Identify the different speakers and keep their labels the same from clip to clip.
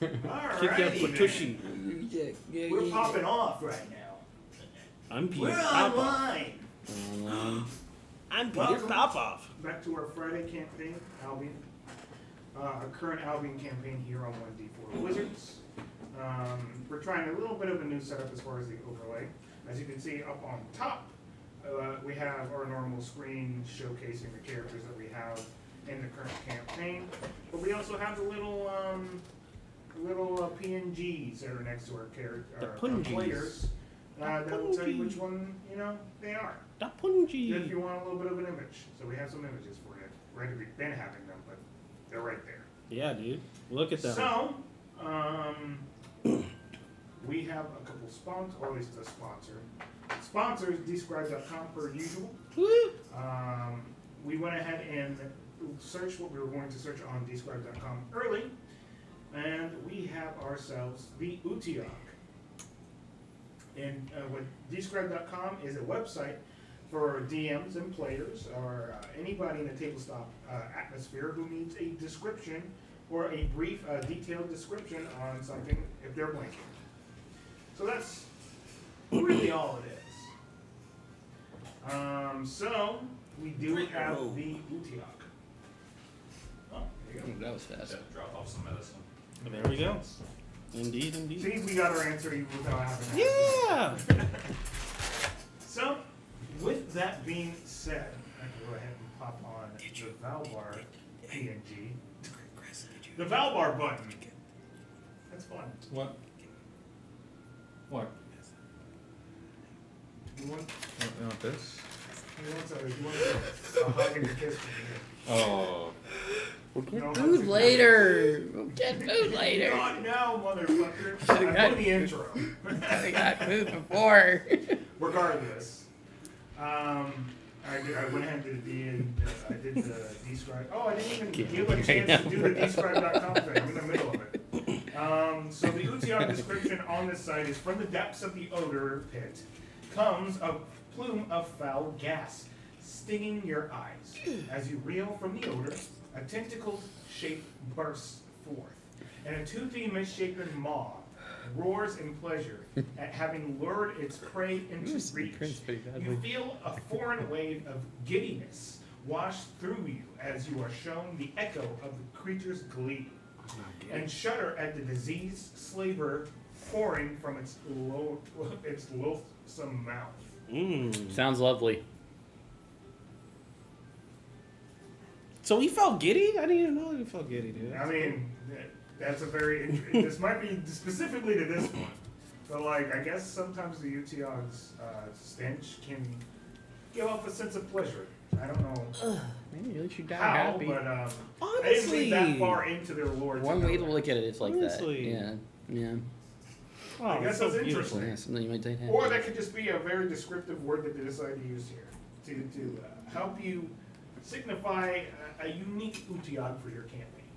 Speaker 1: Alrighty, we're popping off right now.
Speaker 2: I'm Peter
Speaker 1: We're
Speaker 2: Popoff.
Speaker 1: online.
Speaker 2: I'm Peter Popoff.
Speaker 1: Back to our Friday campaign, Albian. Our current Albian campaign here on 1D4 Wizards. We're trying a little bit of a new setup as far as the overlay. As you can see up on top, we have our normal screen showcasing the characters that we have in the current campaign. But we also have the little PNGs that are next to our players. That will tell you which one they are.
Speaker 2: The pungy.
Speaker 1: If you want a little bit of an image, so we have some images for you. We've been having them, but they're right there.
Speaker 2: Yeah, dude. Look at that.
Speaker 1: So, we have a couple sponsors, or at least a sponsor. Sponsors, Describe.com per usual. We went ahead and searched what we were going to search on Describe.com early, and we have ourselves the Utiog. And what Describe.com is a website for DMs and players, or anybody in the tabletop atmosphere who needs a description or a brief, detailed description on something if they're blanking. So that's really all it is. So we do have the Utiog. Oh, there you go.
Speaker 3: That was fast.
Speaker 4: Drop off some medicine.
Speaker 2: And there we go. Indeed, indeed.
Speaker 1: See, we got our answer without having
Speaker 2: Yeah!
Speaker 1: So, with that being said, I can go ahead and pop on the Valbar PNG. The Valbar button. That's fun.
Speaker 4: What? What?
Speaker 1: You want
Speaker 4: this?
Speaker 1: a hug and a kiss from me?
Speaker 4: Oh.
Speaker 3: We'll get food later.
Speaker 1: Not now, motherfucker. I put the intro.
Speaker 3: I got food before.
Speaker 1: Regardless, I went ahead and I did the Describe. Oh, I didn't even give a chance to do the Describe.com thing. I'm in the middle of it. So the Utiog description on this site is: from the depths of the odor pit comes a plume of foul gas, stinging your eyes. As you reel from the odor, a tentacled shape bursts forth, and a toothy, misshapen maw roars in pleasure at having lured its prey into reach. You feel a foreign wave of giddiness wash through you as you are shown the echo of the creature's glee, and shudder at the diseased slaver pouring from its loathsome mouth.
Speaker 3: Sounds lovely.
Speaker 2: So he felt giddy? I didn't even know he felt giddy, dude.
Speaker 1: I mean, that's a very this might be specifically to this one, but like I guess sometimes the Utiog's stench can give off a sense of pleasure. I don't know
Speaker 3: Maybe at least you die
Speaker 1: how,
Speaker 3: happy.
Speaker 1: but I didn't
Speaker 2: Honestly,
Speaker 1: read that far into their lore.
Speaker 3: One way to look at it, it's like
Speaker 2: Honestly.
Speaker 3: that. Yeah.
Speaker 2: oh,
Speaker 1: I guess
Speaker 2: so
Speaker 1: that's
Speaker 2: beautiful.
Speaker 1: interesting.
Speaker 3: Yeah, something you might take.
Speaker 1: Or that could just be a very descriptive word that they decided to use here to help you signify a unique Utiog for your campaign.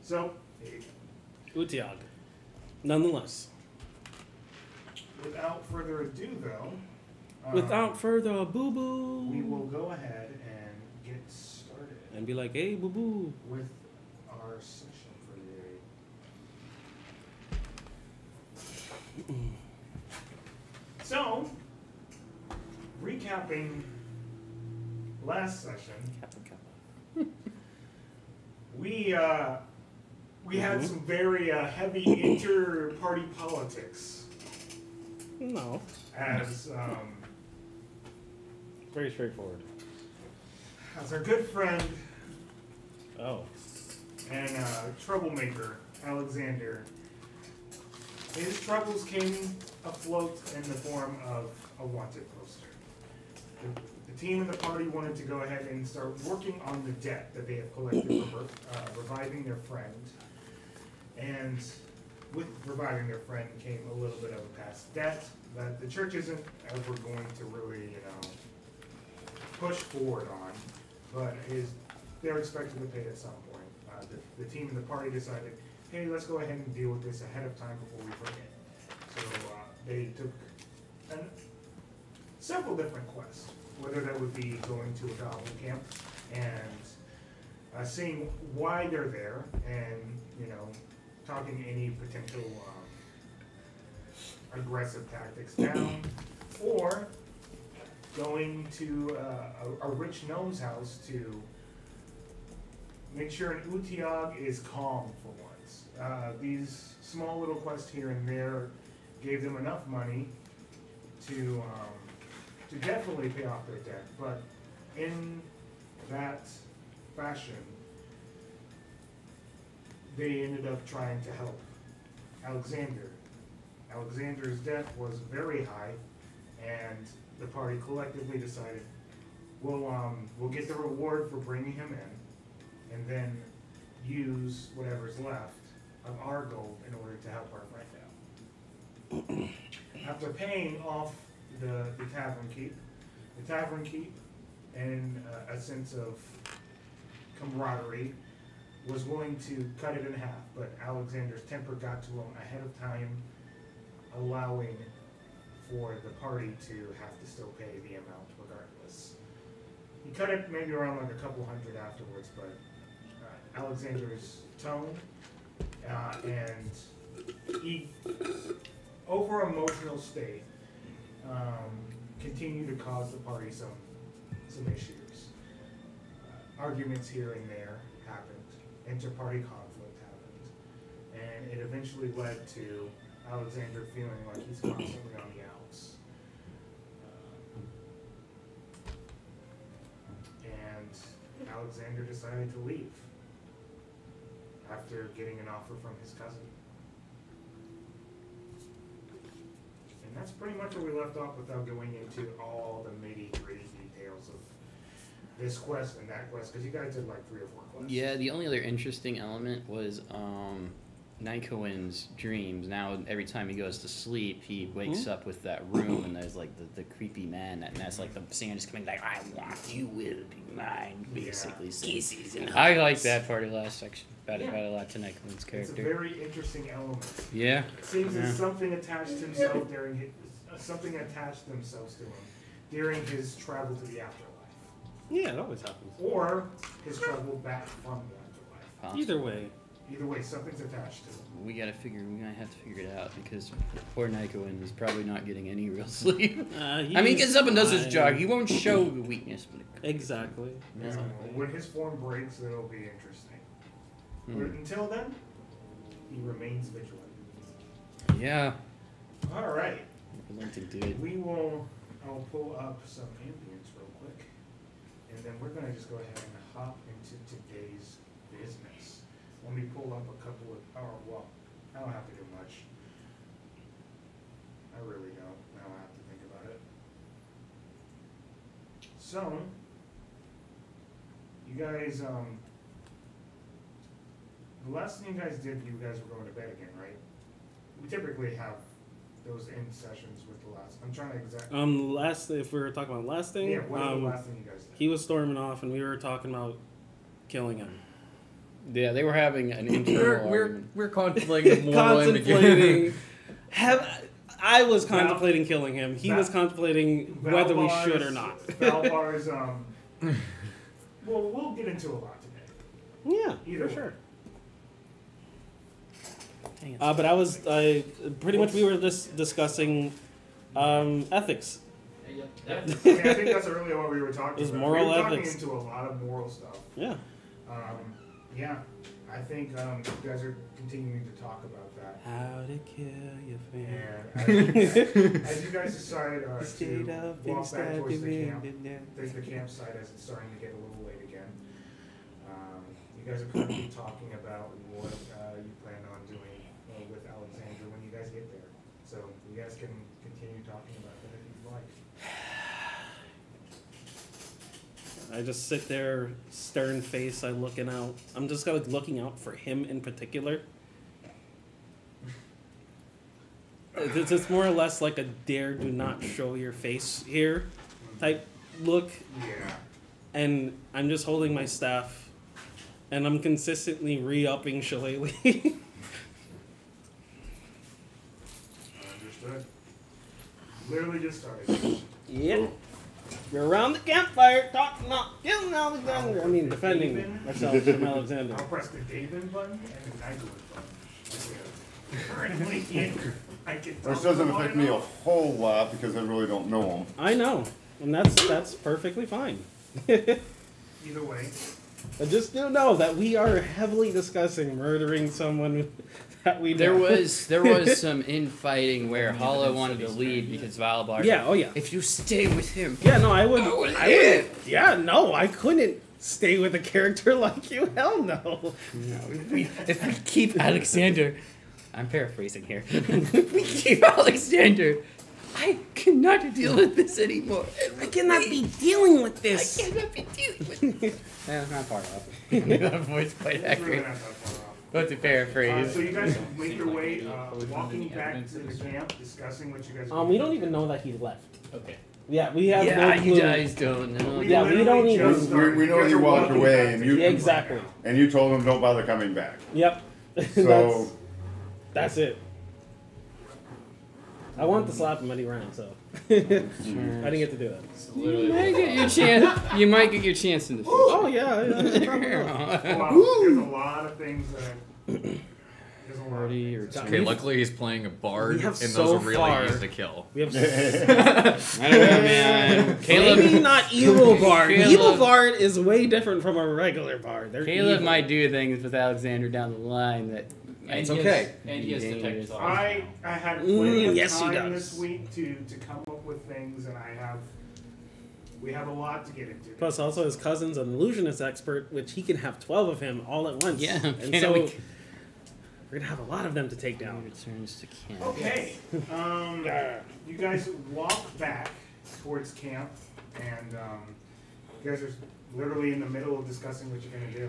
Speaker 1: So, there you go.
Speaker 2: Utiog. Nonetheless.
Speaker 1: Without further ado, though,
Speaker 2: Without further boo-boo.
Speaker 1: we will go ahead and get started
Speaker 2: And be like, hey, boo-boo.
Speaker 1: with our session for today. So, recapping last session, we had some very heavy inter-party politics.
Speaker 2: No.
Speaker 1: As
Speaker 2: Very straightforward.
Speaker 1: our good friend
Speaker 2: Oh.
Speaker 1: and troublemaker Alexander, his troubles came afloat in the form of a wanted poster. The team and the party wanted to go ahead and start working on the debt that they have collected for reviving their friend. And with reviving their friend came a little bit of a past debt that the church isn't ever going to really, push forward on, but they're expected to pay at some point. The team and the party decided, hey, let's go ahead and deal with this ahead of time before we forget. So they took several different quests, whether that would be going to a goblin camp and seeing why they're there, and talking any potential aggressive tactics down, or going to a rich gnome's house to make sure an Utiog is calm for once. These small little quests here and there gave them enough money to definitely pay off their debt, but in that fashion, they ended up trying to help Alexander. Alexander's debt was very high, and the party collectively decided, we'll get the reward for bringing him in, and then use whatever's left of our gold in order to help our friend out. After paying off the tavern keep, and a sense of camaraderie, was willing to cut it in half, but Alexander's temper got to him ahead of time, allowing for the party to have to still pay the amount regardless. He cut it maybe around like a couple hundred afterwards, but Alexander's tone and he, over emotional state, continued to cause the party some issues. Arguments here and there happened. Inter-party conflict happened. And it eventually led to Alexander feeling like he's constantly on the outs. And Alexander decided to leave after getting an offer from his cousin. And that's pretty much where we left off without going into all the nitty-gritty details of this quest and that quest, because you guys did like 3 or 4 quests.
Speaker 3: Yeah, the only other interesting element was Nycowin's dreams. Now, every time he goes to sleep, he wakes up with that room, and there's like the creepy man, and that's like the singer just coming like, I want you will be mine, basically. Kisses and I like that part of the last section. About a lot to Nycowin's character.
Speaker 1: It's a very interesting element.
Speaker 3: Yeah.
Speaker 1: It seems that something attached himself during his, something attached themselves to him during his travel to the afterlife.
Speaker 2: Yeah, it always happens.
Speaker 1: Or his travel back from the afterlife.
Speaker 2: Either way.
Speaker 1: Either way, something's attached to him.
Speaker 3: We're gonna have to figure it out, because poor Nycowin is probably not getting any real sleep. I mean, he gets up and does his job. He won't show the weakness, but
Speaker 2: exactly.
Speaker 1: When his form breaks, it'll be interesting. But until then, he remains vigilant.
Speaker 3: Yeah.
Speaker 1: All right.
Speaker 3: Relenting dude.
Speaker 1: I'll pull up some ambience real quick, and then we're gonna just go ahead and hop into today's business. Let me pull up a couple of, well, I don't have to do much. I really don't. I don't have to think about it. So, you guys, the last thing you guys did, you guys were going to bed again, right? We typically have those end sessions with the last. I'm trying to
Speaker 2: If we were talking about last thing,
Speaker 1: yeah, what was the last thing you guys did?
Speaker 2: he was storming off, and we were talking about killing him.
Speaker 3: Yeah, they were having an internal argument.
Speaker 4: We're contemplating the moral
Speaker 2: contemplating. I was contemplating killing him. He was contemplating whether we should or not.
Speaker 1: Valbar's, well, we'll get into a lot today.
Speaker 2: Yeah,
Speaker 1: Either
Speaker 2: for
Speaker 1: way.
Speaker 2: sure. But I was pretty much we were just discussing ethics.
Speaker 1: I think that's really what we were talking
Speaker 2: It was
Speaker 1: about.
Speaker 2: moral
Speaker 1: we were
Speaker 2: ethics.
Speaker 1: talking into a lot of moral stuff.
Speaker 2: Yeah.
Speaker 1: Yeah, I think you guys are continuing to talk about that.
Speaker 2: How to kill your
Speaker 1: And as you guys decide to walk back towards the campsite as it's starting to get a little late again, you guys are currently talking about what you plan on doing with Alexander when you guys get there. So you guys can continue talking about that if you'd like.
Speaker 2: I just sit there, stern face. I'm looking out. I'm just kind of looking out for him in particular. It's more or less like a dare do not show your face here type look.
Speaker 1: Yeah.
Speaker 2: And I'm just holding my staff, and I'm consistently re-upping Shillelagh.
Speaker 1: Understood. Literally just started.
Speaker 2: Yep. We're around the campfire talking about killing Alexander. I mean, defending ourselves from Alexander.
Speaker 1: I'll press the David button and the Nycowin button. currently in. I can tell
Speaker 5: Which doesn't
Speaker 1: them what
Speaker 5: affect
Speaker 1: I
Speaker 5: me a
Speaker 1: know.
Speaker 5: whole lot because I really don't know them.
Speaker 2: I know, and that's perfectly fine.
Speaker 1: Either way.
Speaker 2: I just do know that we are heavily discussing murdering someone that we
Speaker 3: There
Speaker 2: know.
Speaker 3: was some infighting where Hollow wanted to lead because Valbar.
Speaker 2: Yeah, oh yeah.
Speaker 3: If you stay with him.
Speaker 2: Yeah, no, I would. Yeah, no, I couldn't stay with a character like you. Hell no.
Speaker 3: If we keep Alexander, I'm paraphrasing here. If we keep Alexander, I cannot deal with this anymore.
Speaker 2: I cannot be dealing with this.
Speaker 3: I cannot be dealing with this. That's not far off. That voice quite
Speaker 1: It's really
Speaker 3: accurate.
Speaker 1: not that far off.
Speaker 3: That's a paraphrase.
Speaker 1: So you guys make your way, walking back to the camp, discussing what you guys.
Speaker 2: We don't even know that he left.
Speaker 3: Okay.
Speaker 2: Yeah, we have
Speaker 3: Yeah,
Speaker 2: no clue.
Speaker 3: you guys don't know.
Speaker 2: Yeah, we don't
Speaker 1: literally
Speaker 2: even-
Speaker 1: just started.
Speaker 5: We know
Speaker 1: You guys
Speaker 5: you
Speaker 1: are
Speaker 5: walked
Speaker 1: walking
Speaker 5: away
Speaker 1: back
Speaker 5: and
Speaker 1: to
Speaker 5: you-
Speaker 1: the camp
Speaker 2: Exactly.
Speaker 1: right
Speaker 5: And you told them don't bother coming back.
Speaker 2: Yep.
Speaker 5: So
Speaker 2: that's it. I wanted to slap him, but he ran, so I didn't get to do that.
Speaker 3: You might get your chance. You might get your chance in the future.
Speaker 2: Oh yeah, probably not.
Speaker 1: now. Wow, there's a lot of things that. There's a lot of
Speaker 3: 40 or
Speaker 1: things.
Speaker 4: Okay, luckily he's playing a bard,
Speaker 2: We
Speaker 4: and
Speaker 2: have
Speaker 4: those
Speaker 2: so
Speaker 4: are really
Speaker 2: far-
Speaker 4: easy to kill.
Speaker 2: We have
Speaker 3: I don't know, man.
Speaker 2: maybe
Speaker 3: Caleb,
Speaker 2: not evil bard.
Speaker 3: Caleb-
Speaker 2: Evil bard is way different from a regular bard. They're
Speaker 3: Caleb
Speaker 2: evil.
Speaker 3: might do things with Alexander down the line that.
Speaker 4: It's
Speaker 3: might
Speaker 4: okay.
Speaker 6: And he has
Speaker 3: be dangerous.
Speaker 6: detect thoughts.
Speaker 1: I had plenty of
Speaker 2: yes, he
Speaker 1: time
Speaker 2: does.
Speaker 1: this week to come up with things, and we have a lot to get into.
Speaker 2: Plus, also his cousin's an illusionist expert, which he can have 12 of him all at once.
Speaker 3: Yeah,
Speaker 2: and
Speaker 3: you
Speaker 2: so
Speaker 3: know,
Speaker 2: we're gonna have a lot of them to take down.
Speaker 3: Returns to camp.
Speaker 1: Okay, you guys walk back towards camp, and you guys are literally in the middle of discussing what you're gonna do.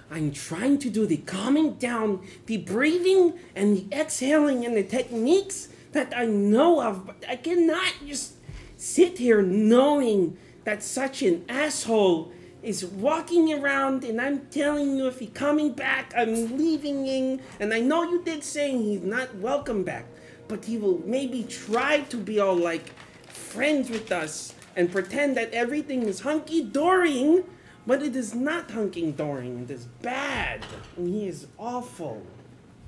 Speaker 2: I'm trying to do the calming down, the breathing, and the exhaling, and the techniques that I know of, but I cannot just sit here knowing that such an asshole is walking around, and I'm telling you if he's coming back, I'm leaving him, and I know you did say he's not welcome back, but he will maybe try to be all like friends with us and pretend that everything is hunky-dory. But it is not hunky-dory, it is bad, and he is awful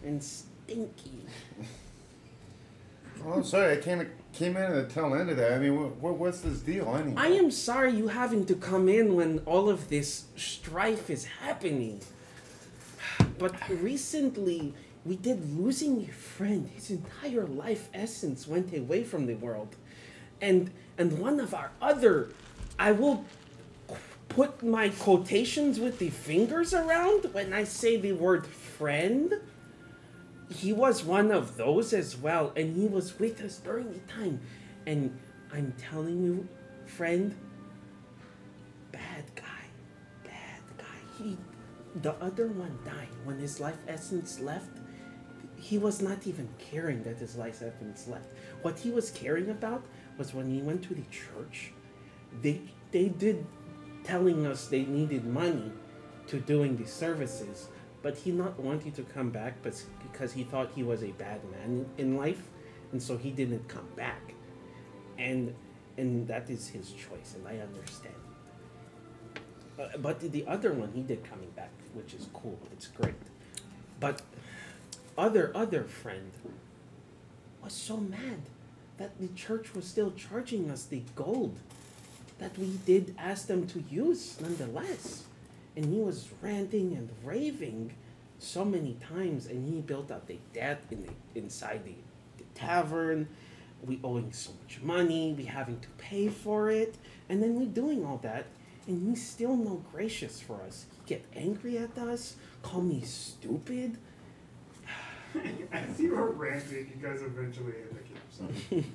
Speaker 2: and stinky.
Speaker 5: Well, I'm sorry, I came in at the tail end of that. I mean, what's this deal anyway?
Speaker 2: I am sorry you having to come in when all of this strife is happening. But recently, we did losing a friend. His entire life essence went away from the world. And one of our other, I will put my quotations with the fingers around when I say the word friend. He was one of those as well, and he was with us during the time. And I'm telling you, friend, bad guy. The other one died. When his life essence left, he was not even caring that his life essence left. What he was caring about was when he went to the church, they did telling us they needed money to doing the services, but he not wanting to come back because he thought he was a bad man in life, and so he didn't come back. And that is his choice, and I understand. But the other one, he did coming back, which is cool. It's great. But other friend was so mad that the church was still charging us the gold that we did ask them to use nonetheless. And he was ranting and raving so many times, and he built up a debt inside the tavern. We owing so much money, we having to pay for it, and then we doing all that, and he's still no gracious for us. He get angry at us, call me stupid.
Speaker 1: As you were ranting, you guys eventually hit the campsite.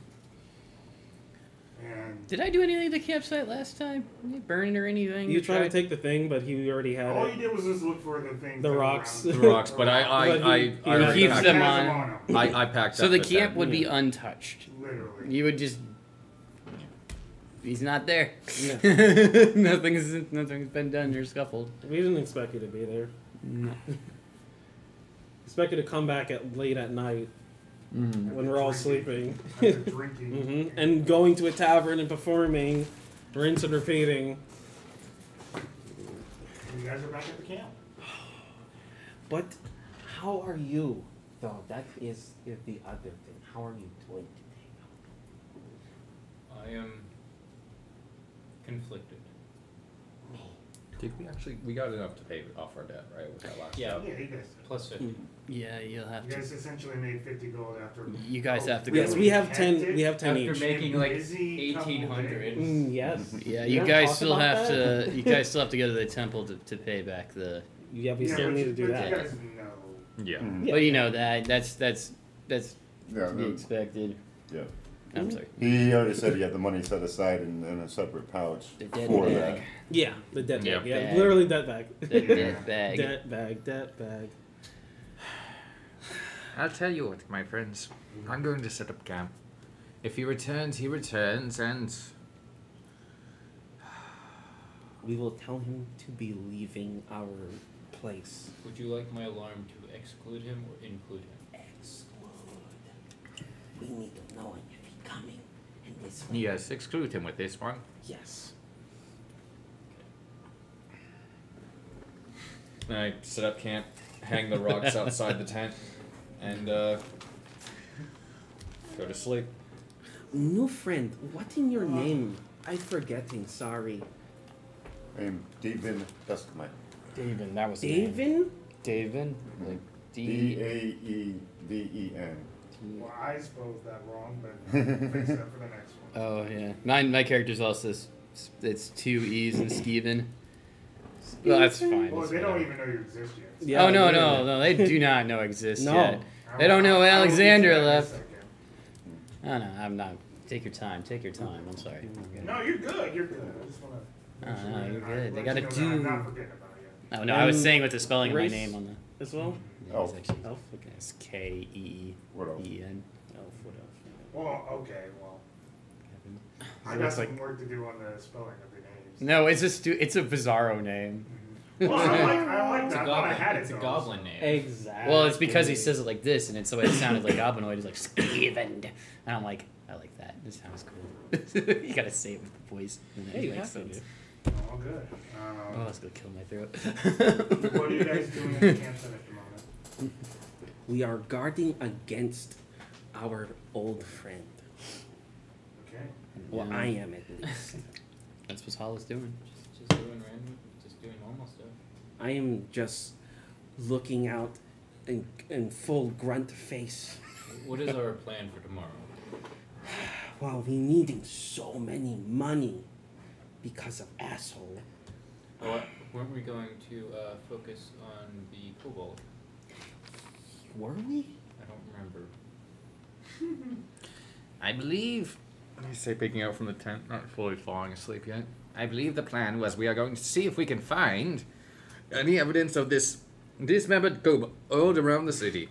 Speaker 1: And
Speaker 3: Did I do anything at the campsite last time? Did you burn it or anything?
Speaker 2: You tried to take the thing, but he already had
Speaker 1: all
Speaker 2: it.
Speaker 1: you did was just look for the things.
Speaker 2: The
Speaker 1: that were
Speaker 2: rocks.
Speaker 1: around.
Speaker 4: The rocks, but
Speaker 2: But
Speaker 4: I
Speaker 3: he keeps
Speaker 4: packed-
Speaker 3: them
Speaker 1: Has
Speaker 3: on.
Speaker 1: him.
Speaker 4: I packed
Speaker 3: So
Speaker 4: up
Speaker 3: the
Speaker 4: with
Speaker 3: camp
Speaker 4: them.
Speaker 3: would be untouched.
Speaker 1: Literally.
Speaker 3: You would just. He's not there.
Speaker 2: Yeah.
Speaker 3: Nothing's been done or scuffled.
Speaker 2: We didn't expect you to be there.
Speaker 3: No.
Speaker 2: Expect you to come back late at night when we're all sleeping.
Speaker 1: After drinking.
Speaker 2: And going to a tavern and performing, rinse and repeating.
Speaker 1: And you guys are back at the camp.
Speaker 2: But How are you, though? That is the other thing. How are you doing today?
Speaker 6: I am conflicted.
Speaker 4: Did we got enough to pay off our debt, right? With that last
Speaker 6: Yeah.
Speaker 1: Yeah, you guys.
Speaker 6: Plus 50.
Speaker 3: Yeah, you'll have
Speaker 1: You guys essentially made 50 gold after.
Speaker 3: You guys have to go.
Speaker 2: Yes, we have 10. We have 10
Speaker 6: After
Speaker 2: each.
Speaker 6: making like
Speaker 1: Busy couple
Speaker 6: 1800.
Speaker 2: Yes.
Speaker 3: Yeah,
Speaker 2: We
Speaker 3: you
Speaker 2: don't
Speaker 3: guys
Speaker 2: talk
Speaker 3: still
Speaker 2: about
Speaker 3: have
Speaker 2: that?
Speaker 3: to. You guys still have to go to the temple to pay back the.
Speaker 2: Yeah, we
Speaker 1: Yeah,
Speaker 2: still
Speaker 1: but
Speaker 2: need to
Speaker 1: you-
Speaker 2: do
Speaker 1: but
Speaker 2: that.
Speaker 1: You guys know.
Speaker 4: Yeah.
Speaker 2: Yeah.
Speaker 3: Well, you know that's
Speaker 5: Yeah,
Speaker 3: to be expected.
Speaker 5: yeah.
Speaker 3: I'm sorry.
Speaker 5: He already said he had the money set aside in a separate pouch
Speaker 3: The dead
Speaker 5: for
Speaker 3: bag.
Speaker 5: that.
Speaker 2: Yeah, the dead
Speaker 4: Yeah.
Speaker 2: bag. Yeah,
Speaker 3: Bag.
Speaker 2: literally dead bag.
Speaker 3: The dead bag.
Speaker 2: Dead bag, dead bag.
Speaker 4: I'll tell you what, my friends. I'm going to set up camp. If he returns, and
Speaker 2: We will tell him to be leaving our place.
Speaker 6: Would you like my alarm to exclude him or include him?
Speaker 2: Exclude. We need to know him if he's coming. And this way.
Speaker 4: yes, exclude him with this one.
Speaker 2: Yes.
Speaker 4: I set up camp, hang the rocks outside the tent, and go to sleep.
Speaker 2: New friend, what in your name? I'm forgetting, sorry.
Speaker 5: I'm David Duskmite.
Speaker 3: David, that was
Speaker 2: Davin?
Speaker 3: David, like
Speaker 5: Daevden.
Speaker 1: Well, I spelled that wrong, but fix that for the next one.
Speaker 3: Oh yeah, my character's also it's 2 E's in Skeven. Well, that's fine.
Speaker 1: Well,
Speaker 3: that's
Speaker 1: they don't
Speaker 3: fine.
Speaker 1: even know you exist yet.
Speaker 2: Yeah,
Speaker 3: Oh no,
Speaker 2: literally.
Speaker 3: no, they do not know exist
Speaker 2: No.
Speaker 3: yet. They don't know
Speaker 1: I will get to
Speaker 3: Alexander
Speaker 1: that in a
Speaker 3: left.
Speaker 1: second.
Speaker 3: Oh no, I'm not. Take your time. Take your time. I'm sorry.
Speaker 1: No, you're good. You're good. I just want to.
Speaker 3: Oh, no, you're good. They
Speaker 1: Let
Speaker 3: gotta
Speaker 1: you know
Speaker 3: do.
Speaker 1: that I'm not forgetting about you.
Speaker 3: Oh no, I was
Speaker 2: Um,
Speaker 3: saying with the spelling of my
Speaker 2: race-
Speaker 3: name on the.
Speaker 2: As well?
Speaker 5: Oh.
Speaker 3: It's actually
Speaker 2: Elf? Okay.
Speaker 3: it's K-E-E-E-N.
Speaker 5: What else?
Speaker 2: Elf, what else?
Speaker 1: Well, okay. Well, I
Speaker 2: So
Speaker 1: got
Speaker 2: it's
Speaker 1: some
Speaker 2: like-
Speaker 1: work to do on the spelling of your names.
Speaker 3: No, it's it's a bizarro name.
Speaker 1: Well, I like
Speaker 6: It's a
Speaker 1: that. I thought I
Speaker 6: goblin.
Speaker 1: had it.
Speaker 6: It's a
Speaker 1: though,
Speaker 6: goblin
Speaker 1: so-
Speaker 6: name.
Speaker 2: Exactly.
Speaker 3: Well, it's because he says it like this, and it's the way it sounded like goblinoid. He's like Skeven, and I'm like, I like that. This sounds cool. You gotta say it with the voice. And then
Speaker 2: Hey,
Speaker 3: it
Speaker 2: you
Speaker 3: makes
Speaker 2: have to
Speaker 3: sense.
Speaker 1: All good.
Speaker 3: Oh, it's gonna kill my throat.
Speaker 1: What are you guys doing at the campsite at the moment?
Speaker 2: We are guarding against our old friend.
Speaker 1: Okay.
Speaker 2: Well,
Speaker 3: Yeah.
Speaker 2: I am at least.
Speaker 3: That's what Hollow's doing.
Speaker 6: Just doing random, just doing normal stuff.
Speaker 2: I am just looking out in full grunt face.
Speaker 6: What is our plan for tomorrow?
Speaker 2: While we needing so many money because of asshole.
Speaker 6: Weren't we going to focus on the kobold?
Speaker 2: Were we?
Speaker 6: I don't remember.
Speaker 4: I believe. I say peeking out from the tent, not fully falling asleep yet. I believe the plan was we are going to see if we can find any evidence of this dismembered kobold around the city.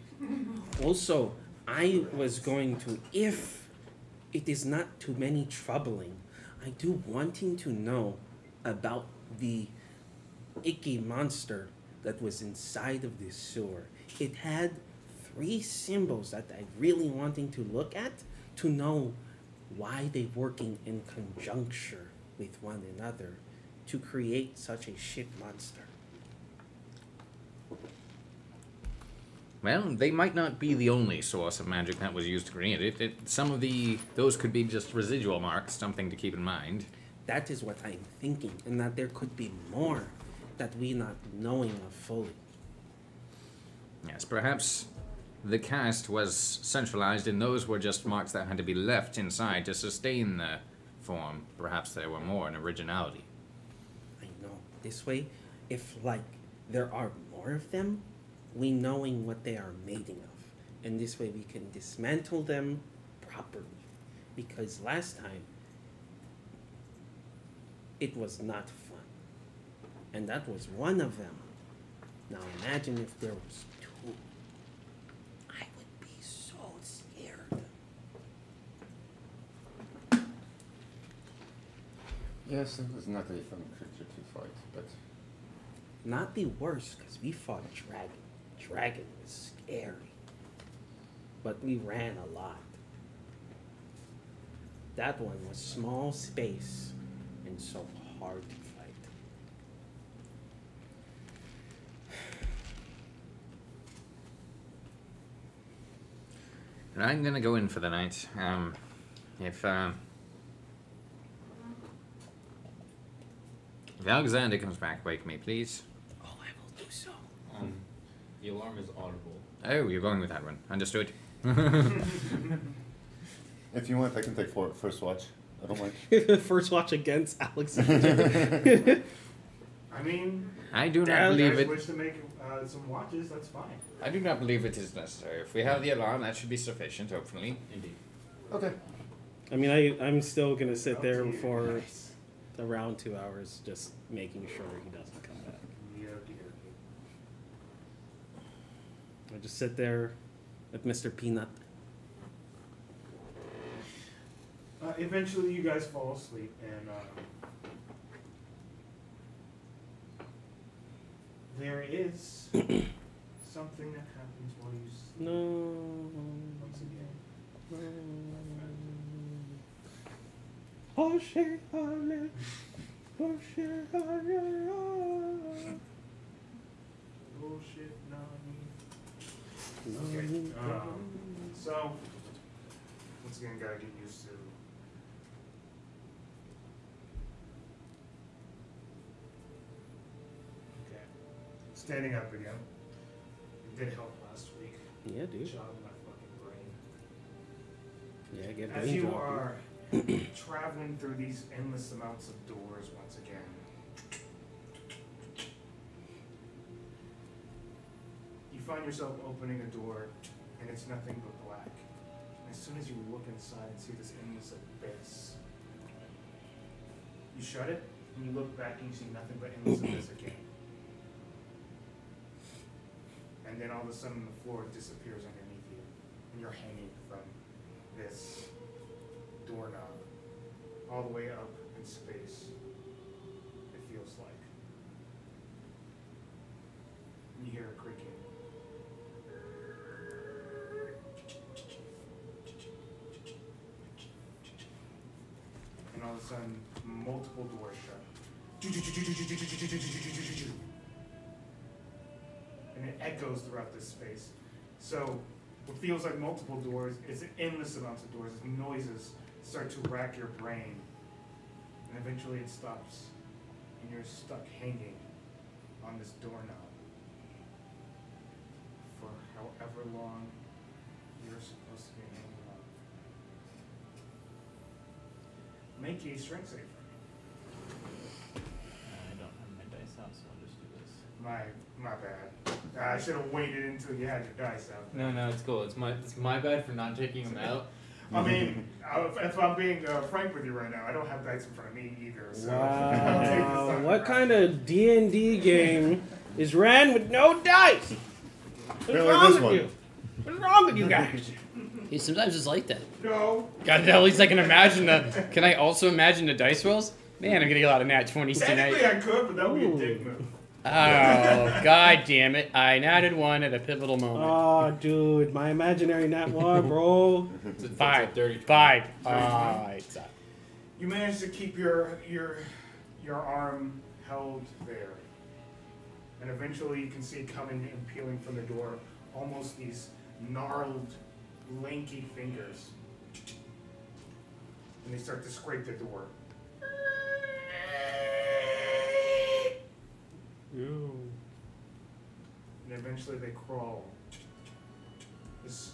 Speaker 2: Also, I was going to, if it is not too many troubling, I do wanting to know about the icky monster that was inside of this sewer. It had 3 symbols that I really wanting to look at to know why they working in conjuncture with one another to create such a shit monster.
Speaker 4: Well, they might not be the only source of magic that was used to create it. Some of those could be just residual marks, something to keep in mind.
Speaker 2: That is what I'm thinking, and that there could be more that we not knowing of fully.
Speaker 4: Yes, perhaps the cast was centralized and those were just marks that had to be left inside to sustain the form. Perhaps there were more in originality.
Speaker 2: I know. This way, if like there are more of them, we knowing what they are made of. And this way we can dismantle them properly. Because last time it was not fun. And that was one of them. Now imagine if there was 2. I would be so scared.
Speaker 5: Yes, it was not a fun creature to fight, but
Speaker 2: Not the worst, because we fought a dragon. Dragon was scary. But we ran a lot. That one was small space and so hard to fight.
Speaker 4: And I'm gonna go in for the night. If Alexander comes back, wake me, please.
Speaker 2: Oh, I will do so.
Speaker 6: The alarm is audible.
Speaker 4: Oh, you're going with that one. Understood.
Speaker 5: If you want, I can take first watch. I don't mind.
Speaker 2: First watch against Alexander.
Speaker 1: I mean,
Speaker 4: I do
Speaker 1: if
Speaker 4: not
Speaker 1: you
Speaker 4: believe
Speaker 1: guys
Speaker 4: it.
Speaker 1: wish to make some watches, that's fine.
Speaker 4: I do not believe it is necessary. If we have the alarm, that should be sufficient, hopefully.
Speaker 6: Indeed.
Speaker 5: Okay.
Speaker 2: I mean, I'm still gonna sit
Speaker 1: Up
Speaker 2: there
Speaker 1: to you.
Speaker 2: for
Speaker 1: Nice.
Speaker 2: around 2 hours, just making sure he doesn't come back.
Speaker 1: Yeah,
Speaker 2: I just sit there with Mr. Peanut.
Speaker 1: eventually, you guys fall asleep, and there is something that happens while you sleep.
Speaker 2: No.
Speaker 1: Once again.
Speaker 2: Oh shit, oh shit,
Speaker 1: Bullshit, Okay. So, once again, gotta get used to. Okay. Standing up again. It did help last week.
Speaker 2: Yeah,
Speaker 1: Good
Speaker 2: dude.
Speaker 1: job, my fucking brain.
Speaker 2: Yeah, get
Speaker 1: As
Speaker 2: brain
Speaker 1: you
Speaker 2: drop,
Speaker 1: are traveling through these endless amounts of doors once again, you find yourself opening a door, and it's nothing but black. And as soon as you look inside and see this endless abyss, you shut it, and you look back and you see nothing but endless abyss again. And then all of a sudden the floor disappears underneath you, and you're hanging from this doorknob all the way up in space, it feels like. And you hear a creaking. And all of a sudden, multiple doors shut. And it echoes throughout this space. So, what feels like multiple doors is endless amounts of doors. As noises start to rack your brain. And eventually it stops. And you're stuck hanging on this doorknob for however long you're supposed to be hanging on. Make a strength save for me.
Speaker 6: I don't have my dice out, so I'll just do this.
Speaker 1: My bad. I should have waited until you had your dice out.
Speaker 6: No, it's cool. It's my bad for not taking them out.
Speaker 1: I mean, if I'm being frank with you right now, I don't have dice in front of me either. So
Speaker 2: Wow. What kind of D&D game is ran with no dice? What's
Speaker 5: Really,
Speaker 2: wrong
Speaker 5: this
Speaker 2: with
Speaker 5: one.
Speaker 2: you? What's wrong with you guys?
Speaker 3: Hey, sometimes it's like that.
Speaker 1: No.
Speaker 3: God, at least I can imagine the. Can I also imagine the dice rolls? Man, I'm getting a lot of nat 20s
Speaker 1: Technically,
Speaker 3: tonight.
Speaker 1: I could, but that would be a dick move.
Speaker 3: Oh, god damn it. I natted one at a pivotal moment.
Speaker 2: Oh, dude, my imaginary nat one, bro.
Speaker 6: It's a
Speaker 3: Five.
Speaker 6: dirty.
Speaker 3: Five. It's
Speaker 1: You managed to keep your arm held there, and eventually you can see coming and peeling from the door almost these gnarled, lanky fingers, and they start to scrape the door.
Speaker 2: Ew.
Speaker 1: And eventually they crawl. This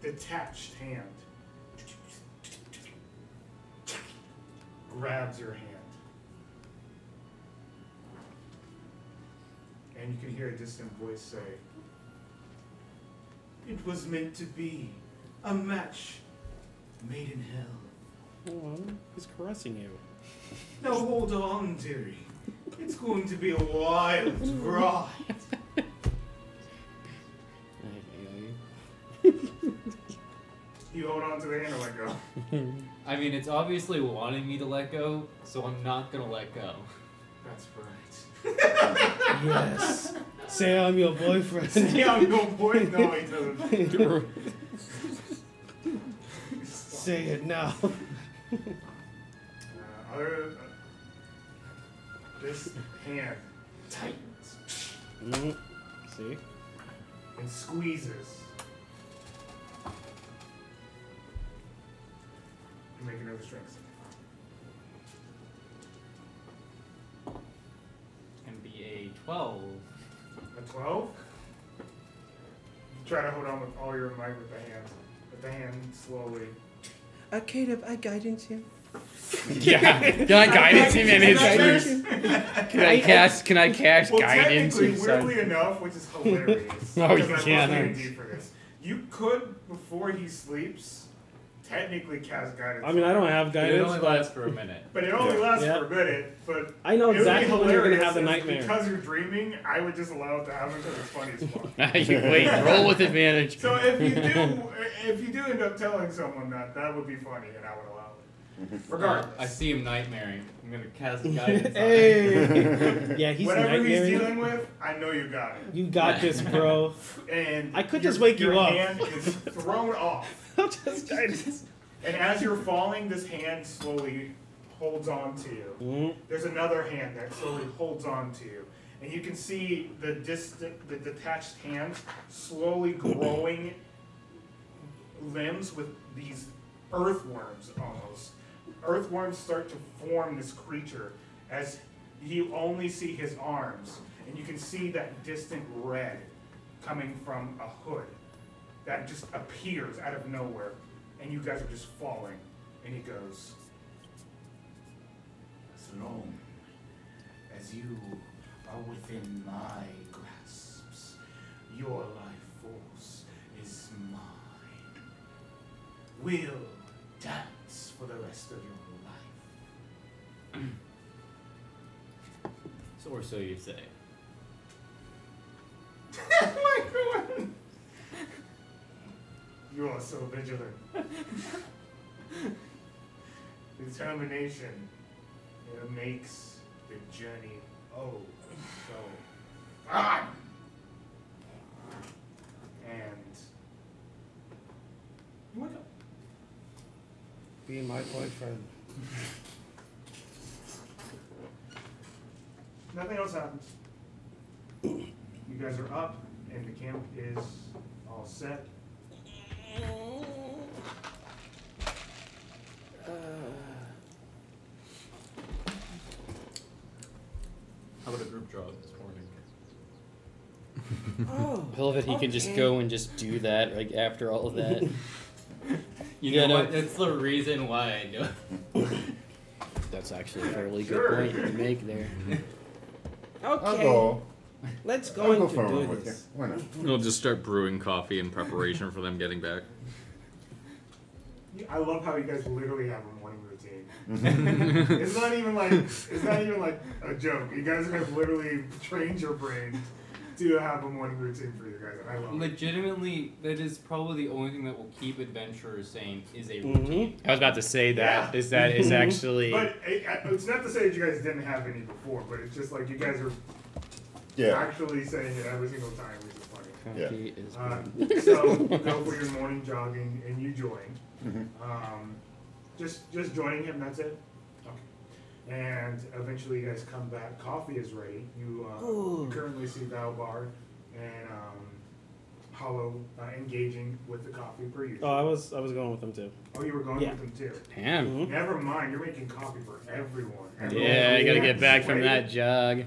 Speaker 1: detached hand grabs your hand. And you can hear a distant voice say, "It was meant to be a match made in hell.
Speaker 2: Oh, he's caressing you.
Speaker 1: Now hold on, dearie. It's going to be a wild ride." You hold on to the hand or let go.
Speaker 6: I mean, it's obviously wanting me to let go, so I'm not gonna let go.
Speaker 1: That's right.
Speaker 2: Yes. Say I'm your boyfriend.
Speaker 1: Yeah, I'm no boy. No, he doesn't.
Speaker 2: Say it now.
Speaker 1: This hand tightens
Speaker 2: See?
Speaker 1: and squeezes can make another strength.
Speaker 6: And be a 12.
Speaker 1: A 12? Try to hold on with all your might with the hand. With the hand slowly.
Speaker 2: Caleb, I guidance him.
Speaker 3: Yeah. Can I guidance him in his truth? Can I cast
Speaker 1: Well,
Speaker 3: guidance?
Speaker 1: technically, weirdly enough, which is hilarious.
Speaker 3: Oh,
Speaker 1: because
Speaker 3: you
Speaker 1: I love
Speaker 3: can't.
Speaker 1: D&D for this. You could, before he sleeps, technically cast guidance.
Speaker 2: I mean, I don't have
Speaker 6: But it
Speaker 2: guidance,
Speaker 6: only
Speaker 2: but
Speaker 6: lasts for a minute.
Speaker 1: But it only lasts
Speaker 2: Yeah.
Speaker 1: for a minute. But
Speaker 2: I know
Speaker 1: it would be
Speaker 2: exactly when you're gonna have the
Speaker 1: hilarious
Speaker 2: nightmare.
Speaker 1: Because you're dreaming, I would just allow it to happen because it's funny as fuck.
Speaker 3: Wait, roll with advantage.
Speaker 1: So if you do end up telling someone that would be funny, and I would allow it. Regardless,
Speaker 6: I see him nightmaring. I'm gonna cast guidance on him.
Speaker 2: Hey. Yeah, he's
Speaker 1: whatever he's
Speaker 2: nightmaring.
Speaker 1: dealing with, I know you got it.
Speaker 2: You got this, bro.
Speaker 1: And
Speaker 2: I could
Speaker 1: your-
Speaker 2: just wake you
Speaker 1: your
Speaker 2: up.
Speaker 1: hand is thrown off.
Speaker 2: I'll just guidance.
Speaker 1: And as you're falling, this hand slowly holds on to you.
Speaker 2: Mm.
Speaker 1: There's another hand that slowly holds on to you. And you can see the detached hands slowly growing limbs with these earthworms almost. Earthworms start to form this creature as you only see his arms. And you can see that distant red coming from a hood that just appears out of nowhere. And you guys are just falling. And he goes, as long as you are within my grasps, your life force is mine. We'll dance for the rest of your life.
Speaker 6: Or so you say.
Speaker 1: Oh my God. You are so vigilant. Determination, it makes the journey so fun. And you wake up.
Speaker 2: Be my boyfriend.
Speaker 1: Nothing else happens. You guys are up, and the camp is all set.
Speaker 6: How about a group draw this morning?
Speaker 2: Oh,
Speaker 3: I love that he can just
Speaker 2: okay.
Speaker 3: go and just do that, like, after all of that.
Speaker 6: You know what? That's the reason why I do it.
Speaker 3: That's actually a fairly
Speaker 1: Sure.
Speaker 3: good point to make there.
Speaker 5: I'll
Speaker 2: Okay,
Speaker 5: go.
Speaker 2: let's
Speaker 5: I'll
Speaker 2: go
Speaker 5: go
Speaker 2: into
Speaker 5: for a
Speaker 2: do
Speaker 5: run with you.
Speaker 2: this.
Speaker 5: Why not?
Speaker 4: We'll just start brewing coffee in preparation for them getting back.
Speaker 1: I love how you guys literally have a morning routine. It's not even like a joke. You guys have literally trained your brain to have a morning routine for you guys, and I love it.
Speaker 6: Legitimately, that is probably the only thing that will keep adventurers sane is a routine.
Speaker 3: I was about to say that.
Speaker 1: Yeah.
Speaker 3: Is actually.
Speaker 1: But it's not to say that you guys didn't have any before, but it's just like you guys are
Speaker 5: Yeah.
Speaker 1: actually saying it every single time, which is funny.
Speaker 5: Yeah.
Speaker 3: Coffee is
Speaker 1: So go for your morning jogging, and you join.
Speaker 5: Mhm.
Speaker 1: Just joining him. That's it. Okay. And eventually, you guys come back. Coffee is ready. You
Speaker 2: Ooh.
Speaker 1: currently see Valbar and Hollow engaging with the coffee per usual.
Speaker 2: Oh, I was going with them too.
Speaker 1: Oh, you were going
Speaker 2: Yeah.
Speaker 1: with them too.
Speaker 3: Damn.
Speaker 2: Mhm.
Speaker 1: Never mind. You're making coffee for everyone.
Speaker 3: Yeah, I gotta get back from
Speaker 1: Sweaty-
Speaker 3: that jog.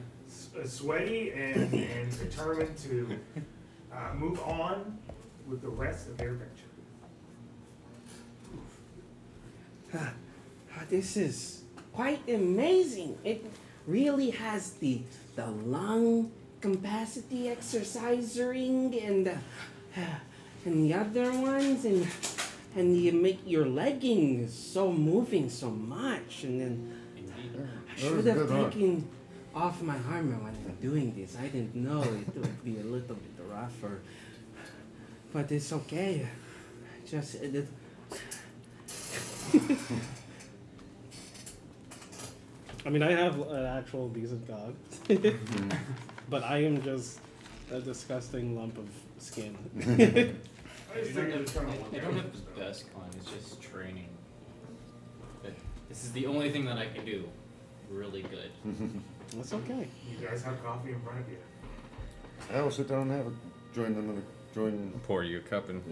Speaker 1: Sweaty and determined to move on with the rest of their adventure.
Speaker 2: This is quite amazing. It really has the lung capacity exercising and the other ones and you make your leggings so moving so much and then
Speaker 6: Indeed.
Speaker 2: I
Speaker 5: That
Speaker 2: should
Speaker 5: was a
Speaker 2: have
Speaker 5: good one.
Speaker 2: taken off my armor when I'm doing this. I didn't know it would be a little bit rougher, but it's okay. Just I mean, I have an actual decent dog, but I am just a disgusting lump of skin.
Speaker 1: I
Speaker 6: I
Speaker 1: just
Speaker 6: don't
Speaker 1: think
Speaker 6: have,
Speaker 1: it's kind of
Speaker 6: I don't have the best climb, it's just training. But this is the only thing that I can do really good.
Speaker 2: That's okay.
Speaker 1: You guys have coffee in front of you.
Speaker 5: I will sit down and have a join them in a join.
Speaker 4: Pour you a cup and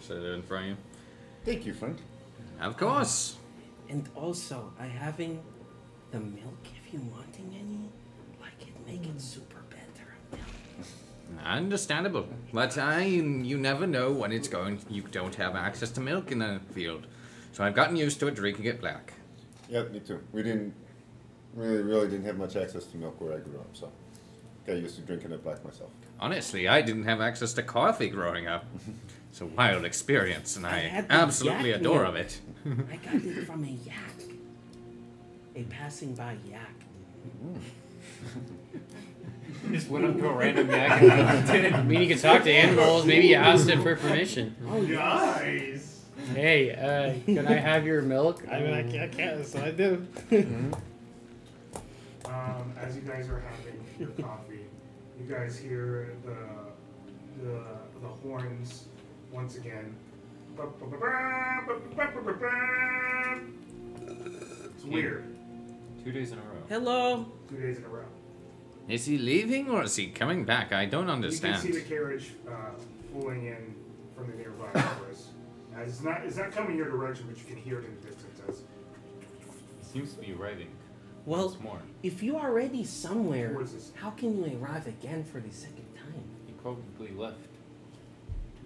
Speaker 4: set it in front of you.
Speaker 5: Thank you, friend.
Speaker 4: Of course.
Speaker 2: And also, I having the milk if you wanting any. Like it make it super better.
Speaker 4: Understandable. But you never know when it's going. You don't have access to milk in the field. So I've gotten used to it drinking it black.
Speaker 5: Yeah, me too. We didn't really didn't have much access to milk where I grew up, so got used to drinking it black myself.
Speaker 4: Honestly, I didn't have access to coffee growing up. It's a wild experience, and I
Speaker 2: had the
Speaker 4: absolutely
Speaker 2: yak
Speaker 4: adore
Speaker 2: milk.
Speaker 4: of it.
Speaker 2: I got it from a yak. A passing by yak.
Speaker 6: Just went up to a random yak and did it.
Speaker 3: I mean, you can talk to animals. Maybe you asked it for permission.
Speaker 1: Nice.
Speaker 3: Hey, can I have your milk?
Speaker 2: I mean, I can't, so I do.
Speaker 1: As you guys are having your coffee, you guys hear the horns once again. It's weird.
Speaker 6: 2 days in a row.
Speaker 2: Hello.
Speaker 1: 2 days in a row.
Speaker 4: Is he leaving or is he coming back? I don't
Speaker 1: You
Speaker 4: understand.
Speaker 1: can see the carriage pulling in from the nearby forest. It's not coming your direction, but you can hear it in the distance.
Speaker 6: It seems to be arriving.
Speaker 2: Well,
Speaker 6: Once more.
Speaker 2: if you are already somewhere,
Speaker 1: Where's this?
Speaker 2: how can you arrive again for the second time?
Speaker 6: He probably left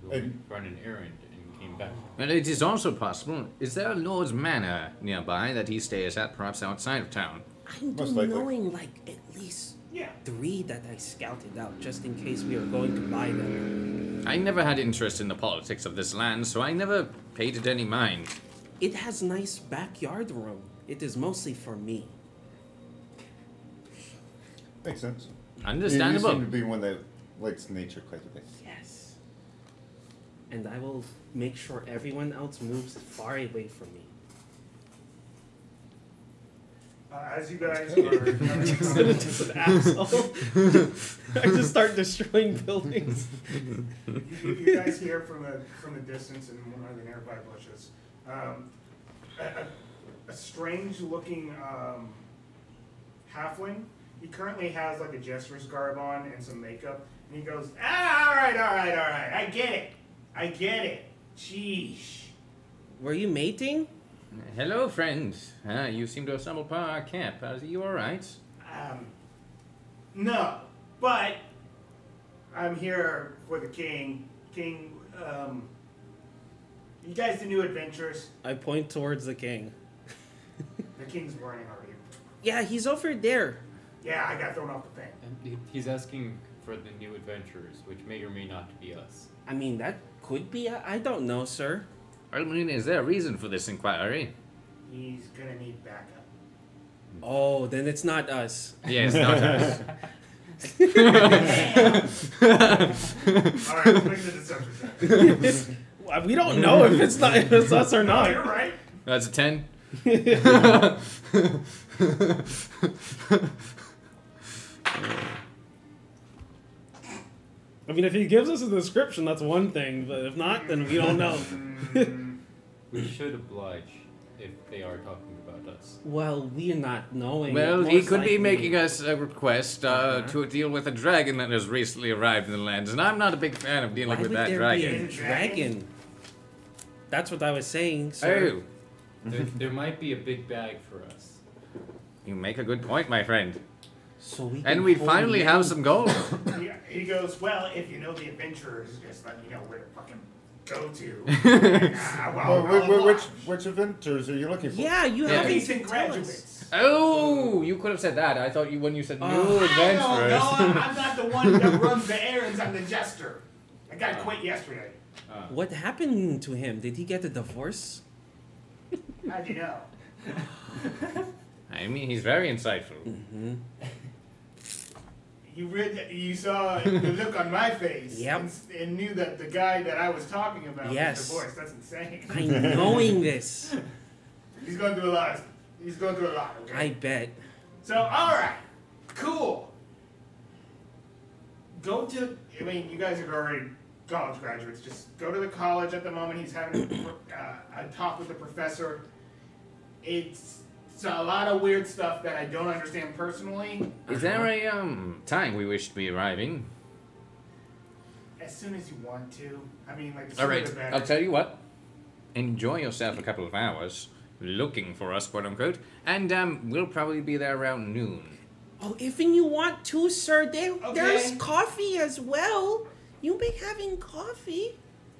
Speaker 6: to go
Speaker 5: And-
Speaker 6: run an errand and came back.
Speaker 4: Well, it is also possible. Is there a Lord's Manor nearby that he stays at, perhaps outside of town?
Speaker 2: I'm
Speaker 5: Most likely.
Speaker 2: knowing like at least
Speaker 1: Yeah.
Speaker 2: 3 that I scouted out just in case we are going to buy them.
Speaker 4: I never had interest in the politics of this land, so I never paid it any mind.
Speaker 2: It has nice backyard room. It is mostly for me.
Speaker 5: Makes sense.
Speaker 4: Understandable.
Speaker 5: You seem to be one that likes nature quite a bit.
Speaker 2: Yes. And I will make sure everyone else moves far away from me.
Speaker 1: As you guys are having
Speaker 2: Just an asshole. I just start destroying buildings.
Speaker 1: you guys hear from the distance in one of the nearby bushes, a strange looking halfling. He currently has like a jester's garb on and some makeup, and he goes, all right, I get it. Sheesh.
Speaker 2: Were you mating?
Speaker 4: Hello, friend. You seem to have stumbled upon our camp. Are you alright?
Speaker 1: No, but I'm here for the king. King, you guys do new adventures?
Speaker 2: I point towards the king.
Speaker 1: The king's running already.
Speaker 2: Yeah, he's over there.
Speaker 1: Yeah, I got thrown off the thing.
Speaker 6: And he's asking for the new adventurers, which may or may not be us.
Speaker 2: I mean, that could be. I don't know, sir.
Speaker 4: I mean, is there a reason for this inquiry?
Speaker 1: He's gonna need backup.
Speaker 2: Oh, then it's not us.
Speaker 4: Yes, not us.
Speaker 1: Alright, let's make the deception check.
Speaker 2: We don't know if it's not if it's us or
Speaker 1: No,
Speaker 2: not.
Speaker 1: you're right.
Speaker 4: That's a 10.
Speaker 2: I mean, if he gives us a description, that's one thing. But if not, then we don't know.
Speaker 6: We should oblige if they are talking about us.
Speaker 2: Well, we're not knowing.
Speaker 4: Well,
Speaker 2: Most
Speaker 4: he could be
Speaker 2: likely-
Speaker 4: making us a request to deal with a dragon that has recently arrived in the lands, and I'm not a big fan of
Speaker 2: Why
Speaker 4: dealing with
Speaker 2: would
Speaker 4: that
Speaker 2: there
Speaker 4: dragon.
Speaker 2: be a dragon? That's what I was saying, sir.
Speaker 4: Oh,
Speaker 6: There might be a big bag for us.
Speaker 4: you make a good point, my friend.
Speaker 2: So we
Speaker 4: And
Speaker 2: can
Speaker 4: we
Speaker 2: hold
Speaker 4: finally
Speaker 2: him
Speaker 4: have
Speaker 2: in.
Speaker 4: some gold.
Speaker 1: He goes, well, if you know the adventurers, just let me know where to fucking go to.
Speaker 5: Which adventures are you looking for?
Speaker 2: Yeah, you
Speaker 4: Yeah.
Speaker 2: haven't
Speaker 1: Recent
Speaker 2: to tell us.
Speaker 1: graduates.
Speaker 4: Oh, you could have said that. I thought when you said new
Speaker 1: I don't
Speaker 4: adventurers.
Speaker 1: know, I'm not the one that runs the errands, I'm the jester. I got quit yesterday.
Speaker 2: What happened to him? Did he get a divorce?
Speaker 1: How'd you know?
Speaker 4: I mean, he's very insightful.
Speaker 2: Mm-hmm.
Speaker 1: You saw the look on my face
Speaker 2: Yep.
Speaker 1: and knew that the guy that I was talking about
Speaker 2: Yes.
Speaker 1: was divorced. That's insane.
Speaker 2: I'm knowing this.
Speaker 1: He's going through a lot. He's going through a lot, okay?
Speaker 2: I bet.
Speaker 1: So, alright. Cool. I mean, you guys are already college graduates. Just go to the college at the moment. He's having a talk with the professor. It's a lot of weird stuff that I don't understand personally.
Speaker 4: Is there a time we wish to be arriving?
Speaker 1: As soon as you want to. I mean, like, the
Speaker 4: All
Speaker 1: sooner
Speaker 4: right,
Speaker 1: the better.
Speaker 4: I'll tell you what. Enjoy yourself a couple of hours. looking for us, quote unquote, and we'll probably be there around noon.
Speaker 2: Oh, if you want to, sir, there's coffee as well. You be having coffee.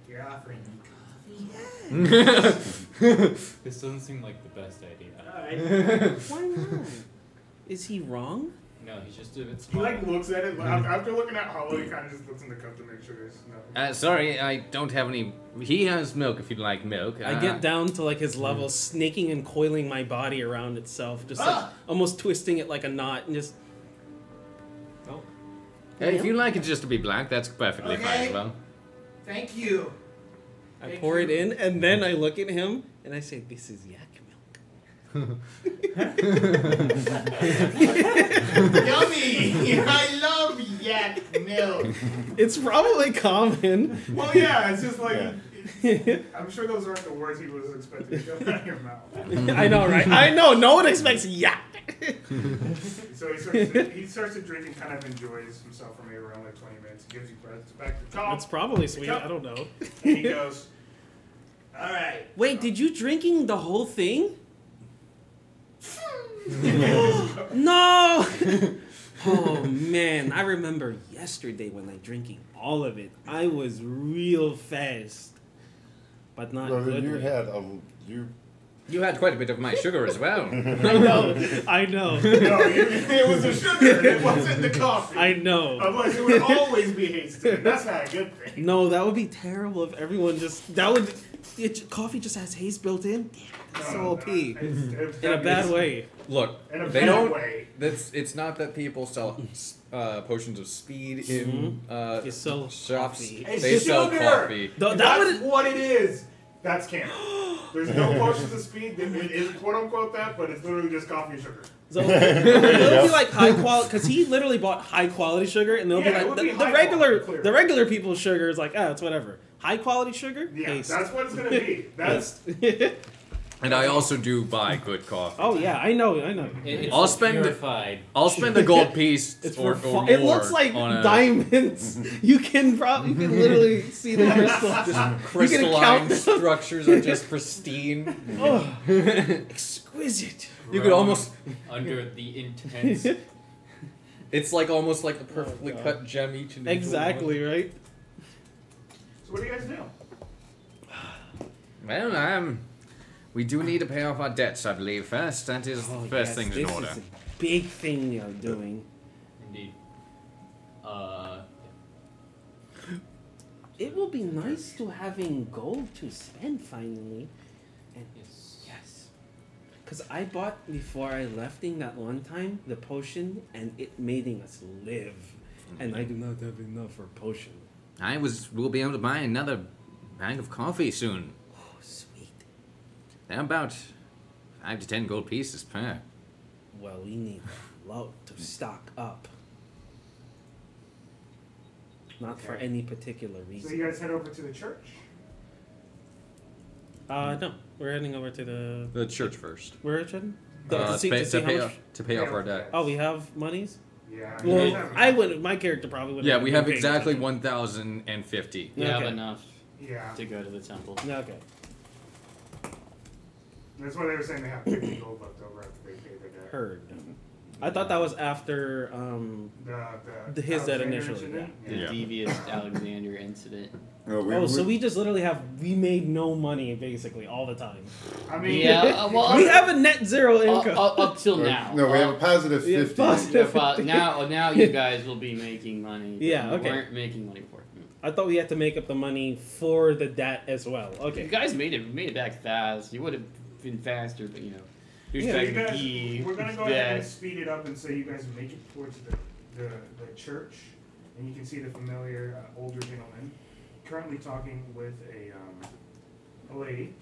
Speaker 1: You're offering me coffee?
Speaker 2: Yeah.
Speaker 6: This doesn't seem like the best idea.
Speaker 1: Alright.
Speaker 2: Why not? Is he wrong?
Speaker 6: No, he's just a bit
Speaker 1: He
Speaker 6: small.
Speaker 1: like looks at it, after looking at Hollow, he kind of just looks in the cup to make sure there's nothing.
Speaker 4: Sorry, I don't have any. He has milk if you'd like milk.
Speaker 2: I get down to like his level, snaking and coiling my body around itself, just like almost twisting it like a knot, and just.
Speaker 6: Oh.
Speaker 4: Hey, if you like it just to be black, that's perfectly fine as well.
Speaker 1: Thank you.
Speaker 2: I pour it in, and then I look at him, and I say, "This is yak milk."
Speaker 1: Yummy! I love yak milk.
Speaker 2: It's probably common.
Speaker 1: Well, yeah, it's just like. I'm sure those aren't the words he was expecting to come out of your mouth.
Speaker 2: I know, right? I know. No one expects yak.
Speaker 1: So he starts to drink and kind of enjoys himself for maybe around like 20 minutes. He gives you presents back to top.
Speaker 2: That's probably sweet. I don't know.
Speaker 1: And he goes, all right.
Speaker 2: Wait, did you drinking the whole thing? No! Oh man, I remember yesterday when I drinking all of it. I was real fast, but not good.
Speaker 4: You had quite a bit of my sugar as well.
Speaker 2: I know.
Speaker 1: No, it was the sugar. It wasn't the coffee.
Speaker 2: I know.
Speaker 1: Otherwise, it would always be hasty. That's not a good thing.
Speaker 2: No, that would be terrible if everyone just coffee just has haze built in. Damn, that's so OP. In a bad way.
Speaker 4: Look,
Speaker 1: In a
Speaker 4: they
Speaker 1: bad
Speaker 4: don't.
Speaker 1: way.
Speaker 4: It's not that people sell potions of speed in
Speaker 2: They sell
Speaker 4: shops.
Speaker 2: coffee.
Speaker 1: It's
Speaker 4: They sell
Speaker 1: sugar.
Speaker 4: coffee.
Speaker 1: That's what it is. That's canon. There's no potions of speed. It is quote unquote that, but it's literally just coffee and sugar.
Speaker 2: So it'll be like high quality, because he literally bought high quality sugar, and they'll
Speaker 1: Yeah, it
Speaker 2: be
Speaker 1: would
Speaker 2: like
Speaker 1: be
Speaker 2: the
Speaker 1: high
Speaker 2: regular
Speaker 1: quality,
Speaker 2: the regular people's sugar is like it's whatever. High quality sugar,
Speaker 1: Yeah,
Speaker 2: haze.
Speaker 1: that's what it's gonna be. That's
Speaker 4: And I also do buy good coffee.
Speaker 2: Oh yeah, I know.
Speaker 6: It's
Speaker 4: I'll spend
Speaker 6: purified.
Speaker 4: a gold piece
Speaker 2: It's
Speaker 4: or,
Speaker 2: for
Speaker 4: or
Speaker 2: fun.
Speaker 4: more
Speaker 2: It looks like
Speaker 4: on a
Speaker 2: diamonds. You can literally see the crystal. You
Speaker 4: crystalline
Speaker 2: can count them.
Speaker 4: structures are just pristine.
Speaker 2: Oh, exquisite.
Speaker 4: You could almost.
Speaker 6: Under the intense.
Speaker 4: It's like almost like the perfectly
Speaker 2: God.
Speaker 4: cut gem each and every
Speaker 2: Exactly right.
Speaker 1: so. What do you guys do?
Speaker 4: Well, we do need to pay off our debts, I believe. First, that is the first thing in order.
Speaker 2: This is a big thing you're doing.
Speaker 6: Indeed.
Speaker 2: It will be nice to having gold to spend finally. And yes. Because I bought, before I left that one time, the potion, and it made us live. And I do not have enough for potion.
Speaker 4: We'll be able to buy another bag of coffee soon.
Speaker 2: Oh, sweet.
Speaker 4: They're about 5 to 10 gold pieces per.
Speaker 2: Well, we need a lot to stock up. Not for any particular
Speaker 1: So
Speaker 2: reason.
Speaker 1: you guys head over to the church.
Speaker 2: No. We're heading over to
Speaker 4: The church first.
Speaker 2: Where are we heading?
Speaker 4: To pay off our debt.
Speaker 2: Oh, we have monies?
Speaker 1: Yeah.
Speaker 2: Well, I wouldn't. My character probably wouldn't.
Speaker 4: Yeah, we have
Speaker 2: been paying
Speaker 4: exactly
Speaker 2: attention.
Speaker 4: 1,050.
Speaker 3: You have
Speaker 2: Okay.
Speaker 3: enough
Speaker 1: Yeah.
Speaker 3: to go to the temple.
Speaker 2: Yeah, okay.
Speaker 1: That's why they were saying they have 50 gold left over after they pay their debt.
Speaker 2: Heard. I thought that was after his debt
Speaker 1: Alexander
Speaker 2: initially.
Speaker 1: incident?
Speaker 3: The
Speaker 4: Yeah.
Speaker 3: devious Alexander incident.
Speaker 5: No,
Speaker 2: So we just literally we made no money basically all the time.
Speaker 1: I mean,
Speaker 3: Yeah, well,
Speaker 2: We have a net zero income.
Speaker 3: up till now.
Speaker 5: No, we have a positive 50.
Speaker 2: positive.
Speaker 3: Now you guys will be making money.
Speaker 2: Yeah,
Speaker 3: You
Speaker 2: okay.
Speaker 3: weren't making money for it.
Speaker 2: I thought we had to make up the money for the debt as well.
Speaker 3: You
Speaker 2: Okay.
Speaker 3: guys made it back fast. You would have been faster, but
Speaker 1: so
Speaker 3: douchebag
Speaker 1: you guys,
Speaker 3: McGee,
Speaker 1: we're gonna go ahead and
Speaker 3: dead.
Speaker 1: speed it up and say you guys make it towards the church, and you can see the familiar older gentleman currently talking with a lady.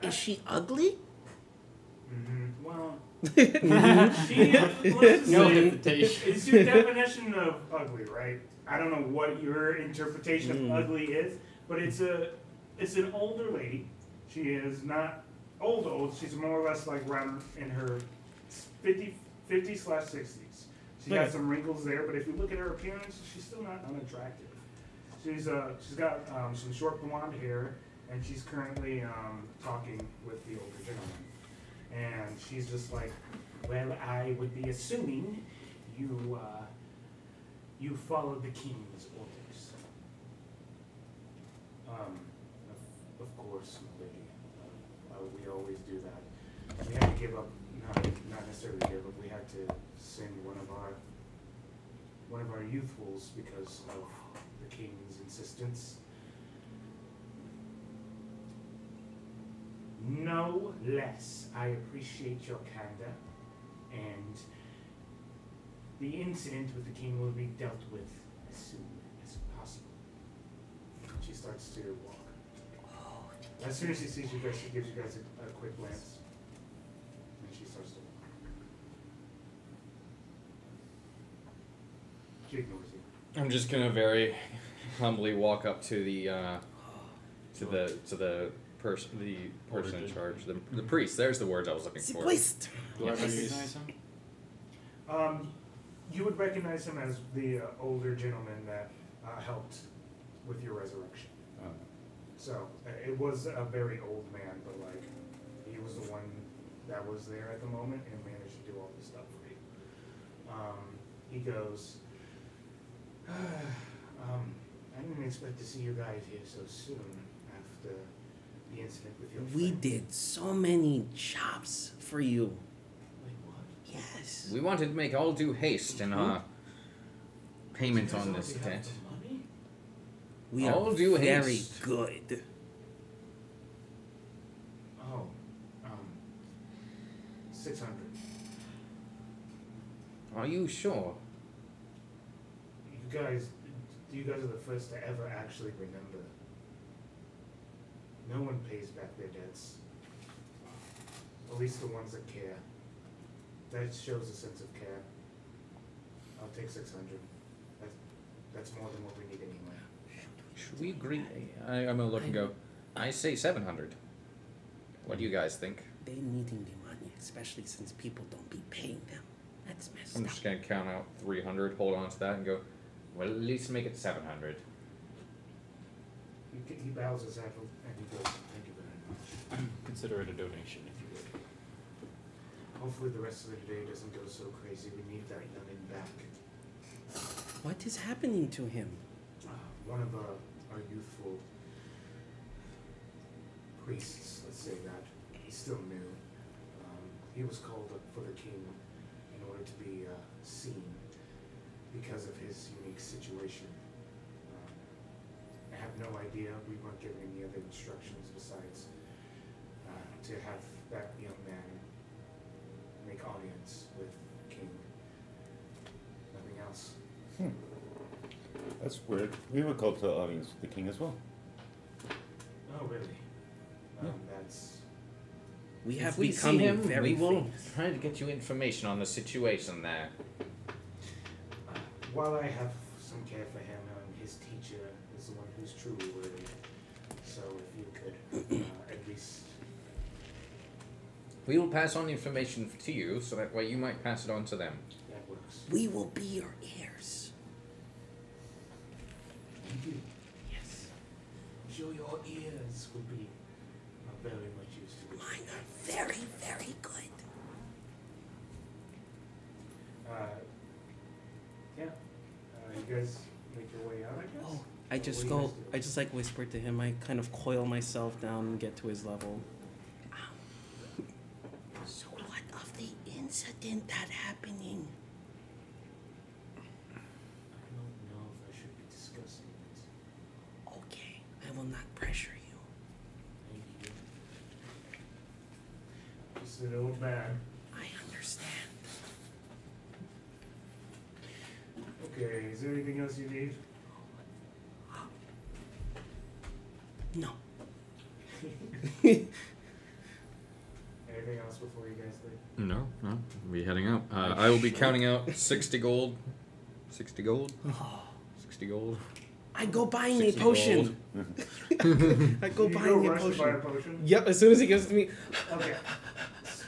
Speaker 2: Is she ugly?
Speaker 1: Well,
Speaker 2: Mhm.
Speaker 3: No
Speaker 1: no.
Speaker 3: hesitation.
Speaker 1: It's your definition of ugly, right? I don't know what your interpretation of
Speaker 2: Mm.
Speaker 1: ugly is, but it's an older lady. She is not old. She's more or less like around in her 50/60s. She got
Speaker 2: Okay.
Speaker 1: some wrinkles there, but if you look at her appearance, she's still not unattractive. She's got some short blonde hair, and she's currently talking with the older gentleman. And she's just like, well, I would be assuming you followed the king's orders. Of course, my lady. We always do that. We had to give up, not necessarily give up, we had to send one of our youthfuls because of the king's insistence. No less, I appreciate your candor, and the incident with the king will be dealt with as soon as possible. She starts to walk. As soon as she sees you guys, she gives you guys a quick glance, and she starts to walk. She ignores you.
Speaker 4: I'm just gonna very humbly walk up to the person in charge, the priest. There's the words I was looking for.
Speaker 2: Priest.
Speaker 6: Do I recognize him?
Speaker 1: You would recognize him as the older gentleman that helped with your resurrection. So it was a very old man, but like he was the one that was there at the moment and managed to do all this stuff for you. He goes, I didn't expect to see you guys here so soon after the incident with your
Speaker 2: We
Speaker 1: friend.
Speaker 2: did so many jobs for you.
Speaker 1: Like what?
Speaker 2: Yes.
Speaker 4: We wanted to make all due haste in our payment on this
Speaker 1: You guys already have
Speaker 4: debt.
Speaker 1: the money?
Speaker 2: We
Speaker 4: All
Speaker 2: are
Speaker 4: due
Speaker 2: very
Speaker 4: haste.
Speaker 2: good.
Speaker 1: Oh, 600.
Speaker 4: Are you sure?
Speaker 1: You guys are the first to ever actually remember. No one pays back their debts. At least the ones that care. That shows a sense of care. I'll take 600. That's more than what we need anyway.
Speaker 4: Should we agree? I'm gonna look and go. I say 700. What do you guys think?
Speaker 2: They needing the money, especially since people don't be paying them. That's messed
Speaker 4: I'm
Speaker 2: up.
Speaker 4: just gonna count out 300, hold on to that, and go. Well, at least make it 700.
Speaker 1: He bows his head and he goes, thank you very much.
Speaker 6: Consider it a donation, if you would.
Speaker 1: Hopefully the rest of the day doesn't go so crazy. We need that youngin' back.
Speaker 2: What is happening to him?
Speaker 1: One of our youthful priests, let's say that, he's still new. He was called up for the king in order to be seen because of his unique situation. I have no idea, we weren't given any other instructions besides to have that young man make audience with the king. Nothing else.
Speaker 5: That's weird. We were called to audience with the king as well.
Speaker 1: Oh, really?
Speaker 5: Yeah.
Speaker 1: That's...
Speaker 2: We have
Speaker 4: If we
Speaker 2: become
Speaker 4: see him,
Speaker 2: very
Speaker 4: we will
Speaker 2: famous.
Speaker 4: try to get you information on the situation there.
Speaker 1: While I have some care for him, his teacher is the one who's truly worthy. So if you could at least...
Speaker 4: We will pass on the information to you, so that way you might pass it on to them.
Speaker 1: That works.
Speaker 2: We will be your heirs.
Speaker 1: Thank you.
Speaker 2: Yes.
Speaker 1: I'm sure your ears would be very much used to it.
Speaker 2: Mine are very, very good.
Speaker 1: Yeah. You guys make your way out, I guess?
Speaker 2: Oh, I just
Speaker 1: What do you
Speaker 2: go,
Speaker 1: guys do?
Speaker 2: I just like whisper to him. I kind of coil myself down and get to his level. So what of the incident that happening?
Speaker 1: I don't know if I should be discussing it.
Speaker 2: Okay, I will not pressure you.
Speaker 1: Thank you. Just an old man.
Speaker 2: I understand.
Speaker 1: Okay, is there anything else you need?
Speaker 2: No.
Speaker 1: Anything else before you guys leave?
Speaker 4: No, we'll be heading out. I will be counting out 60 gold. 60 gold? 60 gold.
Speaker 2: I go buying a
Speaker 4: 60
Speaker 2: potion. I go
Speaker 1: You
Speaker 2: buying a
Speaker 1: rush to buy a
Speaker 2: potion.
Speaker 1: potion?
Speaker 2: Yep, as soon as he gives it to me.
Speaker 1: Okay.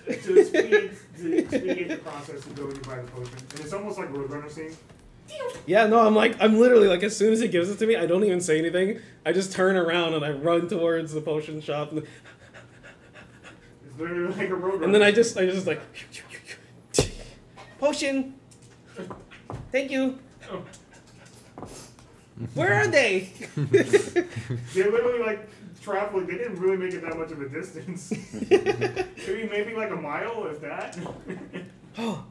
Speaker 1: To expedite the process to go and you buy the potion. And it's almost like Roadrunner scene.
Speaker 2: Yeah, no, I'm literally like, as soon as he gives it to me, I don't even say anything. I just turn around and I run towards the potion shop. And
Speaker 1: It's literally like a road.
Speaker 2: then I just like, potion. Thank you. Where are they?
Speaker 1: They're literally like traveling. They didn't really make it that much of a distance. maybe like a mile, if that.
Speaker 2: Oh,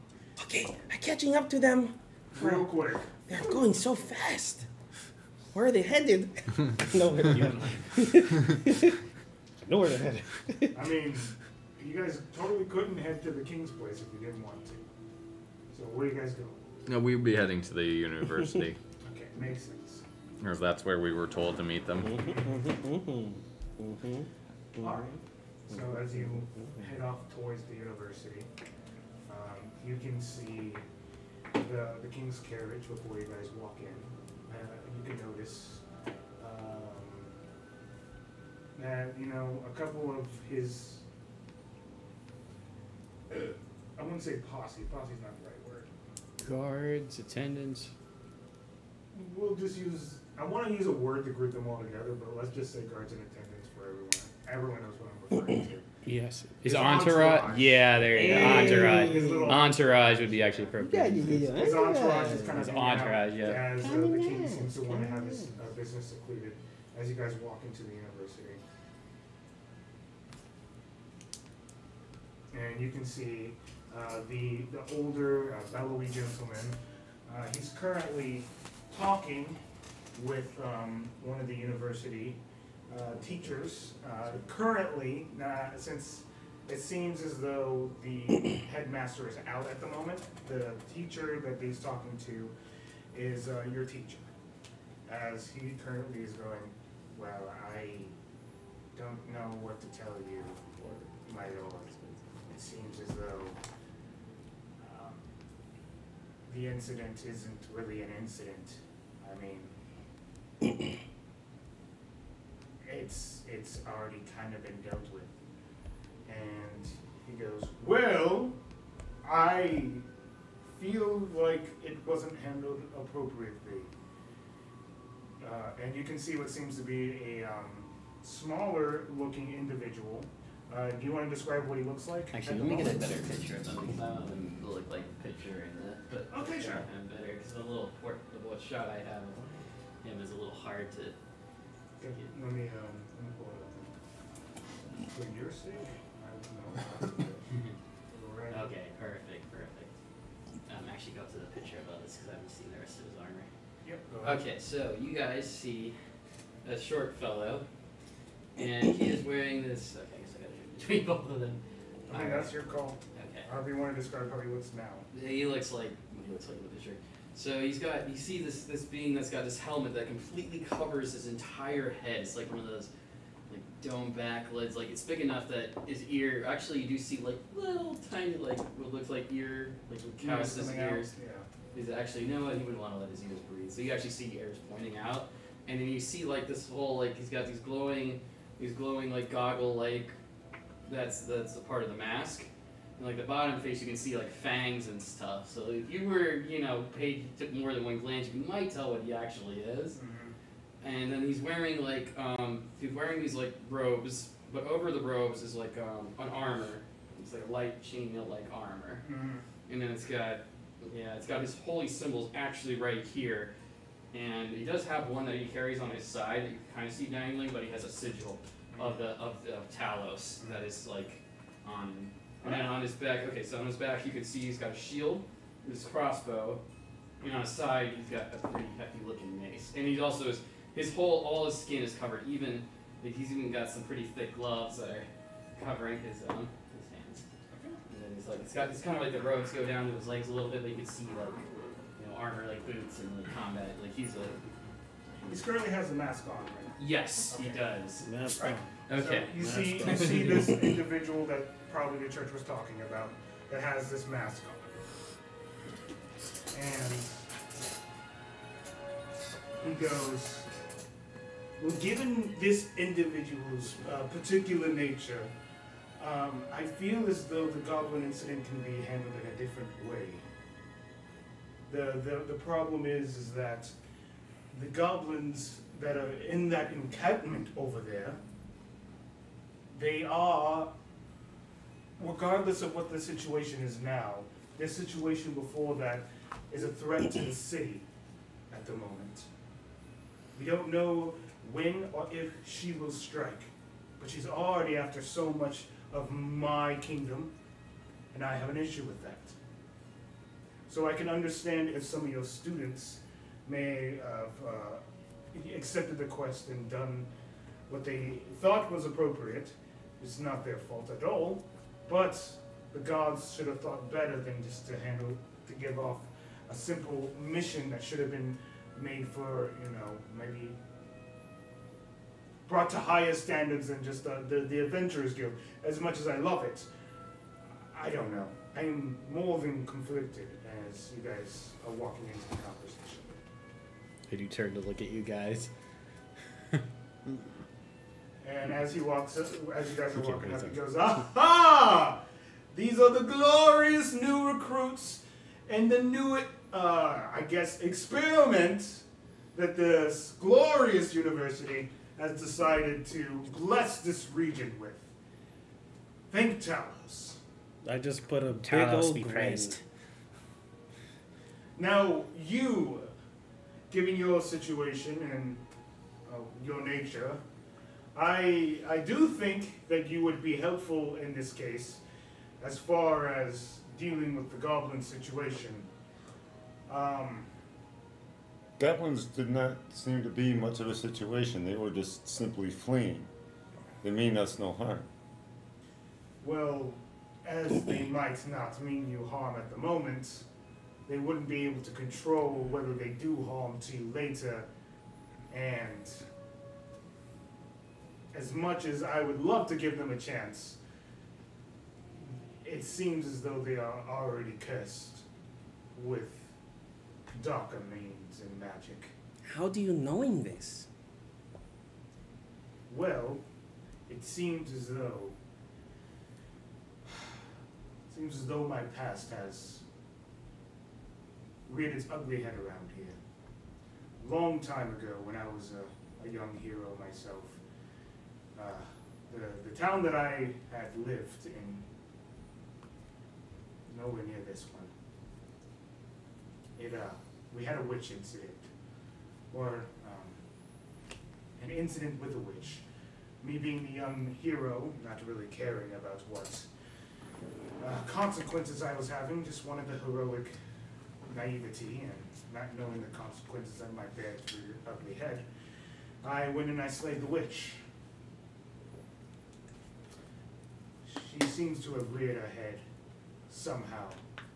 Speaker 2: okay. I'm catching up to them.
Speaker 1: Real quick.
Speaker 2: They're going so fast. Where are they headed? No idea. Know where they're headed.
Speaker 1: I mean, you guys totally couldn't head to the king's place if you didn't want to. So where do you guys go?
Speaker 4: No, we'd be heading to the university.
Speaker 1: Okay, makes sense.
Speaker 4: Or that's where we were told to meet them.
Speaker 1: Alright. So as you head off towards the university, you can see the king's carriage before you guys walk in. You can notice that, you know, a couple of his, I wouldn't say posse. Posse's not the right word.
Speaker 3: Guards, attendants.
Speaker 1: We'll just use, I want to use a word to group them all together, but let's just say guards and attendants for everyone. Everyone knows what I'm referring to.
Speaker 3: Yes.
Speaker 1: His
Speaker 3: His entourage? Yeah, there you go. Entourage.
Speaker 1: His little-
Speaker 3: Entourage would be actually
Speaker 2: Yeah,
Speaker 3: appropriate.
Speaker 1: His entourage is kind of
Speaker 3: His
Speaker 1: hanging out
Speaker 3: entourage, yeah.
Speaker 1: as the king seems to want to have his business secluded as you guys walk into the university. And you can see the older, bellowy gentleman. He's currently talking with one of the university teachers. Currently, since it seems as though the headmaster is out at the moment, the teacher that he's talking to is your teacher. As he currently is going, well, I don't know what to tell you, my lord. It seems as though the incident isn't really an incident. I mean, it's already kind of been dealt with. And he goes, well, I feel like it wasn't handled appropriately. And you can see what seems to be a smaller looking individual. Do you want to describe what he looks like?
Speaker 3: Actually, let me get a better picture of them because I want them to look like the picture in the. But
Speaker 1: Okay, sure.
Speaker 3: I'm better because the what shot I have of him is a little hard to.
Speaker 1: Let me pull it up. For your sake, I don't know. Right.
Speaker 3: Okay, perfect. Actually, go to the picture above this because I haven't seen the rest of his armor.
Speaker 1: Yep, go ahead.
Speaker 3: Okay, so you guys see a short fellow, and he is wearing this. Okay, I guess I gotta choose between both of them.
Speaker 1: I mean, that's your call.
Speaker 3: Okay.
Speaker 1: However you want to describe how he looks now.
Speaker 3: He looks like in the picture. So you see this being that's got this helmet that completely covers his entire head. It's like one of those like dome back lids. Like it's big enough that his ear. Actually, you do see like little tiny like what looks like ear like with Cows's
Speaker 1: Coming out,
Speaker 3: ears.
Speaker 1: yeah.
Speaker 3: He's actually no, he wouldn't want to let his ears breathe. So you actually see ears pointing out, and then you see like this whole like he's got these glowing like goggle like. That's the part of the mask. And like the bottom face, you can see like fangs and stuff. So if you were, took more than one glance, you might tell what he actually is.
Speaker 1: Mm-hmm.
Speaker 3: And then he's wearing like, he's wearing these like robes, but over the robes is like an armor. It's like a light chainmail-like armor.
Speaker 1: Mm-hmm.
Speaker 3: And then it's got his holy symbols actually right here. And he does have one that he carries on his side that you can kind of see dangling, but he has a sigil of Talos that is like on. And then on his back, on his back you can see he's got a shield, his crossbow, and on his side he's got a pretty hefty looking mace. And he's also all his skin is covered. He's even got some pretty thick gloves that are covering his hands. And then it's kind of like the robes go down to his legs a little bit, but you can see like armor like boots and like combat. Like he
Speaker 1: currently has a mask on, right?
Speaker 3: Yes,
Speaker 1: Okay.
Speaker 3: he does.
Speaker 2: That's
Speaker 1: Right.
Speaker 3: Okay.
Speaker 1: So you see this individual that probably the church was talking about that has this mask on. And he goes, well, given this individual's particular nature, I feel as though the goblin incident can be handled in a different way. The problem is that the goblins that are in that encampment over there, they are, regardless of what the situation is now, their situation before that is a threat to the city at the moment. We don't know when or if she will strike, but she's already after so much of my kingdom, and I have an issue with that. So I can understand if some of your students may have accepted the quest and done what they thought was appropriate. It's not their fault at all, but the gods should have thought better than just to give off a simple mission that should have been made for, maybe brought to higher standards than just the Adventurers Guild. As much as I love it, I don't know. I'm more than conflicted as you guys are walking into the conversation.
Speaker 3: I do turn to look at you guys.
Speaker 1: And as he walks up, as you guys are walking up, he goes, "Aha! These are the glorious new recruits and the new, experiment that this glorious university has decided to bless this region with. Thank Talos."
Speaker 2: I just put a big
Speaker 3: Talos
Speaker 2: old
Speaker 3: be
Speaker 2: grin.
Speaker 3: praised.
Speaker 1: Now, you, given your situation and your nature, I do think that you would be helpful in this case as far as dealing with the goblin situation.
Speaker 5: Goblins did not seem to be much of a situation. They were just simply fleeing. They mean us no harm.
Speaker 1: Well, as they might not mean you harm at the moment, they wouldn't be able to control whether they do harm to you later. And as much as I would love to give them a chance, it seems as though they are already cursed with darker means and magic.
Speaker 2: How do you knowing this?
Speaker 1: Well, it seems as though my past has reared its ugly head around here. Long time ago, when I was a young hero myself, the town that I had lived in, nowhere near this one, we had a witch incident, or an incident with a witch. Me being the young hero, not really caring about what consequences I was having, just wanted the heroic naivety and not knowing the consequences I might bear to your ugly head. I went and I slayed the witch. She seems to have reared her head somehow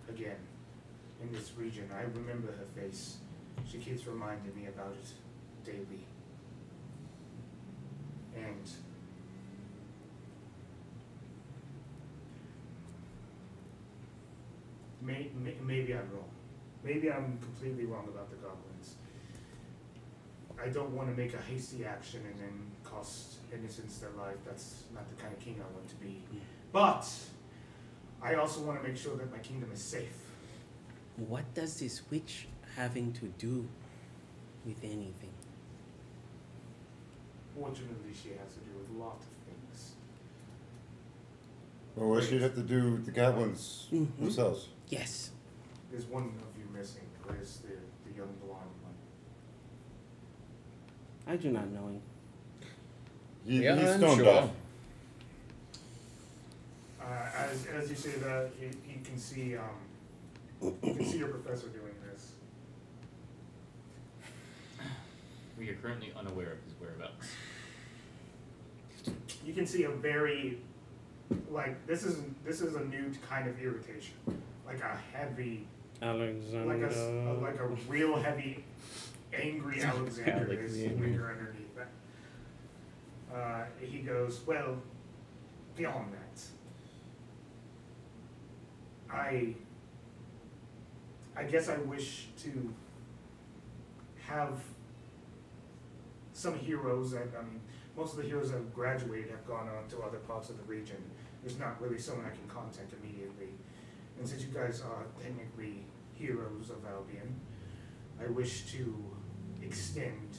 Speaker 1: again in this region. I remember her face. She keeps reminding me about it daily. And maybe I'm wrong. Maybe I'm completely wrong about the goblins. I don't want to make a hasty action and then cost innocents their life. That's not the kind of king I want to be. But I also want to make sure that my kingdom is safe.
Speaker 2: What does this witch having to do with anything?
Speaker 1: Fortunately, she has to do with a lot of things.
Speaker 5: Well, what should have to do with the goblins themselves?
Speaker 2: Yes.
Speaker 1: There's one of you missing. Where's the young blonde one?
Speaker 2: I do not know him.
Speaker 5: He's
Speaker 4: I'm
Speaker 5: stoned
Speaker 4: sure.
Speaker 5: off.
Speaker 1: As you say that, you can see your professor doing this.
Speaker 6: We are currently unaware of his whereabouts.
Speaker 1: You can see a very, this is a new kind of irritation, like a heavy,
Speaker 2: Alexander.
Speaker 1: like a real heavy, angry Alexander is when you're underneath that. He goes, well, beyond that, I guess I wish to have some heroes that, most of the heroes that have graduated have gone on to other parts of the region. There's not really someone I can contact immediately. And since you guys are technically heroes of Albion. I wish to extend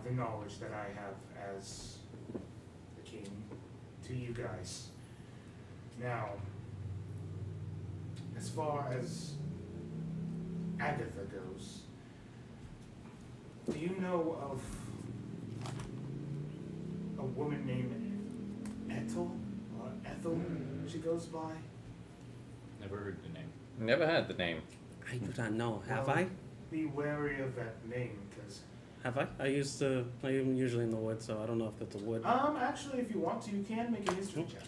Speaker 1: the knowledge that I have as the king to you guys. Now, as far as Agatha goes, do you know of a woman named Ethel? Ethel, she goes by?
Speaker 6: Never heard the name.
Speaker 4: Never had the name.
Speaker 2: I do not know. Have
Speaker 1: Well,
Speaker 2: I?
Speaker 1: Be wary of that name, because...
Speaker 2: Have I? I am usually in the wood, so I don't know if that's a wood.
Speaker 1: Actually, if you want to, you can make a history check.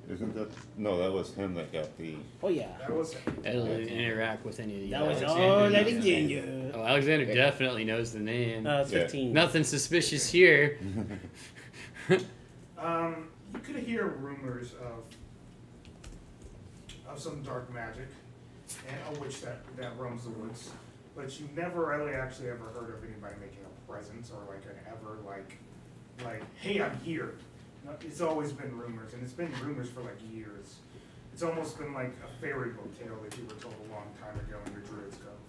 Speaker 5: Isn't that? No, that was him that got the.
Speaker 2: Oh, yeah.
Speaker 1: That was...
Speaker 3: It'll interact with any of the
Speaker 2: That was
Speaker 3: Alexander
Speaker 2: all
Speaker 3: knows.
Speaker 2: Alexander.
Speaker 3: Oh, Alexander definitely knows the name.
Speaker 2: It's
Speaker 5: Yeah.
Speaker 2: 15.
Speaker 3: Nothing suspicious here.
Speaker 1: You could hear rumors of some dark magic and a witch that roams the woods, but you've never really actually ever heard of anybody making a presence or like an ever like hey, I'm here. No, it's always been rumors, and it's been rumors for like years. It's almost been like a fairy tale that you were told a long time ago in your Druid's Cove.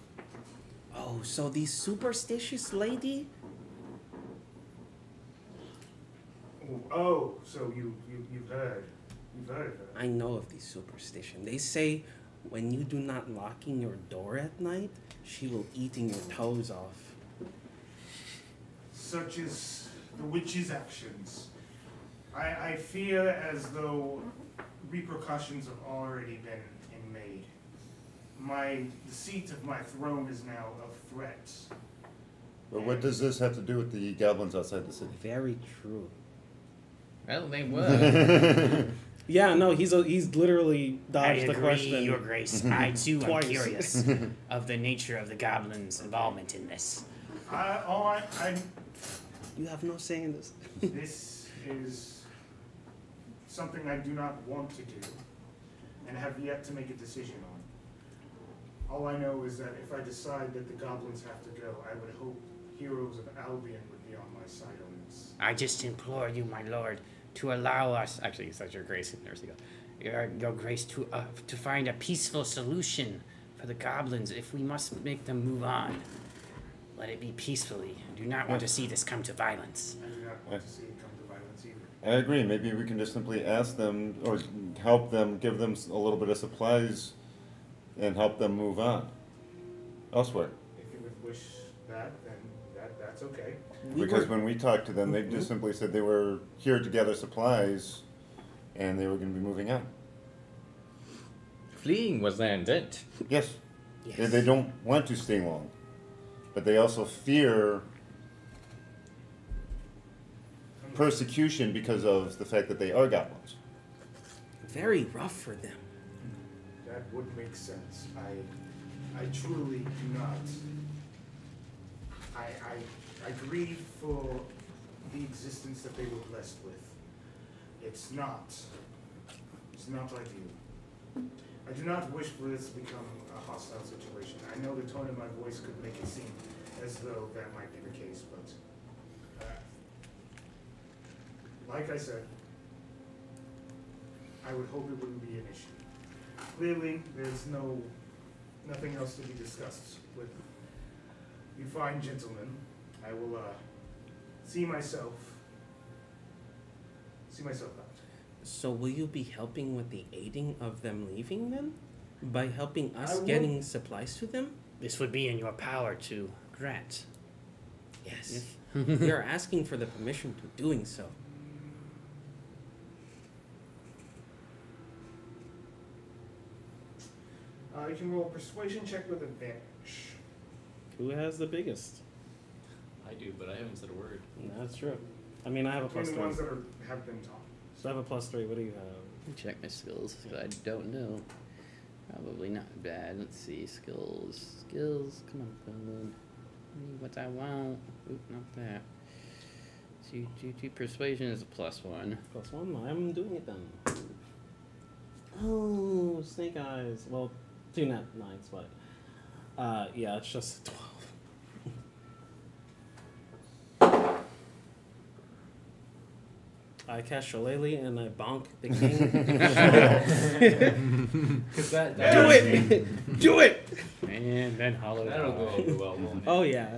Speaker 2: Oh, so the superstitious lady?
Speaker 1: Oh, so you've heard of her.
Speaker 2: I know of the superstition. They say when you do not lock in your door at night, she will eating your toes off.
Speaker 1: Such is the witch's actions. I fear as though repercussions have already been made. The seat of my throne is now of threat.
Speaker 5: But what does this have to do with the goblins outside the city?
Speaker 2: Very true.
Speaker 4: Well, they were.
Speaker 2: Yeah, no, he's literally dodged
Speaker 7: I
Speaker 2: the
Speaker 7: agree,
Speaker 2: question.
Speaker 7: Your Grace. I too am
Speaker 2: Twice.
Speaker 7: curious of the nature of the goblins' involvement in this.
Speaker 2: You have no say in this.
Speaker 1: This is something I do not want to do and have yet to make a decision on. All I know is that if I decide that the goblins have to go, I would hope heroes of Albion would be on my side on this.
Speaker 7: I just implore you, my lord, to allow us, actually, such your grace, there's you go, your grace, to find a peaceful solution for the goblins. If we must make them move on, let it be peacefully. I do not want to see this come to violence.
Speaker 1: I do not want to see it come to violence either.
Speaker 5: I agree. Maybe we can just simply ask them or help them, give them a little bit of supplies, and help them move on elsewhere.
Speaker 1: If you would wish that, then that's okay.
Speaker 5: Because when we talked to them, they just simply said they were here to gather supplies, and they were going to be moving on.
Speaker 4: Fleeing was their intent.
Speaker 5: Yes.
Speaker 2: Yes.
Speaker 5: They don't want to stay long, but they also fear persecution because of the fact that they are goblins.
Speaker 2: Very rough for them.
Speaker 1: That would make sense. I truly do not. I grieve for the existence that they were blessed with. It's not ideal. I do not wish for this to become a hostile situation. I know the tone of my voice could make it seem as though that might be the case, but like I said, I would hope it wouldn't be an issue. Clearly, there's nothing else to be discussed with you fine gentlemen. I will see myself out.
Speaker 2: So will you be helping with the aiding of them leaving then? By helping
Speaker 1: I
Speaker 2: us
Speaker 1: would.
Speaker 2: getting supplies to them?
Speaker 7: This would be in your power to grant.
Speaker 2: Yes. We are asking for the permission to doing so.
Speaker 1: You can roll a persuasion check with advantage.
Speaker 2: Who has the biggest?
Speaker 6: I do, but I haven't said a word.
Speaker 2: That's true. I mean, I have a
Speaker 1: Between
Speaker 2: plus
Speaker 1: the
Speaker 2: 3.
Speaker 1: ones that have been taught.
Speaker 2: So I have a plus 3. What do you have?
Speaker 3: Let me check my skills, because I don't know. Probably not bad. Let's see. Skills. Come on, Paladin. Give me what I want. Oop, not that. Persuasion is a +1.
Speaker 2: Plus 1? I'm doing it then. Oh, snake eyes. Well, 2 nat 9s, but yeah, it's just 12. I cast Shillelagh and I bonk the king.
Speaker 6: Cause that
Speaker 2: Do it! Do it!
Speaker 3: There And then hollow.
Speaker 6: That'll go over well, won't it?
Speaker 2: Oh yeah,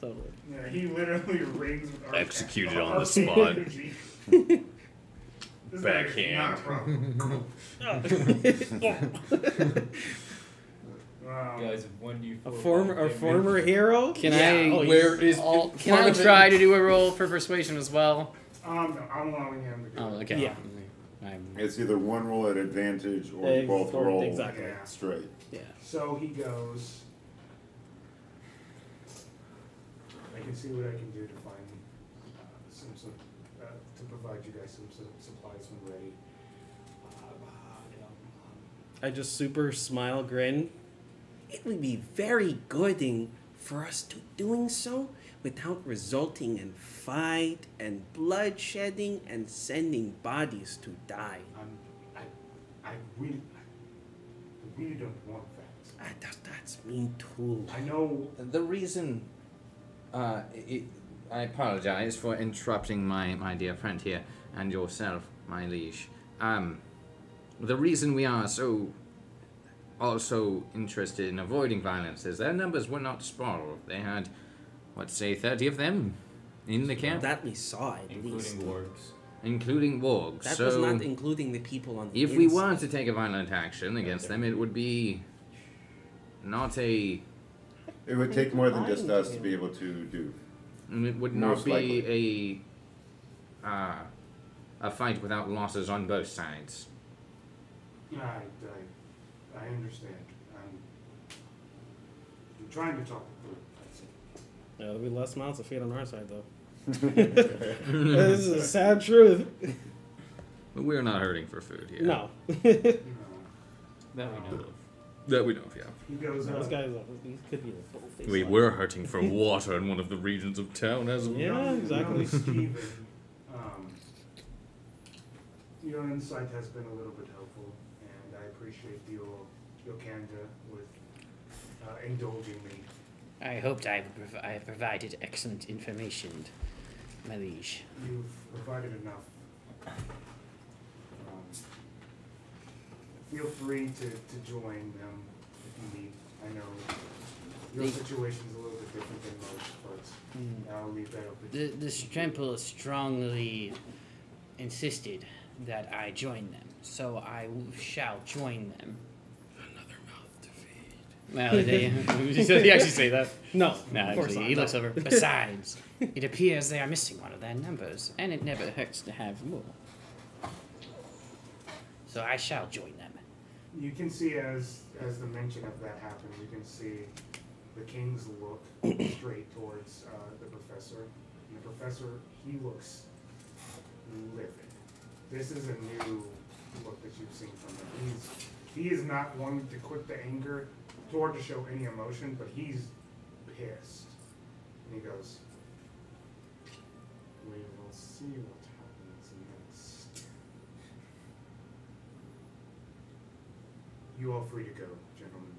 Speaker 2: totally.
Speaker 1: Yeah, he literally rings with our
Speaker 4: Executed on the
Speaker 1: arcane
Speaker 4: spot.
Speaker 1: energy. This guy is
Speaker 4: Backhand.
Speaker 1: not a problem.
Speaker 6: Guys, when you
Speaker 2: A former hero.
Speaker 3: Can
Speaker 2: Yeah,
Speaker 3: I?
Speaker 2: oh,
Speaker 4: Where is
Speaker 3: Can I try to do a roll for persuasion as well?
Speaker 1: No, I'm allowing him to go.
Speaker 3: Oh, okay.
Speaker 2: Yeah.
Speaker 5: It's either one roll at advantage or
Speaker 2: Ex-
Speaker 5: both
Speaker 2: or-
Speaker 5: roll
Speaker 2: exactly.
Speaker 1: Yeah.
Speaker 5: straight.
Speaker 2: Yeah.
Speaker 1: So he goes. I can see what I can do to find to provide you guys some supplies when ready.
Speaker 2: I just super smile, grin. It would be very good for us to doing so without resulting in fight and bloodshedding and sending bodies to die.
Speaker 1: I really don't want that.
Speaker 2: That's me too.
Speaker 1: I know.
Speaker 4: The reason, I apologize for interrupting my dear friend here and yourself, my liege. The reason we are so also interested in avoiding violence is their numbers were not small. They had, say 30 of them in the camp,
Speaker 2: That we saw at least.
Speaker 6: including wargs.
Speaker 4: including wargs.
Speaker 2: That
Speaker 4: so
Speaker 2: was not including the people on the
Speaker 4: if we
Speaker 2: inside.
Speaker 4: were to take a violent action against them, it would be not a.
Speaker 5: It would take more than just us to be able to do.
Speaker 4: It would
Speaker 5: Most
Speaker 4: not be a fight without losses on both sides.
Speaker 1: I understand. I'm trying to talk it through.
Speaker 2: Yeah, there'll be less mouths to feed on our side, though. This is a sad truth.
Speaker 4: But we're not hurting for food here.
Speaker 2: No.
Speaker 1: You
Speaker 6: That we know of.
Speaker 4: That we know of, yeah.
Speaker 1: He goes
Speaker 2: This
Speaker 1: up.
Speaker 2: guy he could be a full-face.
Speaker 4: We were hurting for water in one of the regions of town as well.
Speaker 2: Yeah, exactly.
Speaker 1: Skeven, your insight has been a little bit helpful, and I appreciate your candor with indulging me.
Speaker 7: I hoped I have provided excellent information, my liege.
Speaker 1: You've provided enough. Feel free to join them if you need. I know your situation's a little bit different than most, but I'll leave that open.
Speaker 7: The Stremple strongly insisted that I join them, so I shall join them.
Speaker 4: Another mouth to feed.
Speaker 3: Well, did he actually say that?
Speaker 2: No,
Speaker 3: No,
Speaker 2: of course
Speaker 3: actually,
Speaker 2: not.
Speaker 3: he
Speaker 2: no.
Speaker 3: looks over.
Speaker 7: Besides, it appears they are missing one of their numbers, and it never hurts to have more. So I shall join them.
Speaker 1: You can see as the mention of that happens, you can see the king's look straight towards the professor. And the professor, he looks livid. This is a new look that you've seen from him. He is not one to quit the anger, or to show any emotion, but he's pissed. And he goes, "We will see what happens next." You all free to go, gentlemen.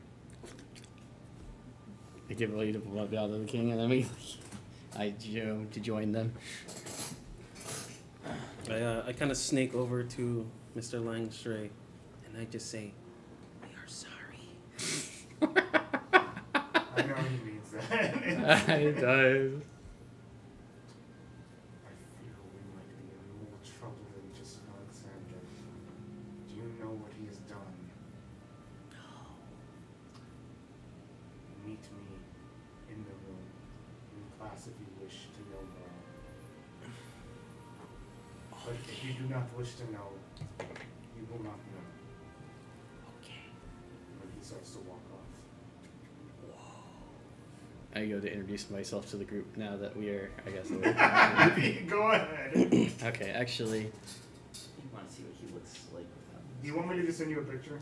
Speaker 3: I give away to the other king, and then I to join them.
Speaker 2: I kind of snake over to Mr. Langstray, and I just say, "We are sorry."
Speaker 1: I know he means that.
Speaker 3: It does.
Speaker 1: I feel we might be in more trouble than just Alexander. Do you know what he has done? No. Meet me in the room, in class if you wish to know more. But if you do not wish to know, you will not know.
Speaker 2: Okay.
Speaker 1: When he starts to walk off.
Speaker 3: I go to introduce myself to the group now that we are, I guess.
Speaker 1: Go ahead.
Speaker 3: Okay, actually.
Speaker 6: You want to see what he looks like without.
Speaker 1: Do you want me to just send you a picture?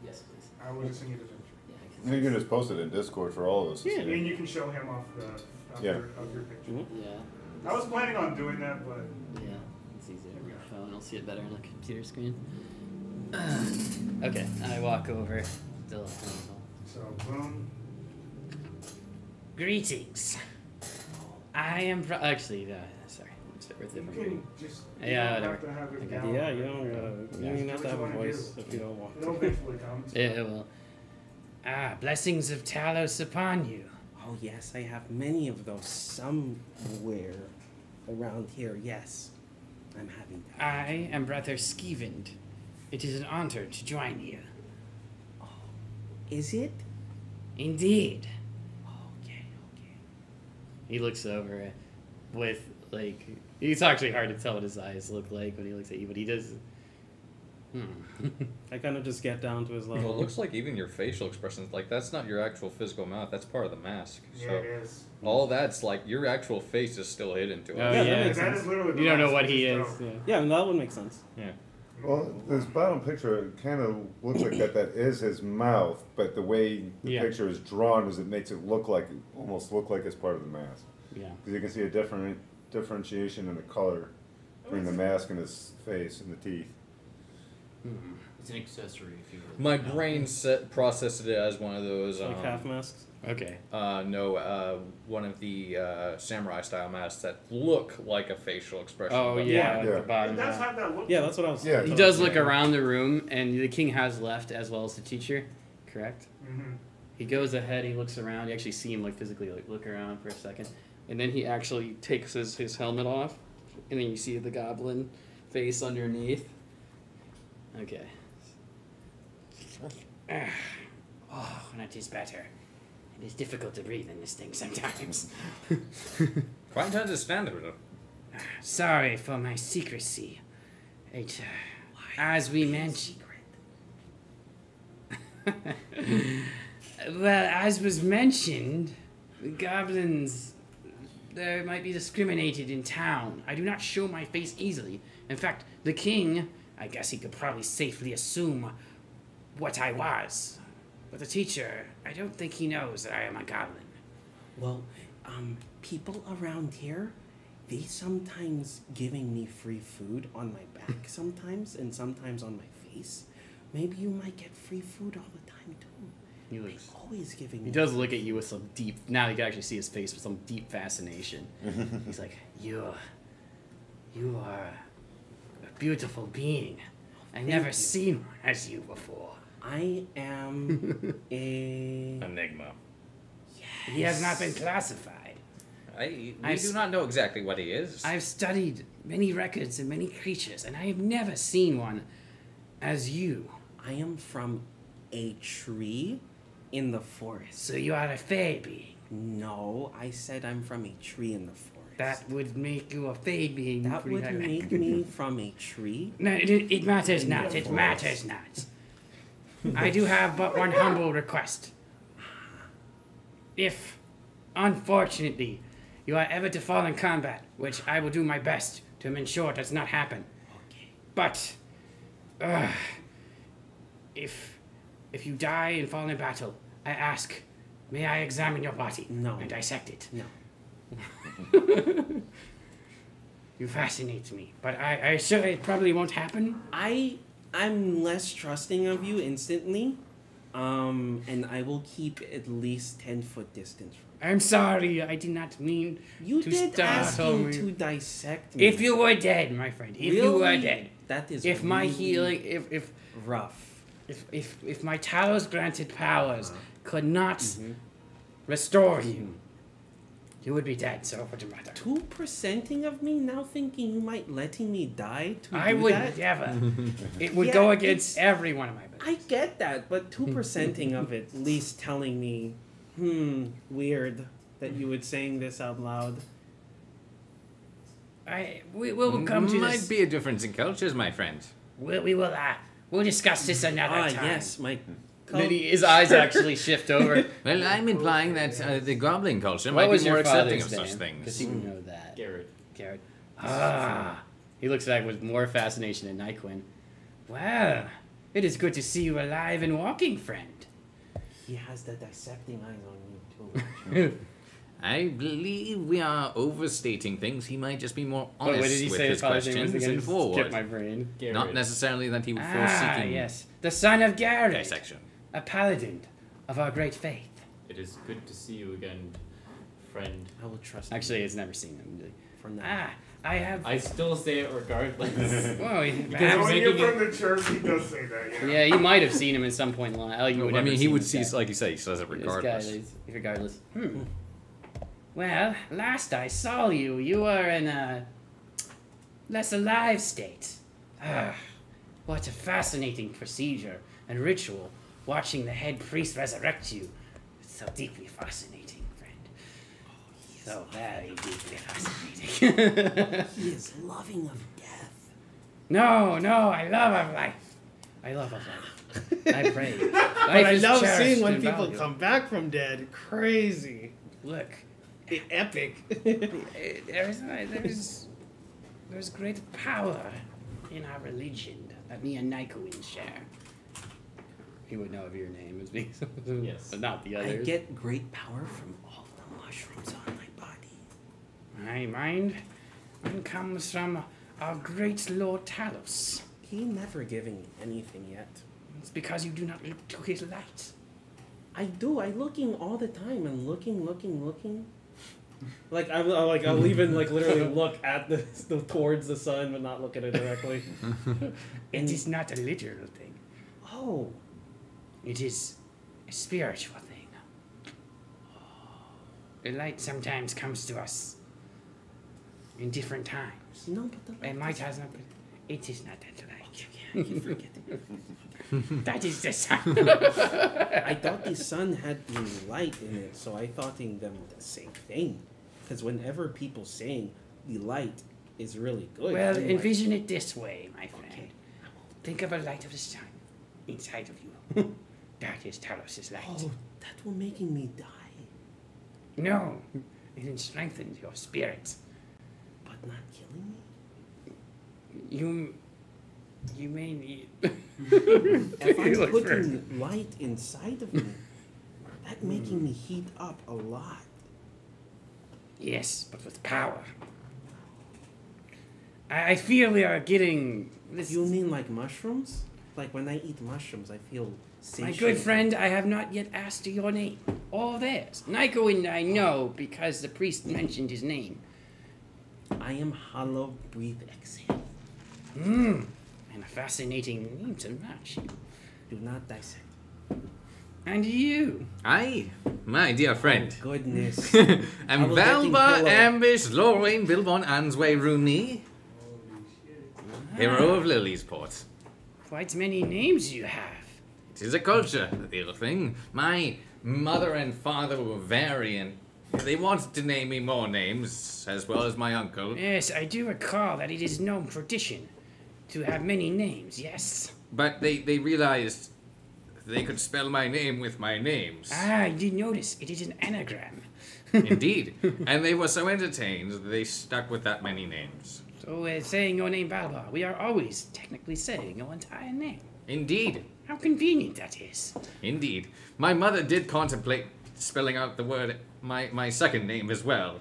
Speaker 6: Yes, please.
Speaker 1: I will just send you the picture.
Speaker 6: Yeah,
Speaker 5: You can just post it in Discord for all of us to see.
Speaker 1: And you can show him off of
Speaker 5: Yeah.
Speaker 1: your picture.
Speaker 3: Yeah.
Speaker 1: I was planning on doing that, but
Speaker 3: Yeah, it's easier on your phone. I'll see it better on the computer screen. Okay, I walk over. Still.
Speaker 1: so boom.
Speaker 7: Greetings.
Speaker 3: I am actually. Sorry. Let's start with
Speaker 1: You
Speaker 3: different
Speaker 1: can
Speaker 3: reading.
Speaker 1: just
Speaker 3: Yeah,
Speaker 1: you don't
Speaker 3: whatever.
Speaker 1: have to have it
Speaker 3: Okay.
Speaker 1: down.
Speaker 2: Yeah, you don't have to have a
Speaker 1: Do what
Speaker 2: voice
Speaker 1: you
Speaker 2: if you don't want
Speaker 1: It'll
Speaker 2: to.
Speaker 1: eventually come.
Speaker 3: It will.
Speaker 7: Ah, blessings of Talos upon you.
Speaker 2: Oh yes, I have many of those somewhere around here. Yes, I'm having that.
Speaker 7: I am Brother Skeven. It is an honor to join you.
Speaker 2: Is it?
Speaker 7: Indeed.
Speaker 2: Okay.
Speaker 3: He looks over with, like, it's actually hard to tell what his eyes look like when he looks at you, but he does.
Speaker 8: I kind of just get down to his
Speaker 4: Well,
Speaker 8: level.
Speaker 4: it looks like even your facial expressions, like that's not your actual physical mouth. That's part of the mask.
Speaker 1: Yeah,
Speaker 4: So
Speaker 1: it is.
Speaker 4: all that's like your actual face is still hidden to
Speaker 3: Oh,
Speaker 4: it.
Speaker 8: Yeah, that
Speaker 3: yeah.
Speaker 8: makes
Speaker 1: That
Speaker 8: sense.
Speaker 1: is literally the
Speaker 3: You don't know
Speaker 1: last
Speaker 3: what he
Speaker 1: thing
Speaker 3: is.
Speaker 1: to
Speaker 3: Yeah.
Speaker 8: Yeah, I mean, that would make sense.
Speaker 4: Yeah.
Speaker 5: Well, this bottom picture, it kind of looks like that is his mouth, but the way the
Speaker 3: Yeah.
Speaker 5: picture is drawn is it makes it look like, almost look like it's part of the mask.
Speaker 3: Yeah.
Speaker 5: Because you can see a differentiation in the color between the mask and his face and the teeth.
Speaker 6: It's an accessory, if you will.
Speaker 4: My brain processed it as one of those.
Speaker 8: Like half masks.
Speaker 3: Okay.
Speaker 4: One of the samurai style masks that look like a facial expression.
Speaker 3: Oh,
Speaker 4: but-
Speaker 3: yeah, at
Speaker 5: Yeah.
Speaker 3: the
Speaker 1: It
Speaker 3: bottom.
Speaker 1: does have that look.
Speaker 8: Yeah, that's what I was.
Speaker 5: Yeah.
Speaker 3: He does look around the room, and the king has left as well as the teacher, correct?
Speaker 1: Mm-hmm.
Speaker 3: He goes ahead, he looks around, you actually see him like physically like look around for a second, and then he actually takes his helmet off, and then you see the goblin face underneath. Okay.
Speaker 7: Oh, that is better. It is difficult to breathe in this thing sometimes.
Speaker 4: Quite understandable.
Speaker 7: Sorry for my secrecy. It, as we mentioned. Well, as was mentioned, the goblins, they might be discriminated in town. I do not show my face easily. In fact, the king, I guess he could probably safely assume what I was. But the teacher, I don't think he knows that I am a goblin.
Speaker 2: Well, people around here, they sometimes giving me free food on my back sometimes, and sometimes on my face. Maybe you might get free food all the time too.
Speaker 3: He
Speaker 2: They
Speaker 3: looks.
Speaker 2: always giving
Speaker 3: He
Speaker 2: me.
Speaker 3: does look at you with some deep. Now you can actually see his face with some deep fascination. He's like,
Speaker 7: You are a beautiful being. I've never
Speaker 2: you.
Speaker 7: seen one as you before.
Speaker 2: I am a.
Speaker 4: Enigma.
Speaker 7: He has not been classified.
Speaker 4: We
Speaker 7: I've
Speaker 4: do not know exactly what he is.
Speaker 7: I've studied many records and many creatures, and I have never seen one as you.
Speaker 2: I am from a tree in the forest.
Speaker 7: So you are a fey being.
Speaker 2: No, I said I'm from a tree in the forest.
Speaker 7: That would make you a fey being.
Speaker 2: That would make me from a tree.
Speaker 7: No, it matters not. It matters not. I do have but one humble request. If, unfortunately, you are ever to fall in combat, which I will do my best to ensure does not happen.
Speaker 2: Okay.
Speaker 7: But, if you die and fall in battle, I ask, may I examine your body
Speaker 2: No.
Speaker 7: and dissect it?
Speaker 2: No.
Speaker 7: You fascinate me, but I assure it probably won't happen.
Speaker 2: I'm less trusting of you instantly. And I will keep at least 10-foot distance from you.
Speaker 7: I'm sorry, I did not mean
Speaker 2: You
Speaker 7: to
Speaker 2: did ask
Speaker 7: startle
Speaker 2: him
Speaker 7: me.
Speaker 2: to dissect me.
Speaker 7: If you were dead, my friend, if you were
Speaker 2: Really?
Speaker 7: dead,
Speaker 2: That is
Speaker 7: if my
Speaker 2: really
Speaker 7: healing, if
Speaker 2: rough.
Speaker 7: if my Talos granted powers could not restore you, you would be dead. So what would matter?
Speaker 2: 2%ing of me now thinking you might letting me die to
Speaker 7: I
Speaker 2: do
Speaker 7: would
Speaker 2: that?
Speaker 7: never. It would
Speaker 2: Yeah,
Speaker 7: go against
Speaker 2: it's-
Speaker 7: every one of my
Speaker 2: I
Speaker 7: abilities.
Speaker 2: get that, but 2%ing of it at least telling me, weird that you would saying this out loud.
Speaker 7: We will come to
Speaker 4: Might
Speaker 7: this.
Speaker 4: be a difference in cultures, my friend.
Speaker 7: We'll discuss this another time.
Speaker 2: Yes, my.
Speaker 3: Then his eyes actually shift over.
Speaker 4: Well, I'm implying that the goblin culture
Speaker 3: What
Speaker 4: might
Speaker 3: was
Speaker 4: be more
Speaker 3: your
Speaker 4: accepting
Speaker 3: father's
Speaker 4: of
Speaker 3: name?
Speaker 4: such
Speaker 3: Because
Speaker 4: things.
Speaker 3: he would know that.
Speaker 6: Garrett.
Speaker 3: Garrett.
Speaker 7: Ah,
Speaker 3: He looks back with more fascination than Nycowin.
Speaker 7: well, it is good to see you alive and walking, friend.
Speaker 2: He has the dissecting eyes on you too.
Speaker 4: I believe we are overstating things. He might just be more
Speaker 3: What
Speaker 4: honest
Speaker 3: did he
Speaker 4: with
Speaker 3: say
Speaker 4: his
Speaker 3: his father's name was
Speaker 4: questions
Speaker 3: again?
Speaker 4: and
Speaker 3: Just
Speaker 4: forward.
Speaker 3: skipped my brain.
Speaker 6: Garrett.
Speaker 4: Not necessarily that he was
Speaker 7: Ah,
Speaker 4: seeking
Speaker 7: yes, the son of Garrett,
Speaker 4: dissection.
Speaker 7: a paladin of our great faith.
Speaker 6: It is good to see you again, friend.
Speaker 2: I will trust.
Speaker 3: Actually,
Speaker 2: him
Speaker 3: it's never seen him.
Speaker 2: for now.
Speaker 7: Ah,
Speaker 6: I still say it regardless.
Speaker 3: Well,
Speaker 1: Because when you're from the church, he does say that.
Speaker 3: yeah, you might have seen him at some point in line. Like, you would
Speaker 4: I mean,
Speaker 3: never
Speaker 4: he
Speaker 3: seen
Speaker 4: would
Speaker 3: this
Speaker 4: see,
Speaker 3: guy.
Speaker 4: like you say, he says it regardless.
Speaker 3: This guy, regardless.
Speaker 7: Well, last I saw you, you were in a less alive state. Ah, what a fascinating procedure and ritual, watching the head priest resurrect you. It's so deeply fascinating, friend. So very deeply fascinating.
Speaker 2: He is loving of death.
Speaker 7: No, I love of life. I love of life. I pray.
Speaker 8: But I love seeing when people
Speaker 7: come.
Speaker 8: come back from dead. Crazy.
Speaker 7: Look,
Speaker 8: Epic.
Speaker 7: there's great power in our religion that me and Nycowin share.
Speaker 3: He would know if your name is being
Speaker 6: Yes.
Speaker 3: but not the
Speaker 2: I
Speaker 3: others.
Speaker 2: get great power from all the mushrooms on my body.
Speaker 7: My mind comes from our great Lord Talos.
Speaker 2: He never giving me anything yet.
Speaker 7: It's because you do not look to his light.
Speaker 2: I do. I looking all the time and looking.
Speaker 8: Like I'll even like literally look at the towards the sun, but not look at it directly.
Speaker 7: It is not a literal thing.
Speaker 2: Oh,
Speaker 7: It is a spiritual thing. The light sometimes comes to us in different times.
Speaker 2: no, but the
Speaker 7: It might has not been. It is not that light.
Speaker 2: I keep forgetting.
Speaker 7: That is the sun.
Speaker 2: I thought the sun had the light in it, so I thought in them the same thing. Because whenever people saying the light is really good.
Speaker 7: Well,
Speaker 2: I'm like,
Speaker 7: envision it this way, my friend.
Speaker 2: Okay.
Speaker 7: Think of a light of the sun inside of you. That is Talos' light.
Speaker 2: Oh, that will making me die,
Speaker 7: No, it strengthens your spirit.
Speaker 2: but not killing me.
Speaker 7: You may need.
Speaker 2: If I'm
Speaker 7: look
Speaker 2: putting light inside of me, that making me heat up a lot.
Speaker 7: Yes, but with power. I feel we are getting this.
Speaker 2: You mean like mushrooms? Like when I eat mushrooms, I feel
Speaker 7: My
Speaker 2: satiated.
Speaker 7: good friend, I have not yet asked your name. All theirs. Nycowin I know because the priest mentioned his name.
Speaker 2: I am hollow, breathe, exhale.
Speaker 7: And a fascinating name to match.
Speaker 2: Do not dissect.
Speaker 7: And you.
Speaker 4: Aye, my dear friend.
Speaker 2: Goodness.
Speaker 4: I'm
Speaker 2: I will getting
Speaker 4: Valbar,
Speaker 2: pillow.
Speaker 4: Ambish, Lorraine, Bilbon, Answay, Rooney, hero of Lilysport.
Speaker 7: Quite many names you have.
Speaker 4: It is a culture, the thing. My mother and father were variant. They wanted to name me more names, as well as my uncle.
Speaker 7: Yes, I do recall that it is gnome tradition to have many names, yes.
Speaker 4: But they realized they could spell my name with my names.
Speaker 7: Ah, I did notice. It is an anagram.
Speaker 4: Indeed. And they were so entertained that they stuck with that many names.
Speaker 7: So, saying your name, Valbar, we are always technically saying your entire name.
Speaker 4: Indeed.
Speaker 7: How convenient that is.
Speaker 4: Indeed. My mother did contemplate spelling out the word, my second name as well.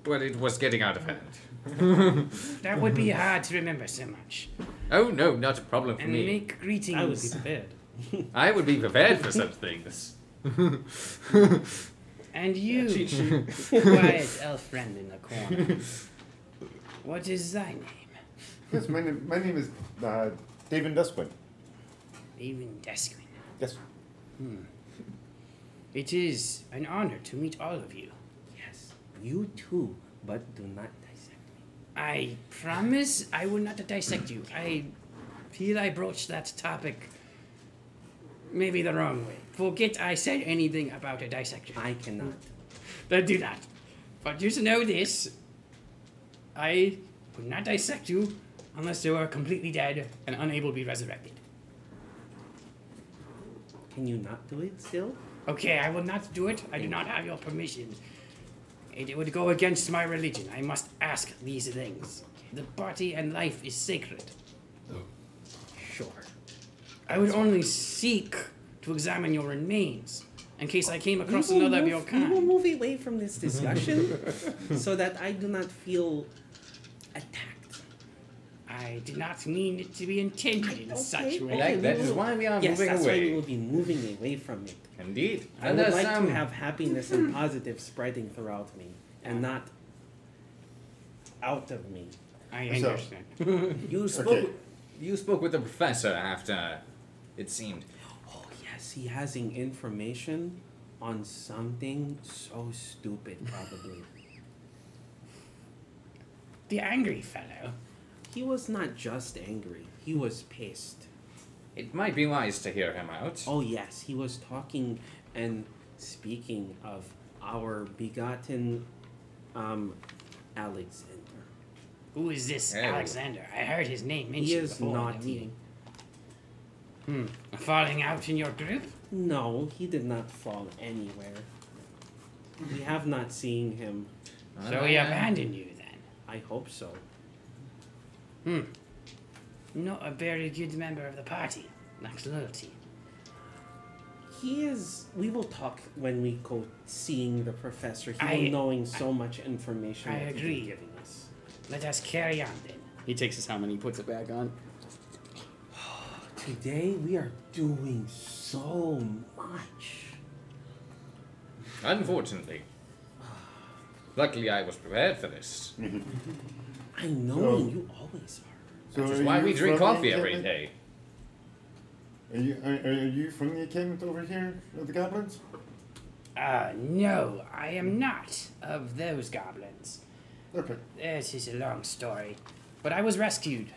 Speaker 4: But it was getting out of hand.
Speaker 7: That would be hard to remember so much.
Speaker 4: Oh no, not a problem for
Speaker 7: And
Speaker 4: me.
Speaker 7: make greetings.
Speaker 8: I would be prepared.
Speaker 4: I would be prepared for such things.
Speaker 7: And you,
Speaker 8: Cheat sheet.
Speaker 7: quiet elf friend in the corner. What is thy name?
Speaker 5: Yes, my name is David Dusquin.
Speaker 7: Even Desquin.
Speaker 5: Yes.
Speaker 7: It is an honor to meet all of you.
Speaker 2: Yes, you too, but do not dissect me.
Speaker 7: I promise I will not dissect you. I feel I broached that topic maybe the wrong way. Forget I said anything about a dissection.
Speaker 2: I cannot.
Speaker 7: Do not. But just know this. I would not dissect you unless you are completely dead and unable to be resurrected.
Speaker 2: Can you not do it still?
Speaker 7: Okay, I will not do it. I do not have your permission. It would go against my religion. I must ask these things. The body and life is sacred.
Speaker 2: Sure.
Speaker 7: I would only seek to examine your remains in case I came across
Speaker 2: We will
Speaker 7: another of your
Speaker 2: move- We will
Speaker 7: kind.
Speaker 2: move away from this discussion so that I do not feel attacked.
Speaker 7: I did not mean it to be intended in such
Speaker 2: okay.
Speaker 7: way.
Speaker 4: Like that
Speaker 2: we
Speaker 4: is
Speaker 2: will-
Speaker 4: why we are
Speaker 2: Yes,
Speaker 4: moving
Speaker 2: that's why we
Speaker 4: away.
Speaker 2: will be moving away from it.
Speaker 4: Indeed.
Speaker 2: I
Speaker 4: And
Speaker 2: would
Speaker 4: there's
Speaker 2: like
Speaker 4: some
Speaker 2: to have happiness and positive spreading throughout me, and not out of me.
Speaker 7: I
Speaker 5: So-
Speaker 7: understand.
Speaker 4: You spoke.
Speaker 5: Okay.
Speaker 4: You spoke with the professor after. It seemed.
Speaker 2: Oh yes, he has information on something so stupid, probably.
Speaker 7: The angry fellow.
Speaker 2: He was not just angry, he was pissed.
Speaker 4: It might be wise to hear him out.
Speaker 2: Oh yes, he was talking and speaking of our begotten Alexander.
Speaker 7: Who is this
Speaker 4: Oh.
Speaker 7: Alexander? I heard his name mentioned
Speaker 2: He is
Speaker 7: before in the
Speaker 2: naughty.
Speaker 7: meeting. Falling out in your group?
Speaker 2: No, he did not fall anywhere. We have not seen him.
Speaker 7: So he abandoned you then?
Speaker 2: I hope so.
Speaker 7: Not a very good member of the party. Lacks loyalty.
Speaker 2: He is. We will talk when we go seeing the professor. He
Speaker 7: I-
Speaker 2: will knowing so much information
Speaker 7: I
Speaker 2: that he's
Speaker 7: agree.
Speaker 2: giving us.
Speaker 7: Let us carry on then.
Speaker 3: He takes his helmet and he puts it back on.
Speaker 2: Today we are doing so much.
Speaker 4: Unfortunately. Luckily, I was prepared for this.
Speaker 2: I know
Speaker 5: So-
Speaker 2: you always are.
Speaker 5: So
Speaker 4: Which is
Speaker 5: are
Speaker 4: why
Speaker 5: you
Speaker 4: we drink
Speaker 5: from the
Speaker 4: coffee every
Speaker 5: encampment?
Speaker 4: day.
Speaker 5: Are you from the encampment over here of the goblins?
Speaker 7: No, I am not of those goblins.
Speaker 5: Okay.
Speaker 7: This is a long story. But I was rescued,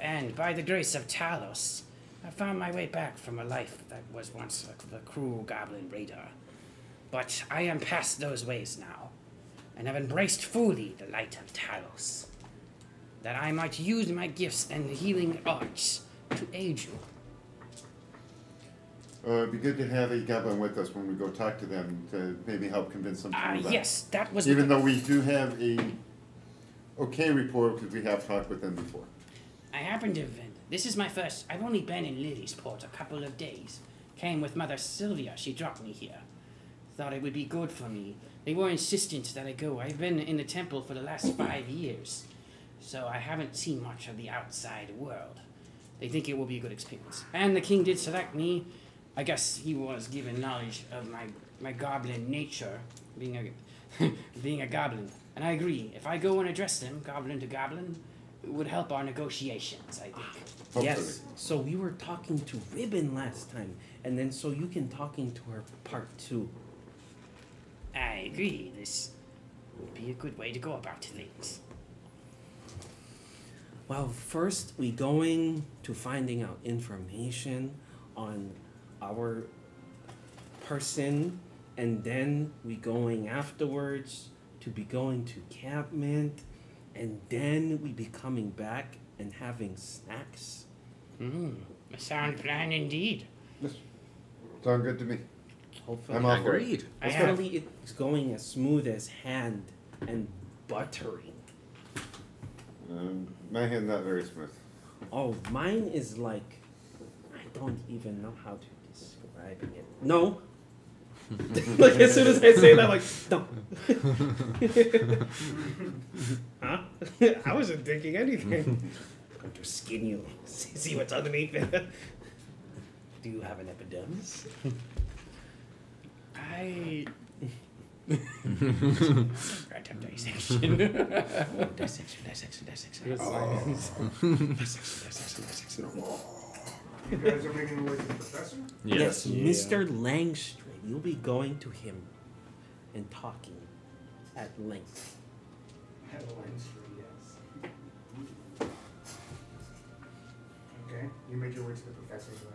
Speaker 7: and by the grace of Talos, I found my way back from a life that was once a cruel goblin raider. But I am past those ways now, and have embraced fully the light of Talos, that I might use my gifts and healing arts to aid you.
Speaker 5: It'd be good to have a goblin with us when we go talk to them to maybe help convince them to move on.
Speaker 7: Yes, that was
Speaker 5: Even though we do have a okay report because we have talked with them before.
Speaker 7: I happen to have this is my first. I've only been in Lilysport a couple of days. Came with Mother Sylvia. She dropped me here. Thought it would be good for me. They were insistent that I go. I've been in the temple for the last 5 years, so I haven't seen much of the outside world. They think it will be a good experience. And the king did select me. I guess he was given knowledge of my goblin nature, being a being a goblin. And I agree. If I go and address them, goblin to goblin, it would help our negotiations, I think.
Speaker 5: Hopefully.
Speaker 2: Yes. So we were talking to Ribbon last time, and then so you can talking to her part 2.
Speaker 7: I agree. This would be a good way to go about things.
Speaker 2: Well, first we going to finding out information on our person, and then we going afterwards to be going to campment, and then we be coming back and having snacks.
Speaker 7: A sound plan indeed.
Speaker 5: Sound good to me.
Speaker 2: Hopefully,
Speaker 5: I'm all for it.
Speaker 4: Agreed.
Speaker 7: I have,
Speaker 2: hopefully it's going as smooth as hand and buttery.
Speaker 5: My hand not very smooth.
Speaker 2: Oh, mine is like, I don't even know how to describe it. No. Like as soon as I say that, I'm like, no. Huh? I wasn't thinking anything. I'm just skin you. See what's underneath it. Do you have an epidermis?
Speaker 7: I random dissection.
Speaker 2: Dissection.
Speaker 1: You guys are making your way to the professor?
Speaker 2: Yes,
Speaker 8: Yeah.
Speaker 2: Mr. Langstrom. You'll be going to him and talking at length.
Speaker 1: Yes. Okay, you make your way to the professor's room.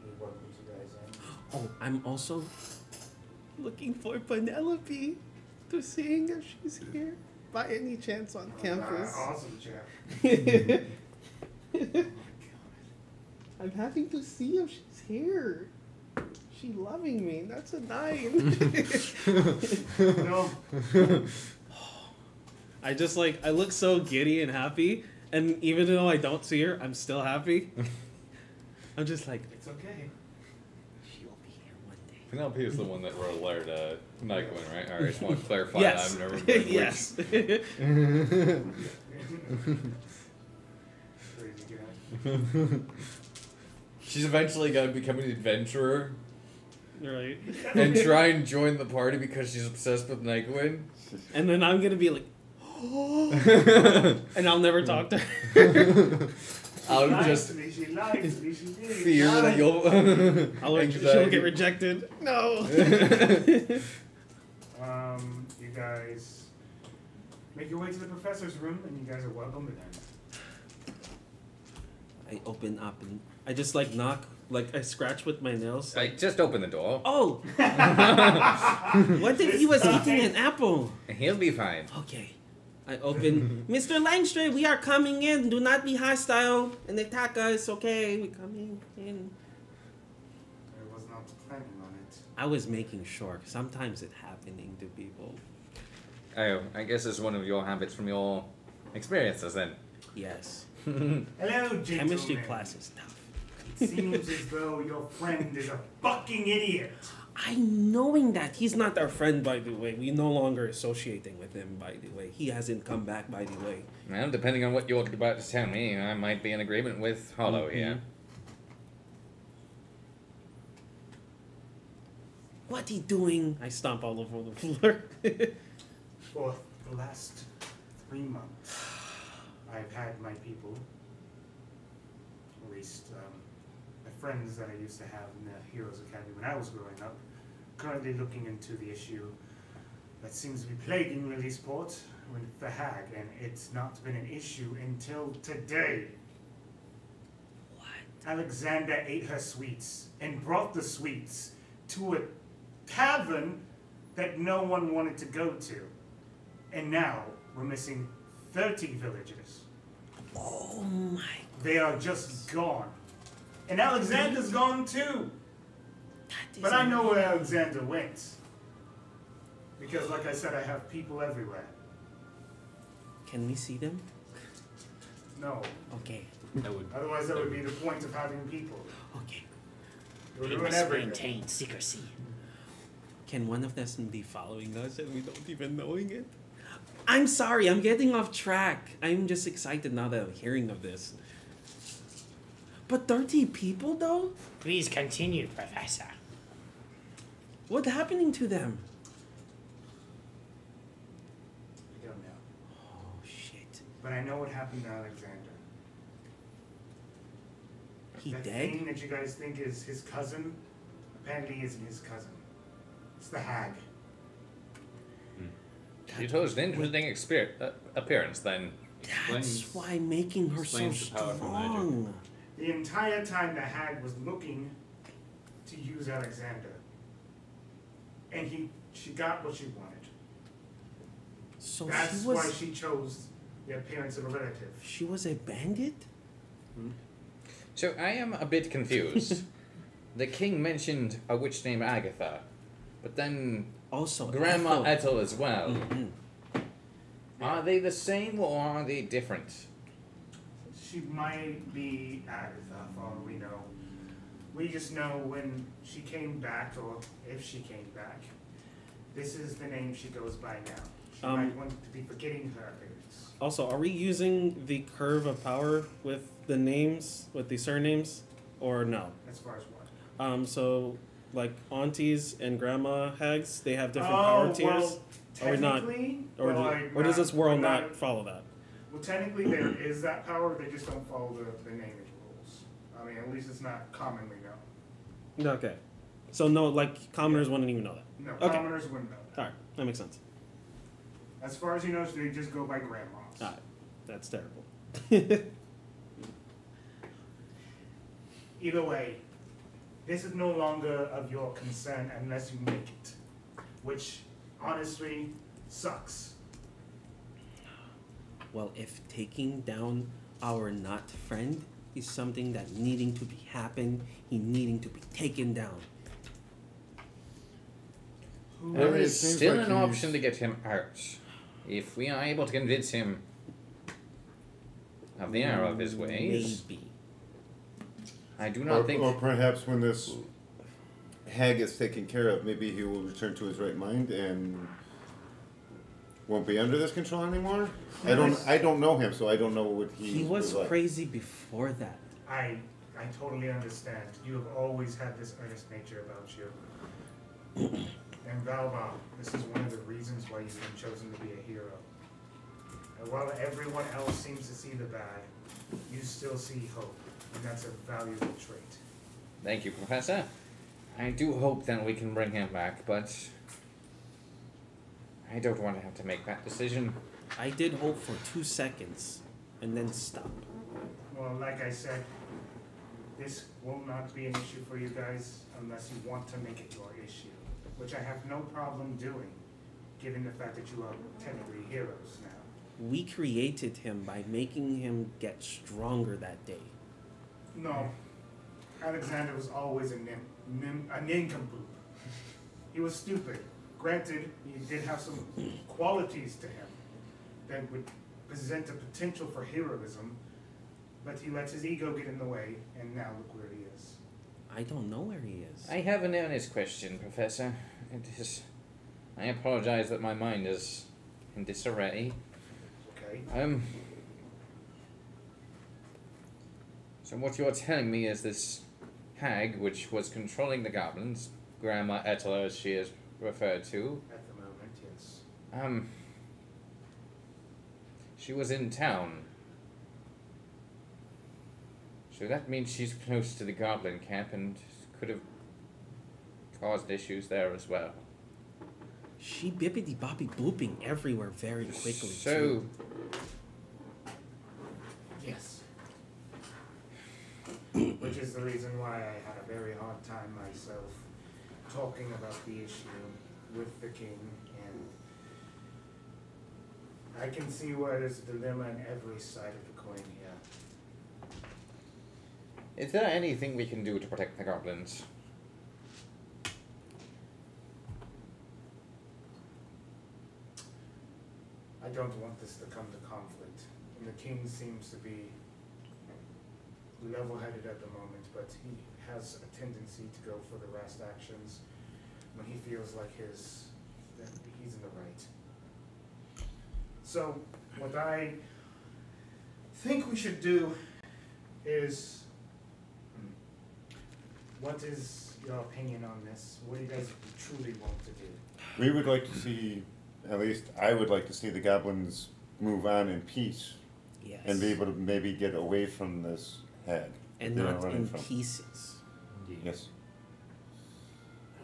Speaker 1: He welcomes you guys in.
Speaker 2: Oh, I'm also looking for Penelope to seeing if she's here by any chance on campus.
Speaker 1: Awesome, chap.
Speaker 2: I'm having to see if she's here. She loving me. That's a 9.
Speaker 1: No.
Speaker 8: I just I look so giddy and happy, and even though I don't see her, I'm still happy. I'm just like,
Speaker 1: It's okay.
Speaker 2: She'll be here one day.
Speaker 4: Penelope is the one that wrote a letter to Nycowin, right? Alright, I just want to clarify
Speaker 8: yes,
Speaker 4: that. I've never been
Speaker 8: yes.
Speaker 1: Crazy guy.
Speaker 4: She's eventually going to become an adventurer
Speaker 8: Right.
Speaker 4: and try and join the party because she's obsessed with Nycowin.
Speaker 8: And then I'm gonna be like, oh, And I'll never talk to her.
Speaker 4: I'll
Speaker 1: Lies
Speaker 4: just
Speaker 1: to me, she lies to me, she did.
Speaker 4: fear that you'll.
Speaker 8: She'll get rejected. No.
Speaker 1: You guys make your way to the professor's room, and you guys are welcome to them.
Speaker 2: I open up and I just like knock, like I scratch with my nails.
Speaker 4: I just open the door.
Speaker 2: Oh! What if he was eating an apple?
Speaker 4: He'll be fine.
Speaker 2: Okay. I open. Mr. Langstray, we are coming in. Do not be hostile and attack us. Okay, we're coming in.
Speaker 1: I was not planning on it.
Speaker 2: I was making sure. Sometimes it's happening to people.
Speaker 4: Oh, I guess it's one of your habits from your experiences then.
Speaker 2: Yes.
Speaker 1: Hello, gentlemen.
Speaker 2: Chemistry class is tough.
Speaker 1: It seems as though your friend is a fucking idiot.
Speaker 2: I'm knowing that. He's not our friend, by the way. We no longer associating with him, by the way. He hasn't come back, by the way.
Speaker 4: Well, depending on what you're about to tell me, I might be in agreement with Hollow here.
Speaker 2: What he doing?
Speaker 8: I stomp all over the floor.
Speaker 1: For the last 3 months, I've had my people, at least the friends that I used to have in the Heroes Academy when I was growing up, currently looking into the issue that seems to be plaguing Releaseport with the Hag, and it's not been an issue until today.
Speaker 2: What?
Speaker 1: Alexander ate her sweets and brought the sweets to a tavern that no one wanted to go to. And now we're missing 30 villagers.
Speaker 2: Oh my.
Speaker 1: They are just gone. And Alexander's gone too.
Speaker 2: That is
Speaker 1: But I know where Alexander went. Because like I said, I have people everywhere.
Speaker 2: Can we see them?
Speaker 1: No.
Speaker 2: Okay.
Speaker 1: Otherwise that would be the point of having people.
Speaker 2: Okay.
Speaker 1: It would
Speaker 7: We
Speaker 1: ruin
Speaker 7: must
Speaker 1: everything.
Speaker 7: maintain secrecy.
Speaker 2: Can one of them be following us and we don't even knowing it? I'm sorry, I'm getting off track. I'm just excited now that I'm hearing of this. But 30 people though?
Speaker 7: Please continue, Professor.
Speaker 2: What's happening to them?
Speaker 1: I don't know.
Speaker 2: Oh shit.
Speaker 1: But I know what happened to Alexander.
Speaker 2: He
Speaker 1: That
Speaker 2: dead?
Speaker 1: thing that you guys think is his cousin, apparently isn't his cousin. It's the Hag.
Speaker 4: She chose an interesting appearance then.
Speaker 2: That's why making her so
Speaker 6: explains the powerful magic.
Speaker 2: strong.
Speaker 1: The entire time the Hag was looking to use Alexander. And she got what she wanted.
Speaker 2: So
Speaker 1: That's
Speaker 2: she
Speaker 1: why
Speaker 2: was
Speaker 1: she chose the appearance of a relative.
Speaker 2: she was a bandit?
Speaker 4: So I am a bit confused. The king mentioned a witch named Agatha, but then
Speaker 2: Also
Speaker 4: Grandma
Speaker 2: Ethel.
Speaker 4: Ethel as well.
Speaker 2: Mhm.
Speaker 4: Are they the same or are they different?
Speaker 1: She might be Agatha, for all we know. We just know when she came back, or if she came back, this is the name she goes by now. She might want to be forgetting her appearance.
Speaker 8: Also, are we using the curve of power with the names, with the surnames, or no?
Speaker 1: As far as what?
Speaker 8: So like aunties and grandma hags, they have different power tiers. Are we not?
Speaker 1: technically,
Speaker 8: Or, or does this world not follow that?
Speaker 1: Well, technically there is that power, they just don't follow the naming rules. I mean, at least it's not commonly known.
Speaker 8: Okay. So no, like commoners wouldn't even know that.
Speaker 1: No,
Speaker 8: Okay.
Speaker 1: commoners wouldn't know that.
Speaker 8: All right, that makes sense.
Speaker 1: As far as you know, they just go by grandmas.
Speaker 8: All right, that's terrible.
Speaker 1: Either way, this is no longer of your concern unless you make it, which honestly sucks.
Speaker 2: Well, if taking down our not friend is something that needing to be happen, he needing to be taken down.
Speaker 4: There
Speaker 5: Well, it
Speaker 4: is
Speaker 5: seems
Speaker 4: still
Speaker 5: like
Speaker 4: an
Speaker 5: he's-
Speaker 4: option to get him out. If we are able to convince him of the error of his ways,
Speaker 2: Maybe.
Speaker 4: I do not think.
Speaker 5: Or perhaps when this hag is taken care of, maybe he will return to his right mind and won't be under this control anymore. I don't know him, so I don't know what
Speaker 2: He was
Speaker 5: like.
Speaker 2: crazy before that.
Speaker 1: I totally understand. You have always had this earnest nature about you. And Valbar, this is one of the reasons why you've been chosen to be a hero. While everyone else seems to see the bad, you still see hope, and that's a valuable trait.
Speaker 4: Thank you, Professor. I do hope that we can bring him back, but I don't want to have to make that decision.
Speaker 2: I did hope for 2 seconds, and then stop.
Speaker 1: Well, like I said, this will not be an issue for you guys unless you want to make it your issue, which I have no problem doing, given the fact that you are technically heroes now.
Speaker 2: We created him by making him get stronger that day.
Speaker 1: No, Alexander was always a nincompoop. He was stupid. Granted, he did have some qualities to him that would present a potential for heroism, but he lets his ego get in the way, and now look where he is.
Speaker 2: I don't know where he is.
Speaker 4: I have an earnest question, Professor. I apologize that my mind is in disarray.
Speaker 1: Okay.
Speaker 4: So what you're telling me is this hag, which was controlling the goblins, Grandma Ethel as she is referred to.
Speaker 1: At the moment, yes.
Speaker 4: She was in town. So that means she's close to the goblin camp and could have caused issues there as well.
Speaker 2: She bippity boppy booping everywhere very quickly.
Speaker 4: So,
Speaker 2: too.
Speaker 1: Yes. Which is the reason why I had a very hard time myself talking about the issue with the king, and I can see where there's a dilemma on every side of the coin here.
Speaker 4: is there anything we can do to protect the goblins?
Speaker 1: I don't want this to come to conflict, and the king seems to be level-headed at the moment, but he has a tendency to go for the rash actions when he feels like that he's in the right. So, what I think we should do is, what is your opinion on this? What do you guys truly want to do?
Speaker 5: We would like to see, at least I would like to see the goblins move on in peace.
Speaker 2: Yes.
Speaker 5: And be able to maybe get away from this hag.
Speaker 2: And
Speaker 5: that they're
Speaker 2: not
Speaker 5: running
Speaker 2: in
Speaker 5: from.
Speaker 2: pieces.
Speaker 6: Indeed.
Speaker 5: Yes.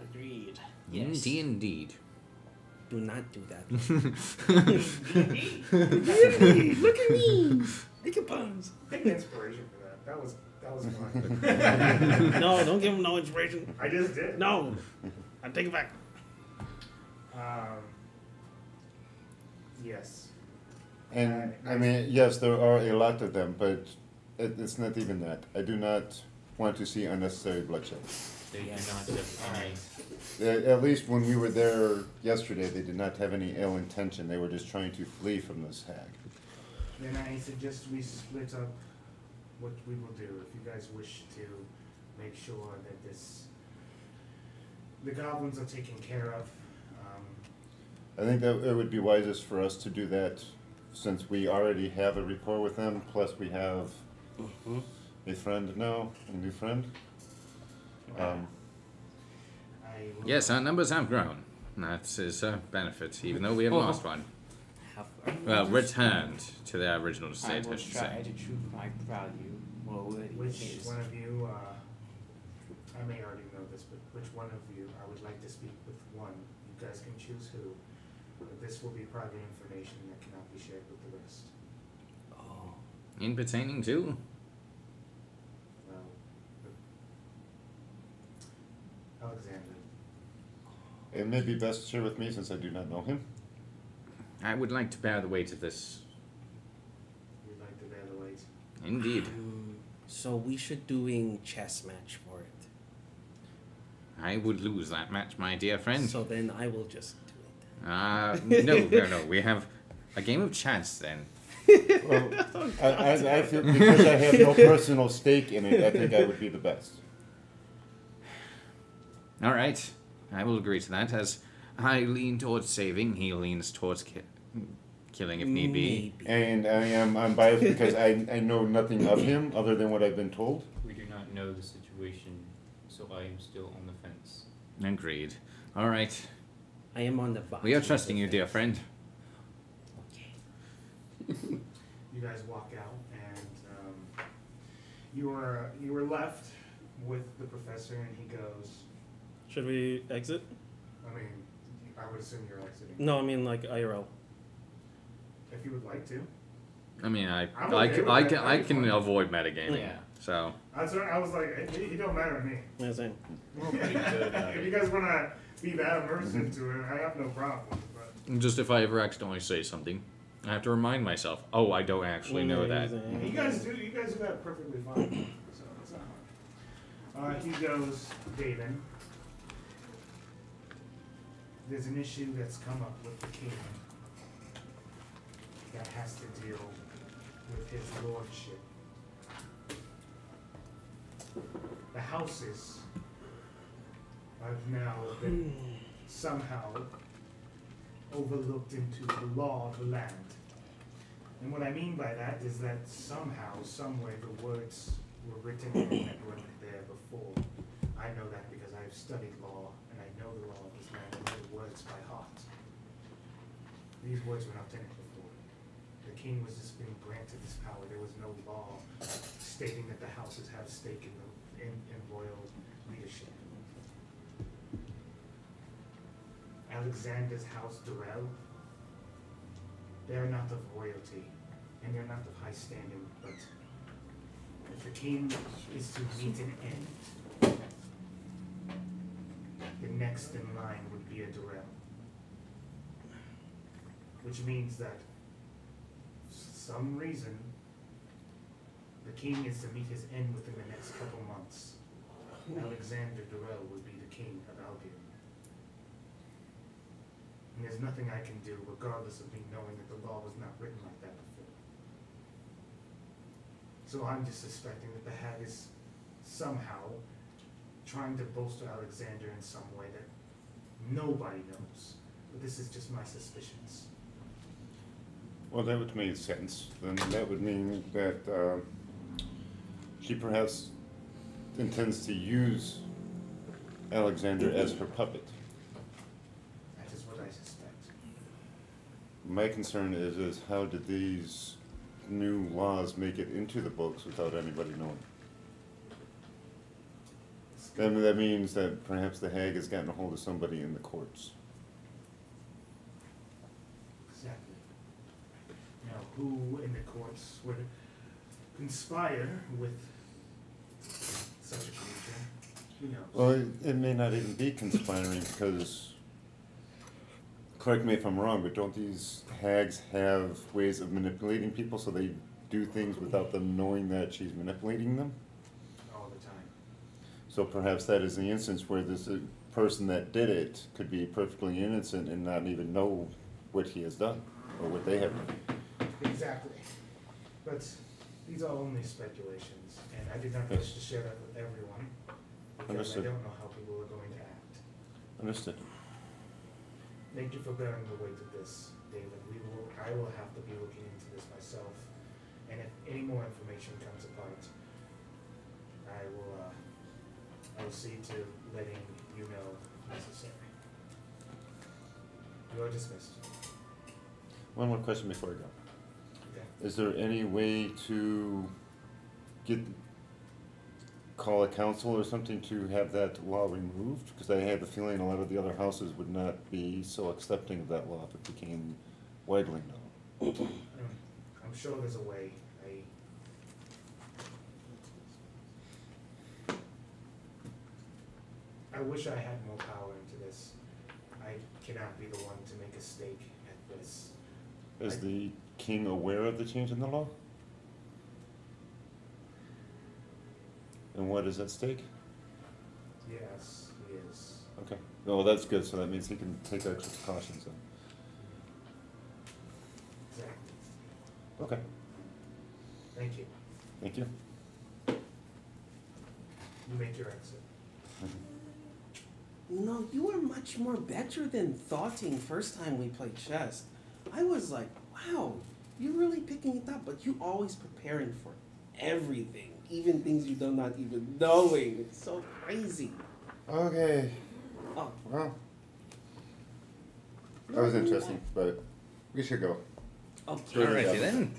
Speaker 2: Agreed.
Speaker 4: Indeed.
Speaker 2: Do not do that.
Speaker 1: Look at me! Make a puns. Take the inspiration for that. That was fun.
Speaker 2: No, don't give him no inspiration.
Speaker 1: I just did.
Speaker 2: No. I take it back.
Speaker 1: Yes.
Speaker 5: And I mean, yes, there are a lot of them, but it's not even that. I do not want to see unnecessary bloodshed.
Speaker 6: They do not justify.
Speaker 5: At least when we were there yesterday, they did not have any ill intention. They were just trying to flee from this hag.
Speaker 1: Then I suggest we split up what we will do. If you guys wish to make sure that the goblins are taken care of.
Speaker 5: I think that it would be wisest for us to do that, since we already have a rapport with them, plus we have a friend now, a new friend.
Speaker 4: Yes, our numbers have grown. That is a benefit, even though we have lost one. Well, returned to their original state, I should say.
Speaker 3: to choose my value.
Speaker 1: Which one of you, I may already know this, but which one of you, I would like to speak with one. You guys can choose who. But this will be private information that cannot be shared with the rest.
Speaker 2: Oh.
Speaker 4: In pertaining to?
Speaker 1: Well, Alexander.
Speaker 5: It may be best to share with me, since I do not know him.
Speaker 4: I would like to bear the weight of this.
Speaker 1: You'd like to bear the weight.
Speaker 4: Indeed.
Speaker 2: So we should doing chess match for it.
Speaker 4: I would lose that match, my dear friend.
Speaker 2: So then I will just do
Speaker 4: No. We have a game of chance then.
Speaker 5: Well, I feel, because I have no personal stake in it, I think I would be the best.
Speaker 4: All right. I will agree to that, as I lean towards saving, he leans towards killing if need be.
Speaker 2: Maybe.
Speaker 5: And I'm biased because I know nothing of him other than what I've been told.
Speaker 6: We do not know the situation, so I am still on the fence.
Speaker 4: Agreed. All right.
Speaker 2: I am on the box.
Speaker 4: We are trusting you, dear friend.
Speaker 2: Okay.
Speaker 1: you guys walk out, and you were left with the professor, and he goes.
Speaker 8: Should we exit?
Speaker 1: I mean, I would assume you're exiting.
Speaker 8: No, I mean like IRL.
Speaker 1: If you would like to.
Speaker 4: I mean,
Speaker 1: I'm okay with that.
Speaker 4: I can avoid metagaming.
Speaker 3: Yeah.
Speaker 4: So.
Speaker 1: That's what I was like. It don't matter to me.
Speaker 8: Yeah, same.
Speaker 1: If you guys want to be that immersed into it, I have no problem. But
Speaker 4: Just if I ever accidentally say something, I have to remind myself. Oh, I don't actually know that.
Speaker 1: you guys do that perfectly fine. So it's not hard. He goes, David. There's an issue that's come up with the king that has to deal with his lordship. The houses have now been somehow overlooked into the law of the land. And what I mean by that is that somehow, somewhere, the words were written in that weren't there before. I know that because I've studied law, and I know the law of this land, and know the words by heart. These words were not in it before. The king was just being granted this power. There was no law stating that the houses have a stake in royal leadership. Alexander's house, Durrell, they're not of royalty, and they're not of high standing, but if the king is to meet an end, the next in line would be a Durrell. Which means that, for some reason, the king is to meet his end within the next couple months. Alexander Durrell would be the king of Albion. And there's nothing I can do, regardless of me knowing that the law was not written like that before. So I'm just suspecting that the hag is somehow trying to bolster Alexander in some way that nobody knows. But this is just my suspicions.
Speaker 5: Well, that would make sense. Then that would mean that she perhaps intends to use Alexander as her puppet.
Speaker 1: That is what I suspect.
Speaker 5: My concern is how did these new laws make it into the books without anybody knowing? Then that means that perhaps the hag has gotten a hold of somebody in the courts.
Speaker 1: Exactly. Now, who in the courts would conspire with such a creature? Who knows?
Speaker 5: Well, it may not even be conspiring because, correct me if I'm wrong, but don't these hags have ways of manipulating people so they do things without them knowing that she's manipulating them?
Speaker 1: All the time.
Speaker 5: So perhaps that is the instance where this person that did it could be perfectly innocent and not even know what he has done or what they have done.
Speaker 1: Exactly. But these are only speculations, and I did not wish to share that with everyone because
Speaker 5: Understood.
Speaker 1: I don't know how people are going to act.
Speaker 5: Understood.
Speaker 1: Thank you for bearing the weight of this, David. I will have to be looking into this myself, and if any more information comes apart, I will see to letting you know if necessary. You are dismissed.
Speaker 5: One more question before I go.
Speaker 1: Okay.
Speaker 5: Is there any way to call a council or something to have that law removed? Because I have a feeling a lot of the other houses would not be so accepting of that law if it became widely known.
Speaker 1: I'm sure there's a way. I wish I had more power into this. I cannot be the one to make a stake at this.
Speaker 5: Is the king aware of the change in the law? And what is at stake?
Speaker 1: Yes, he is.
Speaker 5: Okay. Oh, that's good. So that means he can take extra precautions then.
Speaker 1: Exactly.
Speaker 5: Okay.
Speaker 1: Thank you.
Speaker 5: Thank you.
Speaker 1: You make your exit.
Speaker 2: You know, you were much more better than thoughting first time we played chess. I was like, wow, you're really picking it up, but you always preparing for everything, even things you do not even knowing. It's so crazy.
Speaker 5: Okay.
Speaker 2: Oh,
Speaker 5: Well, that was interesting, but we should go.
Speaker 2: okay.
Speaker 5: Good
Speaker 4: Alrighty
Speaker 5: job.
Speaker 4: then.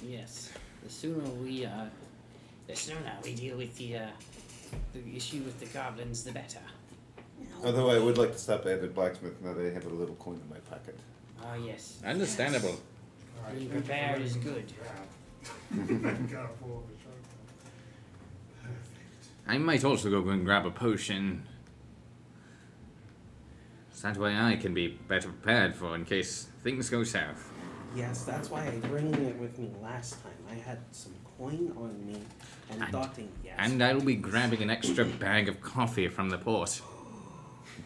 Speaker 7: Yes. The sooner we deal with the issue with the goblins, the better.
Speaker 5: Although I would like to stop at the blacksmith now that I have a little coin in my pocket.
Speaker 7: Oh, yes.
Speaker 4: Understandable.
Speaker 1: All
Speaker 7: Being
Speaker 1: thank you for
Speaker 7: prepared is
Speaker 1: letting me
Speaker 7: good.
Speaker 1: grab. Got a full of a shark. Perfect.
Speaker 4: I might also go and grab a potion. So that way I can be better prepared for in case things go south.
Speaker 2: Yes, that's why I bring it with me last time. I had some coin on me and thought, yes.
Speaker 4: And I'll be grabbing an extra bag of coffee from the port.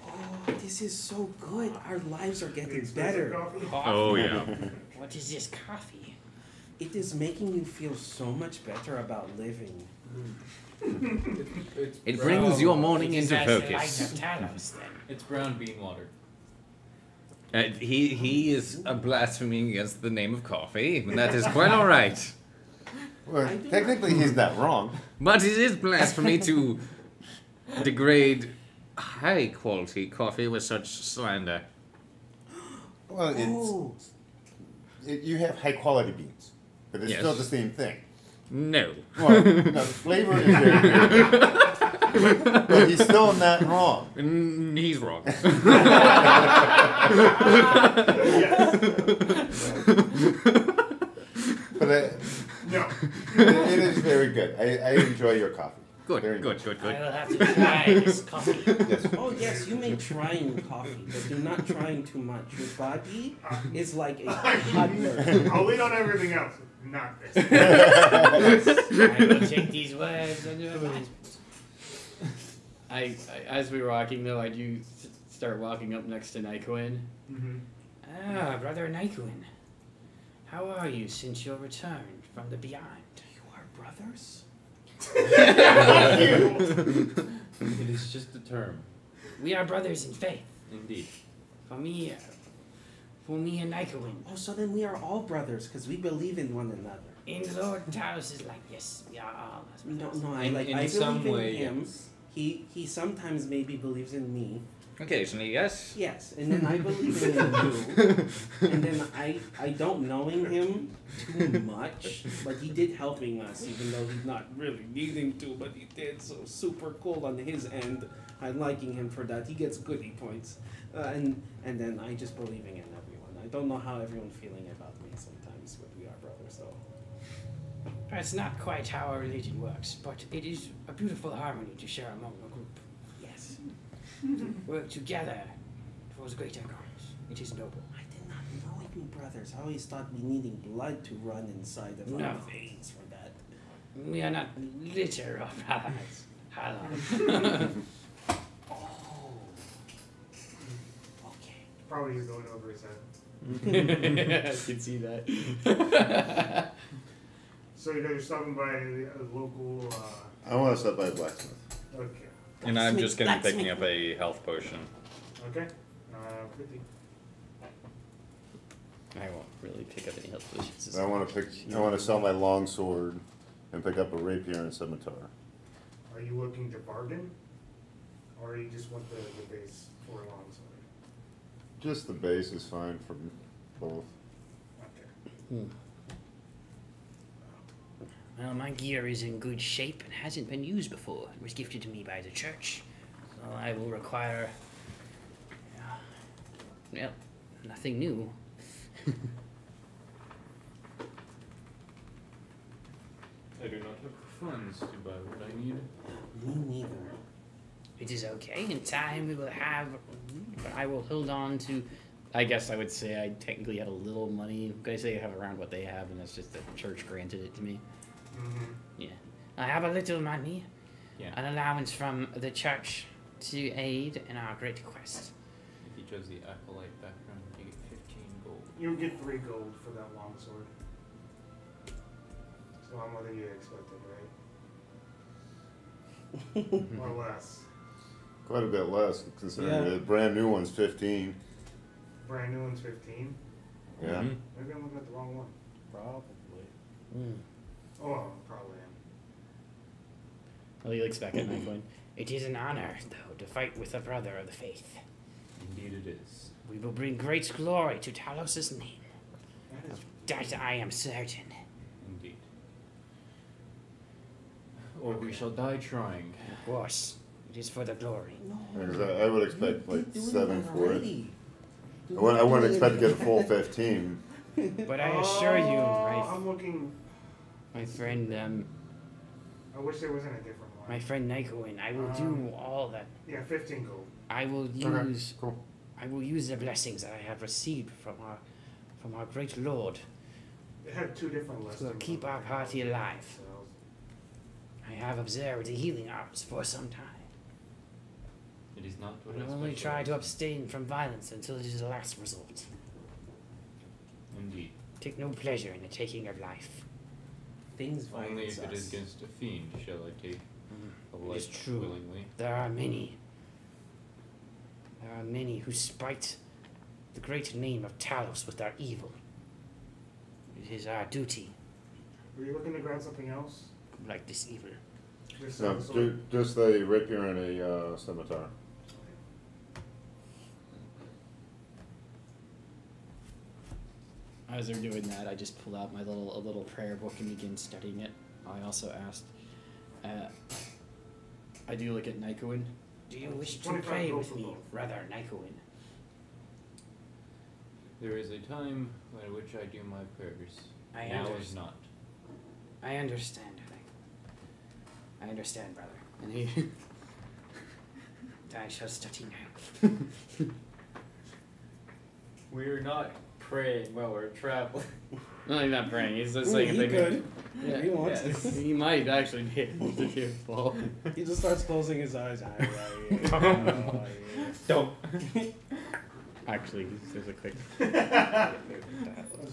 Speaker 2: Oh, this is so good. Our lives are getting
Speaker 1: Expensive
Speaker 2: better.
Speaker 1: coffee?
Speaker 4: Oh yeah.
Speaker 7: What is this coffee?
Speaker 2: It is making you feel so much better about living.
Speaker 4: It brings your morning
Speaker 7: It is
Speaker 4: into
Speaker 7: as the
Speaker 4: focus.
Speaker 7: light of Talos, then.
Speaker 6: It's brown bean water.
Speaker 4: He is a blasphemy against the name of coffee, and that is quite alright.
Speaker 5: Well, technically he's not wrong.
Speaker 4: But it is blasphemy to degrade high quality coffee with such slander.
Speaker 5: Well,
Speaker 2: Oh,
Speaker 5: you have high quality beans, but it's
Speaker 4: Yes.
Speaker 5: still the same thing.
Speaker 4: No.
Speaker 5: Well, no, the flavor is very good. But he's still not wrong.
Speaker 4: He's wrong.
Speaker 5: But
Speaker 1: No.
Speaker 5: it is very good. I enjoy your coffee.
Speaker 4: Good,
Speaker 5: Very
Speaker 4: good,
Speaker 5: much.
Speaker 4: good,
Speaker 7: I
Speaker 4: good.
Speaker 7: will have to try this coffee.
Speaker 5: Yes.
Speaker 2: oh yes, you may trying coffee, but do not trying too much. Your body is like a toddler.
Speaker 1: I'll lean on everything else, not this.
Speaker 7: I will take these words under advisement.
Speaker 3: I as we were walking though, I do start walking up next to Nycowin.
Speaker 1: Mm-hmm.
Speaker 7: Ah, Brother Nycowin. How are you since your return from the beyond?
Speaker 2: You are brothers?
Speaker 6: It is just a term.
Speaker 7: We are brothers in faith.
Speaker 6: Indeed.
Speaker 7: For me and Nycowin.
Speaker 2: Oh, so then we are all brothers because we believe in one another.
Speaker 7: In the Lord Talos is like, yes, we are all as
Speaker 2: No,
Speaker 7: brothers.
Speaker 2: no,
Speaker 6: In
Speaker 2: I
Speaker 6: some
Speaker 2: believe in
Speaker 6: way,
Speaker 2: him.
Speaker 6: yes.
Speaker 2: He sometimes maybe believes in me.
Speaker 4: Occasionally, yes.
Speaker 2: Yes, and then I believe in him too. And then I don't knowing him too much, but he did helping us, even though he's not really needing to, but he did, so super cool on his end. I'm liking him for that. He gets goodie points. And then I just believing in everyone. I don't know how everyone's feeling about me sometimes, but we are brothers, so.
Speaker 7: That's not quite how our religion works, but it is a beautiful harmony to share among a group.
Speaker 2: Yes.
Speaker 7: Work together towards greater goals. It is noble.
Speaker 2: I did not know it, me brothers. I always thought we needing blood to run inside of
Speaker 7: No.
Speaker 2: our veins for that.
Speaker 7: We are not literal brothers. Hello.
Speaker 2: Oh. Okay.
Speaker 1: Probably you're going over his head.
Speaker 3: I can see that.
Speaker 1: So you guys are stopping by a local.
Speaker 5: I want to stop by a blacksmith.
Speaker 1: Okay.
Speaker 4: And I'm just gonna be
Speaker 2: Blacksmith.
Speaker 4: picking up a health potion.
Speaker 1: Okay. 50.
Speaker 3: I won't really pick up any health potions.
Speaker 5: I want to sell my long sword and pick up a rapier and scimitar.
Speaker 1: Are you looking to bargain, or you just want the base for a long sword?
Speaker 5: Just the base is fine for both.
Speaker 1: Okay.
Speaker 7: Well, my gear is in good shape and hasn't been used before. It was gifted to me by the church. So I will require, well, nothing new.
Speaker 6: I do not have funds to buy what I need.
Speaker 2: Me neither.
Speaker 7: It is okay. In time we will have, but I will hold on to, I guess I would say I technically have a little money. I say I have around what they have, and that's just the church granted it to me.
Speaker 1: Mm-hmm.
Speaker 7: Yeah. I have a little money.
Speaker 6: Yeah.
Speaker 7: An allowance from the church to aid in our great quest.
Speaker 6: If you chose the acolyte background, you get 15 gold.
Speaker 1: You'll get 3 gold for that long sword. So how much you expected, right? Or less.
Speaker 5: Quite a bit less, considering
Speaker 2: Yeah.
Speaker 5: the brand new one's 15.
Speaker 1: Brand new one's 15.
Speaker 5: Yeah.
Speaker 4: Mhm.
Speaker 1: Maybe I'm looking at the wrong one.
Speaker 2: Probably.
Speaker 1: Oh, probably am.
Speaker 3: Well, he looks back at Nycowin.
Speaker 7: It is an honor, though, to fight with a brother of the faith.
Speaker 6: Indeed it is.
Speaker 7: We will bring great glory to Talos' name.
Speaker 1: That is
Speaker 7: That I am certain.
Speaker 6: or we shall die trying.
Speaker 7: Of course, it is for the glory.
Speaker 5: Because I would expect like
Speaker 2: Doing
Speaker 5: 7
Speaker 2: that
Speaker 5: for it.
Speaker 2: already.
Speaker 5: I wouldn't expect to get a full 15.
Speaker 7: But I assure you,
Speaker 1: I'm looking.
Speaker 7: my friend,
Speaker 1: I wish there wasn't a different one.
Speaker 7: my friend Nycowin, I will do all that.
Speaker 1: Yeah, 15 gold.
Speaker 7: I will
Speaker 5: Okay,
Speaker 7: use.
Speaker 5: cool.
Speaker 7: I will use the blessings that I have received from our great Lord
Speaker 1: It had 2 different lists.
Speaker 7: to keep our party alive.
Speaker 1: So,
Speaker 7: I have observed the healing arts for some time.
Speaker 6: It is not what
Speaker 7: I
Speaker 6: I
Speaker 7: will only try
Speaker 6: specialize
Speaker 7: to
Speaker 6: in.
Speaker 7: abstain from violence until it is the last resort.
Speaker 6: Indeed.
Speaker 7: Take no pleasure in the taking of life.
Speaker 2: Things
Speaker 6: Only
Speaker 2: violence
Speaker 6: if it is
Speaker 2: us.
Speaker 6: against a fiend shall I take a
Speaker 7: It is
Speaker 6: life
Speaker 7: true.
Speaker 6: willingly.
Speaker 7: There are many. There are many who spite the great name of Talos with their evil. It is our duty,
Speaker 1: were you looking to grab something else?
Speaker 7: like this evil.
Speaker 1: Just
Speaker 5: No,
Speaker 1: sword?
Speaker 5: just a rapier and a scimitar.
Speaker 3: As they're doing that, I just pull out my little prayer book and begin studying it. I also asked. I do look at Nycowin.
Speaker 7: Do you wish to
Speaker 1: 25
Speaker 7: pray
Speaker 1: gold
Speaker 7: with
Speaker 1: for
Speaker 7: me,
Speaker 1: both.
Speaker 7: brother Nycowin?
Speaker 6: There is a time at which I do my prayers.
Speaker 7: I
Speaker 6: now is
Speaker 7: understand.
Speaker 6: not.
Speaker 7: I understand. I understand, brother.
Speaker 3: And he
Speaker 7: I shall study now.
Speaker 6: We're not praying while we're traveling.
Speaker 3: no, he's not praying. He's just
Speaker 2: Ooh,
Speaker 3: saying
Speaker 2: he
Speaker 3: if
Speaker 2: could.
Speaker 3: Yeah,
Speaker 2: He wants
Speaker 6: yes.
Speaker 2: to.
Speaker 3: he might actually be able to do both.
Speaker 2: He just starts closing his eyes.
Speaker 6: Don't.
Speaker 3: Actually, there's a quick.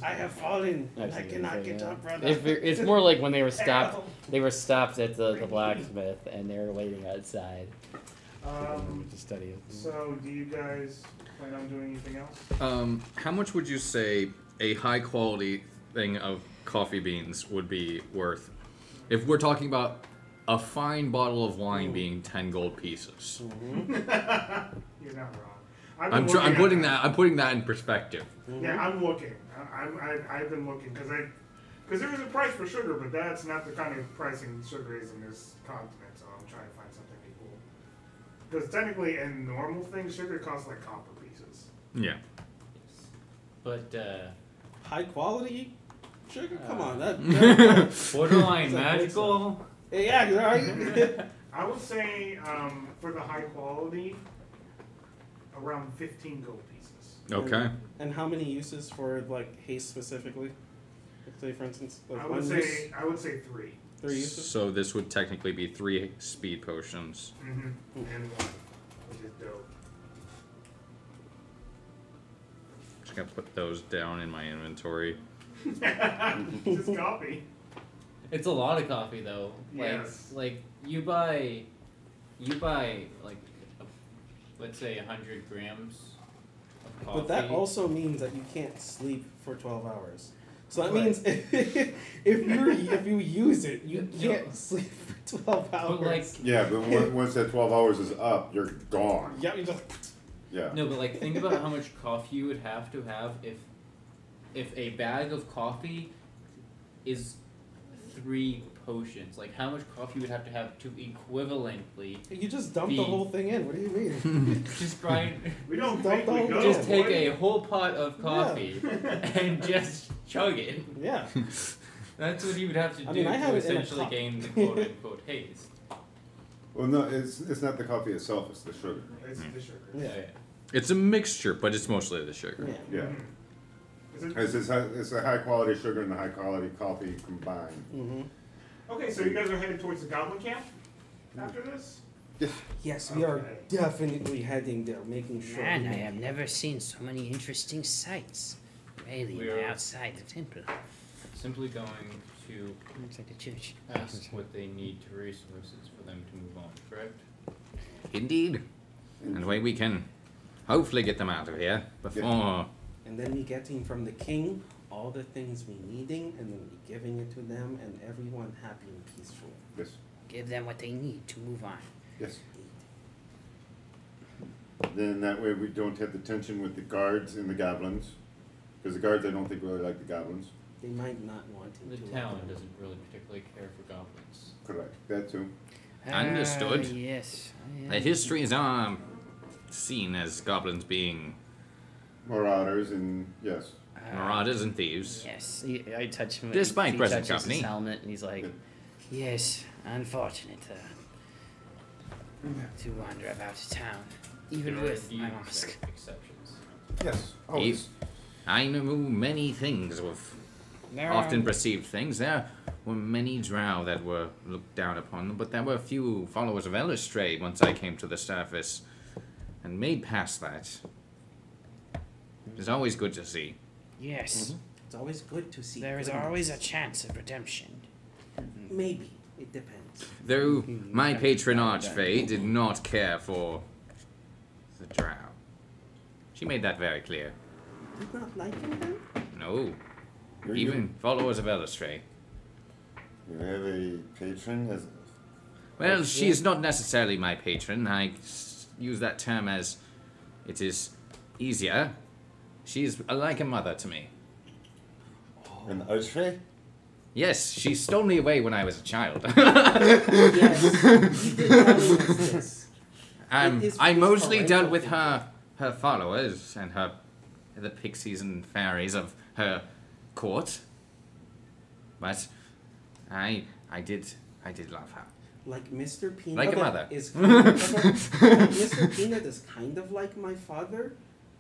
Speaker 2: I have fallen. I
Speaker 3: Actually,
Speaker 2: cannot
Speaker 3: okay,
Speaker 2: get
Speaker 3: yeah.
Speaker 2: up, brother.
Speaker 3: It's more like when they were stopped. They were stopped at the blacksmith and they were waiting outside. To study it.
Speaker 1: So, do you guys plan on doing anything else?
Speaker 4: How much would you say a high quality thing of coffee beans would be worth? If we're talking about a fine bottle of wine being 10 gold pieces.
Speaker 1: You're not wrong.
Speaker 4: I'm putting that in perspective.
Speaker 1: Yeah, I'm looking. I've been looking because there is a price for sugar, but that's not the kind of pricing sugar is in this continent. So I'm trying to find something equal. Because technically, in normal things, sugar costs like copper pieces.
Speaker 4: Yeah.
Speaker 6: But
Speaker 2: High quality sugar? Come on, that
Speaker 6: borderline
Speaker 2: Doesn't make
Speaker 6: magical.
Speaker 2: yeah, right.
Speaker 1: I would say for the high quality, around 15 gold pieces.
Speaker 4: Okay.
Speaker 2: And how many uses for like haste specifically? Let's say, for instance, like
Speaker 1: I
Speaker 2: one
Speaker 1: would
Speaker 2: use,
Speaker 1: say 3.
Speaker 2: 3 uses.
Speaker 4: So this would technically be 3 speed potions.
Speaker 1: Mm-hmm. And 1, which is dope.
Speaker 4: Just gonna put those down in my inventory.
Speaker 1: Just copy.
Speaker 6: It's a lot of coffee though.
Speaker 1: Yes.
Speaker 6: Like you buy like let's say 100 grams of coffee.
Speaker 2: But that also means that you can't sleep for 12 hours. So that
Speaker 6: Right.
Speaker 2: means if you use it, you
Speaker 6: No.
Speaker 2: can't sleep for 12 hours.
Speaker 6: But like
Speaker 5: Yeah, but once that 12 hours is up, you're gone.
Speaker 2: yeah, you just
Speaker 5: Yeah.
Speaker 6: no, but like think about how much coffee you would have to have if a bag of coffee is 3 potions. Like how much coffee you would have to equivalently
Speaker 2: you just dump the
Speaker 6: Be-
Speaker 2: whole thing in. What do you mean?
Speaker 6: just grind.
Speaker 1: We don't
Speaker 2: Don't
Speaker 1: think we
Speaker 2: don't
Speaker 1: go.
Speaker 6: Just take
Speaker 1: boy.
Speaker 6: a whole pot of coffee and just chug it.
Speaker 2: yeah.
Speaker 6: That's what you would have to do
Speaker 2: I mean, I have
Speaker 6: to
Speaker 2: it in a
Speaker 6: essentially
Speaker 2: cup.
Speaker 6: gain the quote unquote haste.
Speaker 5: Well, no, it's not the coffee itself; it's the sugar.
Speaker 1: It's the sugar.
Speaker 2: Yeah.
Speaker 4: It's a mixture, but it's mostly the sugar.
Speaker 2: Yeah.
Speaker 5: Yeah.
Speaker 1: Mhm. Is it,
Speaker 5: It's a high quality sugar and the high quality coffee combined.
Speaker 2: Mm-hmm.
Speaker 1: okay, so you guys are headed towards the Goblin Camp after this?
Speaker 2: Yes, we are
Speaker 1: Okay.
Speaker 2: definitely heading there, making sure.
Speaker 7: Man,
Speaker 2: we
Speaker 7: I
Speaker 2: make-
Speaker 7: have never seen so many interesting sights. Really,
Speaker 6: We're-
Speaker 7: outside the temple.
Speaker 6: Simply going to
Speaker 7: Looks like the church.
Speaker 6: ask what they need to resources for them to move on, correct?
Speaker 4: Indeed. And way we can hopefully get them out of here before.
Speaker 2: And then we getting from the king all the things we needing, and then we giving it to them, and everyone happy and peaceful.
Speaker 5: Yes.
Speaker 7: Give them what they need to move on.
Speaker 5: Yes. Then that way we don't have the tension with the guards and the goblins. Because the guards, I don't think really like the goblins.
Speaker 2: They might not want him
Speaker 6: The
Speaker 2: to.
Speaker 6: town doesn't really particularly care for goblins.
Speaker 5: Correct. That too.
Speaker 4: Understood.
Speaker 3: Yes.
Speaker 4: The histories are seen as goblins being
Speaker 5: Marauders and yes.
Speaker 4: marauders and thieves.
Speaker 3: Yes. I touch him.
Speaker 4: Despite
Speaker 3: he
Speaker 4: present
Speaker 3: touches
Speaker 4: company.
Speaker 3: his helmet, and he's like,
Speaker 7: Yes, unfortunate to wander about town, even
Speaker 6: There are
Speaker 7: with my
Speaker 6: few
Speaker 7: mask.
Speaker 6: exceptions.
Speaker 5: Yes. Always.
Speaker 4: I know many things of
Speaker 7: There
Speaker 4: often
Speaker 7: are,
Speaker 4: perceived things. There were many drow that were looked down upon, but there were few followers of Elistray once I came to the surface and made past that. It's always good to see.
Speaker 7: yes,
Speaker 2: It's always good to see.
Speaker 7: there is
Speaker 2: goodness.
Speaker 7: always a chance of redemption.
Speaker 2: Maybe it depends.
Speaker 4: Though my patron Archfey did not care for the drow. She made that very clear.
Speaker 2: Did not like him then?
Speaker 4: No. Even followers of Elistray.
Speaker 5: You have a patron as.
Speaker 4: Well, she is not necessarily my patron. I use that term as it is easier. She's like a mother to me.
Speaker 5: An Archfey?
Speaker 4: Yes, she stole me away when I was a child.
Speaker 2: Yes. He did tell us this.
Speaker 4: I mostly dealt with her followers and the pixies and fairies of her court. But I did love her.
Speaker 2: Like Mr. Peanut
Speaker 4: Like a mother.
Speaker 2: is kind of like Mr. Peanut is kind of like my father,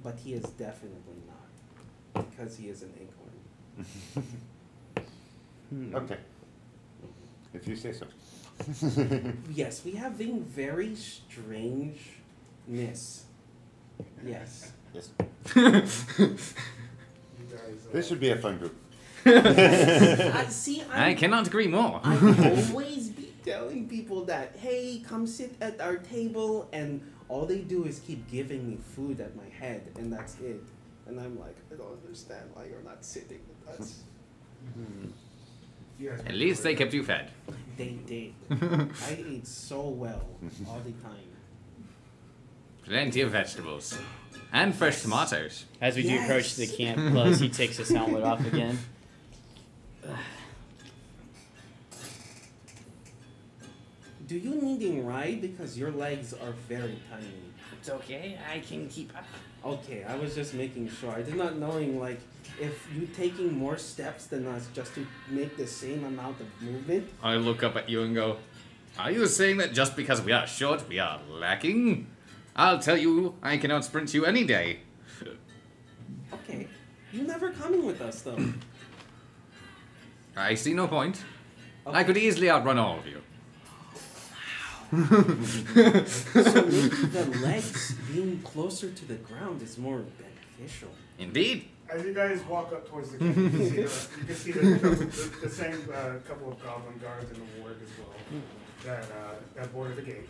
Speaker 2: but he is definitely not. Because he is an acorn.
Speaker 5: Okay. If you say so.
Speaker 2: Yes, we have a very strangeness. Yes.
Speaker 5: Yes.
Speaker 1: You guys,
Speaker 5: This should be a fun group.
Speaker 4: I cannot agree more.
Speaker 2: I always be telling people that, hey, come sit at our table, and all they do is keep giving me food at my head, and that's it. And I'm like, I don't understand why you're not sitting with us.
Speaker 1: you guys
Speaker 4: At least they kept you fed.
Speaker 2: They did. I ate so well all the time.
Speaker 4: Plenty of vegetables. And fresh tomatoes.
Speaker 3: as we do approach the
Speaker 2: Yes.
Speaker 3: camp close, he takes his helmet off again.
Speaker 2: Do you need a ride? Because your legs are very tiny.
Speaker 7: It's okay, I can keep up.
Speaker 2: Okay, I was just making sure. I did not knowing, like, if you taking more steps than us just to make the same amount of movement.
Speaker 4: I look up at you and go, are you saying that just because we are short, we are lacking? I'll tell you, I can outsprint you any day.
Speaker 2: Okay. You never coming with us, though.
Speaker 4: I see no point.
Speaker 2: Okay.
Speaker 4: I could easily outrun all of you.
Speaker 2: So maybe the legs being closer to the ground is more beneficial.
Speaker 4: Indeed.
Speaker 1: As you guys walk up towards the camp, you can see the same couple of goblin guards in the ward as well that border the gate.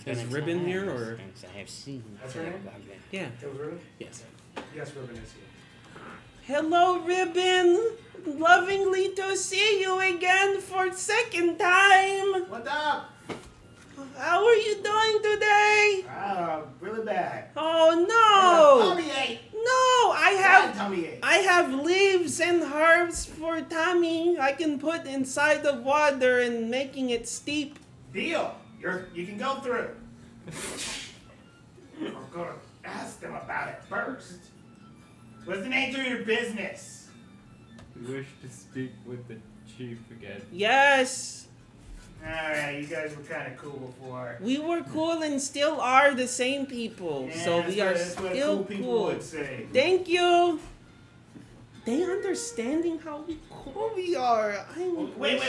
Speaker 2: Is Ribbon here, or?
Speaker 7: I have seen.
Speaker 1: That's her name?
Speaker 2: Yeah.
Speaker 1: It was Ribbon?
Speaker 2: Yes.
Speaker 1: Yes, Ribbon is here.
Speaker 2: Hello, Ribbon. Lovingly to see you again for second time.
Speaker 1: What's up?
Speaker 2: How are you doing today?
Speaker 1: Really bad.
Speaker 2: Oh no!
Speaker 1: Tummy ache.
Speaker 2: No,
Speaker 1: Bad tummy ache.
Speaker 2: I have leaves and herbs for tummy. I can put inside the water and making it steep.
Speaker 1: Deal. You can go through. I'm gonna ask them about it first. What's the nature of your business?
Speaker 6: We wish to speak with the chief again.
Speaker 2: Yes,
Speaker 1: Alright, you guys were kind of cool before.
Speaker 2: we were cool and still are the same people. So we are
Speaker 1: that's what
Speaker 2: still
Speaker 1: cool people
Speaker 2: cool.
Speaker 1: would say.
Speaker 2: Thank you. They understanding how cool we are.
Speaker 1: Wait.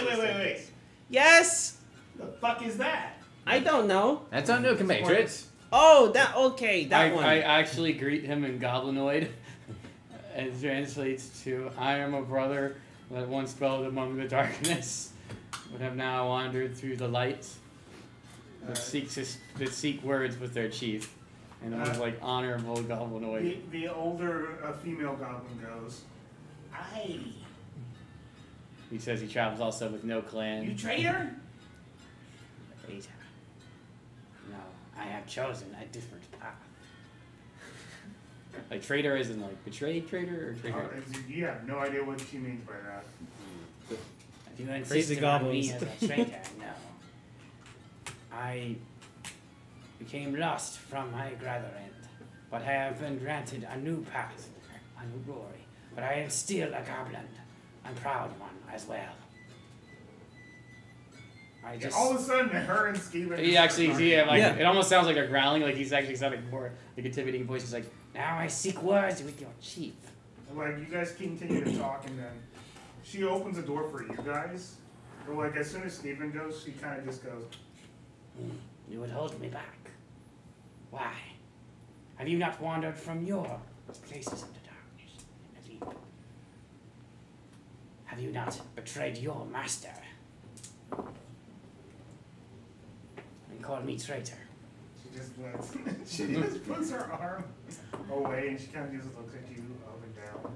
Speaker 2: Yes.
Speaker 1: The fuck is that?
Speaker 2: I don't know.
Speaker 4: That's our new compatriots.
Speaker 2: Oh, that okay. That one.
Speaker 3: I actually greet him in Goblinoid. It translates to, I am a brother that once dwelled among the darkness, but have now wandered through the light, that seek words with their chief. And it was like honorable Goblinoid.
Speaker 1: The older female goblin goes, aye.
Speaker 3: He says he travels also with no clan.
Speaker 1: You traitor?
Speaker 7: No, I have chosen a different path.
Speaker 3: Like traitor isn't like betrayed traitor or traitor?
Speaker 1: You have no idea what she means by that.
Speaker 7: If you
Speaker 8: Crazy
Speaker 7: insisted on me
Speaker 8: goblins.
Speaker 7: as a traitor, no. I became lost from my gather end, but I have been granted a new path, a new glory. But I am still a goblin, a proud one as well.
Speaker 1: All of a sudden, her and Skeven.
Speaker 3: He actually, like
Speaker 8: Yeah.
Speaker 3: it almost sounds like they're growling, like he's actually sounding more like intimidating voice. He's like,
Speaker 7: now I seek words with your chief.
Speaker 1: Like, you guys continue to talk, and then she opens the door for you guys. Or, like, as soon as Skeven goes, she kind of just goes,
Speaker 7: You would hold me back. Why? Have you not wandered from your places of the darkness and the deep? Have you not betrayed your master? And called me traitor.
Speaker 1: she just lets, she just puts her arm away, and she kind of just looks at you up and down.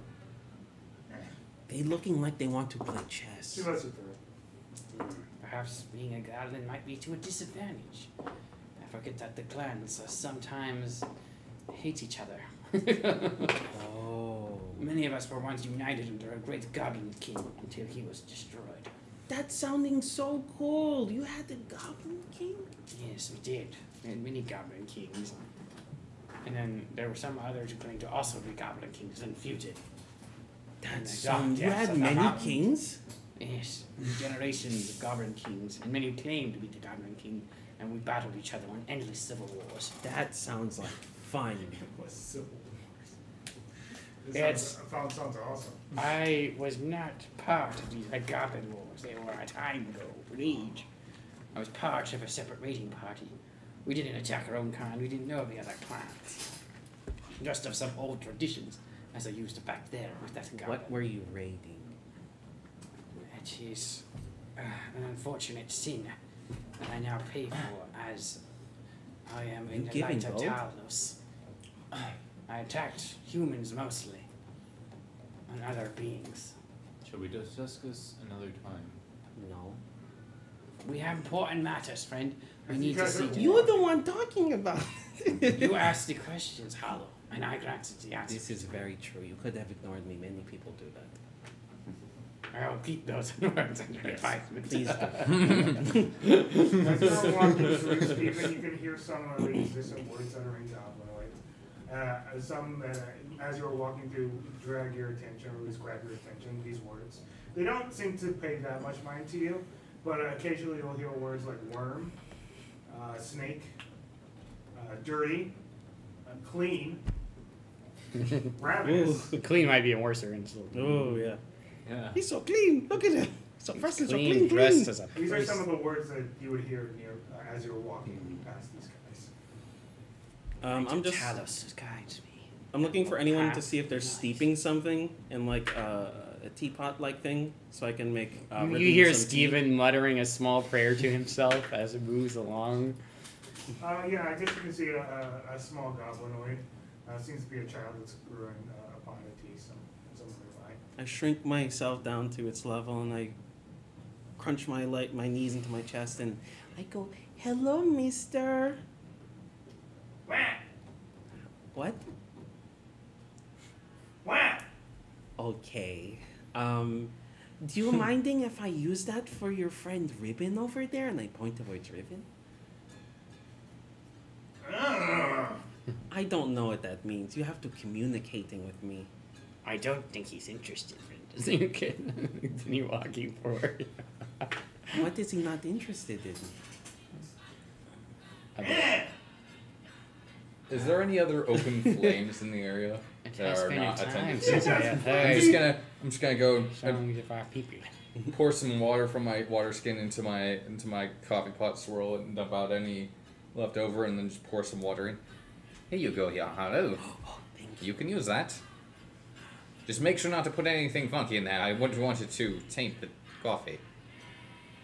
Speaker 2: They looking like they want to play chess.
Speaker 1: She lets you through.
Speaker 7: Perhaps being a goblin might be to a disadvantage. I forget that the clans sometimes hate each other.
Speaker 2: Oh.
Speaker 7: Many of us were once united under a great goblin king until he was destroyed.
Speaker 2: That's sounding so cool. You had the Goblin King?
Speaker 7: Yes, we did. We had many goblin kings. And then there were some others who claimed to also be goblin kings and feuded.
Speaker 2: That's
Speaker 7: the dark
Speaker 2: you
Speaker 7: depths
Speaker 2: had
Speaker 7: of the
Speaker 2: many
Speaker 7: mountains.
Speaker 2: kings?
Speaker 7: Yes, generations of goblin kings, and many who claimed to be the goblin king, and we battled each other in endless civil wars.
Speaker 2: That sounds like fun.
Speaker 1: It was civil wars.
Speaker 7: It's-
Speaker 1: Sounds awesome.
Speaker 7: I was not part of these Red Goblin Wars. They were a time ago, an age. I was part of a separate raiding party. We didn't attack our own kind. We didn't know the other clans. Just of some old traditions, as I used back there with that goblin.
Speaker 2: What were you raiding?
Speaker 7: It is an unfortunate sin that I now pay for, as I am in
Speaker 2: You
Speaker 7: the
Speaker 2: giving
Speaker 7: light of
Speaker 2: both?
Speaker 7: Talos. I attacked humans mostly, and other beings.
Speaker 6: Shall we discuss this another time?
Speaker 2: No.
Speaker 7: We have important matters, friend. We
Speaker 1: You
Speaker 7: need to
Speaker 1: guys
Speaker 7: see
Speaker 1: are-
Speaker 7: to
Speaker 2: You're
Speaker 7: it.
Speaker 2: the one talking about it.
Speaker 7: You asked the questions, Hollow, and I granted the answers.
Speaker 2: This is very true. You could have ignored me. Many people do that.
Speaker 7: I'll keep those words under advisement.
Speaker 2: Please do.
Speaker 1: As you're walking through Skeven, you can hear some of these distant words that are in Goblinoid. Some that, as you're walking through, drag your attention, or at least grab your attention, these words. They don't seem to pay that much mind to you, but occasionally you'll hear words like worm, snake, dirty, clean, ravenous.
Speaker 3: Clean might be a worse insult.
Speaker 8: Oh yeah.
Speaker 6: Yeah.
Speaker 2: He's so clean. Look at him. So fresh and so
Speaker 3: Clean,
Speaker 2: clean,
Speaker 3: dressed
Speaker 2: clean.
Speaker 3: as a
Speaker 1: These are
Speaker 3: priest.
Speaker 1: some of the words that you would hear near, as you're walking past these guys.
Speaker 2: I'm just.
Speaker 7: Talos guides me.
Speaker 2: I'm looking for anyone to see if they're
Speaker 7: Nice.
Speaker 2: steeping something in like a teapot-like thing, so I can make.
Speaker 3: You
Speaker 2: Ribbon
Speaker 3: hear
Speaker 2: some tea.
Speaker 3: Skeven muttering a small prayer to himself as it moves along.
Speaker 1: Yeah, I guess you can see a small goblinoid. Seems to be a child that's brewing a pot of tea somewhere nearby.
Speaker 2: I shrink myself down to its level and I crunch my knees into my chest and I go, "Hello, mister."
Speaker 1: Wah!
Speaker 2: What?
Speaker 1: Wah!
Speaker 2: Okay. Do you minding if I use that for your friend Ribbon over there? And I point towards Ribbon. I don't know what that means. You have to communicating with me.
Speaker 3: I don't think he's interested, friend. You continue walking forward.
Speaker 2: What is he not interested in?
Speaker 4: Is there any other open flames in the area
Speaker 3: It
Speaker 4: that
Speaker 3: has
Speaker 4: are
Speaker 3: been a
Speaker 4: not
Speaker 3: time
Speaker 4: attended?
Speaker 3: since I have
Speaker 4: I'm
Speaker 3: heard
Speaker 4: just gonna go
Speaker 3: songs of our people.
Speaker 4: pour some water from my water skin into my coffee pot, swirl it, and dump out any left over, and then just pour some water in. Here you go, here. Hello.
Speaker 2: Oh, thank you.
Speaker 4: You can use that. Just make sure not to put anything funky in there. I wouldn't want it to taint the coffee.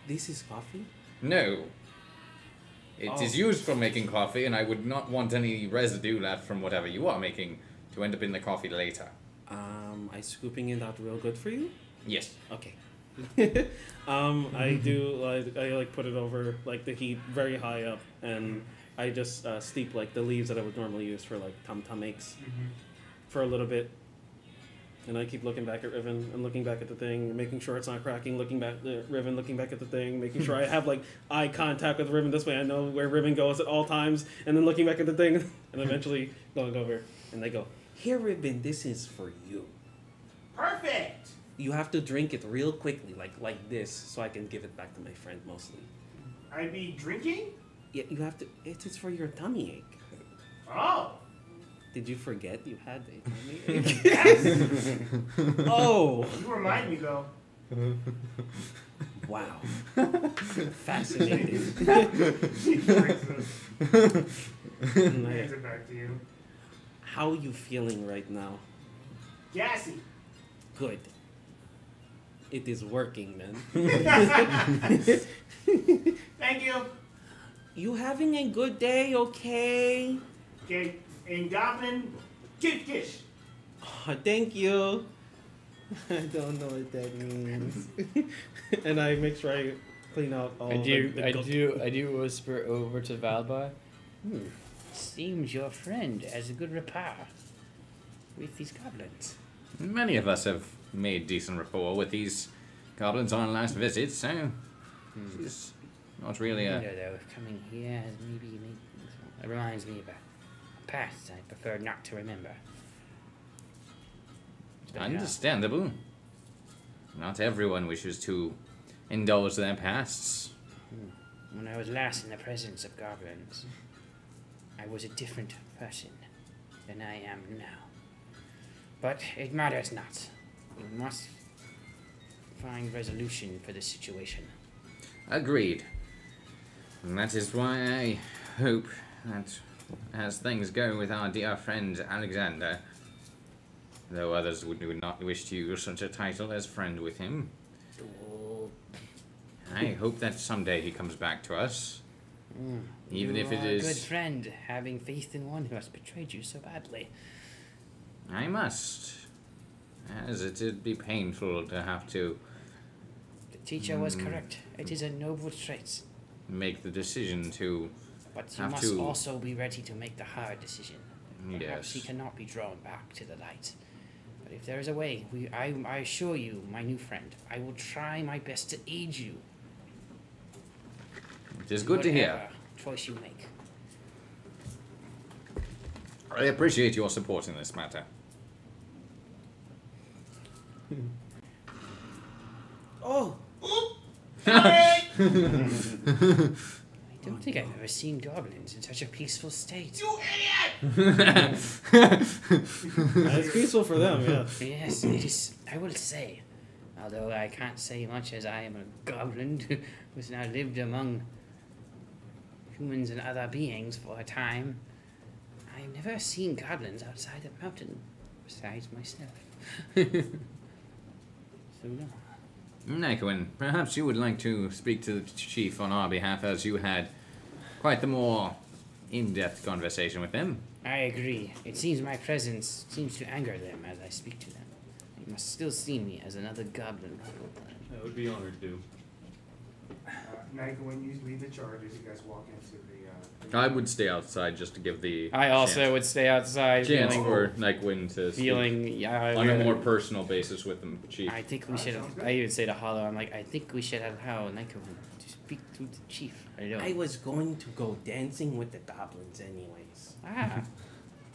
Speaker 2: This is coffee?
Speaker 4: No. It is
Speaker 2: Oh.
Speaker 4: used for making coffee, and I would not want any residue left from whatever you are making to end up in the coffee later.
Speaker 2: I scooping it out real good for you?
Speaker 4: Yes.
Speaker 2: Okay.
Speaker 8: I do I like put it over like the heat very high up, and I just steep like the leaves that I would normally use for like tum tum aches. for a little bit. And I keep looking back at Riven and looking back at the thing, making sure it's not cracking, looking back at Riven, looking back at the thing, making sure I have like eye contact with Riven. This way I know where Riven goes at all times, and then looking back at the thing, and eventually going over. And they go, "Here, Riven, this is for you.
Speaker 1: Perfect!
Speaker 8: You have to drink it real quickly, like this, so I can give it back to my friend mostly.
Speaker 1: I'd be drinking?
Speaker 8: Yeah, you have to. It's for your tummy ache.
Speaker 1: Oh!
Speaker 8: Did you forget you had a tummy ache?
Speaker 1: Yes!
Speaker 8: Oh!
Speaker 1: You remind me, though.
Speaker 8: Wow. Fascinating.
Speaker 1: She drinks it. Hands it back to you.
Speaker 8: How are you feeling right now?
Speaker 1: Gassy.
Speaker 8: Good. It is working, man.
Speaker 1: Thank you.
Speaker 8: You having a good day, okay?
Speaker 1: Okay, in Goblin, kish.
Speaker 8: Oh, thank you. I don't know what that means. And I make sure I clean out all
Speaker 3: I
Speaker 8: the
Speaker 3: do whisper over to Valbar.
Speaker 7: Seems your friend has a good rapport with these goblins.
Speaker 4: Many of us have made decent rapport with these goblins on our last visit, so she's not really a...
Speaker 7: Though, coming here maybe it reminds me of a past I prefer not to remember. But,
Speaker 4: Understandable. Not everyone wishes to indulge their pasts.
Speaker 7: when I was last in the presence of goblins, I was a different person than I am now. But it matters not. We must find resolution for this situation.
Speaker 4: Agreed. And that is why I hope that as things go with our dear friend Alexander, though others would not wish to use such a title as friend with him, I hope that someday he comes back to us. Even
Speaker 7: You
Speaker 4: if it
Speaker 7: are
Speaker 4: is...
Speaker 7: a good friend, having faith in one who has betrayed you so badly.
Speaker 4: I must. As it'd be painful to have to
Speaker 7: The teacher was correct. It is a noble trait.
Speaker 4: make the decision to...
Speaker 7: But you
Speaker 4: Have
Speaker 7: must
Speaker 4: to-
Speaker 7: also be ready to make the hard decision. Perhaps he
Speaker 4: Yes.
Speaker 7: cannot be drawn back to the light. But if there is a way, I assure you, my new friend, I will try my best to aid you.
Speaker 4: It is good to hear.
Speaker 7: Whatever choice you make.
Speaker 4: I appreciate your support in this matter.
Speaker 8: Oh!
Speaker 7: I don't think I've ever seen goblins in such a peaceful state.
Speaker 1: You idiot!
Speaker 8: It's peaceful for them, yeah.
Speaker 7: Yes, it is, I will say. Although I can't say much as I am a goblin who has now lived among humans and other beings for a time. I've never seen goblins outside the mountain, besides myself. So no.
Speaker 4: Nycowin, perhaps you would like to speak to the chief on our behalf, as you had quite the more in-depth conversation with him.
Speaker 7: I agree. It seems my presence seems to anger them as I speak to them. They must still see me as another goblin.
Speaker 6: I would be honored to.
Speaker 1: Nycowin, you lead the charge as you guys walk into the...
Speaker 4: I would stay outside just to give the
Speaker 3: I also would stay outside,
Speaker 4: chance
Speaker 3: feeling,
Speaker 4: for Nycowin to speak on a more personal basis with the chief.
Speaker 7: I think we should
Speaker 1: sounds good.
Speaker 7: I even say to Hollow, I'm like, I think we should allow Nycowin to speak to the chief. I don't.
Speaker 2: I was going to go dancing with the goblins anyways.
Speaker 7: Ah,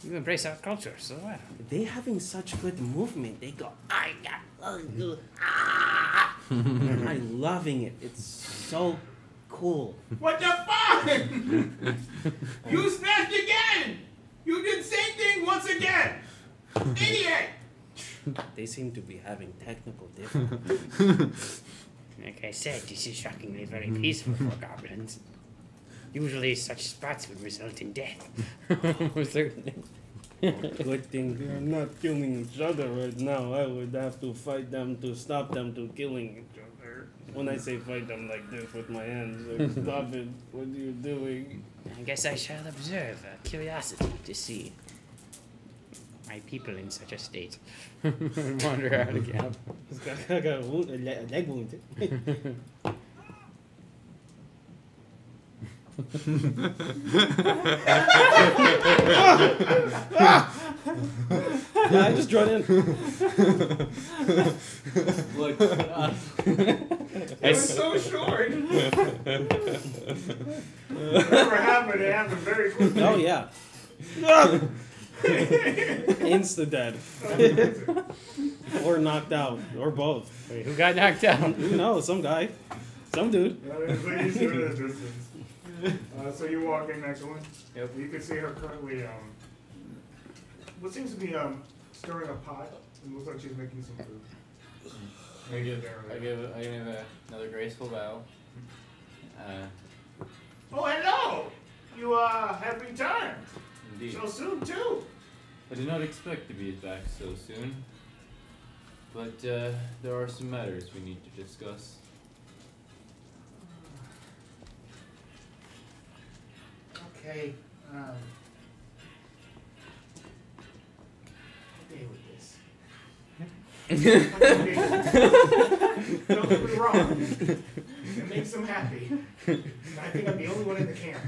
Speaker 7: you embrace our culture so well.
Speaker 2: They having such good movement. They go, I'm loving it. It's so cool.
Speaker 1: What the fuck? You snapped again! You did the same thing once again! Idiot!
Speaker 2: They seem to be having technical difficulties.
Speaker 7: Like I said, this is shockingly very peaceful for goblins. Usually such spots would result in death.
Speaker 3: Certainly.
Speaker 8: Good thing they're not killing each other right now. I would have to fight them to stop them to killing each other. When I say fight them like this with my hands, like, stop it. What are you doing?
Speaker 7: I guess I shall observe curiosity to see my people in such a state.
Speaker 3: Wander out of camp.
Speaker 8: I got a leg wound. Yeah, I just joined in.
Speaker 6: Look,
Speaker 1: It was so short. Whatever happened, it happened very quickly.
Speaker 8: Oh yeah. Insta dead. Or knocked out. Or both.
Speaker 7: Wait, who got knocked out?
Speaker 8: Who knows? Some guy. Some dude.
Speaker 1: Please do it at a distance. So you walk in next one.
Speaker 6: Yep.
Speaker 1: You can see her currently, what seems to be stirring a pot. It looks like she's making some food.
Speaker 6: I give another graceful bow.
Speaker 1: Oh, hello! You have returned.
Speaker 6: Indeed.
Speaker 1: So soon too.
Speaker 6: I did not expect to be back so soon. But there are some matters we need to discuss.
Speaker 1: Okay. Okay with this. Don't get me wrong. It makes them happy. I think I'm the only one in the camp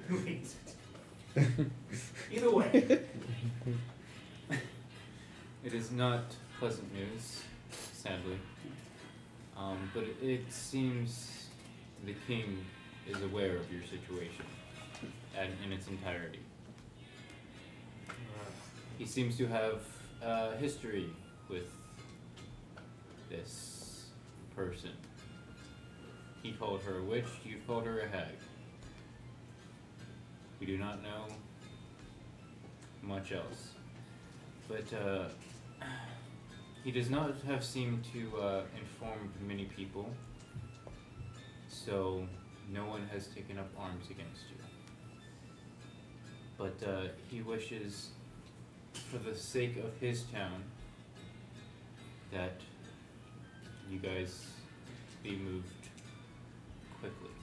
Speaker 1: who hates it. Either way.
Speaker 6: It is not pleasant news, sadly. But it seems the king is aware of your situation in its entirety. He seems to have history with this person. He called her a witch, you called her a hag. We do not know much else. But he does not have seemed to inform many people, so no one has taken up arms against you. But he wishes, for the sake of his town, that you guys be moved quickly.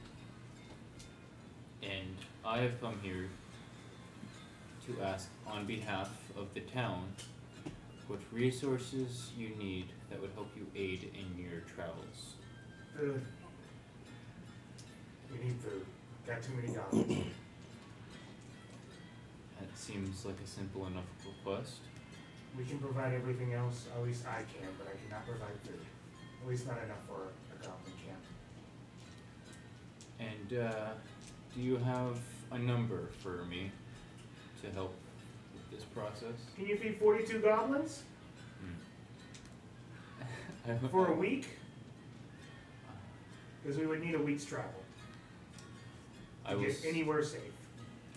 Speaker 6: And I have come here to ask on behalf of the town what resources you need that would help you aid in your travels.
Speaker 1: Food. We need food. Got too many goblins.
Speaker 6: That seems like a simple enough request.
Speaker 1: We can provide everything else. At least I can, but I cannot provide food. At least not enough for a goblin camp.
Speaker 6: And do you have a number for me to help with this process?
Speaker 1: Can you feed 42 goblins for a week? Because we would need a week's travel to get anywhere safe.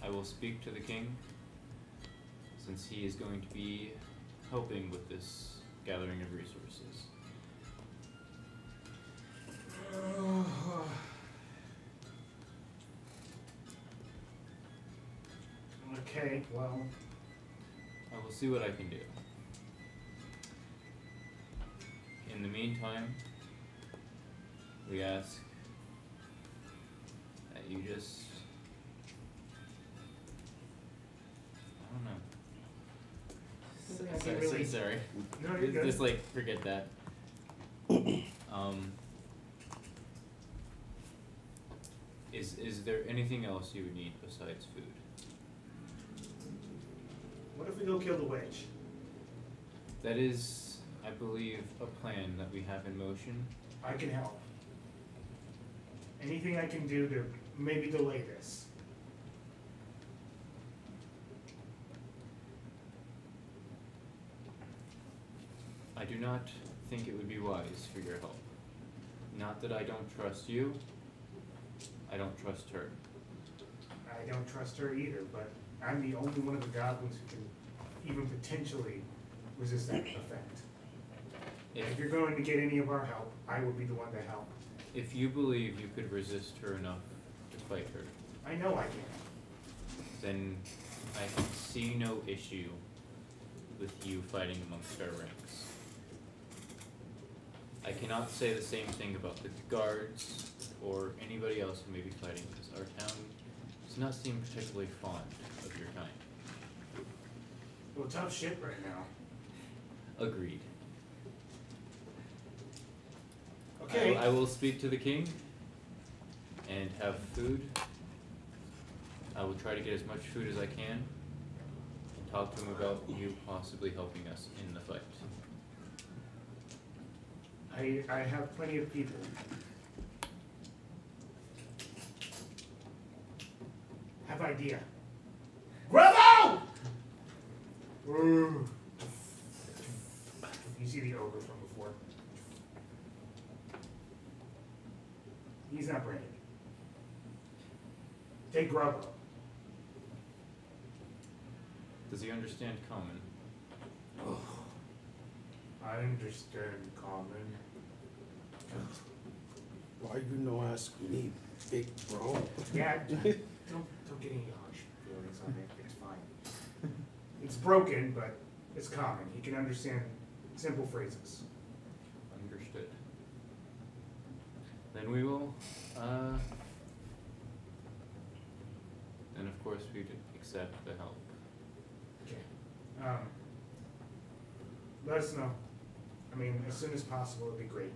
Speaker 6: I will speak to the king, since he is going to be helping with this gathering of resources.
Speaker 1: Okay, well,
Speaker 6: I will see what I can do. In the meantime, we ask that you just, I don't know.
Speaker 1: I can't really-
Speaker 6: Sorry.
Speaker 1: No, you're good.
Speaker 6: Just like forget that. Is there anything else you would need besides food?
Speaker 1: What if we go kill the witch?
Speaker 6: That is, I believe, a plan that we have in motion.
Speaker 1: I can help. Anything I can do to maybe delay this.
Speaker 6: I do not think it would be wise for your help. Not that I don't trust you, I don't trust her.
Speaker 1: I don't trust her either, but I'm the only one of the goblins who can even potentially resist that effect. If you're going to get any of our help, I will be the one to help.
Speaker 6: If you believe you could resist her enough to fight her,
Speaker 1: I know I can.
Speaker 6: then I see no issue with you fighting amongst our ranks. I cannot say the same thing about the guards or anybody else who may be fighting, because our town does not seem particularly fond of your kind.
Speaker 1: Well, tough shit right now.
Speaker 6: Agreed.
Speaker 1: Okay.
Speaker 6: I will speak to the king and have food. I will try to get as much food as I can and talk to him about you possibly helping us in the fight.
Speaker 1: I have plenty of people. Have idea. Bravo! Ooh. You see the ogre from before? He's not branded. Take Grubbo.
Speaker 6: Does he understand common?
Speaker 1: I understand common.
Speaker 2: Why you no ask me, big bro?
Speaker 1: Yeah, don't get any harsh feelings on it. It's fine. It's broken, but it's common. He can understand simple phrases.
Speaker 6: Understood. Then we will, then of course we'd accept the help.
Speaker 1: Okay. Let us know. I mean, as soon as possible would be great.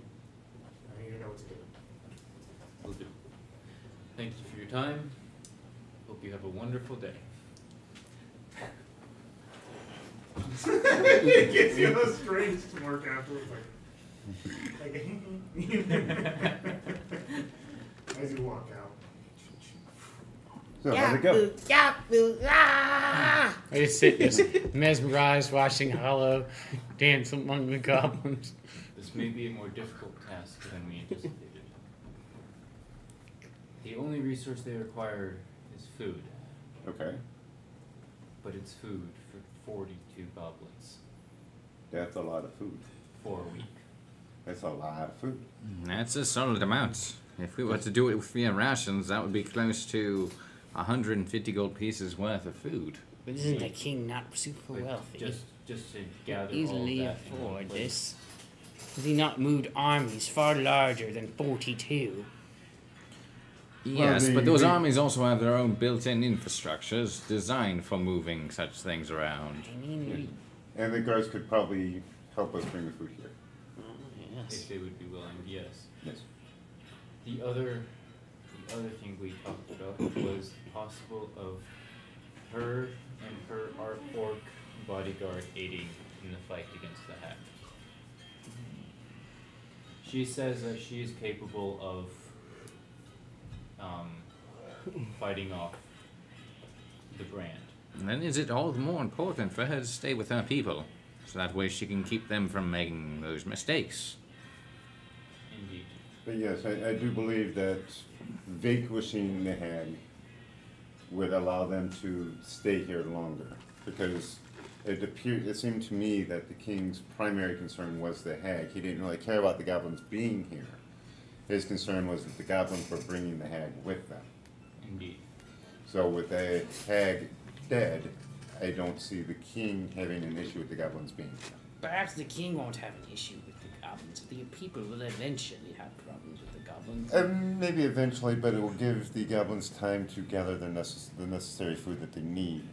Speaker 1: I need to know what to do.
Speaker 6: Will do. Thank you for your time. Hope you have a wonderful day.
Speaker 1: It gives you a strange smirk afterwards, as you walk out.
Speaker 5: So how'd it go?
Speaker 7: I just sit just mesmerized watching Hollow dance among the goblins.
Speaker 6: This may be a more difficult task than we anticipated. The only resource they require is food,
Speaker 5: Okay.
Speaker 6: but it's food for 42 goblins
Speaker 5: That's a lot of food.
Speaker 6: for a week.
Speaker 5: That's a lot of food.
Speaker 4: That's a solid amount. If we were to do it via rations, that would be close to 150 gold pieces worth of food.
Speaker 7: But isn't the king not super
Speaker 6: But
Speaker 7: wealthy?
Speaker 6: just to gather
Speaker 7: Easily
Speaker 6: all of that in one
Speaker 7: afford
Speaker 6: place.
Speaker 7: this. Has he not moved armies far larger than 42?
Speaker 4: Yes,
Speaker 5: the-
Speaker 4: but those
Speaker 5: the-
Speaker 4: armies also have their own built-in infrastructures designed for moving such things around.
Speaker 7: I mean,
Speaker 5: And the guards could probably help us bring the food here.
Speaker 7: yes.
Speaker 6: If they would be willing, yes.
Speaker 5: Yes.
Speaker 6: The other thing we talked about was possible of her and her orc bodyguard aiding in the fight against the hag. She says that she is capable of fighting off the brand.
Speaker 4: And then is it all the more important for her to stay with her people, so that way she can keep them from making those mistakes.
Speaker 6: Indeed.
Speaker 5: But yes, I do believe that vanquishing the hag would allow them to stay here longer, because it seemed to me that the king's primary concern was the hag. He didn't really care about the goblins being here. His concern was that the goblins were bringing the hag with them.
Speaker 6: Indeed.
Speaker 5: So with the hag dead, I don't see the king having an issue with the goblins being here.
Speaker 7: Perhaps the king won't have an issue with the goblins. The people will eventually have problems with the goblins.
Speaker 5: Maybe eventually, but it will give the goblins time to gather the necessary food that they need,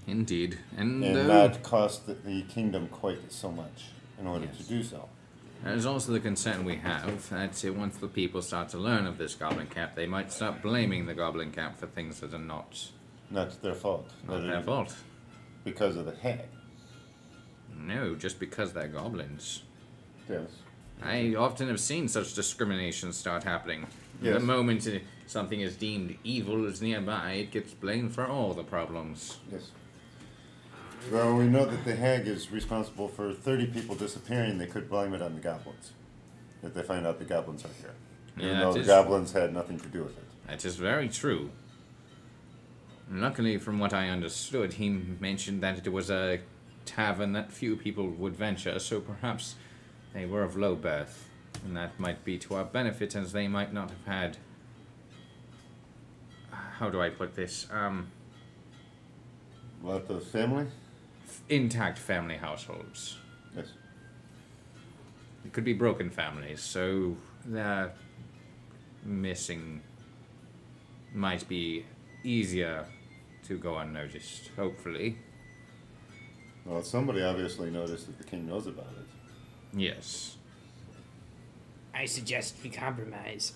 Speaker 4: Indeed. And
Speaker 5: not cost the kingdom quite so much in order to
Speaker 6: Yes.
Speaker 5: do so.
Speaker 4: there's also the concern we have that once the people start to learn of this goblin camp, they might start blaming the goblin camp for things that are not
Speaker 5: Not their fault.
Speaker 4: their fault.
Speaker 5: Because of the hag.
Speaker 4: No, just because they're goblins.
Speaker 5: Yes.
Speaker 4: I often have seen such discrimination start happening.
Speaker 5: Yes.
Speaker 4: The moment something is deemed evil is nearby, it gets blamed for all the problems.
Speaker 5: Yes. Well, we know that the hag is responsible for 30 people disappearing. They could blame it on the goblins. If they find out the goblins are here. Even
Speaker 4: Yeah,
Speaker 5: though
Speaker 4: it
Speaker 5: the
Speaker 4: is-
Speaker 5: goblins had nothing to do with it.
Speaker 4: That is very true. Luckily, from what I understood, he mentioned that it was a tavern that few people would venture, so perhaps they were of low birth. And that might be to our benefit, as they might not have had... How do I put this?
Speaker 5: What, the family?
Speaker 4: Intact family households.
Speaker 5: Yes.
Speaker 4: It could be broken families, so their missing might be easier to go unnoticed, hopefully.
Speaker 5: Well, somebody obviously noticed that the king knows about it.
Speaker 4: Yes.
Speaker 7: I suggest we compromise.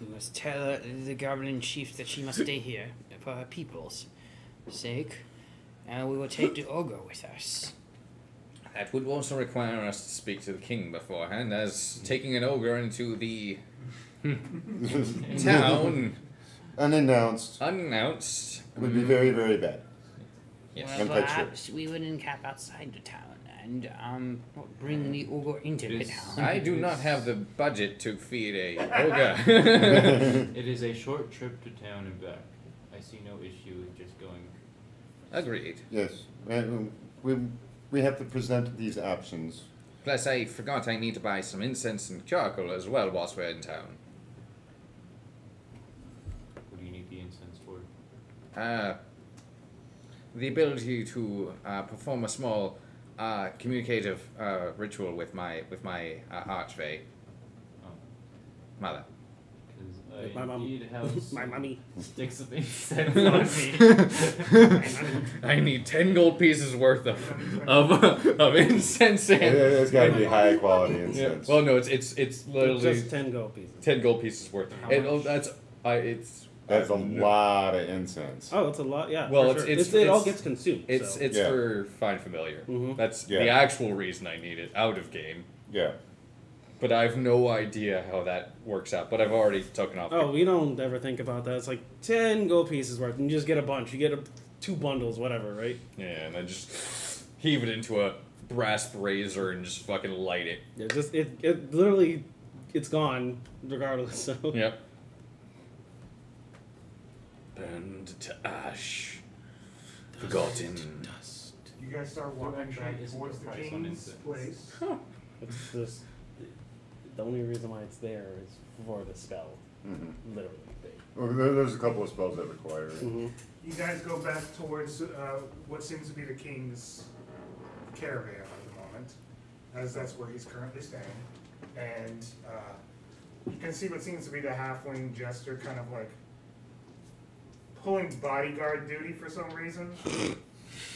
Speaker 7: We must tell the goblin chief that she must stay here for her people's sake. and we will take the ogre with us.
Speaker 4: That would also require us to speak to the king beforehand, as taking an ogre into the town
Speaker 5: unannounced would be very, very bad.
Speaker 4: Yes.
Speaker 7: Well,
Speaker 5: I'm quite sure.
Speaker 7: perhaps we would encamp outside the town and bring the ogre into the town.
Speaker 4: I do not have the budget to feed a ogre.
Speaker 6: It is a short trip to town and back. I see no issue with just going.
Speaker 4: Agreed.
Speaker 5: Yes, and we have to present these options.
Speaker 4: Plus, I forgot I need to buy some incense and charcoal as well whilst we're in town.
Speaker 6: What do you need the incense for?
Speaker 4: The ability to perform a small communicative ritual with my archfey mother.
Speaker 6: Because
Speaker 8: My
Speaker 6: I
Speaker 8: mom.
Speaker 6: need house
Speaker 8: My mummy.
Speaker 6: sticks of incense on me.
Speaker 4: I need 10 gold pieces worth of incense.
Speaker 5: It's got to be high quality
Speaker 4: Yeah.
Speaker 5: incense.
Speaker 4: Well, no, it's literally
Speaker 8: Just 10 gold pieces.
Speaker 4: 10 gold pieces worth.
Speaker 8: How
Speaker 4: And
Speaker 8: much?
Speaker 4: it's
Speaker 5: That's a lot of incense.
Speaker 8: Oh, it's a lot. Yeah.
Speaker 4: Well,
Speaker 8: for
Speaker 4: it's-
Speaker 8: sure. It all
Speaker 4: it's-
Speaker 8: gets consumed.
Speaker 4: it's
Speaker 8: so.
Speaker 5: Yeah.
Speaker 4: for fine familiar.
Speaker 8: Mhm.
Speaker 4: That's
Speaker 5: Yeah.
Speaker 4: the actual reason I need it out of game.
Speaker 5: Yeah.
Speaker 4: But I have no idea how that works out. But I've already taken off.
Speaker 8: Oh, we don't ever think about that. It's like 10 gold pieces worth, and you just get a bunch. You get 2 bundles, whatever, right?
Speaker 4: Yeah, and I just heave it into a brass brazier and just fucking light it.
Speaker 8: Yeah, just it literally, it's gone regardless. So.
Speaker 4: Yep. Burned to ash. Forgotten.
Speaker 1: You guys start
Speaker 6: What
Speaker 1: walking
Speaker 6: actually
Speaker 1: back
Speaker 6: is
Speaker 1: towards
Speaker 6: the
Speaker 1: the
Speaker 6: price on
Speaker 1: king's
Speaker 6: incense?
Speaker 1: place.
Speaker 8: It's just the only reason why it's there is for the spell,
Speaker 5: Mm-hmm.
Speaker 8: literally.
Speaker 5: Well, there's a couple of spells that require it.
Speaker 8: Mm-hmm.
Speaker 1: You guys go back towards what seems to be the king's caravan at the moment, as that's where he's currently staying. And you can see what seems to be the halfling jester kind of like pulling bodyguard duty for some reason.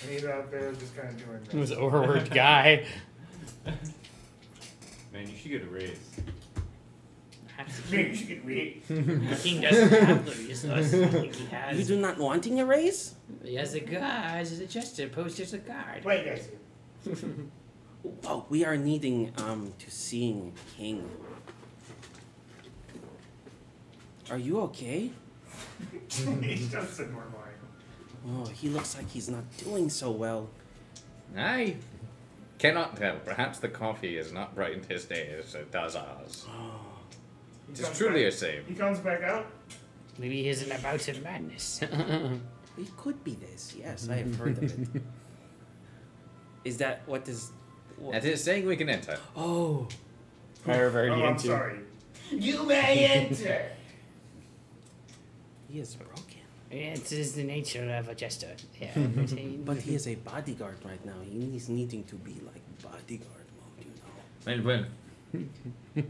Speaker 1: And he's out there just kind of doing
Speaker 3: He was
Speaker 1: that.
Speaker 3: an overworked guy.
Speaker 6: Man, you should get a raise.
Speaker 1: Maybe you should get read.
Speaker 7: The king doesn't have the resources. He
Speaker 2: You
Speaker 7: has,
Speaker 2: do not wanting a raise?
Speaker 7: he has a guard, as a jester, posed as a guard.
Speaker 1: Wait, guys.
Speaker 2: Oh, we are needing to see King. Are you okay?
Speaker 1: He doesn't normally.
Speaker 2: Oh, he looks like he's not doing so well.
Speaker 4: I cannot tell. Perhaps the coffee is not brightened his day as it does ours.
Speaker 2: Oh,
Speaker 4: It is truly a shame.
Speaker 1: He comes back out.
Speaker 7: Maybe he's in a bout of madness.
Speaker 2: it could be this. Yes, I have heard of it. Is that what is? What?
Speaker 4: That is saying we can enter.
Speaker 2: Oh,
Speaker 3: Fire very
Speaker 1: Oh, I'm
Speaker 3: into.
Speaker 1: sorry.
Speaker 7: You may enter.
Speaker 2: he is broken.
Speaker 7: It is the nature of a jester. Yeah,
Speaker 2: But he is a bodyguard right now. He is needing to be like bodyguard mode, you know.
Speaker 4: Well,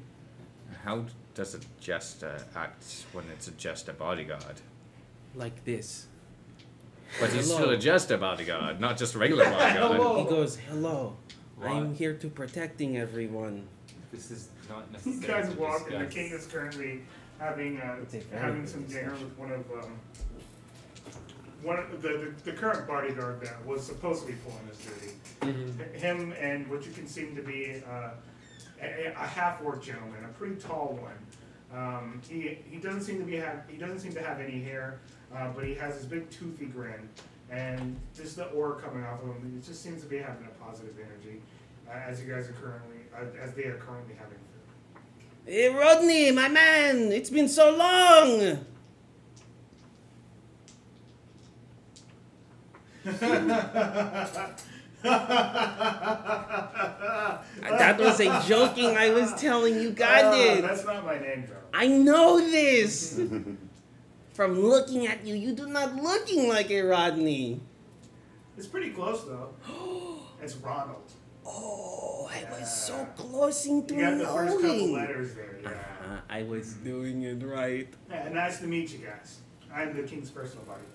Speaker 4: how does a jester act when it's just a bodyguard?
Speaker 2: Like this.
Speaker 4: But he's
Speaker 2: Hello.
Speaker 4: still a jester bodyguard, not just a regular bodyguard.
Speaker 1: Hello.
Speaker 2: He goes, "Hello,
Speaker 6: Why?
Speaker 2: I'm here to protecting everyone."
Speaker 6: This is not
Speaker 1: You
Speaker 6: necessary.
Speaker 1: guys
Speaker 6: to
Speaker 1: walk, and the
Speaker 6: discuss.
Speaker 1: king is currently having
Speaker 2: It's a very
Speaker 1: having
Speaker 2: good
Speaker 1: some dinner
Speaker 2: discussion.
Speaker 1: with one of the current bodyguard that was supposed to be pulling this duty. Him and what you can seem to be a half-orc gentleman, a pretty tall one. He doesn't seem to have any hair, but he has this big toothy grin, and just the aura coming off of him. It just seems to be having a positive energy, as you guys are currently as they are currently having food.
Speaker 2: Hey, Rodney, my man, it's been so long. That was a joking. I was telling you, got it.
Speaker 1: That's not my name, Joe.
Speaker 2: I know this. From looking at you, you do not looking like a Rodney.
Speaker 1: It's pretty close though. It's Ronald.
Speaker 2: Oh, I was so close into
Speaker 1: You got the first couple
Speaker 2: knowing.
Speaker 1: letters there, yeah.
Speaker 2: I was doing it right.
Speaker 1: Yeah, nice to meet you guys. I'm the king's personal bodyguard.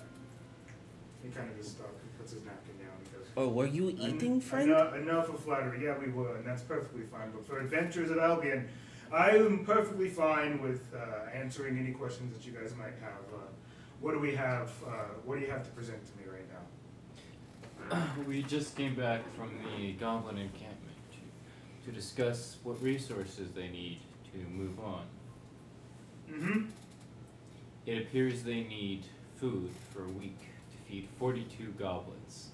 Speaker 1: He kind of just stops. He puts his napkin down and goes,
Speaker 2: Oh, were you eating, friend?
Speaker 1: Enough of flattery. Yeah, we would, and that's perfectly fine. But for adventures at Albion, I am perfectly fine with answering any questions that you guys might have. What do we have? What do you have to present to me right now?
Speaker 6: We just came back from the Goblin encampment to discuss what resources they need to move on.
Speaker 1: Mm-hmm.
Speaker 6: It appears they need food for a week to feed 42 goblins.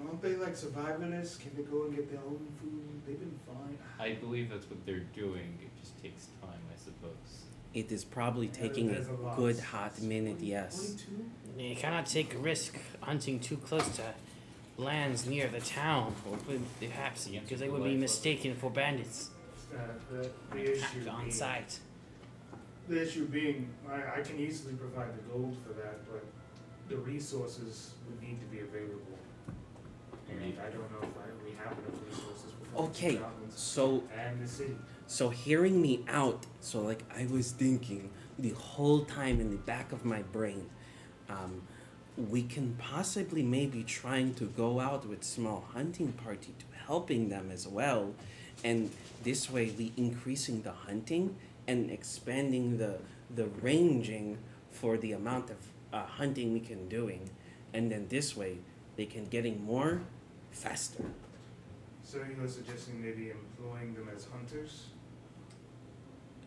Speaker 1: Aren't they like survivalists? Can they go and get their own food? They've been fine.
Speaker 6: I believe that's what they're doing. It just takes time, I suppose.
Speaker 2: It is probably taking
Speaker 1: There's
Speaker 2: a
Speaker 1: lot.
Speaker 2: good hot minute, yes.
Speaker 1: 42?
Speaker 7: You cannot take a risk hunting too close to lands near the town, or perhaps because they would be mistaken for bandits.
Speaker 1: The issue
Speaker 7: Attacked on
Speaker 1: being,
Speaker 7: sight.
Speaker 1: the issue being, I can easily provide the gold for that, but the resources would need to be available. And I don't know if we have enough resources for
Speaker 2: Okay,
Speaker 1: goblins
Speaker 2: so
Speaker 1: and the city.
Speaker 2: So hearing me out, so like I was thinking the whole time in the back of my brain, we can possibly maybe trying to go out with small hunting party to helping them as well, and this way we increasing the hunting and expanding the ranging for the amount of hunting we can doing, and then this way they can getting more faster.
Speaker 1: So you're suggesting maybe employing them as hunters?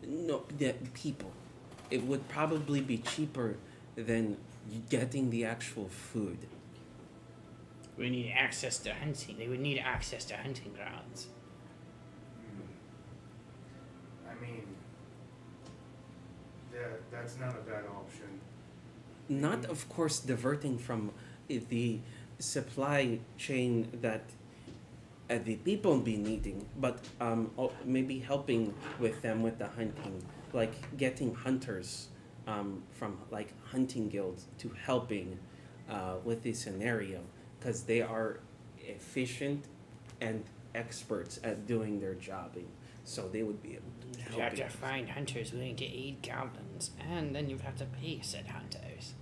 Speaker 2: No, the people. It would probably be cheaper than getting the actual food.
Speaker 7: We need access to hunting. They would need access to hunting grounds.
Speaker 1: I mean, that's not a bad option.
Speaker 2: Not, of course, diverting from the supply chain that the people be needing, but maybe helping with them with the hunting, like getting hunters from like hunting guilds to helping with this scenario, because they are efficient and experts at doing their jobbing, so they would be able to help.
Speaker 7: You have to find hunters willing to aid goblins, and then you have to pay said hunters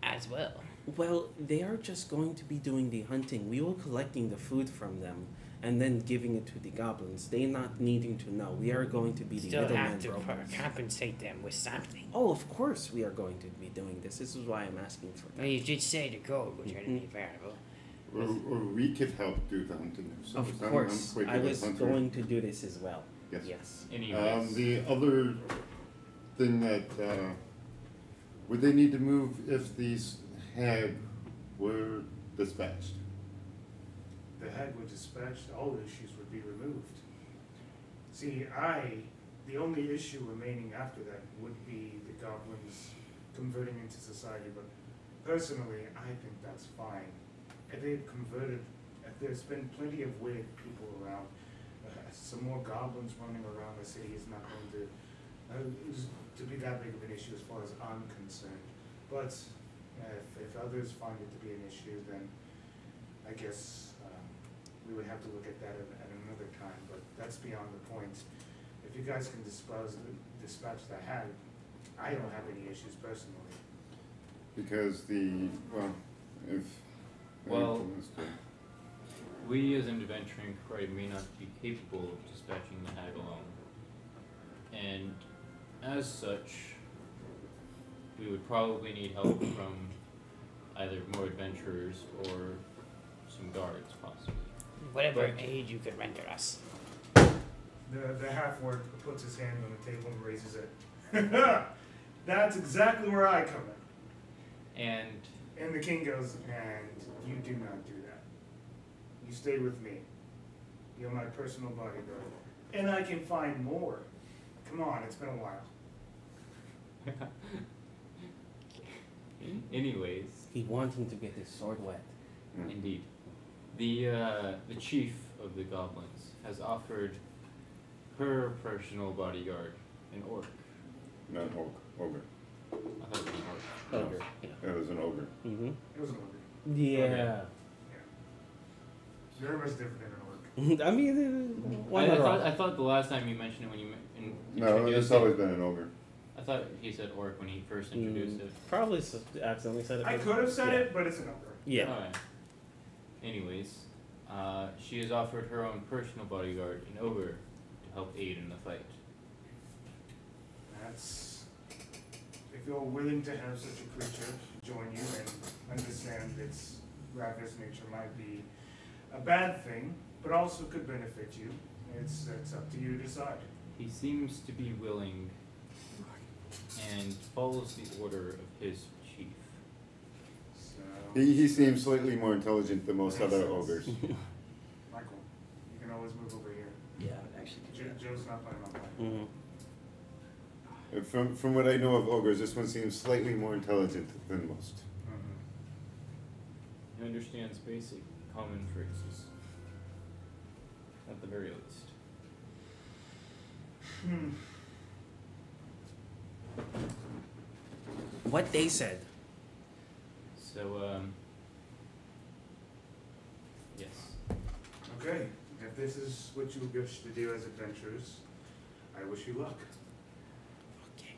Speaker 7: as well.
Speaker 2: Well, they are just going to be doing the hunting. We will collecting the food from them and then giving it to the goblins. They not needing to know. We are going to be the
Speaker 7: Still
Speaker 2: middleman
Speaker 7: have to
Speaker 2: brokers.
Speaker 7: compensate them with something.
Speaker 2: Oh, of course we are going to be doing this. This is why I'm asking for
Speaker 7: Well,
Speaker 2: that.
Speaker 7: you did say the gold was readily available.
Speaker 5: Or we could help do the hunting ourselves.
Speaker 2: Of
Speaker 5: I'm
Speaker 2: course,
Speaker 5: quite
Speaker 2: I
Speaker 5: good at
Speaker 2: was
Speaker 5: hunting.
Speaker 2: going to do this as well.
Speaker 5: Yes.
Speaker 2: Yes.
Speaker 6: Anyways,
Speaker 5: The other thing that would they need to move if these hag were dispatched?
Speaker 1: The hag were dispatched, all issues would be removed. See, the only issue remaining after that would be the goblins converting into society, but personally, I think that's fine. If they've converted, if there's been plenty of weird people around, some more goblins running around the city is not going to be that big of an issue as far as I'm concerned. But if others find it to be an issue, then I guess we would have to look at that at another time, but that's beyond the point. If you guys can dispatch the hag, I don't have any issues personally.
Speaker 5: Because
Speaker 6: we as an adventuring party may not be capable of dispatching the hag alone. And as such, we would probably need help from either more adventurers or some guards, possibly.
Speaker 7: Whatever aid you could render us.
Speaker 1: The half-orc puts his hand on the table and raises it. That's exactly where I come in. And the king goes, and you do not do that. You stay with me. You're my personal bodyguard. And I can find more. Come on, it's been a while.
Speaker 6: Anyways,
Speaker 2: He wanting to get his sword wet.
Speaker 6: indeed, the chief of the goblins has offered her personal bodyguard, an orc.
Speaker 5: Not ogre.
Speaker 6: I thought it was an orc.
Speaker 2: Ogre. Yeah.
Speaker 5: It was an ogre.
Speaker 2: Mm-hmm.
Speaker 1: It was an ogre.
Speaker 2: Yeah.
Speaker 1: Very much different than an orc.
Speaker 2: I mean, why not?
Speaker 6: I thought the last time you mentioned it when you
Speaker 5: No,
Speaker 6: introduced
Speaker 5: it's
Speaker 6: it,
Speaker 5: always been an ogre.
Speaker 6: I thought he said orc when he first introduced it.
Speaker 8: Probably accidentally said it.
Speaker 1: I
Speaker 8: but-
Speaker 1: could have said
Speaker 8: yeah.
Speaker 1: it, but it's an ogre.
Speaker 2: Yeah.
Speaker 6: Alright. Anyways, she has offered her own personal bodyguard, an ogre, to help aid in the fight.
Speaker 1: That's if you're willing to have such a creature join you and understand its ravenous nature might be a bad thing, but also could benefit you, it's up to you to decide.
Speaker 6: He seems to be willing and follows the order of his chief.
Speaker 1: So,
Speaker 5: He seems slightly more intelligent than most
Speaker 1: Makes
Speaker 5: other
Speaker 1: sense.
Speaker 5: ogres.
Speaker 1: Michael, you can always move over here.
Speaker 3: Yeah, I would actually do that.
Speaker 1: Joe's not playing on playing.
Speaker 8: Mm-hmm.
Speaker 5: From what I know of ogres, this one seems slightly more intelligent than most.
Speaker 6: He understands basic common phrases. At the very least.
Speaker 2: What they said.
Speaker 6: So, yes.
Speaker 1: Okay, if this is what you wish to do as adventurers, I wish you luck.
Speaker 2: Okay.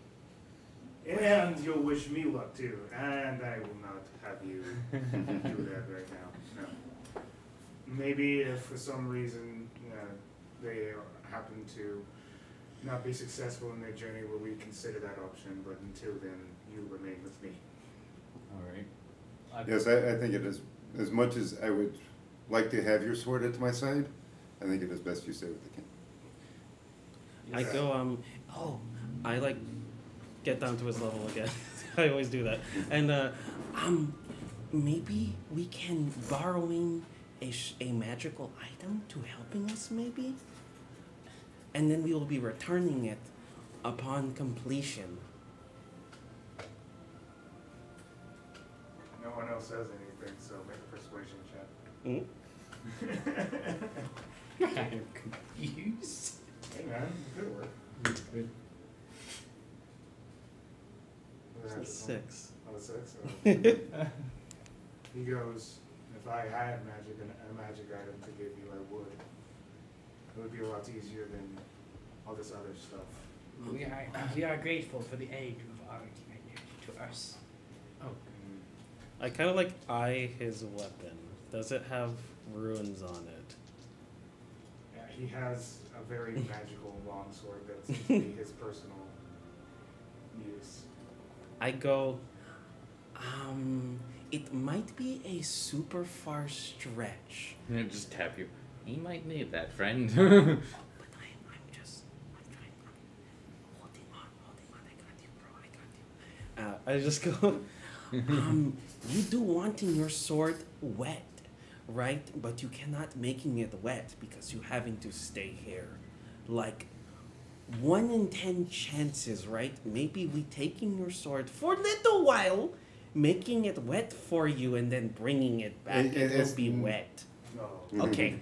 Speaker 1: And you'll wish me luck too, and I will not have you do that right now. No. Maybe if for some reason they happen to not be successful in their journey, will we consider that option, but until then, you remain with me.
Speaker 6: Alright.
Speaker 5: Yes, I think it is. As much as I would like to have your sword at my side, I think it is best you stay with the king.
Speaker 8: I go, I like get down to his level again. I always do that. And,
Speaker 2: Maybe we can borrowing a magical item to helping us, maybe? And then we will be returning it upon completion.
Speaker 1: No one else says anything, so make a persuasion check.
Speaker 3: I'm confused.
Speaker 1: Hey man, good work.
Speaker 6: Good.
Speaker 8: it's 6.
Speaker 1: Oh, 6? He goes, if I had a magic item to give you, I would. It would be a lot easier than all this other stuff.
Speaker 7: We are grateful for the aid you've already rendered to us.
Speaker 6: Oh.
Speaker 8: I kind of like eye his weapon. Does it have runes on it?
Speaker 1: Yeah, he has a very magical longsword that seems to be his personal use.
Speaker 2: I go, it might be a super far stretch.
Speaker 4: And I just tap you. He might need that, friend.
Speaker 2: But I'm trying, holding on, I got you, bro, I got you.
Speaker 8: I just go,
Speaker 2: You do wanting your sword wet, right? But you cannot making it wet because you having to stay here. Like, 1 in 10 chances, right? Maybe we taking your sword for a little while, making it wet for you, and then bringing it back. It will be wet.
Speaker 1: No.
Speaker 2: Okay.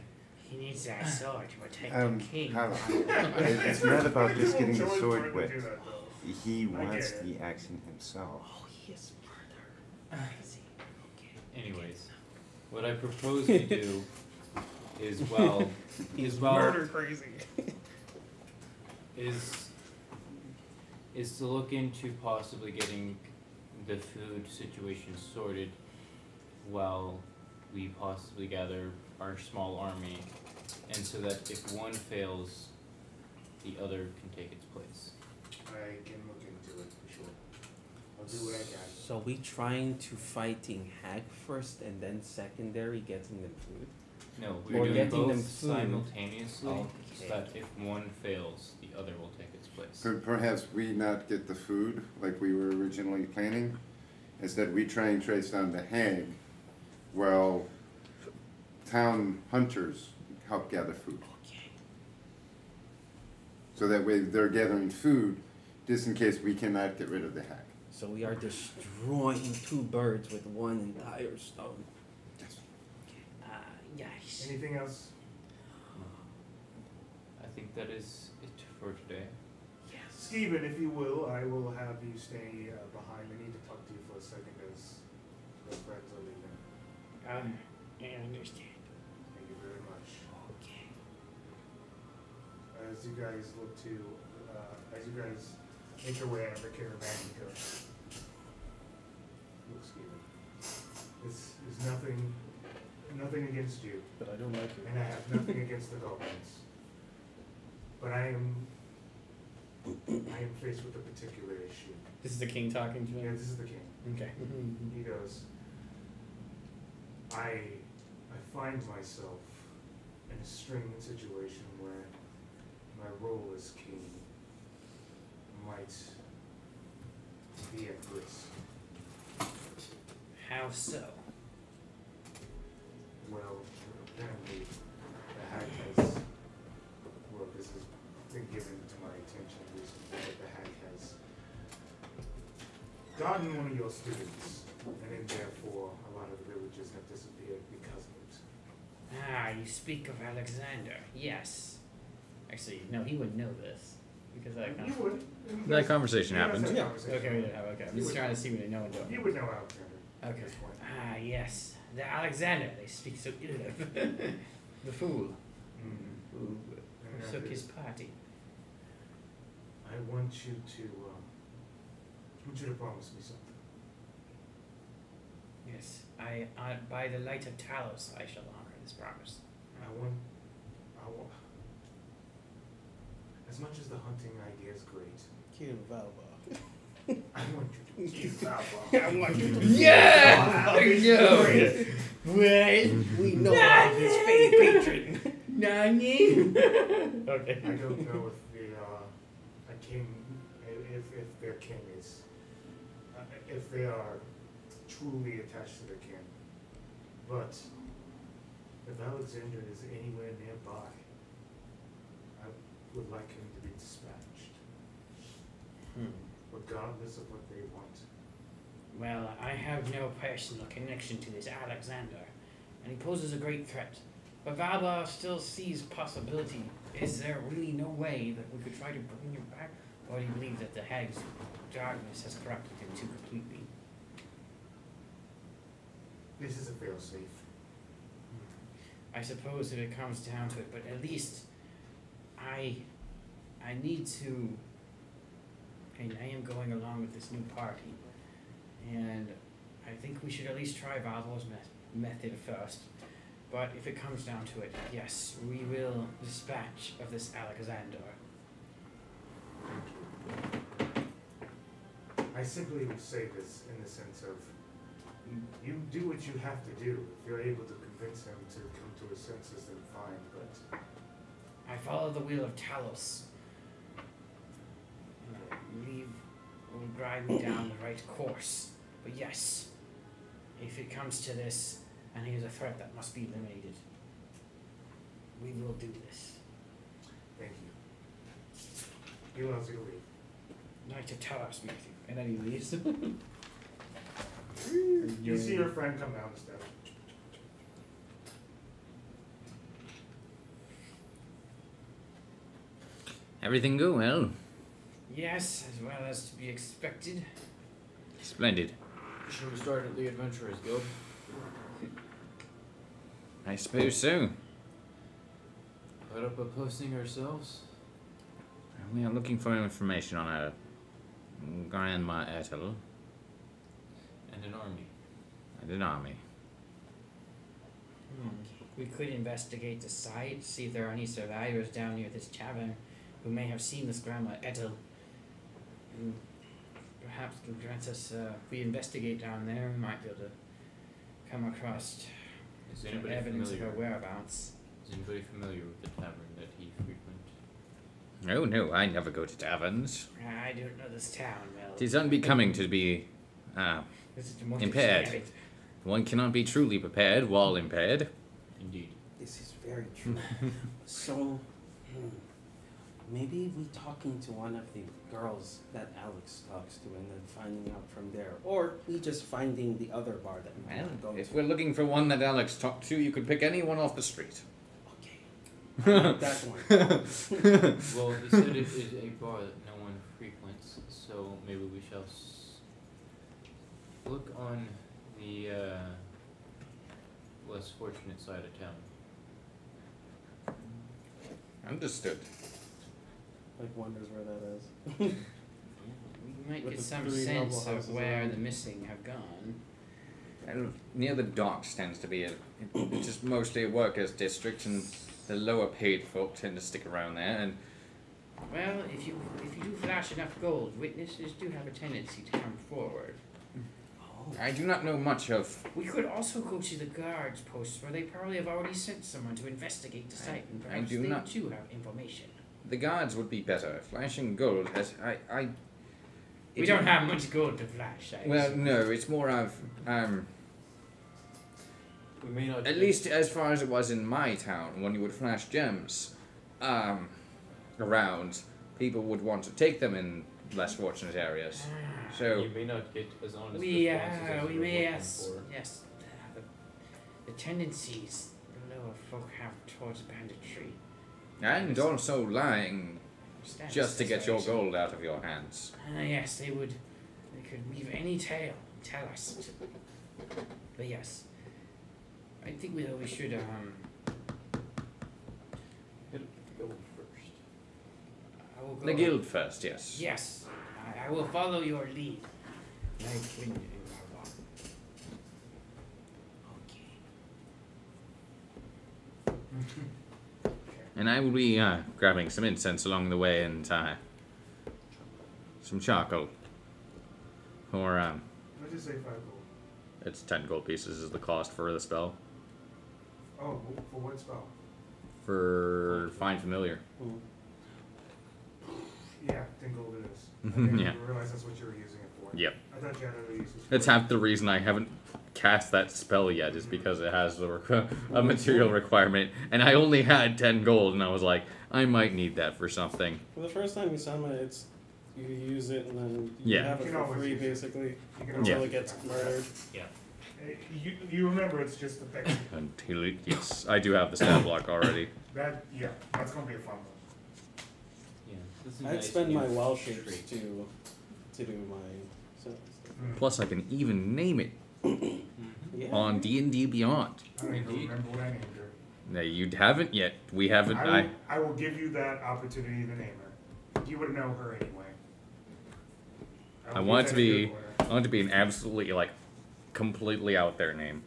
Speaker 7: He needs that sword to protect the king.
Speaker 5: It's not about just getting the
Speaker 1: Choice for
Speaker 5: sword
Speaker 1: him to
Speaker 5: wet.
Speaker 1: do that, though.
Speaker 5: He
Speaker 1: I
Speaker 5: wants
Speaker 1: get it.
Speaker 5: the action himself.
Speaker 2: Oh, he is murder. Crazy. Okay.
Speaker 6: Anyways, what I propose we do is
Speaker 8: murder crazy.
Speaker 6: is to look into possibly getting the food situation sorted while we possibly gather our small army, and so that if one fails, the other can take its place.
Speaker 1: I can look into it for sure. I'll do what I can.
Speaker 2: So we trying to fighting Hag first and then secondary getting them food?
Speaker 6: No,
Speaker 2: Or
Speaker 6: we're doing
Speaker 2: getting them
Speaker 6: both
Speaker 2: food.
Speaker 6: simultaneously,
Speaker 2: Okay.
Speaker 6: so that if one fails, the other will take its place.
Speaker 5: Could perhaps we not get the food like we were originally planning? Instead, we try and trace down the hag, while town hunters help gather food.
Speaker 2: Okay.
Speaker 5: So that way they're gathering food, just in case we cannot get rid of the hag.
Speaker 2: So we are destroying 2 birds with 1 entire stone.
Speaker 5: Yes.
Speaker 7: Yes.
Speaker 1: Anything else?
Speaker 6: I think that is it for today.
Speaker 2: Yes.
Speaker 1: Skeven, if you will, I will have you stay behind. I need to talk to you for a second as the friends are leaving.
Speaker 7: I understand.
Speaker 1: Thank you very much.
Speaker 2: Okay.
Speaker 1: As you guys look to, as you guys make your way out of the caravan, you go, look, Skeven, this is nothing against you,
Speaker 8: But I don't like it.
Speaker 1: and I have nothing against the goblins. But I am am faced with a particular issue.
Speaker 3: This is the king talking to me?
Speaker 1: Yeah, this is the king.
Speaker 3: Okay.
Speaker 1: He goes, I find myself in a strange situation where my role as king might be at risk.
Speaker 7: How so?
Speaker 1: Well, apparently the hag has, well, this has been given to my attention recently, that the hag has gotten one of your students, and then therefore a lot of the villagers have disappeared because of it.
Speaker 7: Ah, you speak of Alexander. Yes. Actually, no, he would know this. Because
Speaker 1: You would.
Speaker 4: That conversation
Speaker 1: You guys
Speaker 4: happened.
Speaker 1: had a
Speaker 2: Yeah.
Speaker 1: conversation.
Speaker 3: Okay, we didn't have, okay. I'm just trying to see what I know and don't.
Speaker 1: You would know Alexander at
Speaker 3: Okay.
Speaker 1: this point.
Speaker 7: Ah, yes. The Alexander, they speak so ill of.
Speaker 3: The fool.
Speaker 1: Mm.
Speaker 3: Who
Speaker 1: And
Speaker 7: Took
Speaker 1: that
Speaker 7: his
Speaker 1: is-
Speaker 7: party.
Speaker 1: I want you to promise me something.
Speaker 7: Yes. By the light of Talos, I shall honor this promise.
Speaker 1: I want, as much as the hunting idea is great,
Speaker 2: Kill Valbar.
Speaker 1: I want you to kill Valbar.
Speaker 2: I want you to
Speaker 3: Yeah!
Speaker 1: There you go.
Speaker 3: Well,
Speaker 2: We know of his fake patron.
Speaker 3: Nani? Okay.
Speaker 1: I don't know if a king, if their king is, if they are truly attached to their king. But if Alexander is anywhere nearby, I would like him to be dispatched, regardless of what they want.
Speaker 7: Well, I have no personal connection to this Alexander, and he poses a great threat. But Valbar still sees possibility. Is there really no way that we could try to bring him back? Or do you believe that the hag's darkness has corrupted him too completely?
Speaker 1: This is a failsafe.
Speaker 7: I suppose if it comes down to it, but at least I need to, and I am going along with this new party, and I think we should at least try Valvar's method first. But if it comes down to it, yes, we will dispatch of this Alexander.
Speaker 1: I simply will say this in the sense of, you do what you have to do. If you're able to convince him to come to his senses, then fine, but
Speaker 7: I follow the wheel of Talos. And I believe it will guide me down the right course. But yes, if it comes to this, and he is a threat that must be eliminated, we will do this.
Speaker 1: thank you. He allows you to leave.
Speaker 7: Knight of Talos, Matthew.
Speaker 3: And then he leaves.
Speaker 1: You see your friend come down the steps.
Speaker 4: Everything go well?
Speaker 7: Yes, as well as to be expected.
Speaker 4: Splendid.
Speaker 6: Should we start at the Adventurers Guild?
Speaker 4: I suppose so.
Speaker 6: Put up a posting ourselves?
Speaker 4: We are looking for information on a Grandma Ethel
Speaker 6: And an army.
Speaker 4: and an army.
Speaker 7: We could investigate the site, see if there are any survivors down near this tavern who may have seen this Grandma Ethel. And perhaps can grant us, if we investigate down there, we might be able to come across
Speaker 6: Is
Speaker 7: some
Speaker 6: anybody
Speaker 7: evidence of
Speaker 6: familiar?
Speaker 7: her whereabouts.
Speaker 6: Is anybody familiar with the tavern that he frequent?
Speaker 4: Oh no, I never go to taverns.
Speaker 7: I don't know this town well.
Speaker 4: It is unbecoming to be
Speaker 7: This is the most
Speaker 4: impaired.
Speaker 7: exciting.
Speaker 4: One cannot be truly prepared while impaired.
Speaker 6: Indeed.
Speaker 2: This is very true. So, maybe we talking to one of the girls that Alex talks to and then finding out from there. Or we just finding the other bar that we want to go
Speaker 4: If
Speaker 2: to.
Speaker 4: we're looking for one that Alex talked to, you could pick anyone off the street.
Speaker 2: Okay. I like that one.
Speaker 6: Well, he said it is a bar that no one frequents, so maybe we shall look on the less fortunate side of town.
Speaker 4: Understood.
Speaker 2: Like wonders where that is.
Speaker 7: We might
Speaker 2: With
Speaker 7: get
Speaker 2: the
Speaker 7: some
Speaker 2: 3
Speaker 7: sense
Speaker 2: noble houses
Speaker 7: of where
Speaker 2: around.
Speaker 7: the missing have gone.
Speaker 4: And near the docks tends to be it's just mostly a workers' district, and the lower paid folk tend to stick around there. And
Speaker 7: Well, if you do flash enough gold, witnesses do have a tendency to come forward.
Speaker 4: I do not know much of.
Speaker 7: We could also go to the guards post where they probably have already sent someone to investigate the site, and perhaps
Speaker 4: do
Speaker 7: they
Speaker 4: not-
Speaker 7: too have information.
Speaker 4: The guards would be better. Flashing gold has
Speaker 7: We don't have much gold to flash.
Speaker 4: Well, no, it's more of
Speaker 6: We may not.
Speaker 4: at least as far as it was in my town when you would flash gems around, people would want to take them in less fortunate areas. So
Speaker 6: You may not get as honest
Speaker 7: We
Speaker 6: responses as
Speaker 7: we
Speaker 6: you're
Speaker 7: may
Speaker 6: looking
Speaker 7: yes,
Speaker 6: for.
Speaker 7: yes, the tendencies the lower folk have towards banditry.
Speaker 4: and also lying
Speaker 7: Stands
Speaker 4: just to get your
Speaker 7: suspicion.
Speaker 4: gold out of your hands.
Speaker 7: Yes, they would. They could weave any tale, tell us. But yes, I think we should
Speaker 6: Hit gold first.
Speaker 7: I will go.
Speaker 4: The guild first, yes.
Speaker 7: Yes, I will follow your lead. Like when you Valbar.
Speaker 4: And I will be grabbing some incense along the way and some charcoal. Or
Speaker 1: Let's just say 5 gold.
Speaker 4: it's 10 gold pieces is the cost for the spell.
Speaker 1: Oh, for what spell?
Speaker 4: For Find Familiar.
Speaker 1: Yeah, 10 gold it is. I didn't
Speaker 4: Yeah.
Speaker 1: realize that's what you were using it for.
Speaker 4: Yep.
Speaker 1: I thought you had other uses.
Speaker 4: That's half the reason I haven't cast that spell yet, is because it has a material requirement, and I only had 10 gold, and I was like, I might need that for something.
Speaker 8: For the first time you summon it, it's you use it and then you
Speaker 4: Yeah.
Speaker 8: have
Speaker 1: You
Speaker 8: it
Speaker 1: can
Speaker 8: for
Speaker 1: always
Speaker 8: free
Speaker 1: use it.
Speaker 8: basically
Speaker 1: You can
Speaker 8: until
Speaker 1: always
Speaker 8: it gets murdered.
Speaker 1: You remember it's just the pixie.
Speaker 4: Until it, yes, I do have the stat block already.
Speaker 1: Yeah, that's gonna be a fun one.
Speaker 6: Yeah, this is
Speaker 8: I'd
Speaker 6: nice
Speaker 8: spend
Speaker 6: new
Speaker 8: my well shapes
Speaker 6: trait.
Speaker 8: to do my stuff.
Speaker 4: Plus, I can even name it
Speaker 8: Yeah.
Speaker 4: on D&D Beyond.
Speaker 1: I don't even
Speaker 6: Indeed.
Speaker 1: remember what I named her.
Speaker 4: No, you haven't yet. We haven't.
Speaker 1: I will give you that opportunity to name her. You would know her anyway.
Speaker 4: I want it to be. I want it to be an absolutely completely out there name.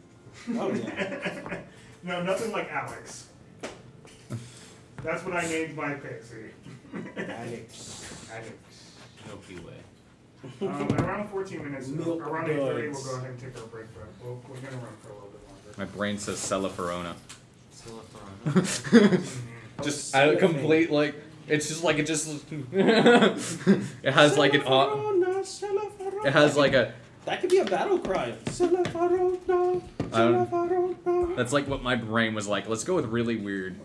Speaker 8: Oh yeah.
Speaker 1: No, nothing like Alex. That's what I named my pixie.
Speaker 8: Alex.
Speaker 1: Alex.
Speaker 6: Milky Way.
Speaker 1: Around 14 minutes,
Speaker 8: Milk
Speaker 1: around 8:30,
Speaker 8: duds.
Speaker 1: we'll go ahead and take our break, but we're going to run for a little bit longer.
Speaker 4: My brain says Celeferona.
Speaker 6: Celeferona.
Speaker 4: Just out of complete it's just like it just. It has like an.
Speaker 8: Celeferona, Celeferona.
Speaker 4: It has like a.
Speaker 8: That could be a battle cry. Celeferona, Celeferona.
Speaker 4: That's like what my brain was like. Let's go with really weird.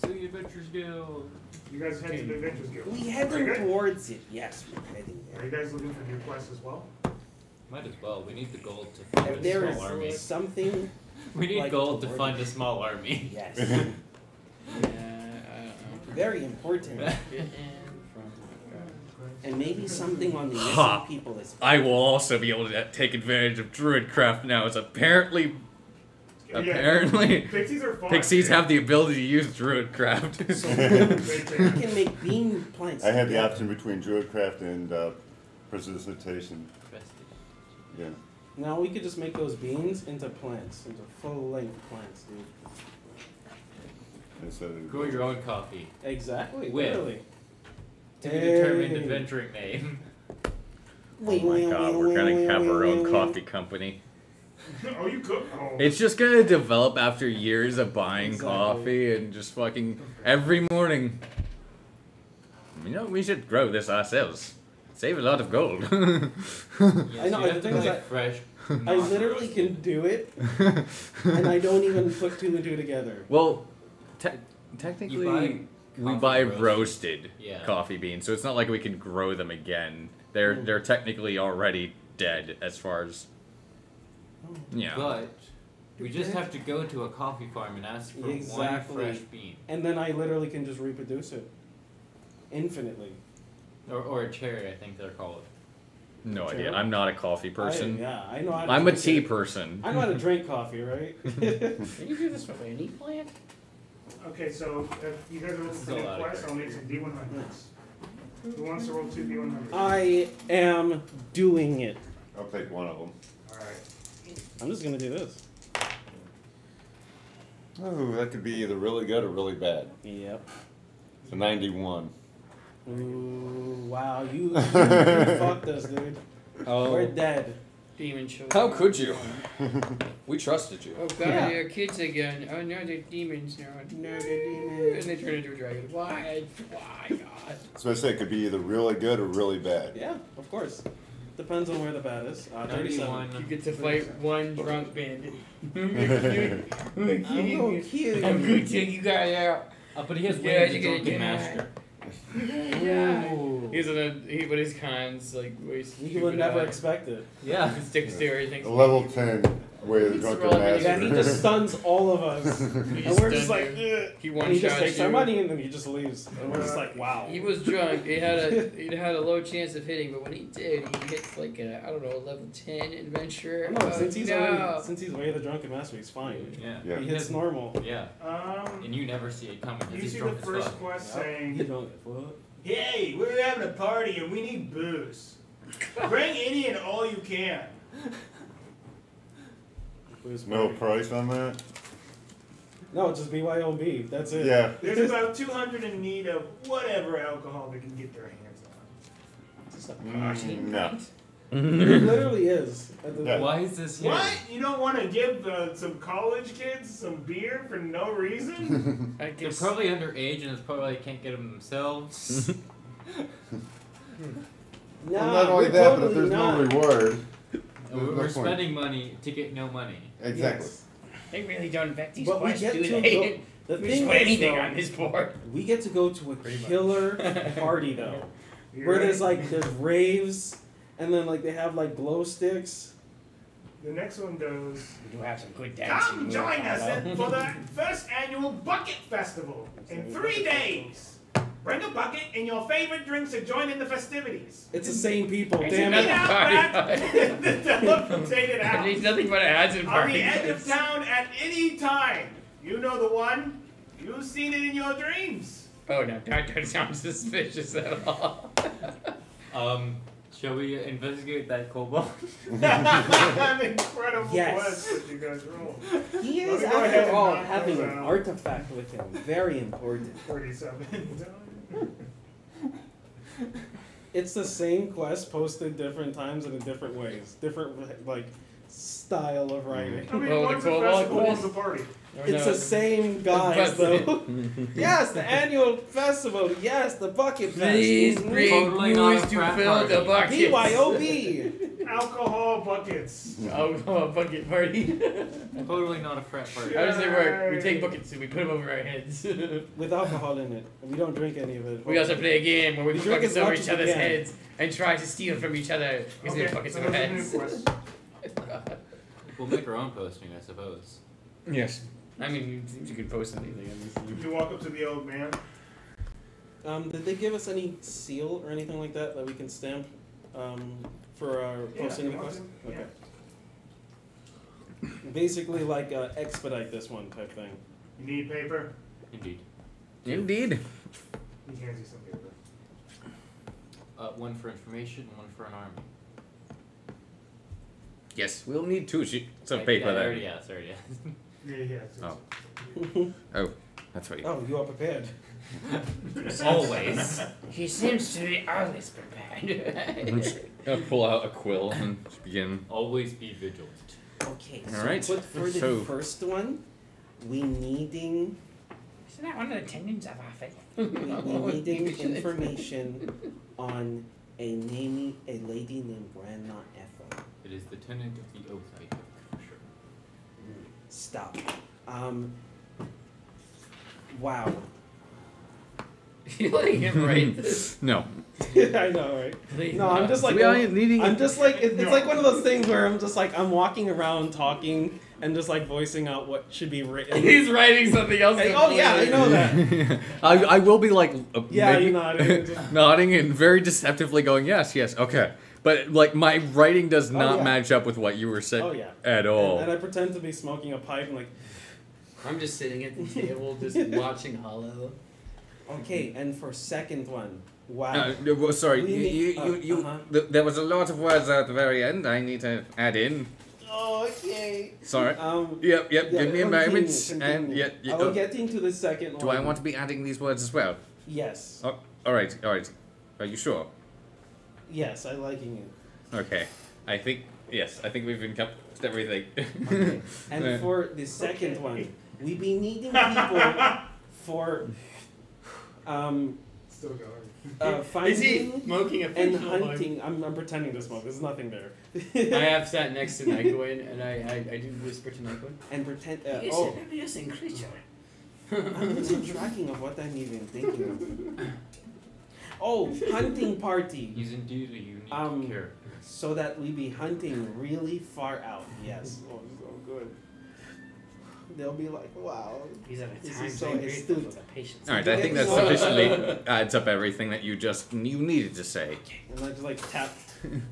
Speaker 6: To the Adventures Guild.
Speaker 1: You guys head to the Adventures Guild.
Speaker 2: We
Speaker 1: Very
Speaker 2: heading
Speaker 1: good.
Speaker 2: towards it. Yes, we're heading
Speaker 1: Are
Speaker 2: there.
Speaker 1: you guys looking for new quests as well?
Speaker 6: Might as well. We need the gold to fund
Speaker 2: If
Speaker 6: a
Speaker 2: there
Speaker 6: small army.
Speaker 2: is something,
Speaker 6: We need
Speaker 2: like
Speaker 6: gold to
Speaker 2: the
Speaker 6: fund a small army.
Speaker 2: yes,
Speaker 3: Yeah, I don't know.
Speaker 2: very important, and maybe something on the
Speaker 4: Ha.
Speaker 2: missing people is.
Speaker 4: I will also be able to take advantage of Druidcraft now. As apparently
Speaker 1: Pixies are fun.
Speaker 4: pixies have the ability to use Druidcraft.
Speaker 2: So
Speaker 1: They
Speaker 2: we
Speaker 1: can.
Speaker 2: can make bean plants.
Speaker 5: I had the
Speaker 2: together.
Speaker 5: option between Druidcraft and Precipitation. Yeah.
Speaker 8: Now we could just make those beans into plants, into full-length plants, dude.
Speaker 5: Instead of
Speaker 6: Grow your own coffee.
Speaker 8: Exactly.
Speaker 6: With.
Speaker 8: Literally.
Speaker 6: To be determined
Speaker 8: Hey.
Speaker 6: adventuring name.
Speaker 4: Oh my god, we're gonna have our own coffee company.
Speaker 1: Oh, you cook? Oh.
Speaker 4: It's just gonna develop after years of buying
Speaker 8: Exactly.
Speaker 4: coffee and just fucking every morning. You know, we should grow this ourselves. Save a lot of gold.
Speaker 6: Yes,
Speaker 8: I know,
Speaker 6: you
Speaker 8: the
Speaker 6: have
Speaker 8: thing
Speaker 6: to
Speaker 8: is
Speaker 6: buy
Speaker 8: I-
Speaker 6: fresh.
Speaker 8: I literally can do it, and I don't even put two and two together.
Speaker 4: Well, technically,
Speaker 6: buy
Speaker 4: we
Speaker 6: coffee
Speaker 4: buy
Speaker 6: roasted.
Speaker 4: roasted
Speaker 6: Yeah.
Speaker 4: coffee beans, so it's not like we can grow them again. They're technically already dead as far as yeah.
Speaker 6: But we just have to go to a coffee farm and ask for
Speaker 8: Exactly.
Speaker 6: one fresh bean.
Speaker 8: And then I literally can just reproduce it. Infinitely.
Speaker 6: Or a cherry, I think they're called.
Speaker 4: No
Speaker 8: Sure.
Speaker 4: idea. I'm not a coffee person.
Speaker 8: I know how to
Speaker 4: I'm a
Speaker 8: drink
Speaker 4: tea
Speaker 8: it.
Speaker 4: person.
Speaker 8: I know how to drink coffee, right?
Speaker 3: Can you do this with any plant?
Speaker 1: Okay, so if you guys are looking for
Speaker 6: Still
Speaker 1: new
Speaker 6: out of
Speaker 1: quests, I'll need some D100s. Who wants to roll 2 D100s?
Speaker 8: I am doing it.
Speaker 5: I'll take one of them.
Speaker 1: Alright.
Speaker 8: I'm just gonna do this.
Speaker 5: Oh, that could be either really good or really bad.
Speaker 8: Yep.
Speaker 5: It's a 91.
Speaker 8: Ooh, wow, you fucked us, dude.
Speaker 4: Oh.
Speaker 8: We're dead.
Speaker 3: Demon children.
Speaker 4: How could you? We trusted you.
Speaker 3: Oh god,
Speaker 8: Yeah.
Speaker 3: they're kids again. Oh no, they're demons now.
Speaker 8: No, they're demons.
Speaker 3: And they turn into a dragon. Why? Why, God?
Speaker 5: So I say it could be either really good or really bad.
Speaker 8: Yeah, of course. Depends on where the bat is.
Speaker 6: 91.
Speaker 8: 37.
Speaker 3: You get to fight one drunk bandit.
Speaker 8: I'm going cute.
Speaker 3: I'm going to take you guys out.
Speaker 6: But he has
Speaker 3: Yeah,
Speaker 6: wings
Speaker 3: you
Speaker 6: of
Speaker 3: get
Speaker 6: drunken
Speaker 3: it.
Speaker 6: master.
Speaker 3: Yeah.
Speaker 8: Ooh.
Speaker 3: He's but his cons like waste.
Speaker 8: You would never expect it.
Speaker 6: Yeah.
Speaker 3: His dexterity things.
Speaker 5: Level 10 way of
Speaker 3: It's
Speaker 5: drunken
Speaker 3: relevant.
Speaker 5: master.
Speaker 8: Yeah, he just stuns all of us. And we're just like, ugh.
Speaker 3: He
Speaker 8: And
Speaker 3: one
Speaker 8: he just
Speaker 3: shots
Speaker 8: takes
Speaker 3: you.
Speaker 8: our money and then he just leaves. And we're just like, wow.
Speaker 3: He was drunk. He had a low chance of hitting, but when he did, he hits like a level 10 adventure.
Speaker 8: No, since he's
Speaker 3: no.
Speaker 8: way the drunken master, he's fine.
Speaker 6: Yeah.
Speaker 5: Yeah.
Speaker 8: He hits normal.
Speaker 6: Yeah. And you never see it coming. 'cause
Speaker 1: You
Speaker 6: he's
Speaker 1: see the
Speaker 6: drunk as
Speaker 1: first
Speaker 6: fuck.
Speaker 1: quest
Speaker 8: He
Speaker 1: saying,
Speaker 8: don't what?
Speaker 1: "Hey, we're having a party and we need booze. Bring any and all you can."
Speaker 5: No price on that?
Speaker 8: No, just BYOB. That's it.
Speaker 5: Yeah.
Speaker 1: There's about 200 in need of whatever alcohol they can get their hands on.
Speaker 8: Just a
Speaker 5: No.
Speaker 8: It literally is.
Speaker 5: Yeah.
Speaker 6: Why is this here?
Speaker 1: What? You don't want to give some college kids some beer for no reason?
Speaker 3: I
Speaker 6: They're
Speaker 3: guess
Speaker 6: probably underage and it's probably they can't get them themselves.
Speaker 8: Nah,
Speaker 5: Well, not only
Speaker 8: we're
Speaker 5: that, but if
Speaker 8: totally
Speaker 5: there's
Speaker 8: not.
Speaker 5: no reward.
Speaker 6: We're
Speaker 5: no point.
Speaker 6: spending money to get no money.
Speaker 5: Exactly.
Speaker 8: Yes.
Speaker 3: they really don't affect these
Speaker 8: But we
Speaker 3: quests,
Speaker 8: get
Speaker 3: do
Speaker 8: to
Speaker 3: they?
Speaker 8: go. The
Speaker 3: We just
Speaker 8: thing
Speaker 3: put
Speaker 8: is,
Speaker 3: anything
Speaker 8: though,
Speaker 3: on this board.
Speaker 8: we get to go to a killer party though,
Speaker 1: You're
Speaker 8: where
Speaker 1: right.
Speaker 8: there's raves, and then like they have like glow sticks.
Speaker 1: The next one goes,
Speaker 3: We do have some good dancing.
Speaker 1: "Come join us for the first annual Bucket Festival in 3 days. Bring a bucket and your favorite drinks to join in the festivities.
Speaker 8: It's the same people.
Speaker 3: It's
Speaker 8: Damn
Speaker 1: Meet
Speaker 8: it!
Speaker 3: another
Speaker 1: out
Speaker 3: party.
Speaker 1: back at the dilapidated
Speaker 3: There's
Speaker 1: house
Speaker 3: nothing but ads and
Speaker 1: on
Speaker 3: parties.
Speaker 1: the edge of town at any time. You know the one. You've seen it in your dreams."
Speaker 3: Oh no, that doesn't sound suspicious at all.
Speaker 6: Shall we investigate that kobold?
Speaker 1: An incredible
Speaker 8: Yes.
Speaker 1: quest that you guys rolled.
Speaker 8: He
Speaker 1: Let
Speaker 8: is
Speaker 1: me go ahead
Speaker 8: after
Speaker 1: and
Speaker 8: all
Speaker 1: knock
Speaker 8: having
Speaker 1: those
Speaker 8: an
Speaker 1: out.
Speaker 8: artifact with him. Very important.
Speaker 1: 37.
Speaker 8: It's the same quest posted different times and in different ways, different like style of writing.
Speaker 1: I mean,
Speaker 3: Oh, the
Speaker 1: one's a
Speaker 3: Kobold
Speaker 1: festival,
Speaker 3: quest?
Speaker 1: one's a party.
Speaker 8: It's the same guys though. Yes, the annual festival. Yes, the bucket fest.
Speaker 3: Please bring
Speaker 6: Totally not
Speaker 3: booze
Speaker 6: a
Speaker 3: to
Speaker 6: frat
Speaker 3: fill
Speaker 6: party.
Speaker 3: the buckets.
Speaker 8: BYOB.
Speaker 1: Alcohol buckets.
Speaker 3: Oh, a bucket party.
Speaker 6: Totally not a frat party.
Speaker 3: How does it work? We take buckets and we put them over our heads.
Speaker 8: With alcohol in it. We don't drink any of it.
Speaker 3: We also play a game where we
Speaker 8: We
Speaker 3: put
Speaker 8: drink
Speaker 3: buckets
Speaker 8: as
Speaker 3: over
Speaker 8: much
Speaker 3: each
Speaker 8: as we
Speaker 3: other's
Speaker 8: can.
Speaker 3: heads and try to steal from each other because we have
Speaker 1: Okay,
Speaker 3: buckets
Speaker 1: so
Speaker 3: in our
Speaker 1: there's a
Speaker 3: heads.
Speaker 1: new quest.
Speaker 6: We'll make our own posting, I suppose.
Speaker 4: Yes.
Speaker 3: I mean, you could post anything on this.
Speaker 1: You walk up to the old man.
Speaker 8: Did they give us any seal or anything like that we can stamp for our posting
Speaker 1: you
Speaker 8: the
Speaker 1: want
Speaker 8: quest?
Speaker 1: to?
Speaker 8: Okay. Basically, like expedite this one type thing.
Speaker 1: You need paper?
Speaker 6: Indeed.
Speaker 4: Indeed.
Speaker 1: He hands you some paper.
Speaker 6: One for information, one for an army.
Speaker 4: Yes, we'll need 2 sheets of
Speaker 6: I
Speaker 4: paper
Speaker 6: already
Speaker 4: there.
Speaker 6: asked, already asked.
Speaker 1: Yeah.
Speaker 4: Oh. Oh, that's right.
Speaker 8: Oh, you are prepared.
Speaker 6: Always.
Speaker 3: He seems to be always prepared.
Speaker 4: I'll pull out a quill and just begin.
Speaker 6: Always be vigilant.
Speaker 8: Okay, so
Speaker 4: Alright,
Speaker 8: but for the
Speaker 4: so-
Speaker 8: first one, we needing
Speaker 3: Isn't that one of the tendons of our faith?
Speaker 8: we needing information on a lady named Grandma Ethel.
Speaker 6: It is the tenant of the oath I took, for sure.
Speaker 8: Stop. Wow.
Speaker 3: You letting him write this?
Speaker 4: No.
Speaker 8: I know, right?
Speaker 3: Please
Speaker 8: No, I'm just like
Speaker 4: we are needing.
Speaker 8: I'm just like it's like one of those things where I'm just like I'm walking around talking and just like voicing out what should be written.
Speaker 3: He's writing something else.
Speaker 8: Hey, oh yeah, I know that.
Speaker 4: I will be like
Speaker 8: Yeah,
Speaker 4: maybe
Speaker 8: you nodding. Just-
Speaker 4: nodding and very deceptively going yes, okay, but like my writing does not
Speaker 8: yeah.
Speaker 4: match up with what you were saying
Speaker 8: Oh yeah.
Speaker 4: at all.
Speaker 8: And I pretend to be smoking a pipe and like,
Speaker 3: I'm just sitting at the table, just watching Hollow.
Speaker 8: okay, and for second one, wow.
Speaker 4: Well, sorry,
Speaker 8: We need-
Speaker 4: you
Speaker 8: uh-huh.
Speaker 4: there was a lot of words at the very end. I need to add in.
Speaker 2: Oh, okay.
Speaker 4: Sorry. Yep.
Speaker 2: Yeah,
Speaker 4: Give me a moment. And
Speaker 2: continue.
Speaker 4: yeah.
Speaker 2: I will getting to the second one.
Speaker 4: Do I want to be adding these words as well?
Speaker 2: Yes.
Speaker 4: Oh, all right. Are you sure?
Speaker 2: Yes, I'm liking it.
Speaker 4: Okay. I think we've encompassed everything.
Speaker 2: Okay. And for the second one, we be needing people for
Speaker 1: Still going.
Speaker 6: Is he
Speaker 2: finding
Speaker 6: smoking a
Speaker 2: and
Speaker 6: fictional
Speaker 2: hunting. I'm pretending to smoke. There's nothing there.
Speaker 6: I have sat next to Nycowin, and I do whisper to Nycowin.
Speaker 2: And pretend.
Speaker 7: He is
Speaker 2: Oh,
Speaker 7: an amusing creature.
Speaker 2: I'm losing tracking of what I'm even thinking of. Oh, hunting party.
Speaker 6: He's indeed a unique
Speaker 2: Um,
Speaker 6: character.
Speaker 2: So that we be hunting really far out. Yes. Oh, so good. They'll be like, wow.
Speaker 7: These are the
Speaker 2: This
Speaker 7: times
Speaker 2: is so
Speaker 7: I'm grateful
Speaker 2: astute.
Speaker 7: for the patience.
Speaker 4: All right. I think that sufficiently adds up everything that you needed to say.
Speaker 2: And I just like tap.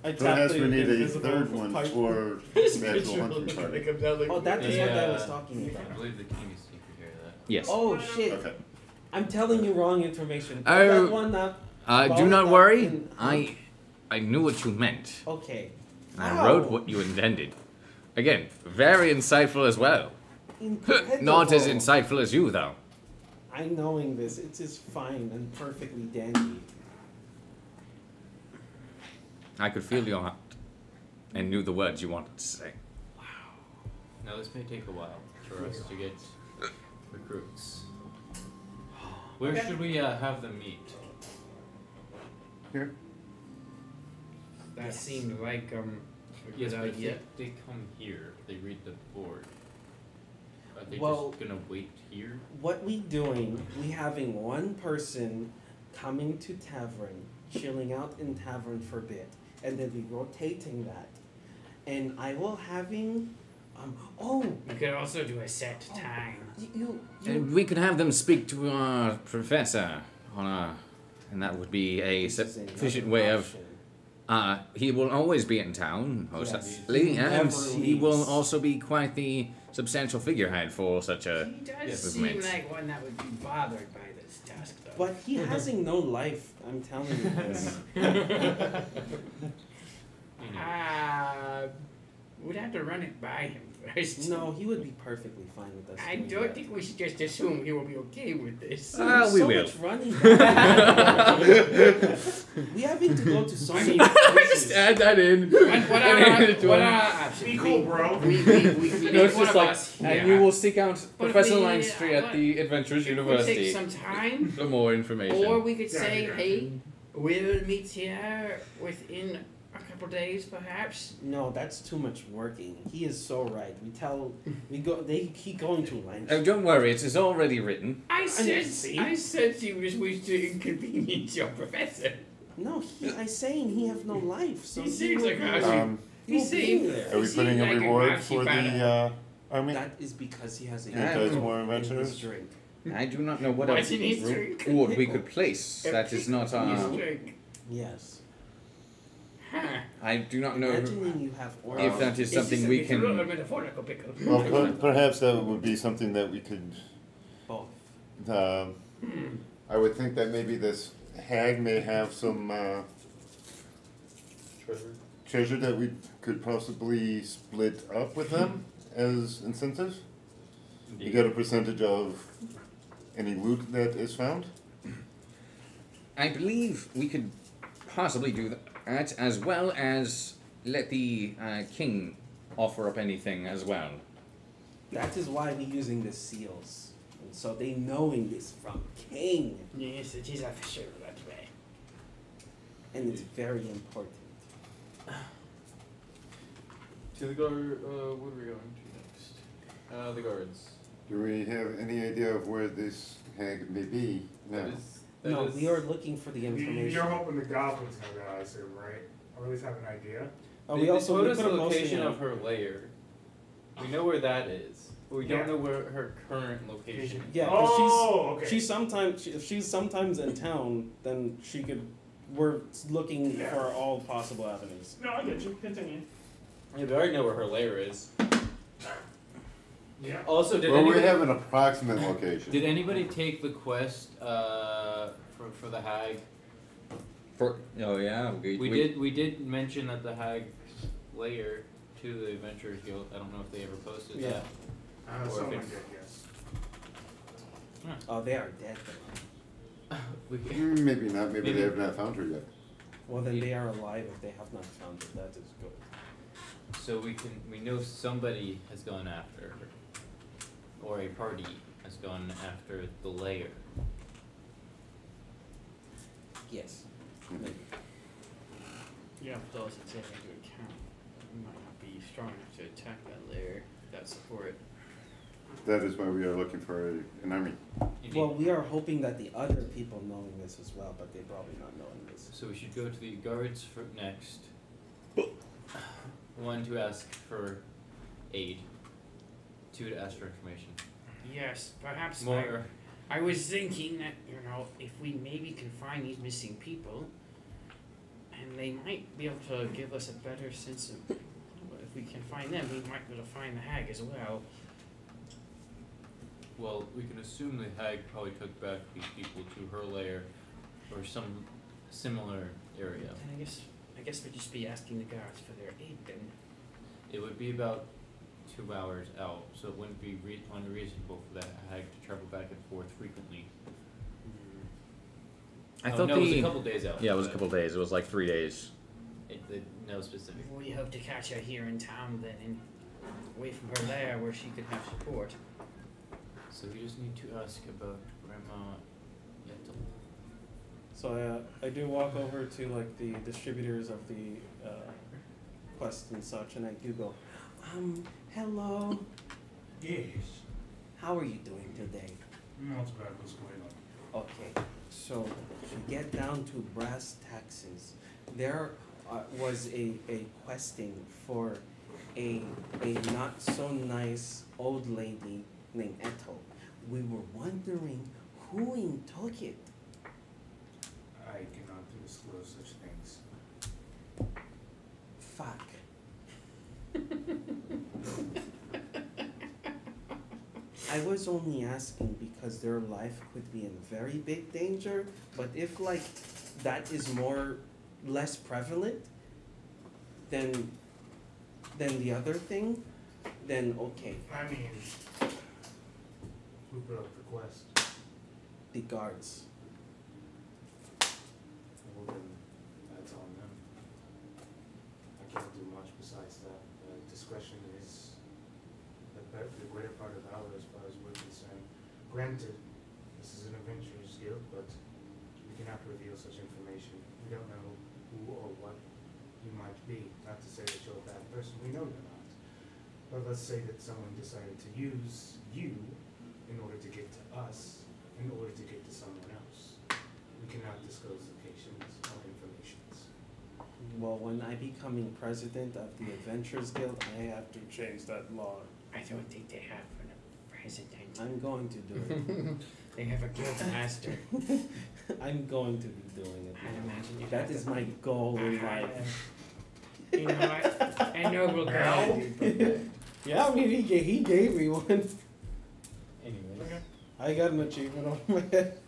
Speaker 2: I tap
Speaker 5: Perhaps
Speaker 2: the
Speaker 5: we need a
Speaker 2: invisible
Speaker 5: third one
Speaker 2: pipe.
Speaker 5: for
Speaker 6: This
Speaker 5: the actual
Speaker 6: picture
Speaker 5: hunting
Speaker 6: looks like
Speaker 5: party.
Speaker 6: it comes out like
Speaker 2: Oh, that is what I was
Speaker 6: Yeah.
Speaker 2: talking
Speaker 6: I
Speaker 2: about.
Speaker 6: believe the king is secret here. That.
Speaker 4: Yes.
Speaker 2: Oh shit!
Speaker 5: Okay.
Speaker 2: I'm telling you wrong information.
Speaker 4: Oh.
Speaker 2: That one up.
Speaker 4: Do not worry. I knew what you meant.
Speaker 2: Okay.
Speaker 4: And I wrote what you intended. Again, very insightful as well. Not as
Speaker 2: Incredible.
Speaker 4: insightful as you, though.
Speaker 2: I'm knowing this. It's just fine and perfectly dandy.
Speaker 4: I could feel your heart and knew the words you wanted to say.
Speaker 6: Now this may take a while for us to get recruits. Where should we have them meet?
Speaker 5: Here.
Speaker 7: That seemed like a
Speaker 6: Yes,
Speaker 7: good
Speaker 6: but if
Speaker 7: idea.
Speaker 6: they come here, they read the board. Are they
Speaker 2: Well-
Speaker 6: just gonna wait here?
Speaker 2: What we doing? We having one person coming to tavern, chilling out in tavern for a bit, and then we rotating that. And I will having,
Speaker 7: We could also do a set time.
Speaker 2: you
Speaker 4: And we could have them speak to our professor and that would be a
Speaker 2: This is
Speaker 4: sufficient
Speaker 2: another
Speaker 4: way of.
Speaker 2: option.
Speaker 4: He will always be in town, most
Speaker 2: Yes.
Speaker 4: likely,
Speaker 2: He
Speaker 4: and
Speaker 2: never
Speaker 4: he will
Speaker 2: leaves.
Speaker 4: also be quite the substantial figurehead for such a.
Speaker 7: He does
Speaker 4: Yes,
Speaker 7: seem
Speaker 4: movement.
Speaker 7: like one that would be bothered by this task, though.
Speaker 2: But he hasn't no life. I'm telling you this.
Speaker 7: We'd have to run it by him first.
Speaker 2: No, he would be perfectly fine with us.
Speaker 7: I
Speaker 2: doing
Speaker 7: don't
Speaker 2: that.
Speaker 7: think we should just assume he will be okay with this.
Speaker 2: There's
Speaker 4: we
Speaker 2: so
Speaker 4: will.
Speaker 2: much running. We having to go to so many
Speaker 4: Just
Speaker 2: places.
Speaker 4: add that in.
Speaker 7: What are options?
Speaker 1: Be cool, bro.
Speaker 7: We
Speaker 4: No,
Speaker 7: need
Speaker 4: it's
Speaker 7: one
Speaker 4: just
Speaker 7: of
Speaker 4: like,
Speaker 7: us
Speaker 4: and
Speaker 7: here.
Speaker 4: you will seek out
Speaker 7: But
Speaker 4: Professor
Speaker 7: we-
Speaker 4: Leinstry at the Adventurers
Speaker 7: It would
Speaker 4: University
Speaker 7: take some time,
Speaker 4: for more information.
Speaker 7: or we could
Speaker 1: Yeah,
Speaker 7: say,
Speaker 1: yeah.
Speaker 7: hey, we'll meet here within a couple days, perhaps.
Speaker 2: No, that's too much working. He is so right. They keep going to lunch.
Speaker 4: Oh, don't worry, it is already written.
Speaker 7: I
Speaker 2: see.
Speaker 7: said you was wish to inconvenience your professor.
Speaker 2: No, I saying he have no life. So
Speaker 7: He seems like a-
Speaker 2: he will
Speaker 7: He
Speaker 2: be
Speaker 7: seems-
Speaker 2: there.
Speaker 5: Are we
Speaker 7: Is he
Speaker 5: putting a
Speaker 7: like a
Speaker 5: reward
Speaker 7: mousy
Speaker 5: for the army?
Speaker 2: That is because he has a
Speaker 5: Because
Speaker 2: alcohol
Speaker 5: more
Speaker 2: in his
Speaker 5: adventurers?
Speaker 2: drink.
Speaker 4: I do not know what
Speaker 7: Why
Speaker 4: else
Speaker 7: did he drink?
Speaker 4: reward we could place. That is not
Speaker 2: Yes.
Speaker 4: I do not know
Speaker 2: Imagining you have
Speaker 4: if
Speaker 2: orcs.
Speaker 4: that is something we
Speaker 7: It's a little
Speaker 4: can.
Speaker 7: metaphorical pickle.
Speaker 5: Well, perhaps that would be something that we could.
Speaker 2: Both.
Speaker 5: I would think that maybe this hag may have some treasure that we could possibly split up with them as incentives. You get a percentage of any loot that is found.
Speaker 4: I believe we could possibly do that, as well as let the king offer up anything as well.
Speaker 2: That is why we using the seals. And so they knowing this from king.
Speaker 7: Yes, it is official that way.
Speaker 2: And it's very important.
Speaker 6: To the guard. What are we going to next? The guards.
Speaker 5: Do we have any idea of where this hag may be now?
Speaker 2: No, we are looking for the
Speaker 1: You're
Speaker 2: information.
Speaker 1: hoping the goblins know that, I assume, right? Or at least have an idea.
Speaker 2: Oh,
Speaker 6: They
Speaker 2: we also
Speaker 6: told
Speaker 2: we
Speaker 6: us
Speaker 2: put
Speaker 6: the
Speaker 2: a posting
Speaker 6: location
Speaker 2: out.
Speaker 6: of her lair. We know where that is, but we don't
Speaker 1: Yeah.
Speaker 6: know where her current location.
Speaker 2: Yeah, 'cause
Speaker 1: Oh, okay.
Speaker 2: she's sometimes if she's sometimes in town, then she could. We're looking
Speaker 1: Yeah.
Speaker 2: for all possible avenues.
Speaker 1: No, I get you. Continue.
Speaker 6: Yeah, we already know where her lair is.
Speaker 1: Yeah.
Speaker 6: Also, did
Speaker 5: Well, we
Speaker 6: anybody,
Speaker 5: have an approximate location.
Speaker 6: did anybody take the quest for the hag?
Speaker 4: Oh yeah,
Speaker 6: We did mention that the hag lair to the Adventurers Guild. I don't know if they ever posted
Speaker 8: Yeah.
Speaker 6: that. Or
Speaker 1: Someone
Speaker 6: if
Speaker 1: did,
Speaker 6: it-
Speaker 1: yes.
Speaker 8: Oh, they are dead.
Speaker 6: We can,
Speaker 5: Maybe not. Maybe
Speaker 6: Maybe-
Speaker 5: they have not found her yet.
Speaker 8: Well, then they are alive if they have not found it. That is good.
Speaker 6: so we know somebody has gone after her, or a party has gone after the lair.
Speaker 8: Yes.
Speaker 3: Yeah, but also take into account we might not be strong enough to attack that lair without support.
Speaker 5: That is why we are looking for an army.
Speaker 6: Indeed.
Speaker 8: Well, we are hoping that the other people knowing this as well, but they probably not knowing this.
Speaker 6: So we should go to the guards for next. One, to ask for aid. Two, to ask for information.
Speaker 7: Yes, perhaps
Speaker 6: More.
Speaker 7: I was thinking that, if we maybe can find these missing people, and they might be able to give us a better sense of, if we can find them, we might be able to find the hag as well.
Speaker 6: Well, we can assume the hag probably took back these people to her lair or some similar area.
Speaker 7: And I guess we'd just be asking the guards for their aid then.
Speaker 6: It would be about 2 hours out, so it wouldn't be unreasonable for that hag to travel back and forth frequently.
Speaker 4: I
Speaker 6: Oh,
Speaker 4: thought
Speaker 6: no, it was a couple days out.
Speaker 4: Yeah, it was a
Speaker 6: but
Speaker 4: couple days. It was like 3 days.
Speaker 6: no specific.
Speaker 7: We hope to catch her here in town then, and away from her lair where she could have support.
Speaker 6: So we just need to ask about Grandma Yettel.
Speaker 8: So I do walk over to like the distributors of the quest and such, and I do go, hello.
Speaker 1: Yes.
Speaker 8: How are you doing today?
Speaker 1: Not bad. What's going on?
Speaker 8: Okay, so to get down to brass taxes, there was a questing for a not so nice old lady named Ethel. We were wondering who took it.
Speaker 1: I cannot disclose such things.
Speaker 8: Fuck. I was only asking because their life could be in very big danger, but if like that is less prevalent than the other thing, then okay.
Speaker 1: I mean, who put up the quest?
Speaker 8: The guards.
Speaker 1: Well, then that's on them. I can't do much besides that. Discretion is the greater part of valor as far as we're concerned. Granted, this is an adventurer's guild, but we cannot reveal such information. We don't know who or what you might be. Not to say that you're a bad person. We know you're not. But let's say that someone decided to use you in order to get to us, in order to get to someone else. We cannot disclose locations or informations.
Speaker 8: Well, when I becoming president of the Adventurers Guild, I have to change that law.
Speaker 7: I don't think they have for the president.
Speaker 8: I'm going to do it.
Speaker 7: They have a guild master.
Speaker 8: I'm going to be doing it.
Speaker 7: I'd imagine you
Speaker 8: That
Speaker 7: have
Speaker 8: is
Speaker 7: to-
Speaker 8: my goal in life.
Speaker 7: You know what? A noble girl.
Speaker 8: Yeah, I mean, he gave me one.
Speaker 6: Anyways.
Speaker 8: I got an achievement on my head.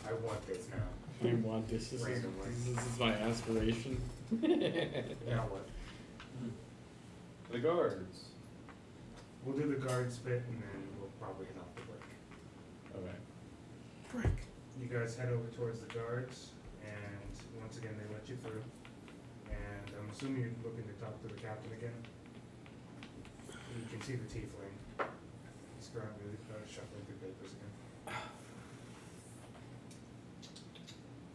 Speaker 1: I want this now.
Speaker 3: I want this. This is my aspiration.
Speaker 1: Now what?
Speaker 6: The guards.
Speaker 1: We'll do the guards bit and then we'll probably head off the break.
Speaker 3: Okay.
Speaker 8: Frick.
Speaker 1: You guys head over towards the guards, and once again they let you through. And I'm assuming you're looking to talk to the captain again. You can see the tiefling. He's currently shuffling through papers again.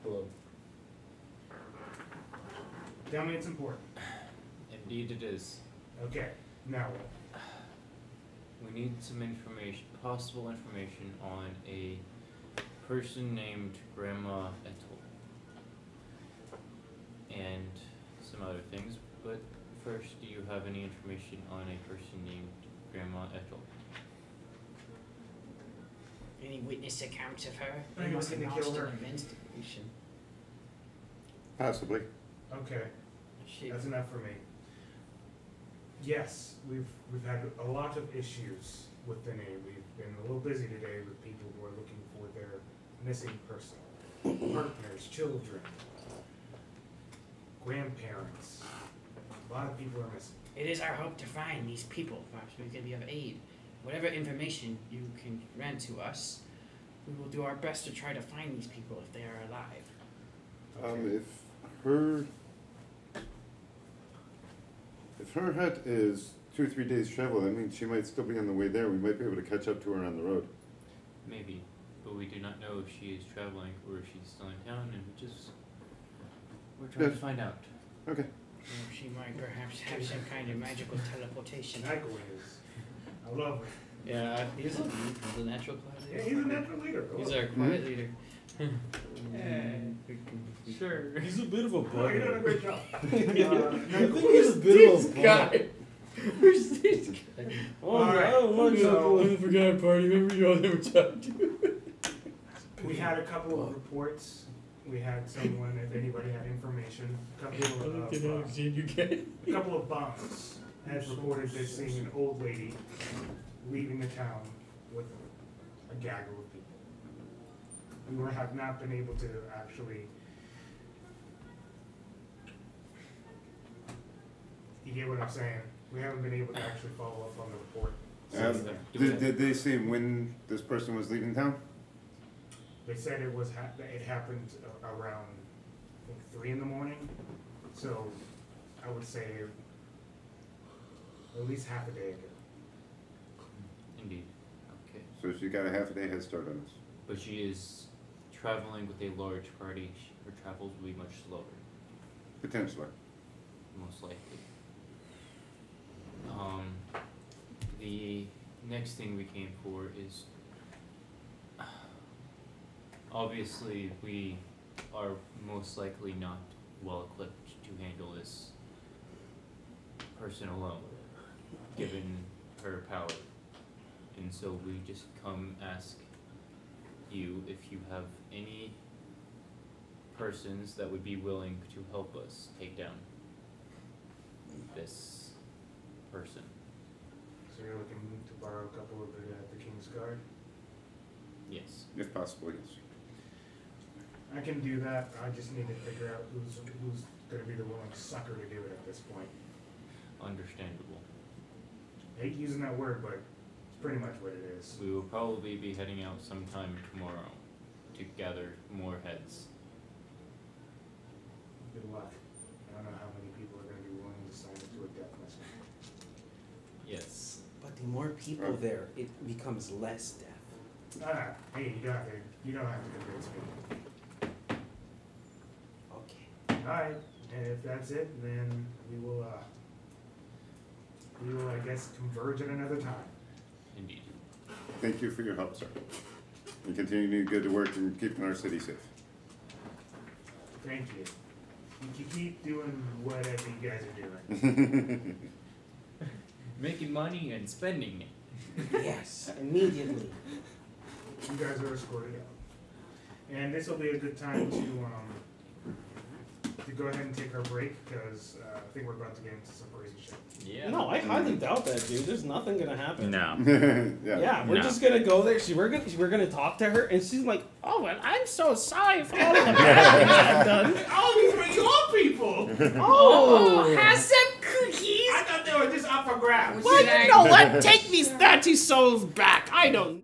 Speaker 6: Hello.
Speaker 1: Tell me it's important.
Speaker 6: Indeed it is.
Speaker 1: Okay, now what?
Speaker 6: We need some information, possible information on a person named Grandma Ethel. And some other things, but first, do you have any information on a person named Grandma Ethel?
Speaker 7: Any witness accounts of her?
Speaker 1: Are
Speaker 7: They
Speaker 1: you
Speaker 7: must have
Speaker 1: looking to kill
Speaker 7: launched
Speaker 1: her?
Speaker 7: an investigation.
Speaker 5: Possibly.
Speaker 1: Okay,
Speaker 7: She,
Speaker 1: that's enough for me. Yes, we've had a lot of issues with the name. We've been a little busy today with people who are looking for their missing person. Partners, children, grandparents. A lot of people are missing.
Speaker 7: It is our hope to find these people. Perhaps we can be of aid. Whatever information you can grant to us, we will do our best to try to find these people if they are alive.
Speaker 5: If her hut is 2 or 3 days travel, that means she might still be on the way there. We might be able to catch up to her on the road.
Speaker 6: Maybe, but we do not know if she is traveling or if she's still in town, and we're trying to find out.
Speaker 5: Okay.
Speaker 7: Or she might perhaps have some kind of magical teleportation.
Speaker 1: Nycowin is. I love her.
Speaker 3: Yeah, he's a natural quiet
Speaker 1: Yeah,
Speaker 3: leader.
Speaker 1: he's a natural leader.
Speaker 3: He's our quiet leader.
Speaker 6: Sure.
Speaker 8: He's a bit of a
Speaker 1: Oh, you're doing a
Speaker 8: bug.
Speaker 1: great job.
Speaker 8: I think he's a bit of a bug.
Speaker 3: Where's this guy?
Speaker 8: Oh,
Speaker 1: All right.
Speaker 8: I don't want
Speaker 1: So-
Speaker 8: to.
Speaker 3: forgot party. Remember you all never talked to?
Speaker 1: We had a couple of reports. We had someone, if anybody had information, a couple of bums had reported they seeing an old lady leaving the town with a gaggle of people. We have not been able to actually. You get what I'm saying? We haven't been able to actually follow up on the report.
Speaker 5: Did they say when this person was leaving town?
Speaker 1: They said it happened around, I think, 3 in the morning. So I would say at least half a day ago.
Speaker 6: Indeed. Okay.
Speaker 5: So she got a half a day head start on us.
Speaker 6: But she is traveling with a large party. Her travels will be much slower,
Speaker 5: Potentially.
Speaker 6: most likely. The next thing we came for is obviously we are most likely not well equipped to handle this person alone, given her power. And so we just come ask you if you have any persons that would be willing to help us take down this person.
Speaker 1: So you're looking to borrow a couple of the King's Guard?
Speaker 6: Yes.
Speaker 5: If possible, yes.
Speaker 1: I can do that. I just need to figure out who's going to be the willing sucker to do it at this point.
Speaker 6: Understandable.
Speaker 1: I hate using that word, but it's pretty much what it is.
Speaker 6: We will probably be heading out sometime tomorrow to gather more heads.
Speaker 1: Good luck. I don't know how many people are going to be willing to sign into a death message.
Speaker 6: Yes.
Speaker 2: But the more people there, it becomes less death.
Speaker 1: Hey, you don't have to convince me.
Speaker 2: Okay.
Speaker 1: Alright, and if that's it, then we will, I guess, converge at another time.
Speaker 6: Indeed.
Speaker 5: Thank you for your help, sir. And continue to do good work in keeping our city safe.
Speaker 1: Thank you. You can keep doing whatever you guys are doing.
Speaker 6: Making money and spending it.
Speaker 2: Yes, immediately.
Speaker 1: You guys are escorted out. And this will be a good time to go ahead and take our break, because I think we're about to get into some crazy shit.
Speaker 6: Yeah.
Speaker 8: No, I highly doubt that, dude. There's nothing gonna happen.
Speaker 3: No.
Speaker 8: Yeah, we're
Speaker 3: No.
Speaker 8: just gonna go there. We're gonna talk to her, and she's like, "Oh, well, I'm so sorry for all of the bad things I've done."
Speaker 1: Oh, these were your people!
Speaker 8: Oh,
Speaker 7: Have some cookies.
Speaker 1: I thought they were just up for grabs.
Speaker 7: Well,
Speaker 8: you know what? Take these 30 souls back. I don't.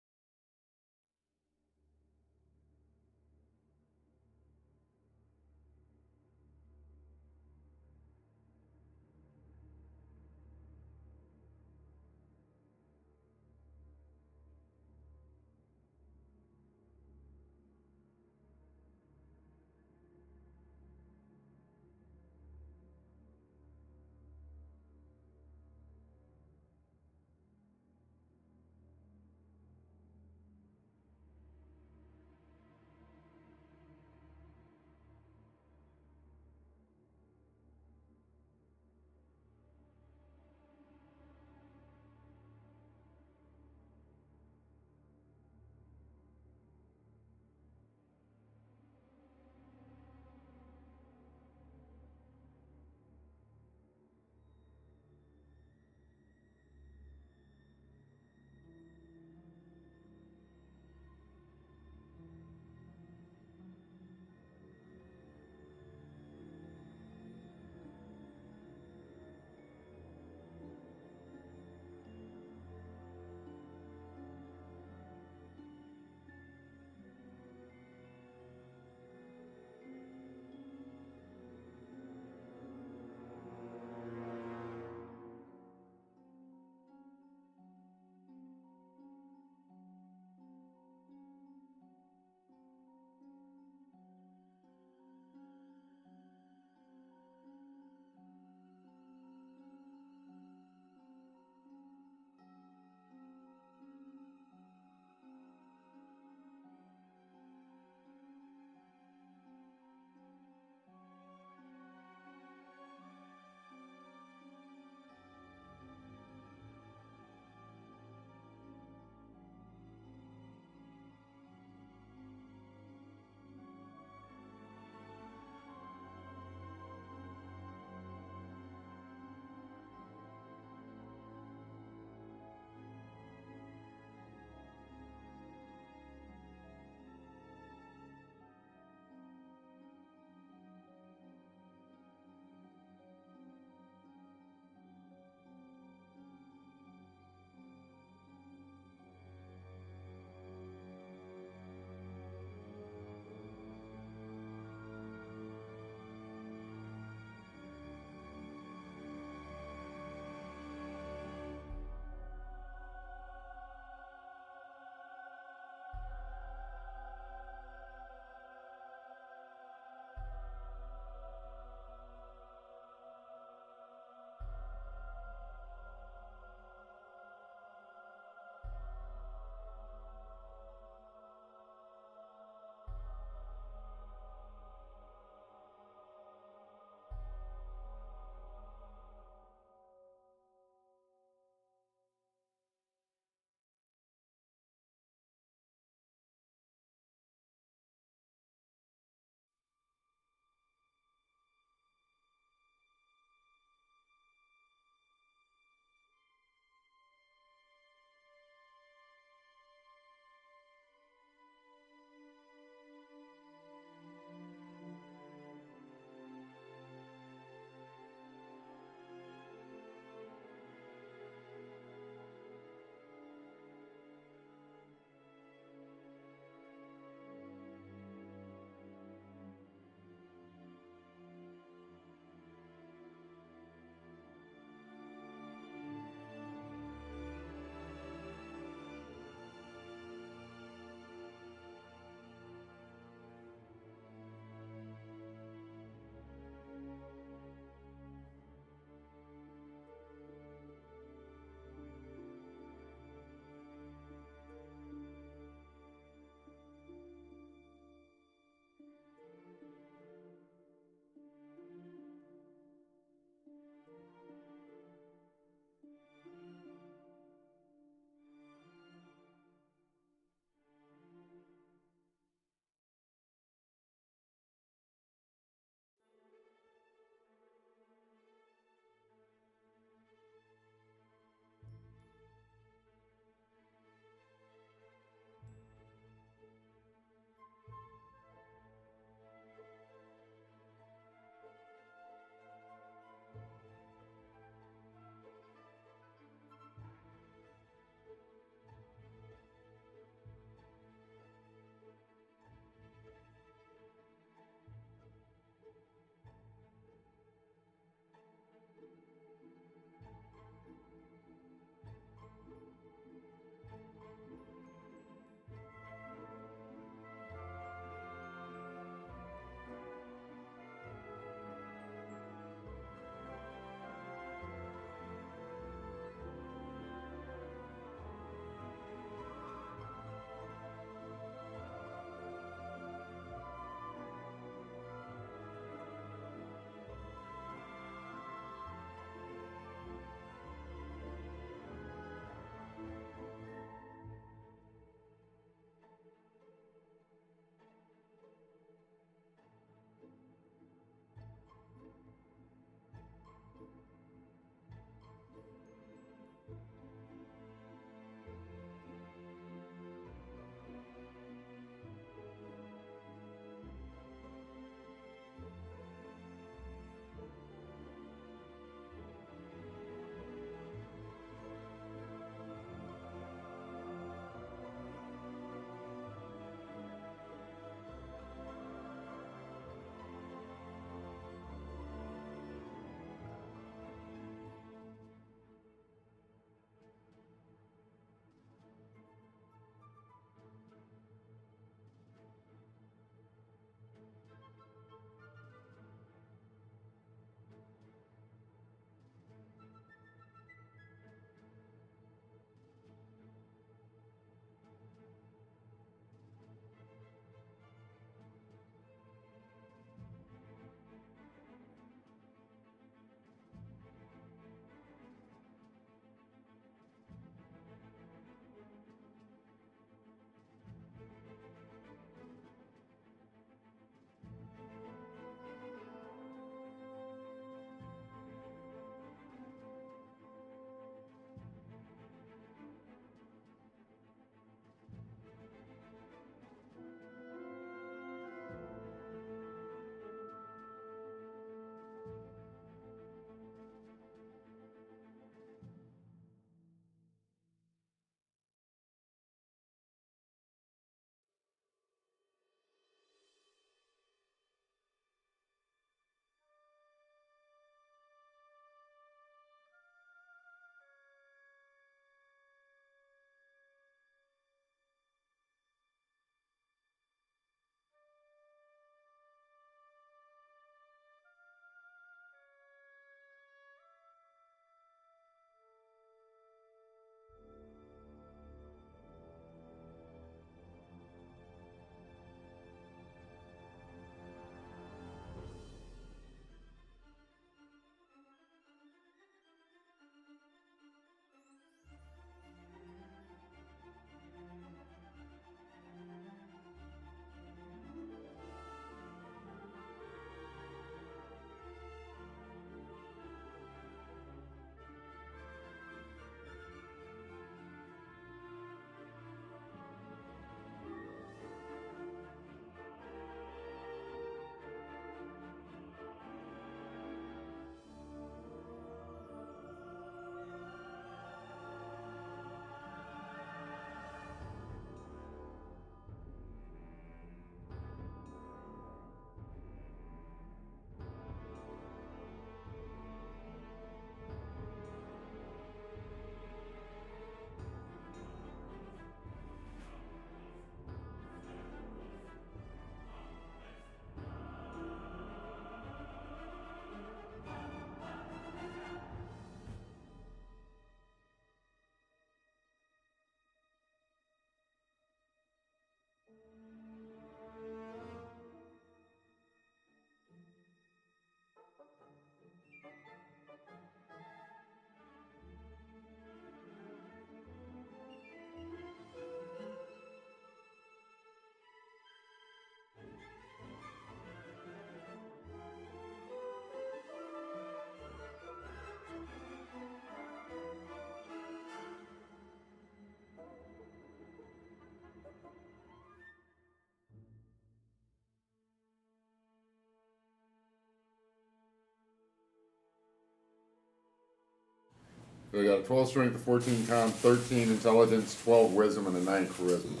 Speaker 9: They got a 12 strength, a 14 con, 13 intelligence, 12 wisdom, and a 9 charisma.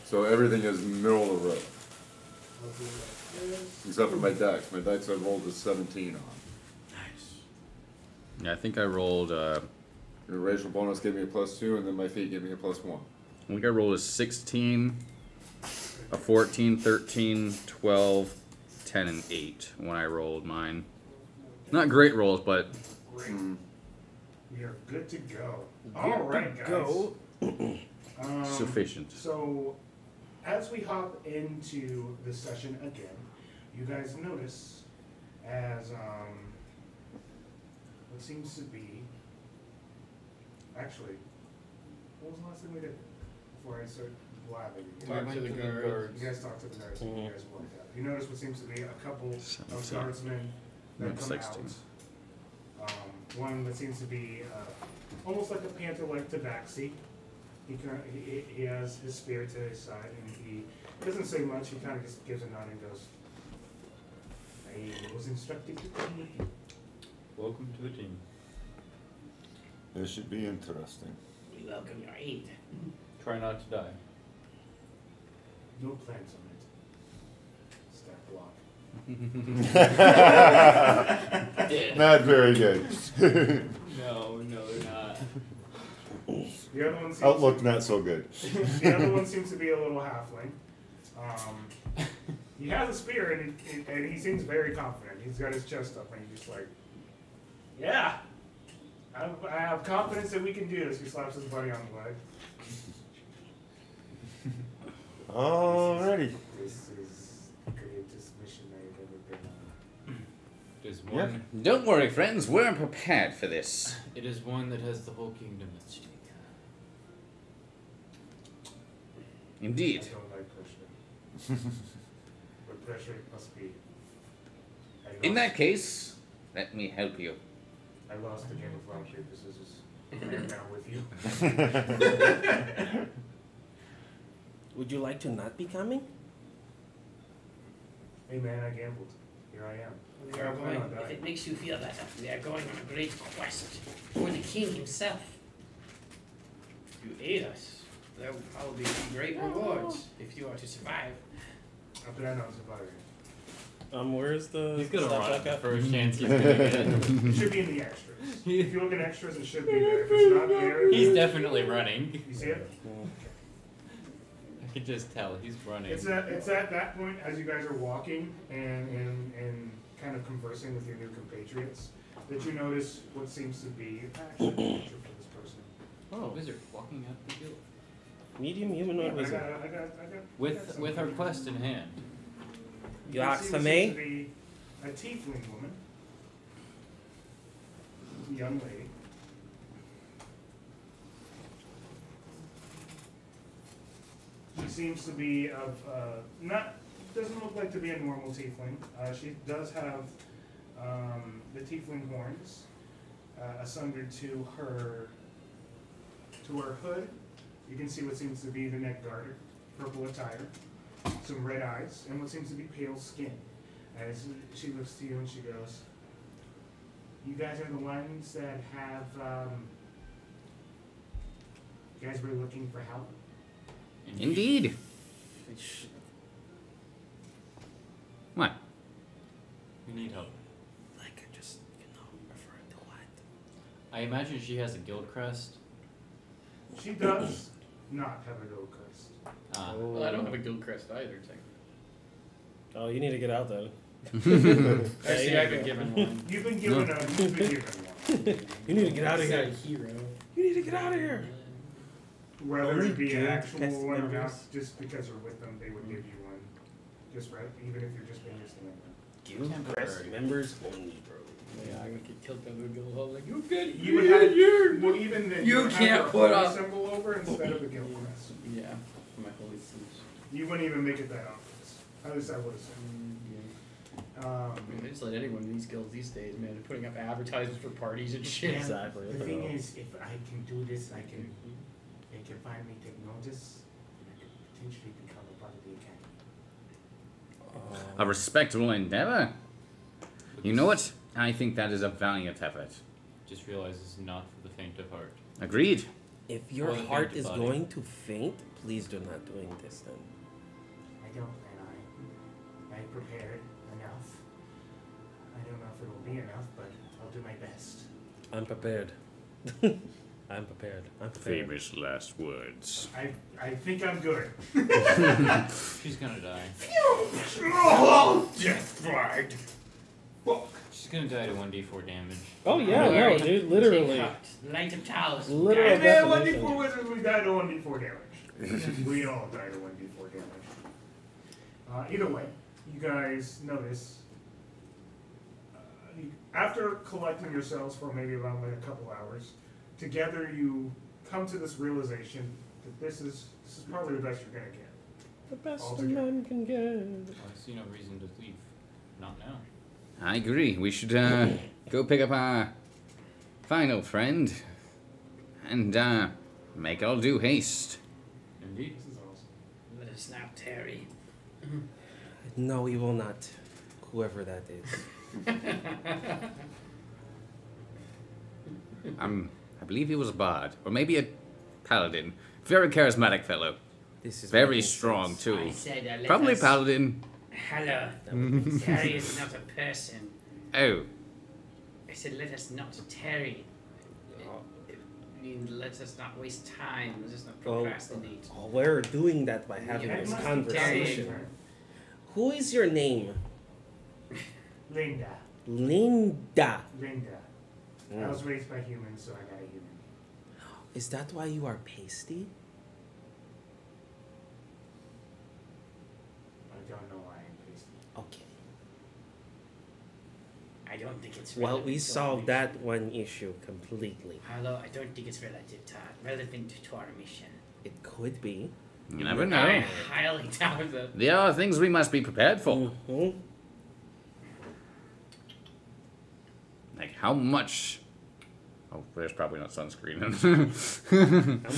Speaker 9: So everything is middle of the road. Except for my dex. My dex I rolled a 17 on.
Speaker 4: Nice. Yeah, I think I rolled.
Speaker 9: Your racial bonus gave me a +2, and then my feat gave me a +1.
Speaker 4: I think I rolled a 16, a 14, 13, 12, 10, and 8 when I rolled mine. Not great rolls, but.
Speaker 1: Great. We are good to go. All right, guys.
Speaker 2: Go.
Speaker 4: Sufficient.
Speaker 1: So, as we hop into the session again, you guys notice as what seems to be actually, what was the last thing we did before I started blabbing?
Speaker 6: Talk to the guards.
Speaker 1: You guys talked to the guards. You guys walked out. You notice what seems to be a couple of guardsmen that come
Speaker 4: 16.
Speaker 1: out. One that seems to be almost like a panther, like Tabaxi. He has his spear to his side, and he doesn't say much. He kind of just gives a nod and goes, "I was instructed to come with you."
Speaker 6: Welcome to the team.
Speaker 5: This should be interesting.
Speaker 7: We welcome your aid.
Speaker 6: Try not to die.
Speaker 1: No plans on it. Stack block.
Speaker 5: Not very good.
Speaker 6: No, they're not.
Speaker 1: The other one seems
Speaker 5: Outlook not so good.
Speaker 1: The other one seems to be a little halfling. He has a spear, and he seems very confident. He's got his chest up, and he's just like, "Yeah, I have confidence that we can do this." He slaps his buddy on the leg.
Speaker 5: Alrighty.
Speaker 1: This is the greatest mission I've ever been on.
Speaker 6: It is one.
Speaker 4: Don't worry, friends. We're prepared for this.
Speaker 6: It is one that has the whole kingdom at stake.
Speaker 4: Indeed.
Speaker 1: I don't like pressure. But pressure must be.
Speaker 4: In that case, let me help you.
Speaker 1: I lost the game of rock, paper, scissors. I am now with you.
Speaker 2: Would you like to not be coming?
Speaker 1: Hey man, I gambled. Here I am.
Speaker 7: We are going, if it makes you feel better, we are going on a great quest for the king himself. If you aid us, there will probably be great rewards if you are to survive.
Speaker 1: I plan on surviving.
Speaker 8: Where's the?
Speaker 6: He's gonna
Speaker 8: slap
Speaker 6: run
Speaker 8: back
Speaker 6: at
Speaker 8: up?
Speaker 6: the first chance he's gonna get.
Speaker 1: It should be in the extras. If you look at extras, it should be there. If it's not there,
Speaker 6: He's definitely running.
Speaker 1: You see it?
Speaker 6: I can just tell he's running.
Speaker 1: It's at that point as you guys are walking and kind of conversing with your new compatriots that you notice what seems to be actually a picture for this person.
Speaker 6: Oh, wizard walking out the guild
Speaker 2: Medium humanoid
Speaker 1: I
Speaker 2: wizard.
Speaker 1: got
Speaker 6: with our quest in hand.
Speaker 2: You asked for
Speaker 1: seems
Speaker 2: me?
Speaker 1: to be a tiefling woman, young lady. She seems to be of doesn't look like to be a normal tiefling. She does have the tiefling horns asunder to her hood. You can see what seems to be the neck garter, purple attire, some red eyes, and what seems to be pale skin. As she looks to you and she goes, "You guys are the ones that have. You guys were looking for help."
Speaker 4: Indeed. What?
Speaker 6: We need help.
Speaker 2: Like, just, referring to what?
Speaker 6: I imagine she has a guild crest.
Speaker 1: She does not have a gold crest.
Speaker 3: Well, I don't have a guild crest either, technically.
Speaker 8: Oh, you need to get out though.
Speaker 3: Actually, I've been given one.
Speaker 1: You've been given one.
Speaker 8: You need to get out of here.
Speaker 3: Hero.
Speaker 8: You need to get out of here.
Speaker 1: Whether it be an
Speaker 2: Guild
Speaker 1: actual
Speaker 2: crest
Speaker 1: one or not,
Speaker 2: members.
Speaker 1: just because you're with them, they would give you one. Just right, even if you're just being your stand.
Speaker 2: Guild crest members only, bro.
Speaker 3: Yeah, I'm gonna get killed by the guild hall. Like, you get
Speaker 1: You would have, well, even then,
Speaker 3: You
Speaker 1: would
Speaker 3: can't
Speaker 1: have
Speaker 3: put
Speaker 1: a
Speaker 3: up-
Speaker 1: symbol over instead of a guild crest.
Speaker 3: Yeah, for my holy sleeves.
Speaker 1: You wouldn't even make it that obvious. At least I would assume.
Speaker 3: I mean, they just let anyone in these guilds these days, man. They're putting up advertisements for parties and shit.
Speaker 8: Exactly.
Speaker 1: The thing is, if I can do this, they can finally take notice, and I could potentially become a part of the academy.
Speaker 4: A respectable endeavor. You know what? I think that is a valiant effort.
Speaker 6: just realized it's not for the faint of heart.
Speaker 4: Agreed.
Speaker 2: If your
Speaker 6: Or the
Speaker 2: heart
Speaker 6: faint
Speaker 2: is
Speaker 6: body.
Speaker 2: going to faint, please do not doing this then.
Speaker 1: I don't, and I prepared enough. I don't know if it'll be enough, but I'll do my best.
Speaker 2: I'm prepared. I'm prepared. I'm prepared.
Speaker 4: Famous last words.
Speaker 1: I think I'm good.
Speaker 6: She's gonna die.
Speaker 1: Oh, death bride. Fuck.
Speaker 6: She's gonna die to 1d4 damage.
Speaker 8: Oh yeah, no, dude, literally.
Speaker 7: Light of towers.
Speaker 8: Literal
Speaker 1: And then
Speaker 8: definition.
Speaker 1: 1d4 wizards, we die to 1d4 damage. We all die to 1d4 damage. Either way, you guys notice, after collecting yourselves for maybe around like a couple hours, together you come to this realization that this is probably the best you're gonna get.
Speaker 8: The best a
Speaker 1: Altogether.
Speaker 8: man can get.
Speaker 6: I see no reason to leave. Not now.
Speaker 4: I agree. We should go pick up our final friend and make all due haste.
Speaker 6: Indeed.
Speaker 1: This is awesome.
Speaker 7: Let us now tarry.
Speaker 2: No, we will not. Whoever that is.
Speaker 4: I believe he was a bard, or maybe a paladin. Very charismatic fellow.
Speaker 2: This is
Speaker 4: Very
Speaker 2: making
Speaker 4: strong
Speaker 2: sense.
Speaker 4: too.
Speaker 7: I said, let
Speaker 4: Probably
Speaker 7: us...
Speaker 4: paladin.
Speaker 7: Hello. Tarry is not a person.
Speaker 4: Oh,
Speaker 7: I said, let us not tarry. I mean, let us not waste time. Let us not procrastinate.
Speaker 2: Oh, we're doing that by having
Speaker 7: Yeah,
Speaker 2: this
Speaker 7: it must be
Speaker 2: conversation.
Speaker 7: very-
Speaker 2: Who is your name?
Speaker 1: Linda.
Speaker 2: Linda.
Speaker 1: Linda. I was raised by humans, so I got a human.
Speaker 2: Is that why you are pasty?
Speaker 1: I don't know why I'm pasty.
Speaker 2: Okay.
Speaker 7: I don't think it's
Speaker 2: Well,
Speaker 7: relevant
Speaker 2: we
Speaker 7: to
Speaker 2: solved
Speaker 7: our
Speaker 2: that one issue completely.
Speaker 7: Hello, I don't think it's relevant to our mission.
Speaker 2: It could be.
Speaker 4: you never
Speaker 7: I
Speaker 4: know.
Speaker 7: highly doubt that.
Speaker 4: There are things we must be prepared for.
Speaker 2: Mhm.
Speaker 4: Like how much? Oh, there's probably not sunscreen.
Speaker 2: How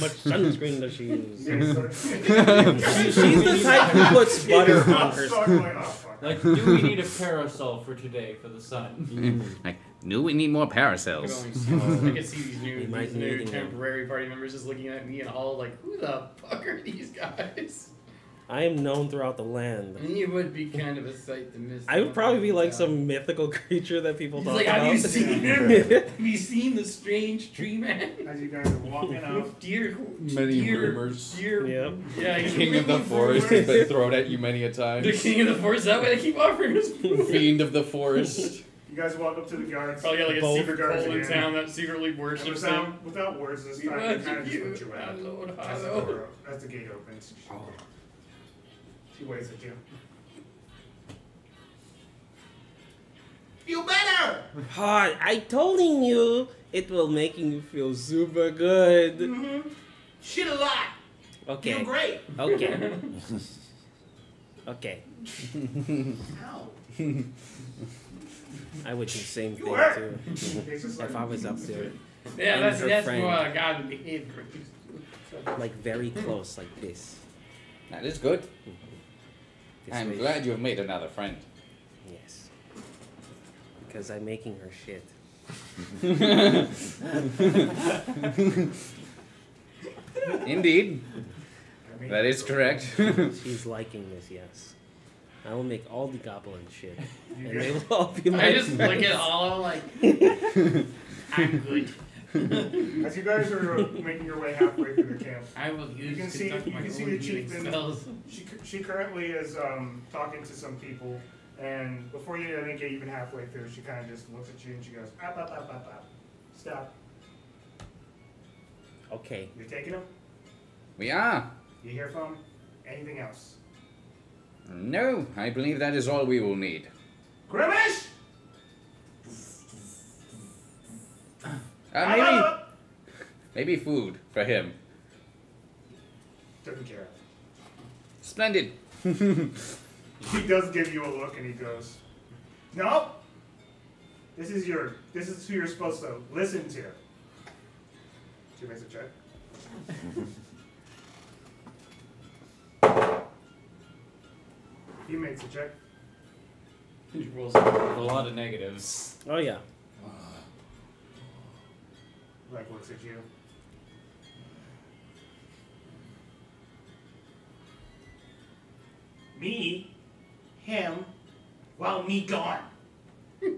Speaker 2: much sunscreen does she use?
Speaker 1: Yeah, so-
Speaker 2: She's the type who puts butter on her
Speaker 1: Start
Speaker 2: skin.
Speaker 1: going off.
Speaker 6: Like, do we need a parasol for today for the sun?
Speaker 4: Like, do we need more
Speaker 3: I can
Speaker 4: paracels?
Speaker 3: only see, I can see these
Speaker 2: We might
Speaker 3: new
Speaker 2: need them.
Speaker 3: temporary party members just looking at me and all like, who the fuck are these guys?
Speaker 2: I am known throughout the land.
Speaker 3: You would be kind of a sight to miss.
Speaker 2: I would probably be like some mythical creature that people
Speaker 3: He's
Speaker 2: talk
Speaker 3: like,
Speaker 2: about.
Speaker 3: have you seen him? Have you seen the strange tree man?
Speaker 1: As you guys are walking out,
Speaker 3: With deer,
Speaker 4: Many
Speaker 3: deer,
Speaker 4: rumors.
Speaker 3: deer.
Speaker 2: Yep.
Speaker 3: Yeah, he's
Speaker 4: King of the forest has been thrown at you many a time.
Speaker 3: The king of the forest. That way they keep offering us food.
Speaker 4: Fiend of the forest.
Speaker 1: you guys walk up to the guards.
Speaker 3: Probably got like a
Speaker 1: Both
Speaker 3: secret
Speaker 1: guards
Speaker 3: hole in
Speaker 1: again.
Speaker 3: town that secretly
Speaker 1: And
Speaker 3: worships him.
Speaker 1: without words this
Speaker 3: We
Speaker 1: time, they
Speaker 3: worship
Speaker 1: kind of just
Speaker 3: you,
Speaker 1: put you out.
Speaker 3: our Lord, our
Speaker 1: As the
Speaker 3: Lord.
Speaker 1: door- as the gate opens. She waves at you. Feel better!
Speaker 2: I told you it will make you feel super good.
Speaker 1: Mm-hmm. Shit a lot!
Speaker 2: Okay.
Speaker 1: Feel great!
Speaker 2: Okay. Okay.
Speaker 1: Ow.
Speaker 2: I would do the same
Speaker 1: You
Speaker 2: thing
Speaker 1: hurt.
Speaker 2: too.
Speaker 1: It's just
Speaker 2: If I was up there,
Speaker 3: Yeah,
Speaker 2: And
Speaker 3: that's
Speaker 2: her
Speaker 3: that's
Speaker 2: friend.
Speaker 3: more a godly behavior.
Speaker 2: like very close, like this.
Speaker 4: That is good.
Speaker 2: This
Speaker 4: I'm
Speaker 2: way.
Speaker 4: glad you have made another friend.
Speaker 2: Yes. Because I'm making her shit.
Speaker 4: Indeed,
Speaker 1: I mean,
Speaker 4: that is correct.
Speaker 2: She's liking this, yes. I will make all the goblin shit.
Speaker 1: You
Speaker 2: And they
Speaker 1: guys-
Speaker 2: will all be my
Speaker 3: I just look
Speaker 2: friends.
Speaker 3: at all like, I'm good.
Speaker 1: As you guys are making your way halfway through the camp,
Speaker 3: I will use
Speaker 1: can see-
Speaker 3: conduct
Speaker 1: you
Speaker 3: my
Speaker 1: can see
Speaker 3: own
Speaker 1: the
Speaker 3: healing
Speaker 1: chieftain.
Speaker 3: spells.
Speaker 1: she currently is talking to some people, and before you, I think, get even halfway through, she kind of just looks at you and she goes, up. Stop.
Speaker 2: Okay.
Speaker 1: You're taking him?
Speaker 4: We are.
Speaker 1: You hear from him? Anything else?
Speaker 4: No, I believe that is all we will need.
Speaker 1: Grimace!
Speaker 4: Maybe food for him.
Speaker 1: Taken care of.
Speaker 4: Splendid.
Speaker 1: He does give you a look and he goes, no. This is who you're supposed to listen to. She makes a check. He makes a check.
Speaker 3: He rolls
Speaker 6: A lot of negatives.
Speaker 2: Oh yeah.
Speaker 1: like looks at you. Me, him, while me gone. He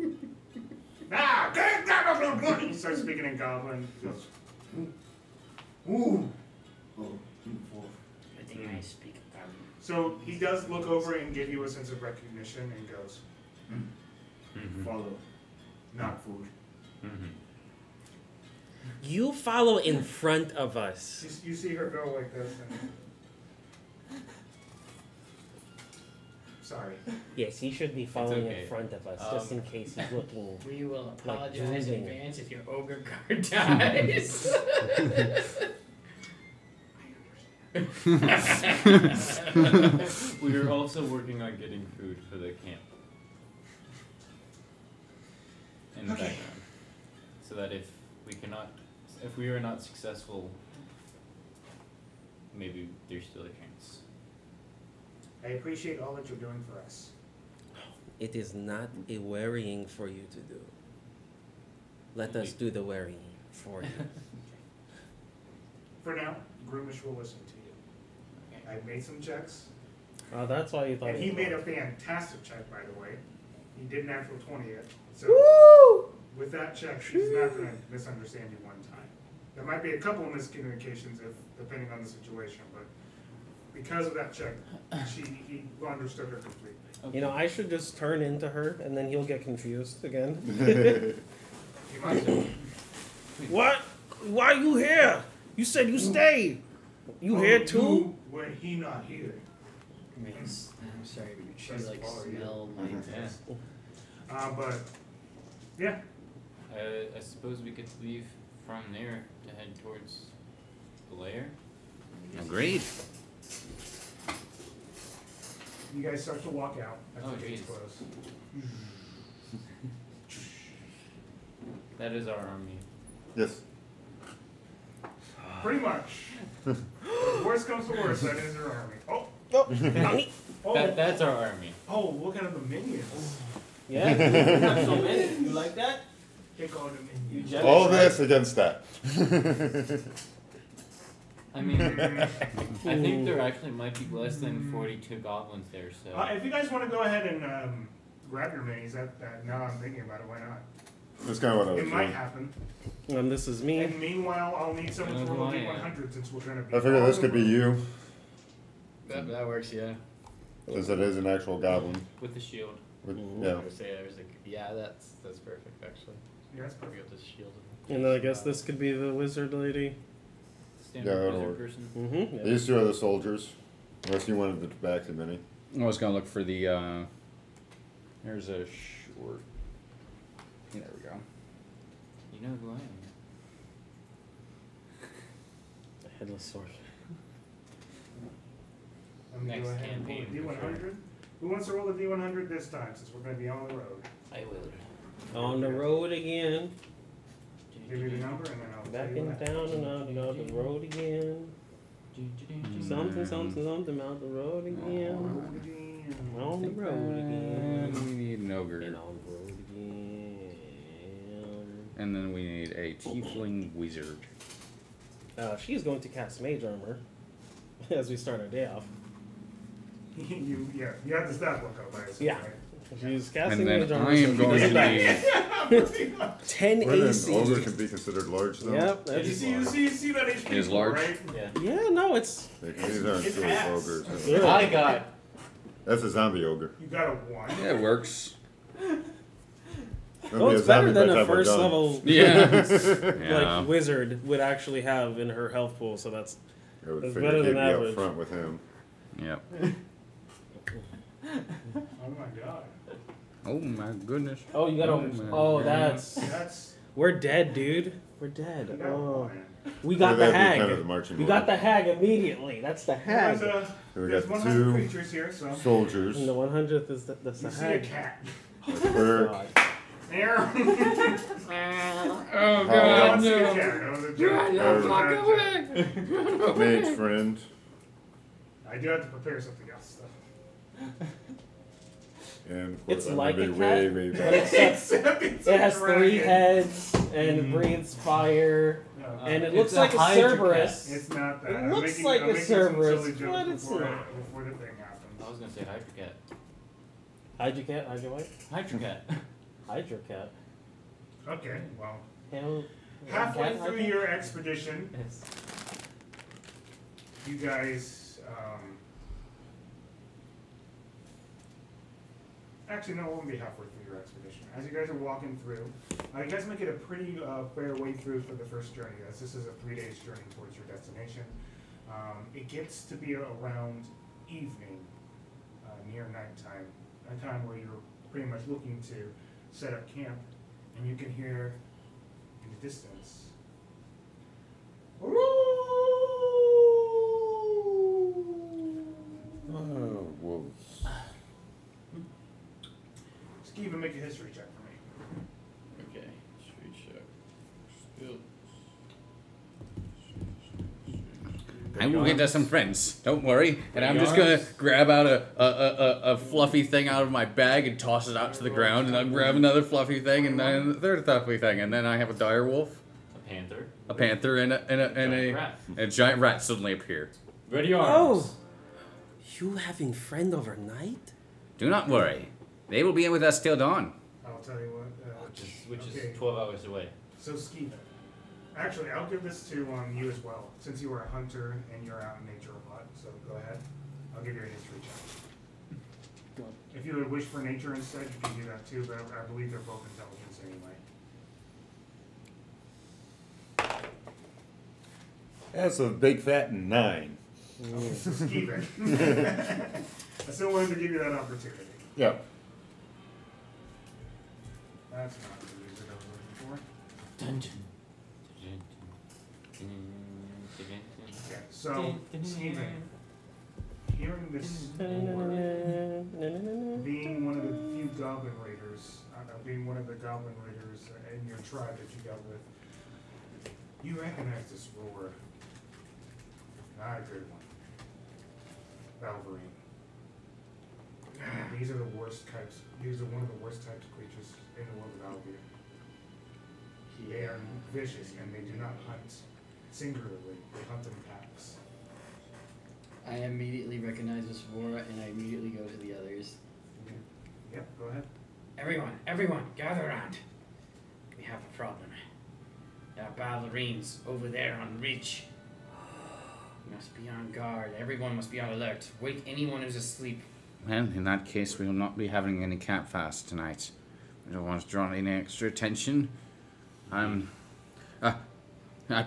Speaker 1: starts speaking in Goblin. He goes, ooh.
Speaker 7: Good thing I speak Goblin.
Speaker 1: So he does look over and give you a sense of recognition and goes, follow, not food.
Speaker 2: You follow in front of us.
Speaker 1: You see her go like this. And... Sorry.
Speaker 2: Yes, he should be following
Speaker 6: okay.
Speaker 2: in front of us, just in case he's looking.
Speaker 7: We will
Speaker 2: Like
Speaker 7: apologize in
Speaker 2: drooling.
Speaker 7: advance if your ogre card dies.
Speaker 6: We are also working on getting food for the camp. In the
Speaker 1: Okay.
Speaker 6: background. So that if we are not successful, maybe there's still a chance.
Speaker 1: I appreciate all that you're doing for us.
Speaker 2: It is not a worrying for you to do. Let us do the worrying for you.
Speaker 1: For now, Groomish will listen to you. I've made some checks,
Speaker 8: Oh, that's why you thought.
Speaker 1: and
Speaker 8: it
Speaker 1: he
Speaker 8: was
Speaker 1: made a
Speaker 8: wrong.
Speaker 1: fantastic check, by the way. He did natural 20 it. So
Speaker 2: Woo!
Speaker 1: with that check, she's not going to misunderstand you one time. There might be a couple of miscommunications depending on the situation, but because of that check, he understood her completely.
Speaker 8: You know, I should just turn into her, and then he'll get confused again.
Speaker 1: You might do.
Speaker 8: What? Why are you here? You said you stayed. You here too?
Speaker 1: You, when he not here.
Speaker 3: I'm sorry, but she
Speaker 1: That's
Speaker 3: like
Speaker 1: all you.
Speaker 3: smell my
Speaker 6: Yeah.
Speaker 1: But yeah,
Speaker 6: I suppose we could leave from there to head towards the lair.
Speaker 4: Agreed.
Speaker 1: you guys start to walk out after
Speaker 6: Oh,
Speaker 1: the gates
Speaker 6: jeez.
Speaker 1: close.
Speaker 6: That is our army.
Speaker 5: Yes.
Speaker 1: Pretty much. If worst comes to worst, that is her army.
Speaker 6: That's our army.
Speaker 1: Oh, look at the minions.
Speaker 8: Yeah. You have so many. You like that?
Speaker 1: Take all the
Speaker 8: You
Speaker 1: minions.
Speaker 8: jealous,
Speaker 5: All
Speaker 8: right?
Speaker 5: this against that.
Speaker 6: I mean, I think there actually might be less than 42 goblins there, so.
Speaker 1: If you guys want to go ahead and grab your minis, now I'm thinking about it, why not?
Speaker 5: That's kind of what I
Speaker 1: It
Speaker 5: was
Speaker 1: might
Speaker 5: doing.
Speaker 1: happen.
Speaker 8: This is me.
Speaker 1: And meanwhile, I'll need someone to roll a
Speaker 6: Oh, yeah.
Speaker 1: D100 since we're going to be.
Speaker 5: I figure this could be you,
Speaker 3: That works, yeah.
Speaker 5: since it is an actual goblin.
Speaker 6: With the shield.
Speaker 5: Yeah.
Speaker 3: I would say I was like, yeah, that's perfect actually.
Speaker 1: Yeah, that's
Speaker 3: We
Speaker 1: perfect.
Speaker 3: got this shield.
Speaker 8: And then I guess this could be the wizard lady.
Speaker 6: Standard
Speaker 5: Yeah, that'll
Speaker 6: wizard
Speaker 5: work.
Speaker 6: person.
Speaker 8: Mm-hmm. Yeah.
Speaker 5: These two are the soldiers, unless you wanted the back to many.
Speaker 4: I was gonna look for the. There's a short. There we go.
Speaker 6: You know who I am.
Speaker 8: The headless sword.
Speaker 1: Let me
Speaker 6: Next
Speaker 1: go ahead and roll a
Speaker 6: campaign, for
Speaker 1: D100.
Speaker 6: sure.
Speaker 1: Who wants to roll a D100 this time since we're going to be on the road?
Speaker 3: I will.
Speaker 8: On the road again.
Speaker 1: Give me the number and then I'll
Speaker 8: Back
Speaker 1: tell you
Speaker 8: and
Speaker 1: what
Speaker 8: down and out the road again. Something, something out the road again.
Speaker 1: happens.
Speaker 8: On the road again.
Speaker 4: We need an ogre.
Speaker 8: And on the road again.
Speaker 4: And then we need a tiefling wizard.
Speaker 8: She's going to cast mage armor as we start our day off.
Speaker 1: you have the stat book up, I assume,
Speaker 8: Yeah.
Speaker 1: right?
Speaker 8: She's casting
Speaker 4: And
Speaker 8: mage
Speaker 4: then
Speaker 8: armor.
Speaker 4: I am
Speaker 8: so
Speaker 4: going
Speaker 8: she
Speaker 4: to
Speaker 8: does
Speaker 4: be.
Speaker 8: that.
Speaker 2: 10
Speaker 5: Wouldn't
Speaker 2: AC.
Speaker 5: an ogre can be considered large though?
Speaker 8: Yep.
Speaker 1: You see that HP
Speaker 4: Is
Speaker 1: score,
Speaker 4: large.
Speaker 1: right?
Speaker 6: Yeah.
Speaker 8: Yeah, no, it's.
Speaker 5: These aren't
Speaker 1: It's
Speaker 5: true
Speaker 1: ass.
Speaker 5: ogres.
Speaker 8: Good.
Speaker 6: I got.
Speaker 5: That's a zombie ogre.
Speaker 1: You got a 1.
Speaker 4: Yeah, it works.
Speaker 5: That'd
Speaker 8: Well,
Speaker 5: be a
Speaker 8: it's better
Speaker 5: zombie
Speaker 8: than
Speaker 5: by the
Speaker 8: a
Speaker 5: time we're
Speaker 8: first
Speaker 5: done.
Speaker 8: level
Speaker 4: Yeah.
Speaker 8: like wizard would actually have in her health pool, so that's
Speaker 5: I would
Speaker 8: It's
Speaker 5: figure
Speaker 8: better
Speaker 5: he'd
Speaker 8: than
Speaker 5: be
Speaker 8: average.
Speaker 5: up front with him.
Speaker 4: Yep.
Speaker 1: Oh my god.
Speaker 4: Oh my goodness.
Speaker 8: oh you gotta
Speaker 4: my
Speaker 8: oh
Speaker 4: God.
Speaker 1: That's.
Speaker 8: we're dead, dude. We're
Speaker 1: You
Speaker 8: dead.
Speaker 1: got
Speaker 8: Oh.
Speaker 1: 1.
Speaker 8: We got
Speaker 5: Yeah,
Speaker 8: the
Speaker 5: that'd be kind of
Speaker 8: hag.
Speaker 5: the marching
Speaker 8: We got
Speaker 5: order.
Speaker 8: the hag immediately. That's the hag.
Speaker 1: There's,
Speaker 5: we
Speaker 1: there's
Speaker 5: got
Speaker 1: 100
Speaker 5: two
Speaker 1: creatures here, so.
Speaker 5: soldiers.
Speaker 8: And the 100th is that's
Speaker 1: You
Speaker 8: the
Speaker 1: see a
Speaker 8: hag.
Speaker 1: cat.
Speaker 5: Cleric.
Speaker 8: God.
Speaker 1: There.
Speaker 4: Oh
Speaker 1: You
Speaker 4: god,
Speaker 1: don't see a
Speaker 4: no.
Speaker 1: cat. That was a joke.
Speaker 5: Mage friend.
Speaker 1: I do have to prepare something else, though.
Speaker 5: And of course,
Speaker 8: It's
Speaker 5: I'm
Speaker 8: like
Speaker 5: gonna
Speaker 8: a
Speaker 5: be
Speaker 8: cat,
Speaker 5: way
Speaker 8: but
Speaker 5: back.
Speaker 8: except it has 3 heads and breathes fire, and it looks like a Cerberus.
Speaker 1: It's not that.
Speaker 8: It
Speaker 1: I'm
Speaker 8: looks
Speaker 1: making-
Speaker 8: like
Speaker 1: I'm
Speaker 8: a
Speaker 1: making some
Speaker 8: Cerberus,
Speaker 1: silly jokes
Speaker 8: but it's
Speaker 1: before
Speaker 8: not.
Speaker 1: before the thing happens.
Speaker 6: I was gonna say Hydra Cat.
Speaker 8: Hydra cat, Hydra what?
Speaker 6: Hydra Cat.
Speaker 8: Hydra cat.
Speaker 1: Okay, well,
Speaker 8: Hell,
Speaker 1: halfway
Speaker 8: cat,
Speaker 1: through
Speaker 8: Hydra?
Speaker 1: your expedition,
Speaker 6: Yes.
Speaker 1: you guys. Actually, no, it won't be halfway through your expedition. As you guys are walking through, you guys make it a pretty fair way through for the first journey, as this is a 3 days journey towards your destination. It gets to be around evening, near nighttime, a time where you're pretty much looking to set up camp, and you can hear in the distance.
Speaker 5: Oh, wolves.
Speaker 1: Skeven, make a history check for me.
Speaker 3: Okay, street check. Still.
Speaker 4: I will get us some friends. Don't worry. And I'm just gonna grab out a fluffy thing out of my bag and toss it out to the ground, and I'll grab another fluffy thing, and then a third fluffy thing, and then I have a dire wolf,
Speaker 6: A panther.
Speaker 4: a panther, and a giant rat suddenly appear.
Speaker 6: Ready arms.
Speaker 2: Oh! You having friend overnight?
Speaker 4: Do not worry. They will be with us till dawn.
Speaker 1: I'll tell you what.
Speaker 6: Which
Speaker 1: okay.
Speaker 6: is 12 hours away.
Speaker 1: So Skeven. Actually, I'll give this to you as well, since you are a hunter and you're out in nature a lot. So go ahead. I'll give you a history check. If you would wish for nature instead, you can do that too. But I believe they're both intelligence anyway.
Speaker 5: That's a big fat 9.
Speaker 1: Okay, so Skeven. I still wanted to give you that opportunity.
Speaker 5: Yeah.
Speaker 1: That's not the music I was looking for.
Speaker 6: Dungeon.
Speaker 1: Okay, so Skeven, hearing this lore, being one of the few goblin raiders, being one of the goblin raiders in your tribe that you dealt with, you recognize this roar. Not a good one. Valbarine. These are the worst types. These are one of the worst types of creatures in the world of Albian. They are vicious and they do not hunt singularly. They hunt in packs.
Speaker 3: I immediately recognize this roar and I immediately go to the others.
Speaker 1: Yep, go ahead.
Speaker 7: Everyone, gather around. We have a problem. There are ballerines over there on ridge. We must be on guard. Everyone must be on alert. Wake anyone who's asleep.
Speaker 4: Well, in that case, we will not be having any camp fast tonight. We don't want to draw any extra attention. I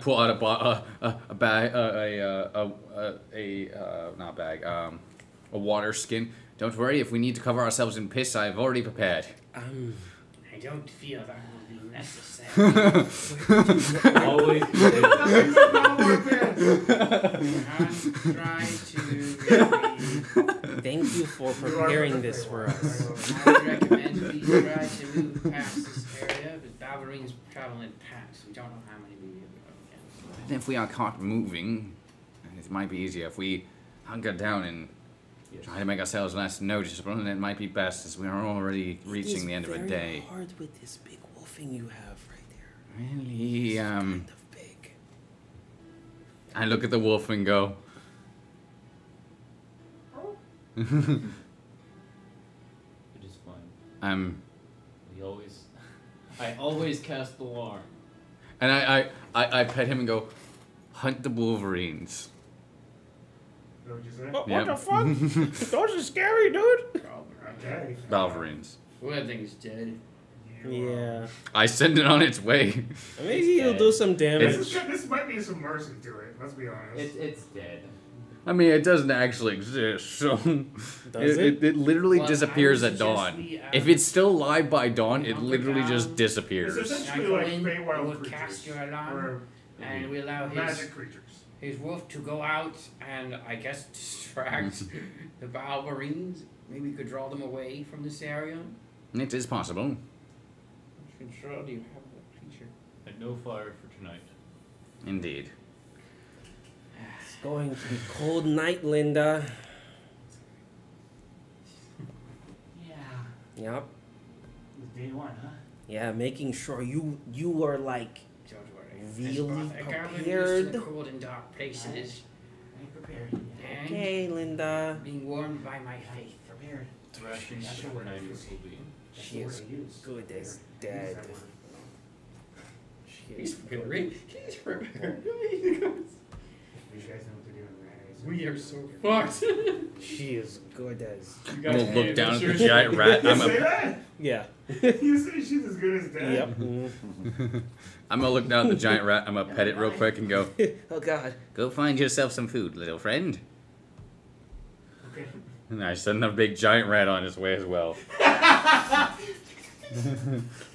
Speaker 4: pull out a bag, not bag, a water skin. Don't worry, if we need to cover ourselves in piss, I've already prepared.
Speaker 7: I don't feel that will be necessary.
Speaker 6: Always.
Speaker 7: Try to
Speaker 2: Thank you for preparing this for us.
Speaker 7: I would recommend we try to move past this area, but ballerines travel in packs. We don't know how many we will go against.
Speaker 4: And if we are caught moving, it might be easier if we hunker down and try to make ourselves less noticeable, and it might be best as we are already reaching the end of a day.
Speaker 2: It's hard with this big wolfing you have right there.
Speaker 4: Really,
Speaker 2: It's kind of big.
Speaker 4: I look at the wolf and go,
Speaker 6: It is fine. I always cast alarm.
Speaker 4: and I pet him and go, hunt the wolverines.
Speaker 1: Is that what you said?
Speaker 8: What
Speaker 4: Yep.
Speaker 8: the fuck? Those are scary, dude.
Speaker 1: Okay.
Speaker 4: Wolverines.
Speaker 7: One thing's dead.
Speaker 8: Yeah.
Speaker 4: I send it on its way.
Speaker 8: Maybe he'll do some damage.
Speaker 1: This might be some mercy to it, let's be honest.
Speaker 6: It's dead.
Speaker 4: I mean, it doesn't actually exist, so
Speaker 8: Does it?
Speaker 4: it literally
Speaker 7: Well,
Speaker 4: disappears
Speaker 7: I would
Speaker 4: at
Speaker 7: suggest
Speaker 4: dawn.
Speaker 7: we,
Speaker 4: If it's still alive by dawn, it
Speaker 7: hunker
Speaker 4: literally
Speaker 7: down.
Speaker 4: just disappears.
Speaker 1: It's essentially like
Speaker 7: Nycowin
Speaker 1: Feywild
Speaker 7: will
Speaker 1: creatures.
Speaker 7: cast your alarm,
Speaker 1: Or
Speaker 7: and we allow
Speaker 1: magic creatures.
Speaker 7: his wolf to go out and I guess distract the ballerines. Maybe we could draw them away from this area.
Speaker 4: It is possible.
Speaker 7: Which control do you have of the creature?
Speaker 6: And no fire for tonight.
Speaker 4: Indeed.
Speaker 2: It's going to be cold night, Linda.
Speaker 7: Yeah.
Speaker 2: Yep.
Speaker 1: It's day one, huh?
Speaker 2: Yeah, making sure you are like
Speaker 7: Don't worry.
Speaker 2: really
Speaker 7: A goblin used to
Speaker 2: prepared.
Speaker 7: the cold and dark places.
Speaker 1: I'm prepared.
Speaker 7: And
Speaker 2: Okay, Linda.
Speaker 7: being warmed by my faith.
Speaker 1: Prepared.
Speaker 6: Rations
Speaker 1: That's the word I use.
Speaker 6: will be.
Speaker 1: That's
Speaker 2: She
Speaker 1: the word
Speaker 2: is
Speaker 1: I use.
Speaker 2: good as
Speaker 1: Use
Speaker 2: dead.
Speaker 1: that word.
Speaker 2: She
Speaker 3: He's
Speaker 2: is
Speaker 3: prepared. He's prepared.
Speaker 1: You guys know what to do in the
Speaker 3: We are so fucked.
Speaker 2: She is good as.
Speaker 3: You
Speaker 4: I'm
Speaker 3: guys
Speaker 4: gonna look
Speaker 3: can't
Speaker 4: down at
Speaker 3: even
Speaker 4: the
Speaker 3: sure-
Speaker 4: giant rat.
Speaker 1: You say that?
Speaker 2: Yeah.
Speaker 1: You say she's as good as dead?
Speaker 2: Yep.
Speaker 4: I'm gonna look down at the giant rat. I'm gonna pet it real quick and go,
Speaker 2: Oh God.
Speaker 4: "Go find yourself some food, little friend."
Speaker 1: Okay.
Speaker 4: And I send a big giant rat on his way as well.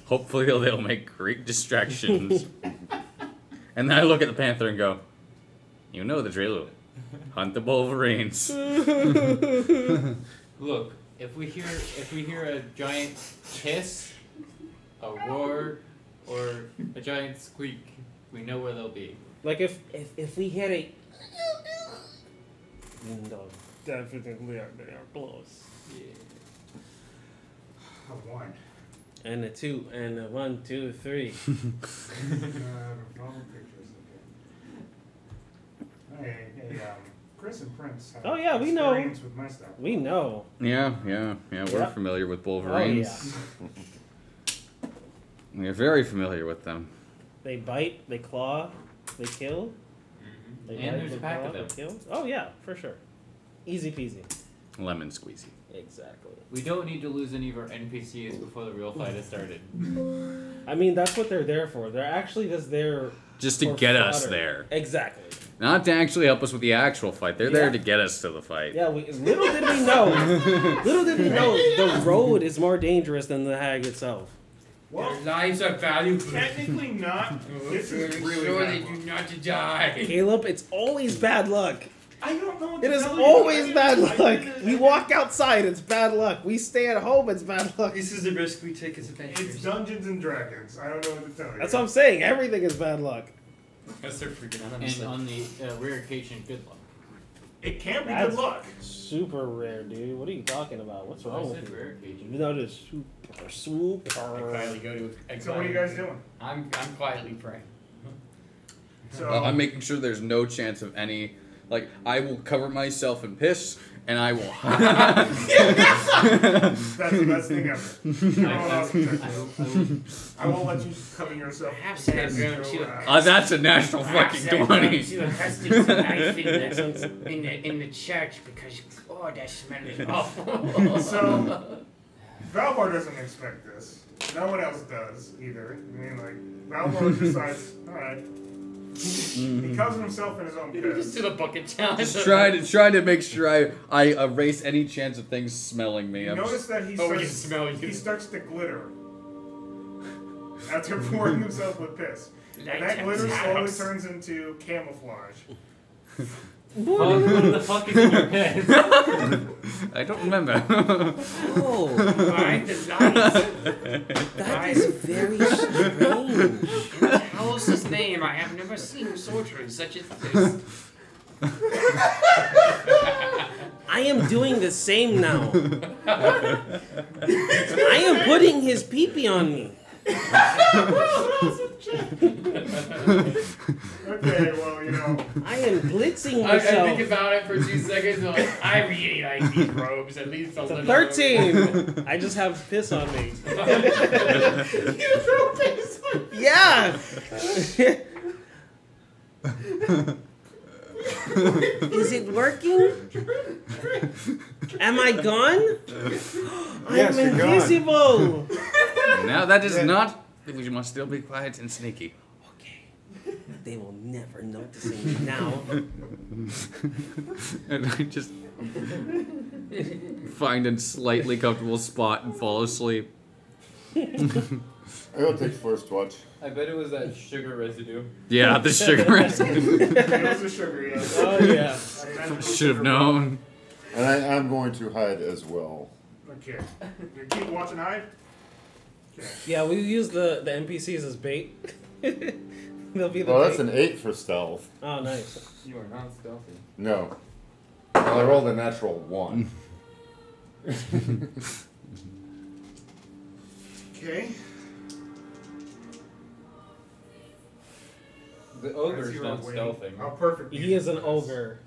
Speaker 4: Hopefully they'll make great distractions. And then I look at the panther and go, "You know the drill. Hunt the wolverines."
Speaker 6: Look, if we hear a giant hiss, a roar, or a giant squeak, we know where they'll be.
Speaker 2: Like if we hit a. Linda, definitely they are close.
Speaker 1: A one.
Speaker 2: And a 2 and a 1, 2, 3.
Speaker 1: Normal pictures, okay. Hey, Chris and Prince have
Speaker 2: Oh, yeah, we know.
Speaker 1: experience with my stuff.
Speaker 2: We know.
Speaker 4: Yeah, we're
Speaker 2: Yep.
Speaker 4: familiar with
Speaker 2: Oh
Speaker 4: wolverines.
Speaker 2: yeah.
Speaker 4: We're very familiar with them.
Speaker 2: They bite, they claw, they kill. They
Speaker 6: And there's
Speaker 2: they
Speaker 6: a pack
Speaker 2: claw,
Speaker 6: of them.
Speaker 2: they kill. Oh yeah, for sure. Easy peasy.
Speaker 4: Lemon squeezy.
Speaker 2: Exactly.
Speaker 6: We don't need to lose any of our NPCs before the real fight has started.
Speaker 2: I mean, that's what they're there for. They're actually just there
Speaker 4: Just to
Speaker 2: for
Speaker 4: get us
Speaker 2: fodder.
Speaker 4: there.
Speaker 2: Exactly.
Speaker 4: Not to actually help us with the actual fight. They're there
Speaker 2: Yeah.
Speaker 4: to get us to the fight.
Speaker 2: Yeah, little did we know. Little did we know the road is more dangerous than the hag itself.
Speaker 1: Well,
Speaker 3: Their lives are valuable.
Speaker 1: technically not. This is really
Speaker 3: sure
Speaker 1: bad
Speaker 3: they
Speaker 1: luck.
Speaker 3: do not to die.
Speaker 2: Caleb, it's always bad luck.
Speaker 1: I don't know what
Speaker 2: It
Speaker 1: to
Speaker 2: is
Speaker 1: tell you.
Speaker 2: always
Speaker 1: I
Speaker 2: bad
Speaker 1: didn't-
Speaker 2: luck. We walk outside, it's bad luck. We stay at home, it's bad luck.
Speaker 3: This is the risk we take as
Speaker 1: It's
Speaker 3: adventurers.
Speaker 1: Dungeons and Dragons. I don't know what to tell you.
Speaker 2: That's what I'm saying. Everything is bad luck.
Speaker 3: That's their freaking out.
Speaker 6: And on the rare occasion, good luck.
Speaker 1: It can't be
Speaker 2: That's
Speaker 1: good luck.
Speaker 2: super rare, dude. What are you talking about? What's wrong
Speaker 6: I
Speaker 2: with
Speaker 6: said
Speaker 2: you?
Speaker 6: rare occasion.
Speaker 2: That is super.
Speaker 3: I quietly go to.
Speaker 1: So what are you guys doing?
Speaker 3: I'm quietly praying.
Speaker 1: So
Speaker 4: I'm making sure there's no chance of any. Like, I will cover myself in piss, and I will.
Speaker 1: that's the best thing ever. You're all awesome, Texas. I won't let you cover yourself.
Speaker 7: Perhaps I'm going to.
Speaker 4: That's a natural
Speaker 7: Perhaps
Speaker 4: fucking
Speaker 7: I'm going
Speaker 4: 20.
Speaker 7: to invest in the knife in the church because that smell is awful.
Speaker 1: So Valbar doesn't expect this. No one else does either. I mean, like Valbar decides, all right. He covers himself in his own
Speaker 3: Just
Speaker 1: piss.
Speaker 3: do the bucket challenge.
Speaker 4: Just try to make sure I erase any chance of things smelling me.
Speaker 1: You
Speaker 4: I'm
Speaker 1: notice that he
Speaker 3: Oh, we can
Speaker 1: starts,
Speaker 3: smell you.
Speaker 1: he starts to glitter after pouring himself with piss. And that glitter slowly turns into camouflage.
Speaker 6: What the fuck is in your head?
Speaker 4: I don't remember.
Speaker 2: Oh,
Speaker 7: Find the lights.
Speaker 2: that is very strange.
Speaker 7: Tell us his name. I have never seen sorcery such as this.
Speaker 2: I am doing the same now. I am putting his pee-pee on me.
Speaker 1: Okay, well, you know.
Speaker 2: I am blitzing
Speaker 3: I
Speaker 2: myself.
Speaker 3: think about it for 2 seconds. And like, I really like these robes. At least a
Speaker 2: It's a
Speaker 3: little.
Speaker 2: 13. I just have piss on me.
Speaker 1: You throw piss on
Speaker 2: Yeah. Is it working? Am I gone?
Speaker 9: Yes,
Speaker 2: I'm
Speaker 9: you're gone.
Speaker 2: invisible.
Speaker 4: Now that is not. We must still be quiet and sneaky.
Speaker 2: Okay. They will never notice me now.
Speaker 4: And I just find a slightly comfortable spot and fall asleep.
Speaker 9: I'll take first watch.
Speaker 6: I bet it was that sugar residue.
Speaker 4: Yeah, the sugar residue.
Speaker 1: It was a sugar, yes.
Speaker 2: Oh yeah.
Speaker 4: Should have known.
Speaker 9: And I'm going to hide as well.
Speaker 1: Okay. You keep watching hide? Okay.
Speaker 2: Yeah, we use the NPCs as bait. They'll be the
Speaker 9: Well,
Speaker 2: bait.
Speaker 9: that's an 8 for stealth.
Speaker 2: Oh, nice.
Speaker 6: You are not stealthy.
Speaker 9: No. Well, I rolled a natural 1.
Speaker 1: Okay.
Speaker 6: The ogre's
Speaker 1: That's your
Speaker 6: not
Speaker 1: way.
Speaker 6: stealthing.
Speaker 1: Oh, perfect.
Speaker 8: He is an ogre.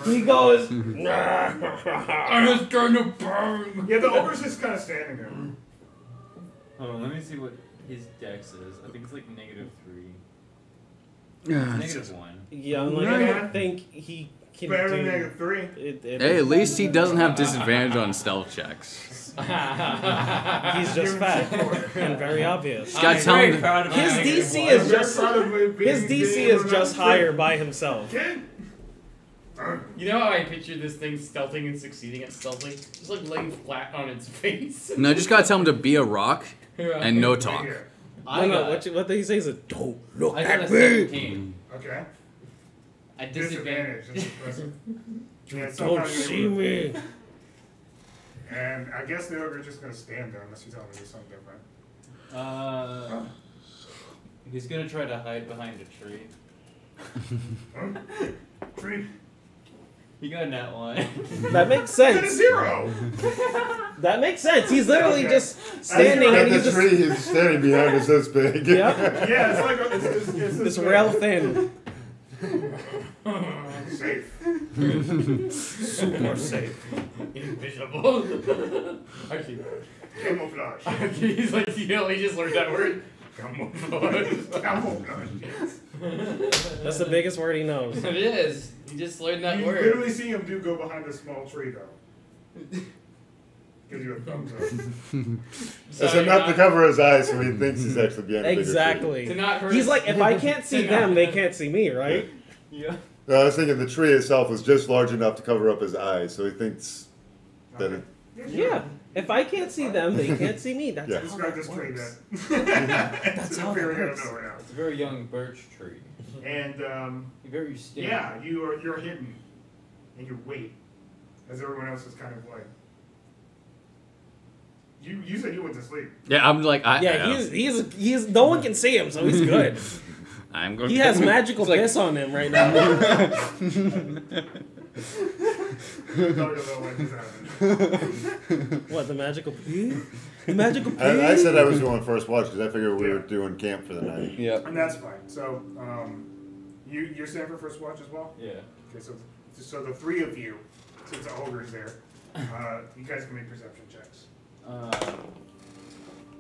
Speaker 2: He goes.
Speaker 6: I was trying to burn.
Speaker 1: Yeah, the ogre's just kind of standing there.
Speaker 6: Hold on, let me see what his dex is. I think it's like -3. -1.
Speaker 8: Yeah, I'm like, I don't think he can
Speaker 1: Better
Speaker 8: do
Speaker 1: than -3.
Speaker 4: Hey, at least he doesn't have disadvantage on stealth checks.
Speaker 8: He's just fat and very obvious.
Speaker 4: Got telling
Speaker 8: His DC is just higher by himself.
Speaker 3: You know how I picture this thing stealthing and succeeding at stealthing? Just like laying flat on its face.
Speaker 4: No, I just gotta tell him to be a rock and no talk.
Speaker 8: What did he say? Is it don't look
Speaker 6: I got
Speaker 8: at
Speaker 6: a
Speaker 8: me?
Speaker 6: 17.
Speaker 1: Okay.
Speaker 6: At disadvantage.
Speaker 1: That's impressive. Yeah,
Speaker 8: Don't see me.
Speaker 1: And I guess the ogre's just gonna stand there unless you tell me to do something different.
Speaker 6: He's gonna try to hide behind a tree.
Speaker 1: Tree.
Speaker 6: He got that one.
Speaker 8: That makes
Speaker 1: Get a
Speaker 8: sense.
Speaker 1: 0.
Speaker 8: That makes sense. He's literally
Speaker 1: Okay.
Speaker 8: just standing
Speaker 5: And
Speaker 8: and he's
Speaker 5: the
Speaker 8: just.
Speaker 5: tree he's standing behind is this big.
Speaker 8: Yep.
Speaker 1: Yeah, it's like it's
Speaker 8: This rail thin.
Speaker 1: Safe.
Speaker 8: Super safe.
Speaker 3: Invisible. Actually,
Speaker 1: Camouflage.
Speaker 3: he's like, he just learned that word.
Speaker 1: Camouflage.
Speaker 8: That's the biggest word he knows.
Speaker 3: It is. He just learned that
Speaker 1: You
Speaker 3: word.
Speaker 1: literally see him go behind a small tree though. Gives you a thumbs up.
Speaker 5: That's enough to cover his eyes so he thinks he's actually behind a bigger tree.
Speaker 8: Exactly.
Speaker 3: To not hurt
Speaker 8: He's
Speaker 3: us.
Speaker 8: like, if I can't see them, they can't see me, right?
Speaker 3: Yeah.
Speaker 5: No, I was thinking the tree itself was just large enough to cover up his eyes, so he thinks that it.
Speaker 8: Yeah. If I can't see them, they can't see me. That's
Speaker 5: Yeah.
Speaker 8: how
Speaker 1: Describe
Speaker 8: that
Speaker 1: this tree
Speaker 8: works.
Speaker 1: then.
Speaker 8: That's how that
Speaker 1: appearing out of
Speaker 8: works.
Speaker 1: nowhere now.
Speaker 6: It's a very young birch tree.
Speaker 1: And
Speaker 6: Very stand.
Speaker 1: yeah, you're hidden, and you wait, as everyone else is kind of like. You said you went to sleep.
Speaker 4: Yeah, I'm like,
Speaker 8: Yeah, he's no one can see him, so he's good.
Speaker 4: I'm going.
Speaker 8: He has magical
Speaker 4: It's like-
Speaker 8: piss on him right now.
Speaker 1: I don't know what just happened.
Speaker 8: What, the magical pee? The magical pee?
Speaker 5: I said I was doing first watch because I figured we were doing camp for the night.
Speaker 4: Yep.
Speaker 1: And that's fine. So, you're staying for first watch as well?
Speaker 6: Yeah.
Speaker 1: Okay, so the three of you, since the ogre's there, you guys can make perception checks.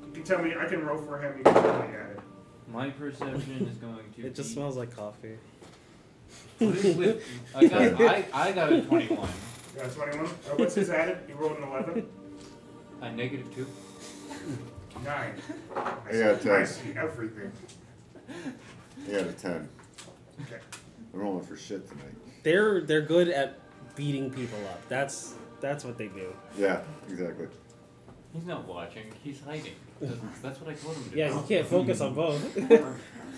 Speaker 1: You can tell me, I can roll for him, you can tell me at it.
Speaker 6: My perception is going to.
Speaker 8: It just smells like coffee.
Speaker 6: I got a 21.
Speaker 1: You got 21? What's his added? You rolled an 11?
Speaker 6: A -2.
Speaker 1: 9.
Speaker 5: I got 10.
Speaker 1: I see everything.
Speaker 5: I got a 10.
Speaker 1: Okay.
Speaker 5: I'm rolling for shit tonight.
Speaker 8: They're good at beating people up. That's what they do.
Speaker 5: Yeah, exactly.
Speaker 6: He's not watching. He's hiding. That's what I told him to do.
Speaker 8: Yeah, you can't focus on both.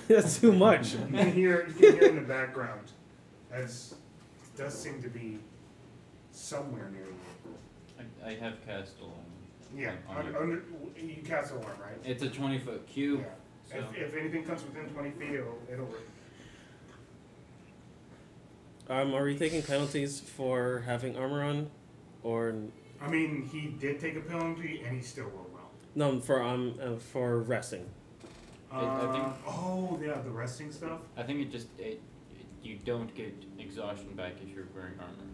Speaker 8: That's too much.
Speaker 1: You can hear in the background, as does seem to be somewhere near you.
Speaker 6: I have cast alarm.
Speaker 1: Yeah, you cast alarm, right?
Speaker 6: It's a 20-foot cube.
Speaker 1: Yeah.
Speaker 6: So.
Speaker 1: If anything comes within 20 feet, it'll work.
Speaker 8: Are we taking penalties for having armor on, or
Speaker 1: I mean, he did take a penalty, and he still rolled well.
Speaker 8: no for resting?
Speaker 6: I think.
Speaker 1: Oh yeah, the resting stuff.
Speaker 6: I think you don't get exhaustion back if you're wearing armor.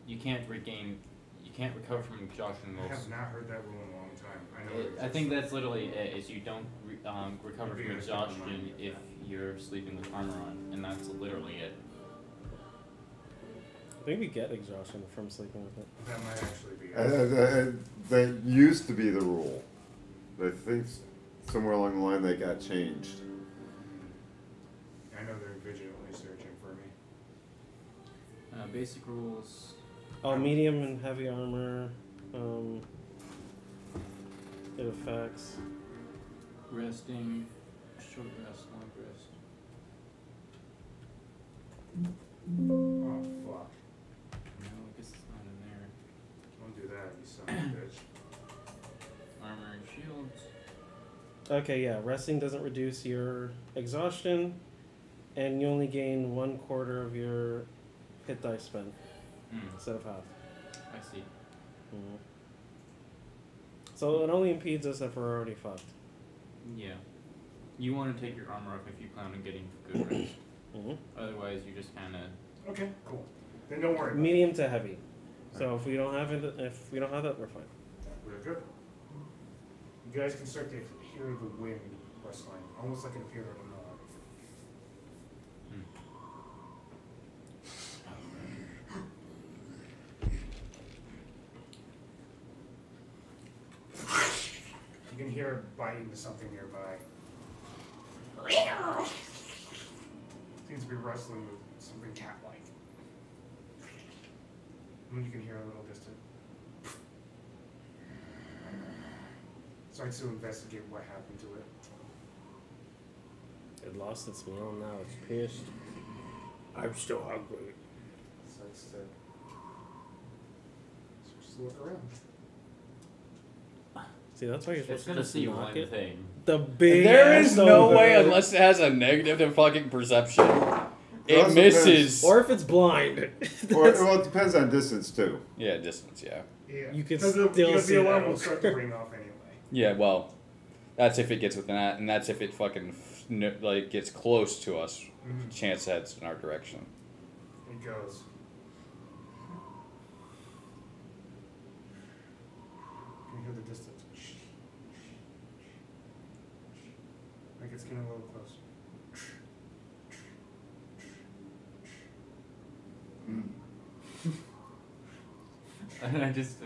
Speaker 6: You can't recover from exhaustion
Speaker 1: I
Speaker 6: rolls.
Speaker 1: have not heard that rule in a long time. I know.
Speaker 6: I think that's literally it. Is you don't recover
Speaker 1: Maybe
Speaker 6: from
Speaker 1: it's different
Speaker 6: exhaustion
Speaker 1: one.
Speaker 6: if you're sleeping with armor on, and that's literally it.
Speaker 8: I think we get exhaustion from sleeping with it.
Speaker 1: That might actually be.
Speaker 5: That used to be the rule. I think somewhere along the line they got changed.
Speaker 1: I know they're vigilantly searching for me.
Speaker 6: Basic rules.
Speaker 8: Oh, medium and heavy armor. It affects.
Speaker 6: Resting. Short rest, long rest.
Speaker 1: Oh fuck!
Speaker 6: No, I guess it's not in there.
Speaker 1: Don't do that, you son of a bitch.
Speaker 6: Armor and shields.
Speaker 8: Okay, yeah. Resting doesn't reduce your exhaustion, and you only gain 1/4 of your hit dice spent instead of half.
Speaker 6: I see.
Speaker 8: Mhm. So it only impedes us if we're already fucked.
Speaker 6: Yeah. You want to take your armor off if you plan on getting good rest.
Speaker 8: Mm-hmm.
Speaker 6: Otherwise, you just kind of.
Speaker 1: Okay, cool. Then don't worry.
Speaker 8: Medium to heavy. So if we don't have it, we're fine.
Speaker 1: We're good. You guys can start to hear the wind rustling, almost like an appear of a log. You can hear it bite into something nearby. Seems to be wrestling with something cat-like. And you can hear a little distant. Starts to investigate what happened to it.
Speaker 2: It lost its meal, now it's pissed. I'm still hungry.
Speaker 1: Starts to look around.
Speaker 8: See, that's why you're
Speaker 6: It's
Speaker 8: supposed
Speaker 6: gonna
Speaker 8: to just
Speaker 6: see
Speaker 8: knock
Speaker 6: one
Speaker 8: it.
Speaker 6: thing.
Speaker 8: The big.
Speaker 4: There is
Speaker 8: ass
Speaker 4: no
Speaker 8: ogre.
Speaker 4: way unless it has a negative to fucking perception. It
Speaker 9: also
Speaker 4: misses.
Speaker 8: Or if it's blind.
Speaker 9: Or, well, it depends on distance too.
Speaker 4: Yeah, distance. Yeah.
Speaker 1: Yeah.
Speaker 8: You can
Speaker 1: Because
Speaker 8: still see
Speaker 1: the alarm
Speaker 8: that.
Speaker 1: will start to ring off anyway.
Speaker 4: Yeah. Well, that's if it gets within that, and that's if it fucking like gets close to us.
Speaker 1: Mhm.
Speaker 4: Chance heads in our direction.
Speaker 1: It goes. Can you hear the distance? Like it's getting a little close.
Speaker 6: And I just,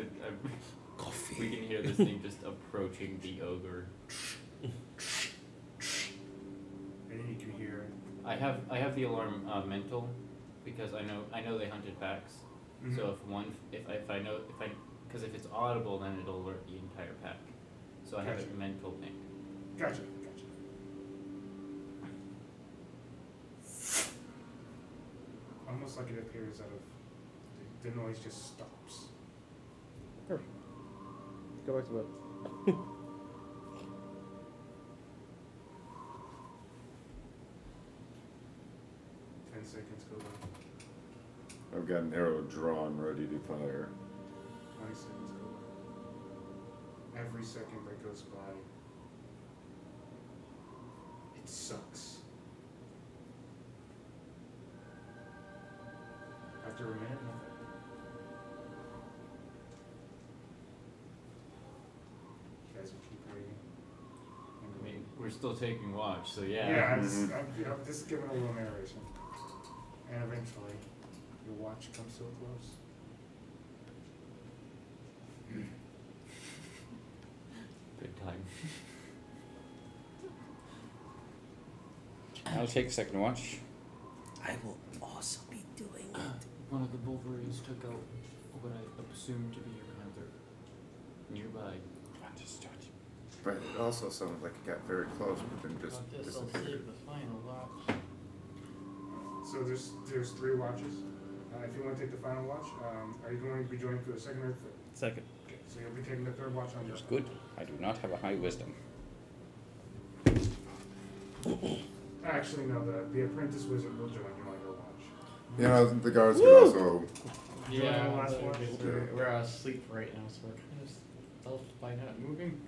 Speaker 6: we can hear this thing just approaching the ogre.
Speaker 1: And then you can hear.
Speaker 6: I have the alarm mental, because I know they hunted packs.
Speaker 1: Mhm.
Speaker 6: So because if it's audible, then it'll alert the entire pack. So I have
Speaker 1: Gotcha.
Speaker 6: it mental ping.
Speaker 1: Gotcha. Almost like it appears out of. The noise just stops.
Speaker 8: Go back to bed.
Speaker 1: 10 seconds go by.
Speaker 9: I've got an arrow drawn, ready to fire.
Speaker 1: 20 seconds go by. Every second that goes by, it sucks. After a minute, nothing. You guys will keep reading.
Speaker 6: I mean, we're still taking watch, so yeah.
Speaker 1: Yeah, I'm just giving a little narration. And eventually, your watch comes so close.
Speaker 6: Good time.
Speaker 4: I'll take a second watch.
Speaker 2: I will also be doing it.
Speaker 6: One of the Wolverines took out what I assumed to be your panther. Nearby.
Speaker 4: Understood.
Speaker 9: But it also sounded like it got very close, but then just
Speaker 3: This will
Speaker 9: disappeared.
Speaker 3: save the final watch.
Speaker 1: So there's 3 watches. If you want to take the final watch, are you going to be joining for the second or third?
Speaker 8: Second.
Speaker 1: Okay, so you'll be taking the third watch on your
Speaker 4: It's good. I do not have a high wisdom.
Speaker 1: Actually, no, the apprentice wizard will join you on your watch.
Speaker 9: You know, the guards can also.
Speaker 1: Yeah, the last watch.
Speaker 3: We're asleep right now, so we're kind of stealthed by not moving.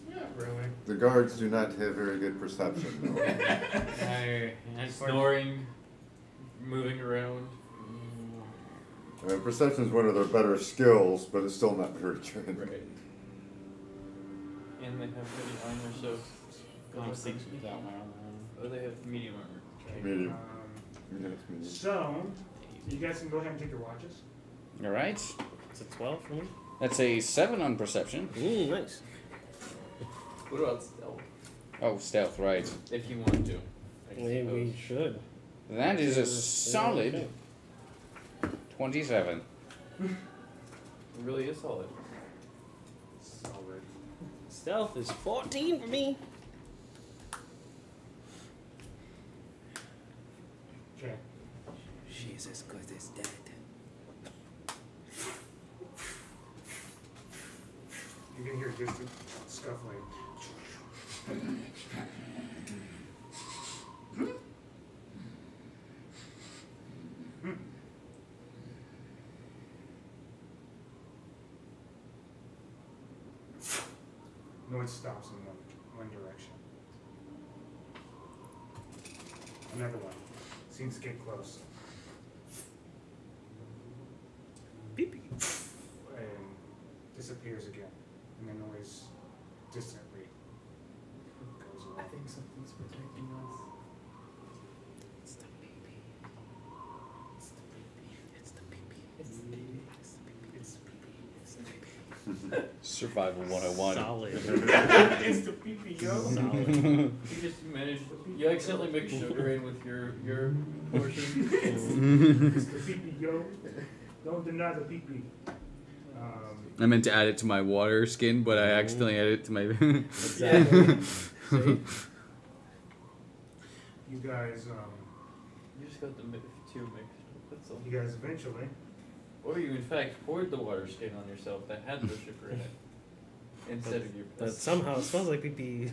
Speaker 1: Yeah, really.
Speaker 9: The guards do not have very good perception, though.
Speaker 6: Snoring, moving around.
Speaker 9: Perception is one of their better skills, but it's still not very good.
Speaker 6: Right. And they have heavy armor, so.
Speaker 3: Don't sleep without my armor on.
Speaker 6: Oh, they have medium armor.
Speaker 9: Medium. Yes, medium.
Speaker 1: So, you guys can go ahead and take your watches.
Speaker 4: All right.
Speaker 8: Is it 12 for me?
Speaker 4: That's a 7 on perception.
Speaker 8: Nice.
Speaker 6: What about stealth?
Speaker 4: Oh, stealth, right.
Speaker 6: If you want to. I
Speaker 8: Maybe we
Speaker 6: suppose.
Speaker 8: should.
Speaker 4: That is a solid 27.
Speaker 6: It really is solid.
Speaker 1: Solid.
Speaker 2: Stealth is 14 for me.
Speaker 1: Okay.
Speaker 2: She's as good as dead.
Speaker 1: You can hear distant scuffling. it stops in one direction. Another one. Seems to get close.
Speaker 8: Beep.
Speaker 1: And disappears again. And the noise distantly goes away.
Speaker 6: I think something's protecting us.
Speaker 2: It's the baby. It's the baby. It's the baby.
Speaker 6: It's the baby.
Speaker 2: It's the baby. It's the baby. It's the baby.
Speaker 4: Survival 101.
Speaker 8: Solid.
Speaker 1: It's the pee-pee, yo.
Speaker 8: Solid.
Speaker 6: You just managed. You accidentally mixed sugar in with your portion.
Speaker 1: It's the pee-pee, yo. Don't deny the pee-pee.
Speaker 4: I meant to add it to my water skin, but I accidentally added it to my.
Speaker 8: Exactly. See?
Speaker 1: You guys,
Speaker 6: You just got the two mixed. That's all.
Speaker 1: you guys eventually.
Speaker 6: Or you in fact poured the water skin on yourself that had the sugar in it instead of your
Speaker 8: But
Speaker 6: piss.
Speaker 8: somehow it smells like pee-pee.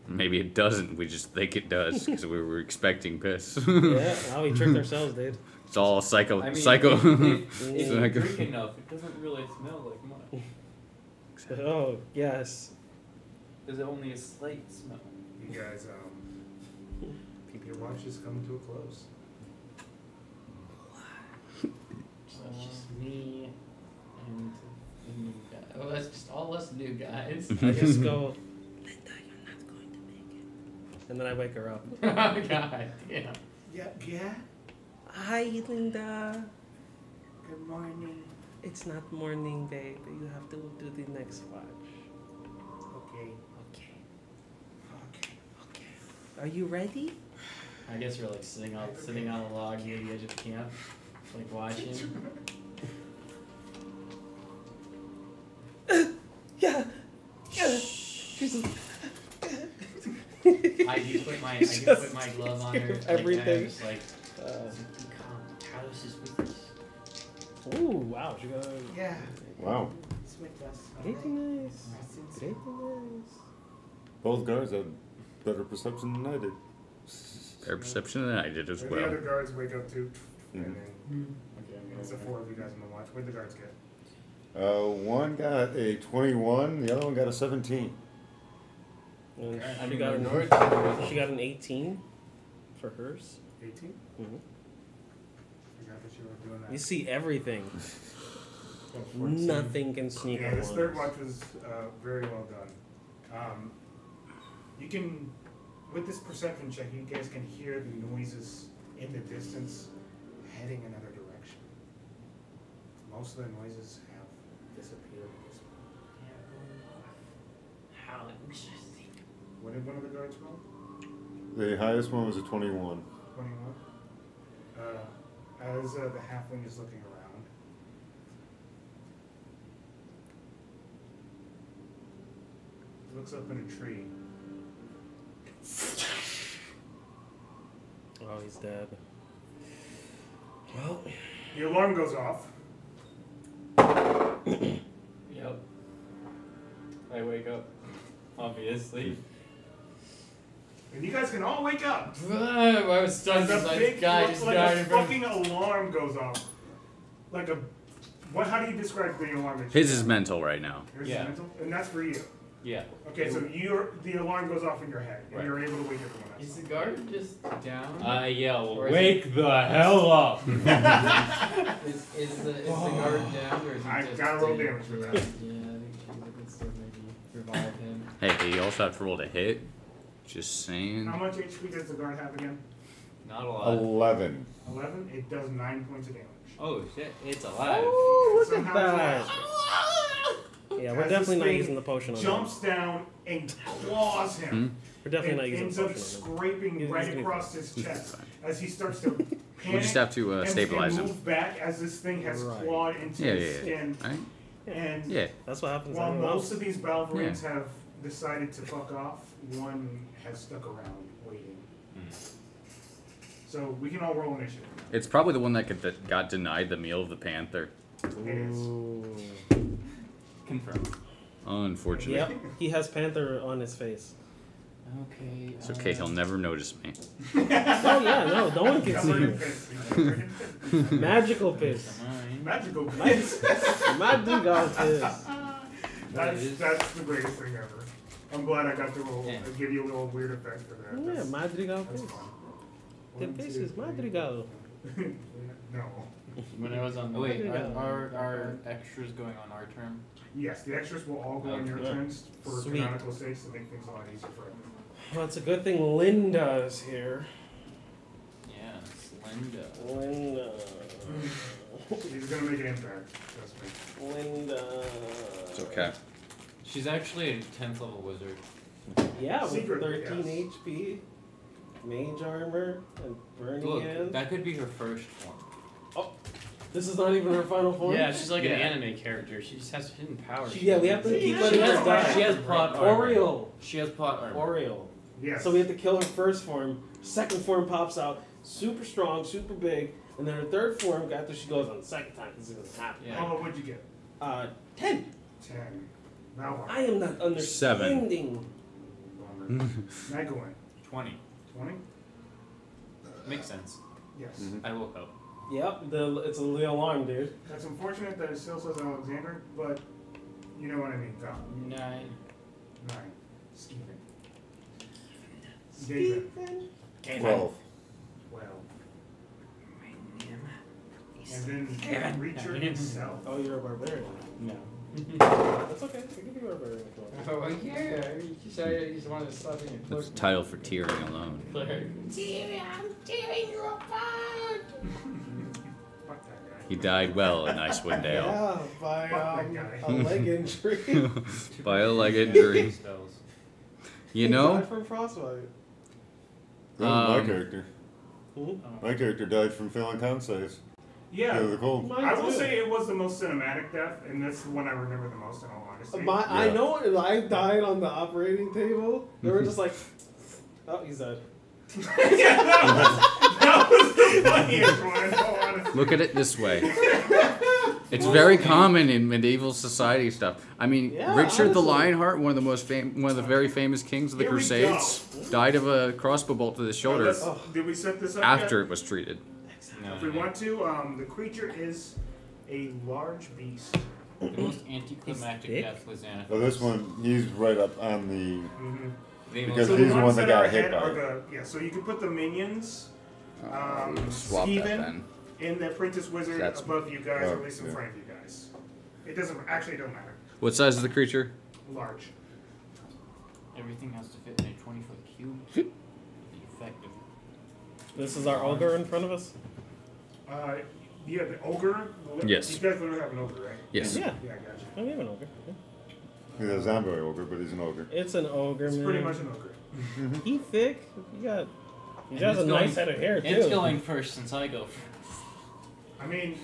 Speaker 4: Maybe it doesn't. We just think it does because we were expecting piss.
Speaker 8: Yeah, now we tricked ourselves, dude.
Speaker 4: It's all psycho.
Speaker 6: I mean,
Speaker 4: psycho.
Speaker 6: if you
Speaker 4: Psycho.
Speaker 6: drink enough, it doesn't really smell like much.
Speaker 8: Oh, yes.
Speaker 6: There's only a slight smell.
Speaker 1: You guys, your watch is coming to a close.
Speaker 3: So it's just me and the new guy. Oh, that's just all us new guys.
Speaker 8: I just go, Linda, you're not going to make it. And then I wake her up.
Speaker 3: Oh, God damn.
Speaker 1: Yeah.
Speaker 2: Hi, Linda.
Speaker 1: Good morning.
Speaker 2: It's not morning, babe. You have to do the next watch.
Speaker 1: Okay.
Speaker 2: Okay. Are you ready?
Speaker 3: I guess we're like sitting on a log near the edge of camp, like watching.
Speaker 2: Yeah.
Speaker 3: I do put my glove on her. Like,
Speaker 8: everything.
Speaker 3: and I'm just like, come, Talos is with us.
Speaker 8: Ooh, wow. She got
Speaker 1: Yeah.
Speaker 5: Wow.
Speaker 1: It's with us.
Speaker 2: Pretty nice. Pretty nice.
Speaker 5: Both guards have better perception than I did.
Speaker 4: Better perception than I did as
Speaker 1: The
Speaker 4: well.
Speaker 1: other guards wake up too. And
Speaker 5: Mhm.
Speaker 1: then
Speaker 3: Okay,
Speaker 1: it's the four of you guys on the watch. Where'd the guards get?
Speaker 5: One got a 21, the other one got a 17.
Speaker 8: And
Speaker 6: I
Speaker 8: she
Speaker 6: mean,
Speaker 8: got
Speaker 6: my
Speaker 8: an
Speaker 6: Nord-
Speaker 8: she got an 18 for hers.
Speaker 1: 18?
Speaker 8: Mm-hmm.
Speaker 1: Forgot that you were doing that.
Speaker 8: You see everything.
Speaker 1: 14.
Speaker 8: Nothing can sneak
Speaker 1: Yeah,
Speaker 8: up
Speaker 1: this
Speaker 8: on
Speaker 1: third
Speaker 8: us.
Speaker 1: watch was very well done. You can, with this perception check, you guys can hear the noises in the distance heading another direction. Most of the noises have disappeared at this point.
Speaker 3: How interesting.
Speaker 1: What did one of the guards roll?
Speaker 5: The highest one was a 21.
Speaker 1: 21. As the halfling is looking around, he looks up in a tree.
Speaker 8: Oh, he's dead. Well,
Speaker 1: The alarm goes off.
Speaker 6: Yep. I wake up, obviously.
Speaker 1: And you guys can all wake up.
Speaker 6: I was stuck
Speaker 1: As a
Speaker 6: inside
Speaker 1: big,
Speaker 6: this guy just
Speaker 1: like
Speaker 6: died
Speaker 1: a
Speaker 6: in front of
Speaker 1: fucking alarm goes off. Like a, what? How do you describe the alarm? that you
Speaker 4: His is
Speaker 1: have?
Speaker 4: mental right now.
Speaker 1: Yours
Speaker 6: Yeah.
Speaker 1: is mental, and that's for you.
Speaker 6: Yeah.
Speaker 1: Okay, so the alarm goes off in your head, and
Speaker 6: Right.
Speaker 1: you're able to wake everyone else.
Speaker 6: Is the guard just down?
Speaker 10: I yell,
Speaker 6: Or is
Speaker 10: wake the hell up!
Speaker 6: Is the guard down or is he
Speaker 1: I
Speaker 6: just
Speaker 1: gotta roll
Speaker 6: dead?
Speaker 1: damage for that.
Speaker 6: Yeah, I think we can still maybe revive him.
Speaker 4: Hey, you also have to roll to hit. Just saying.
Speaker 1: How much HP does the guard have again?
Speaker 10: Not a lot.
Speaker 5: 11.
Speaker 1: 11. It does 9 points of damage.
Speaker 10: Oh shit, it's alive.
Speaker 8: oh, look at
Speaker 1: Somehow
Speaker 8: that.
Speaker 1: it's
Speaker 8: Yeah, we're
Speaker 1: As
Speaker 8: definitely
Speaker 1: this
Speaker 8: not
Speaker 1: thing
Speaker 8: using the potion on him.
Speaker 1: jumps down and claws him.
Speaker 8: We're definitely
Speaker 1: and
Speaker 8: not using
Speaker 1: ends
Speaker 8: the
Speaker 1: up
Speaker 8: potion on him.
Speaker 1: scraping
Speaker 8: He's
Speaker 1: right
Speaker 8: gonna-
Speaker 1: across his chest as he starts to panic.
Speaker 4: We just have to
Speaker 1: and
Speaker 4: stabilize him.
Speaker 1: move back as this thing has
Speaker 8: Right.
Speaker 1: clawed into
Speaker 4: Yeah,
Speaker 1: his
Speaker 4: yeah, yeah.
Speaker 1: skin.
Speaker 4: Right?
Speaker 1: And
Speaker 4: Yeah.
Speaker 8: That's what happens.
Speaker 1: while
Speaker 8: everywhere
Speaker 1: most
Speaker 8: else.
Speaker 1: of these Balverines have decided to fuck off, one has stuck around waiting. So we can all roll initiative.
Speaker 4: It's probably the one that got denied the meal of the panther.
Speaker 1: It is.
Speaker 8: Ooh.
Speaker 6: Confirmed.
Speaker 4: Unfortunately.
Speaker 8: Yep, he has panther on his face.
Speaker 3: Okay.
Speaker 4: It's okay, he'll never notice me.
Speaker 8: Oh yeah, no one can see
Speaker 1: Covered in
Speaker 8: you.
Speaker 1: piss. Covered in piss.
Speaker 8: Magical piss.
Speaker 1: Magical piss.
Speaker 8: Magical piss.
Speaker 1: That's the greatest thing ever. I'm glad I got to roll.
Speaker 6: Yeah.
Speaker 1: Give you a little weird effect for that.
Speaker 8: Yeah,
Speaker 1: That's,
Speaker 8: Madrigal.
Speaker 1: that's fun.
Speaker 8: Que
Speaker 1: One, two,
Speaker 8: faces,
Speaker 1: three,
Speaker 8: Madrigal.
Speaker 1: No.
Speaker 3: When I was on.
Speaker 6: Oh wait, are extras going on our term?
Speaker 1: Yes, the extras will all go on your
Speaker 8: Okay.
Speaker 1: turns for
Speaker 8: Sweet.
Speaker 1: canonical sakes to make things a lot easier for everyone.
Speaker 8: Well, it's a good thing Linda is here.
Speaker 6: Yeah, it's Linda.
Speaker 8: Linda.
Speaker 1: He's gonna make an impact. Trust me.
Speaker 8: Linda.
Speaker 4: It's okay.
Speaker 6: She's actually a 10th level wizard.
Speaker 8: Yeah, with
Speaker 1: Secret,
Speaker 8: 13
Speaker 1: yes.
Speaker 8: HP, mage armor, and burning
Speaker 6: Look,
Speaker 8: hands.
Speaker 6: that could be her first form.
Speaker 8: This is not even her final form?
Speaker 3: Yeah, she's like
Speaker 6: Yeah.
Speaker 3: an anime character. She just has hidden powers.
Speaker 8: Yeah, we have to keep
Speaker 6: She
Speaker 8: letting her
Speaker 6: has,
Speaker 8: die.
Speaker 6: she has plot armor.
Speaker 8: Oriole.
Speaker 6: She has plot armor.
Speaker 8: Oriole.
Speaker 1: Yes.
Speaker 8: So we have to kill her first form. Second form pops out, super strong, super big, and then her third form, after she goes on the second time, this is gonna happen.
Speaker 6: Yeah.
Speaker 1: Oh, what'd you get?
Speaker 8: 10.
Speaker 1: 10. Valbar.
Speaker 8: I am not understanding.
Speaker 1: Nycowin.
Speaker 6: 20.
Speaker 1: 20?
Speaker 6: Makes sense.
Speaker 1: Yes.
Speaker 5: Mhm.
Speaker 6: I will help.
Speaker 8: Yep, it's a little alarm, dude.
Speaker 1: That's unfortunate that it still says Alexander, but you know what I mean, Tom.
Speaker 6: 9.
Speaker 1: 9. Skeven. David.
Speaker 5: 12.
Speaker 1: 12. And then the creature himself.
Speaker 8: Oh, you're a barbarian.
Speaker 3: No.
Speaker 8: That's okay. I can be a barbarian if you want.
Speaker 10: Oh, yeah. You just wanted to slap in your
Speaker 4: That's the title for tearing alone.
Speaker 6: Cleric.
Speaker 1: Fuck that guy.
Speaker 4: He died well in Icewind Dale.
Speaker 8: Yeah, by
Speaker 1: Fuck that guy.
Speaker 8: a leg injury.
Speaker 4: By a leg injury.
Speaker 6: Spells.
Speaker 4: You
Speaker 8: He
Speaker 4: know?
Speaker 8: died from frostbite.
Speaker 5: My
Speaker 4: Um,
Speaker 5: character.
Speaker 8: Mhm.
Speaker 5: My character died from failing con saves.
Speaker 1: Yeah.
Speaker 5: Because of the cold.
Speaker 8: Mine
Speaker 1: I will
Speaker 8: too.
Speaker 1: say it was the most cinematic death, and that's the one I remember the most in all honesty.
Speaker 8: I
Speaker 5: Yeah.
Speaker 8: know I died on the operating table. They were just like, oh, he's dead.
Speaker 1: that was the funniest one, in all honesty.
Speaker 4: Look at it this way. It's very common in medieval society stuff. I mean,
Speaker 8: Yeah,
Speaker 4: Richard the
Speaker 8: honestly.
Speaker 4: Lionheart, one of the most one of the very famous kings of the
Speaker 1: Here we
Speaker 4: Crusades, died of a crossbow bolt to the shoulder
Speaker 1: Let's- Did we set this up
Speaker 4: after
Speaker 1: yet?
Speaker 4: it was treated.
Speaker 6: No,
Speaker 1: If we want to, the creature is a large beast.
Speaker 6: The most anticlimactic
Speaker 2: thick.
Speaker 6: death was Xanathos.
Speaker 5: Oh, this one, he's right up on the.
Speaker 1: Mm-hmm.
Speaker 5: Because
Speaker 1: So
Speaker 5: he's
Speaker 1: the
Speaker 5: the
Speaker 1: ones
Speaker 5: one that
Speaker 1: are
Speaker 5: got hit
Speaker 1: ahead
Speaker 5: by
Speaker 1: are
Speaker 5: it.
Speaker 1: the, yeah, so you can put the minions,
Speaker 4: Swap that
Speaker 1: Skeven,
Speaker 4: then.
Speaker 1: and the apprentice wizard
Speaker 4: That's-
Speaker 1: above you guys, or
Speaker 5: Oh,
Speaker 1: at least in
Speaker 5: yeah.
Speaker 1: front of you guys. It doesn't matter.
Speaker 4: What size is the creature?
Speaker 1: Large.
Speaker 6: Everything has to fit in a 20-foot cube. The effective.
Speaker 8: This is our ogre in front of us?
Speaker 1: Yeah, the ogre.
Speaker 4: Yes.
Speaker 1: You guys literally have an ogre, right?
Speaker 4: Yes.
Speaker 8: Yeah.
Speaker 1: Yeah, I got you.
Speaker 8: Oh, we have an ogre. Okay.
Speaker 5: He's a zombie ogre, but he's an ogre.
Speaker 8: It's an ogre,
Speaker 1: It's
Speaker 8: man.
Speaker 1: pretty much an ogre.
Speaker 8: He thick. He has
Speaker 6: And
Speaker 8: a
Speaker 6: it's
Speaker 8: nice
Speaker 6: going-
Speaker 8: head of hair, too.
Speaker 6: It's going first since I go first.
Speaker 1: I mean,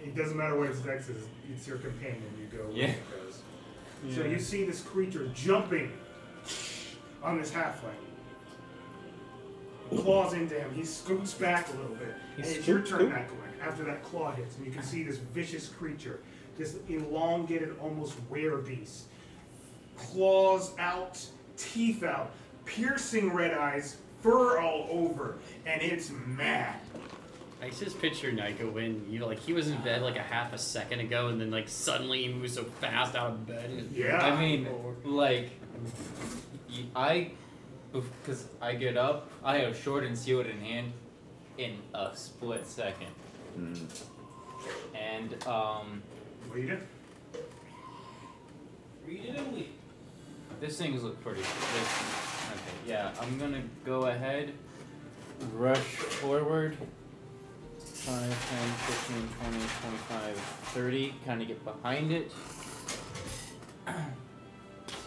Speaker 1: it doesn't matter what its dex is. It's your companion. You go where
Speaker 6: Yeah.
Speaker 1: it goes. So you see this creature jumping on this halfling. Claws into him. He scoots back a little bit.
Speaker 8: He
Speaker 1: And it's your
Speaker 8: scoot,
Speaker 1: turn,
Speaker 8: scoot?
Speaker 1: Nycowin, after that claw hits. And you can see this vicious creature, this elongated, almost rare beast. Claws out, teeth out, piercing red eyes, fur all over, and it's mad.
Speaker 3: I just picture Nycowin, he was in bed like a half a second ago, and then like suddenly he moves so fast out of bed. And
Speaker 1: Yeah.
Speaker 6: I mean, like, because I get up, I have sword and shield in hand in a split second. And,
Speaker 1: Read it.
Speaker 8: Read it and leave.
Speaker 6: this thing's look pretty. Okay, yeah, I'm gonna go ahead, rush forward. 5, 10, 15, 20, 25, 30. Kind of get behind it.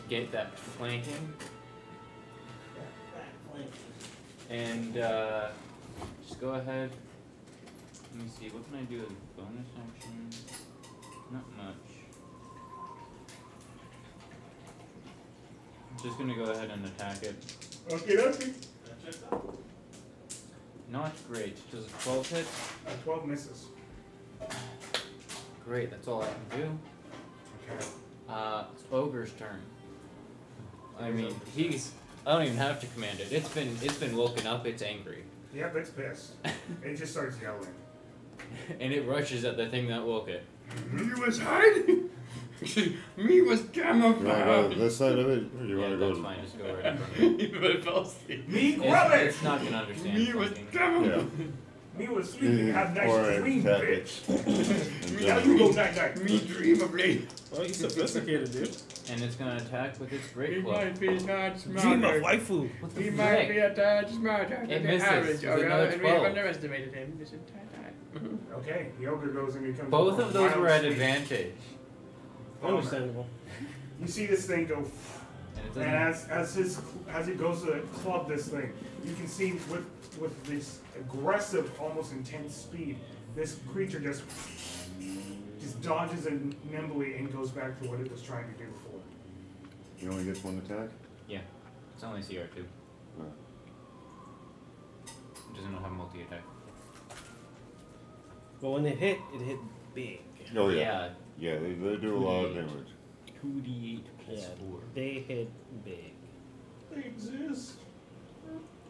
Speaker 6: Get that flanking. And just go ahead. Let me see, what can I do as bonus action? Not much. I'm just gonna go ahead and attack it.
Speaker 1: Okay.
Speaker 6: Not great. Does a 12 hit?
Speaker 1: 12 misses.
Speaker 6: Great, that's all I can do.
Speaker 1: Okay.
Speaker 6: It's Ogre's turn. I mean, I don't even have to command it. It's been woken up, it's angry.
Speaker 1: Yep, it's pissed. It just starts yelling.
Speaker 6: And it rushes at the thing that woke it.
Speaker 1: You was hiding!
Speaker 7: Me was
Speaker 5: You want to go to
Speaker 7: camouflage.
Speaker 5: this side of it, or do you
Speaker 6: Yeah,
Speaker 5: want to go
Speaker 6: that's
Speaker 5: to...
Speaker 6: fine. Just go right in front of it.
Speaker 7: But it fell asleep.
Speaker 1: Me
Speaker 6: It's,
Speaker 1: grab it!
Speaker 6: it's not gonna understand.
Speaker 7: Me was
Speaker 6: fucking.
Speaker 7: camouflage.
Speaker 1: Me was sleeping, have nice
Speaker 5: Or
Speaker 1: dream,
Speaker 5: tap
Speaker 1: bitch.
Speaker 5: And
Speaker 1: Now
Speaker 5: then-
Speaker 1: you go night night.
Speaker 7: Me dream of late.
Speaker 8: Well, you sophisticated, dude.
Speaker 6: And it's gonna attack with its
Speaker 7: He
Speaker 6: great club.
Speaker 7: might be not smarter.
Speaker 8: Dream of waifu.
Speaker 6: What the
Speaker 7: He might be
Speaker 6: frick?
Speaker 7: a tad smarter
Speaker 6: It
Speaker 7: than the
Speaker 6: misses
Speaker 7: average
Speaker 6: with
Speaker 7: ogre,
Speaker 6: another
Speaker 7: and we have
Speaker 6: 12.
Speaker 7: underestimated him this entire time.
Speaker 1: Okay, the ogre goes and becomes
Speaker 6: Both
Speaker 1: a
Speaker 6: of those
Speaker 1: wild
Speaker 6: were at
Speaker 1: sleep.
Speaker 6: advantage.
Speaker 8: Understandable.
Speaker 1: You see this thing go,
Speaker 6: And it
Speaker 1: and
Speaker 6: doesn't.
Speaker 1: as it goes to club this thing, you can see with this aggressive, almost intense speed, this creature just dodges it nimbly and goes back to what it was trying to do before.
Speaker 5: He only gets one attack?
Speaker 6: Yeah. It's only CR2.
Speaker 5: Oh.
Speaker 6: It doesn't have multi attack.
Speaker 8: But when it hit big.
Speaker 5: Oh, yeah. Yeah, they do a lot of damage.
Speaker 6: 2d8 plus
Speaker 8: Yeah,
Speaker 6: 4.
Speaker 8: they hit big.
Speaker 1: They exist.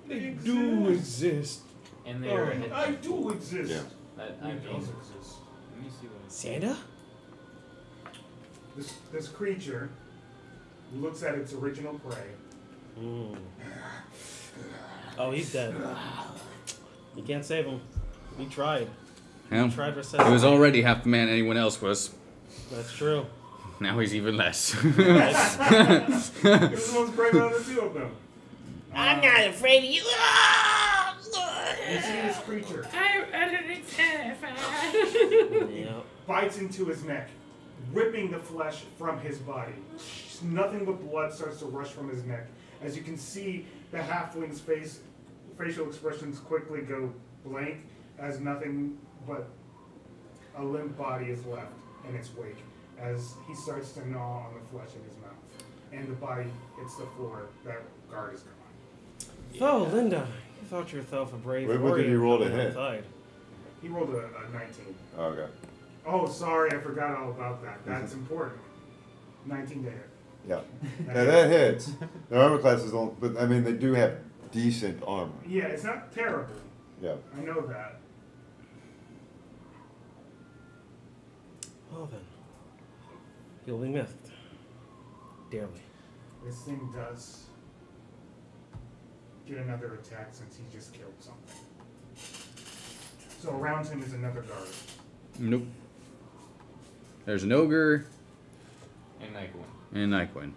Speaker 8: They do exist.
Speaker 6: And they are hit.
Speaker 1: I do exist.
Speaker 5: Yeah.
Speaker 6: That,
Speaker 1: I
Speaker 6: I mean,
Speaker 1: does exist.
Speaker 6: let me see what it
Speaker 8: Santa?
Speaker 1: This creature looks at its original prey.
Speaker 8: Mm. Oh, he's dead. You can't save him. We tried.
Speaker 4: Yeah.
Speaker 8: Tried for
Speaker 4: He was
Speaker 8: 7.
Speaker 4: already half the man anyone else was.
Speaker 8: That's true.
Speaker 4: Now he's even less.
Speaker 1: He was the most brave out of the two of them.
Speaker 7: I'm not afraid of you.
Speaker 1: You see this creature
Speaker 7: I'm utterly terrified.
Speaker 8: Yeah.
Speaker 1: bites into his neck, ripping the flesh from his body. Nothing but blood starts to rush from his neck. As you can see, the halfling's facial expressions quickly go blank, as nothing but a limp body is left in its wake, as he starts to gnaw on the flesh in his mouth. And the body hits the floor. That guard is gone.
Speaker 8: Oh, Linda, you thought yourself a brave
Speaker 5: Wait, what
Speaker 8: warrior.
Speaker 5: did you roll to
Speaker 8: coming
Speaker 5: hit?
Speaker 8: outside.
Speaker 1: He rolled a 19.
Speaker 5: Oh, okay.
Speaker 1: Oh, sorry, I forgot all about that. That's important. 19 to hit.
Speaker 5: Yeah. Now that hits. Their armor classes don't, but I mean, they do have decent armor.
Speaker 1: Yeah, it's not terrible.
Speaker 5: Yeah.
Speaker 1: I know that.
Speaker 8: Well then, you'll be missed. Dearly.
Speaker 1: This thing does get another attack since he just killed something. So around him is another guard.
Speaker 4: Nope. There's an ogre
Speaker 6: And Nycowin.
Speaker 4: and Nycowin.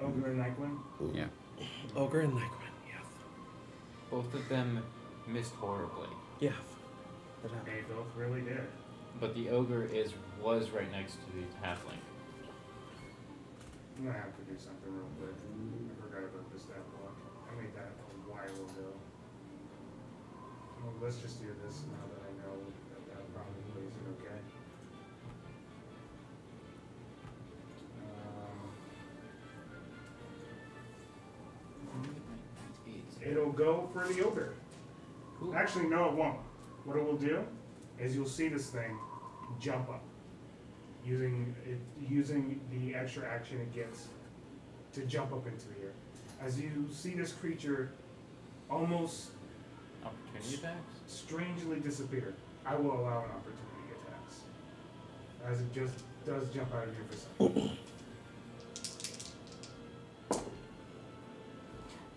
Speaker 1: Ogre and Nycowin.
Speaker 4: Yeah.
Speaker 8: Ogre and Nycowin, yes.
Speaker 6: Both of them missed horribly.
Speaker 8: Yeah. That happened.
Speaker 1: They both really did.
Speaker 6: But the ogre was right next to the halfling.
Speaker 1: I'm gonna have to do something real quick. I forgot about the stat block. I made that a while ago. Well, let's just do this now that I know that probably isn't okay. It'll go for the ogre.
Speaker 6: Cool.
Speaker 1: Actually, no, it won't. What it will do is you'll see this thing jump up, using the extra action it gets to jump up into the air. As you see this creature almost
Speaker 6: Opportunity attacks?
Speaker 1: strangely disappear, I will allow an opportunity attacks, as it just does jump out of here for a second.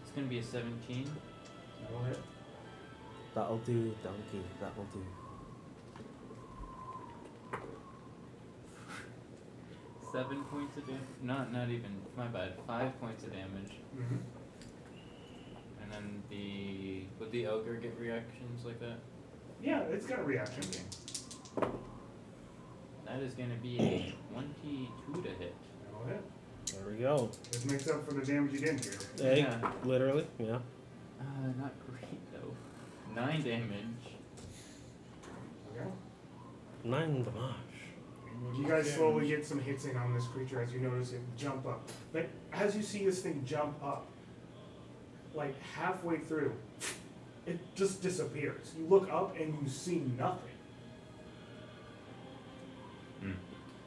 Speaker 6: It's gonna be a 17.
Speaker 1: That'll hit.
Speaker 2: That'll do, donkey. That'll do.
Speaker 6: 7 points of damage. Not even. My bad. 5 points of damage.
Speaker 1: Mm-hmm.
Speaker 6: And then would the ogre get reactions like that?
Speaker 1: Yeah, it's got a reaction.
Speaker 6: That is gonna be a 22 to hit.
Speaker 1: That'll hit.
Speaker 8: There we go.
Speaker 1: This makes up for the damage you didn't do.
Speaker 8: Hey,
Speaker 6: Yeah.
Speaker 8: literally, yeah.
Speaker 6: Not great though. 9 damage.
Speaker 1: Okay.
Speaker 8: 9 damage.
Speaker 1: You guys slowly get some hits in on this creature as you notice it jump up. But as you see this thing jump up, like halfway through, it just disappears. You look up and you see nothing.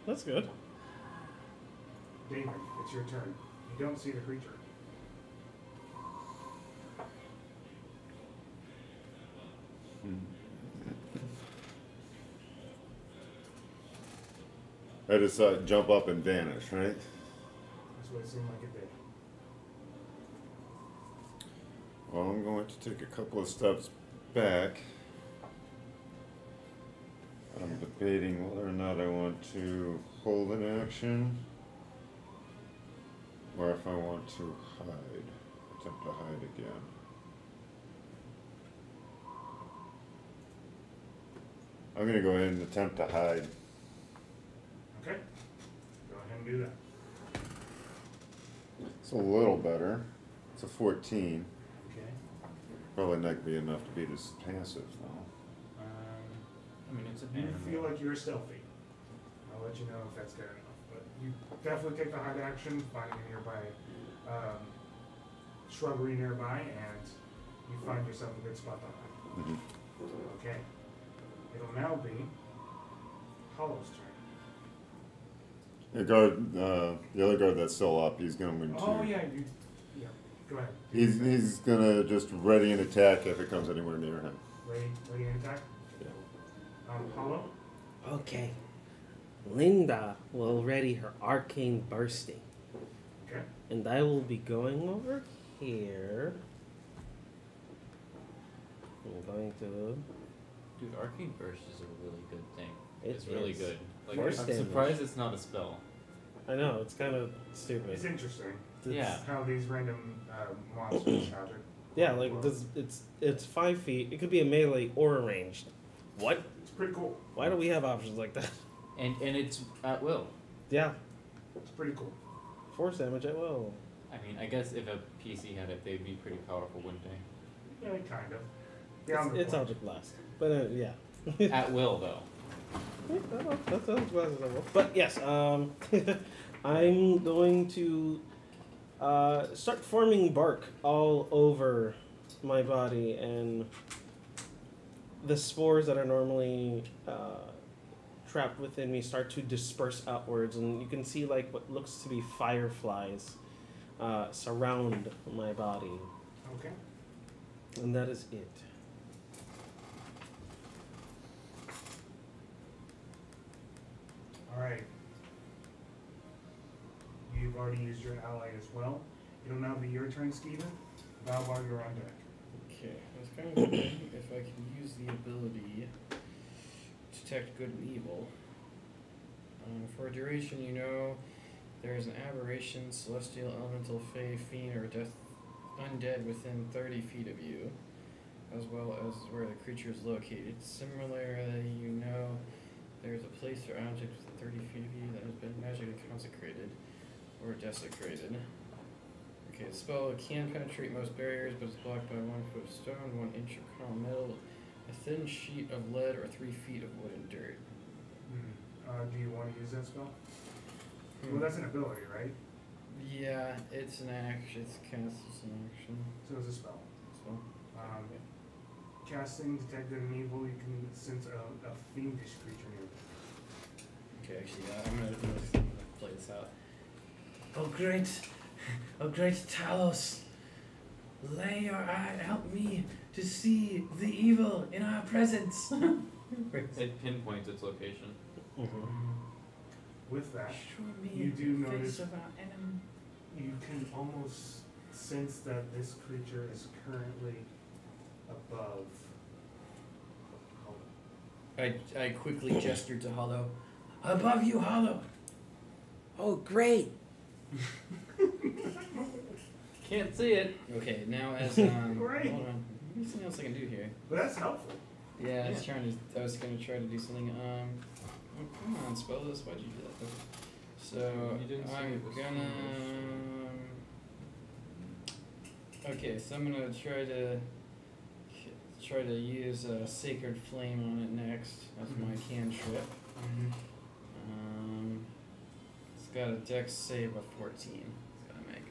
Speaker 8: That's good.
Speaker 1: David, it's your turn. You don't see the creature.
Speaker 5: I just saw it jump up and vanish, right?
Speaker 1: That's what it seemed like it did.
Speaker 5: Well, I'm going to take a couple of steps back. I'm debating whether or not I want to hold an action, or if I want to hide, attempt to hide again. I'm going to go ahead and attempt to hide.
Speaker 1: Okay. Go ahead and do that.
Speaker 5: It's a little better. It's a 14.
Speaker 1: Okay.
Speaker 5: Probably not going to be enough to beat his passive, though.
Speaker 6: I mean, it's a
Speaker 1: You
Speaker 6: animal.
Speaker 1: feel like you're stealthy. I'll let you know if that's good enough. But you definitely take the hide action, finding a nearby shrubbery nearby, and you find yourself a good spot to hide.
Speaker 5: Mhm.
Speaker 1: Okay. It'll now be Hollow's turn.
Speaker 5: The guard, the other guard that's still up, he's going to.
Speaker 1: Oh yeah, go ahead.
Speaker 5: He's gonna just ready an attack if it comes anywhere near him.
Speaker 1: Ready an attack? Hollow?
Speaker 2: Okay. Linda will ready her arcane bursting.
Speaker 1: Okay.
Speaker 2: And I will be going over here. I'm going to...
Speaker 6: Dude, Arcane Burst is a really good thing.
Speaker 2: It
Speaker 6: It's really
Speaker 2: is.
Speaker 6: good. Like,
Speaker 2: Force
Speaker 6: I'm
Speaker 2: damage.
Speaker 6: surprised it's not a spell.
Speaker 8: I know, it's kind of stupid.
Speaker 1: It's interesting.
Speaker 6: Yeah.
Speaker 1: How these random monsters have it.
Speaker 8: Yeah, like this, it's 5 feet. It could be a melee or a ranged. What?
Speaker 1: It's pretty cool.
Speaker 8: Why do we have options like that?
Speaker 6: And it's at will.
Speaker 8: Yeah,
Speaker 1: It's pretty cool.
Speaker 8: force damage at will.
Speaker 6: I mean, I guess if a PC had it, they'd be pretty powerful, wouldn't they?
Speaker 1: Yeah, kind of. Beyond the
Speaker 8: It's
Speaker 1: point.
Speaker 8: object blast, but yeah.
Speaker 6: At will, though.
Speaker 8: That's object blast is at will. But yes, I'm going to start forming bark all over my body, and the spores that are normally trapped within me start to disperse outwards, and you can see like what looks to be fireflies surround my body,
Speaker 1: Okay.
Speaker 8: and that is it.
Speaker 1: Alright. You've already used your ally as well. It'll now be your turn, Skeven. Valbar, you're on deck.
Speaker 3: Okay, I was kind of wondering if I can use the ability detect good and evil. For a duration, you know, there is an aberration, celestial, elemental, fey, fiend, or death undead within 30 feet of you, as well as where the creature is located. Similarly, you know, there is a place or object within 30 feet of you that has been magically consecrated or desecrated. Okay, the spell can penetrate most barriers, but is blocked by 1 foot of stone, 1 inch of common metal, a thin sheet of lead, or 3 feet of wood and dirt.
Speaker 1: Do you want to use that spell? Well, that's an ability, right?
Speaker 3: Yeah, it's an action. It's cast as an action.
Speaker 1: So it's a spell.
Speaker 3: So,
Speaker 1: Casting detect good and evil, you can sense a fiendish creature near you.
Speaker 3: okay, actually, I'm gonna play this out. Oh great Talos, lay your eye, help me to see the evil in our presence.
Speaker 6: It pinpoints its location.
Speaker 1: With that,
Speaker 3: Show me
Speaker 1: you do
Speaker 3: the
Speaker 1: notice
Speaker 3: face of our enemy.
Speaker 1: you can almost sense that this creature is currently above.
Speaker 3: I quickly gestured to Hollow. Above you, Hollow.
Speaker 2: Oh, great!
Speaker 6: Can't see it.
Speaker 3: Okay, now as
Speaker 1: Great.
Speaker 3: hold on. There's something else I can do here.
Speaker 1: But that's helpful.
Speaker 3: Yeah, I was gonna try to do something. Oh, come on, spell this. Why'd you do that? Okay. So
Speaker 6: You didn't say
Speaker 3: I'm
Speaker 6: it was
Speaker 3: gonna. Okay, so I'm gonna try to use a sacred flame on it next as my cantrip. It's got a dex save of 14. It's gotta make.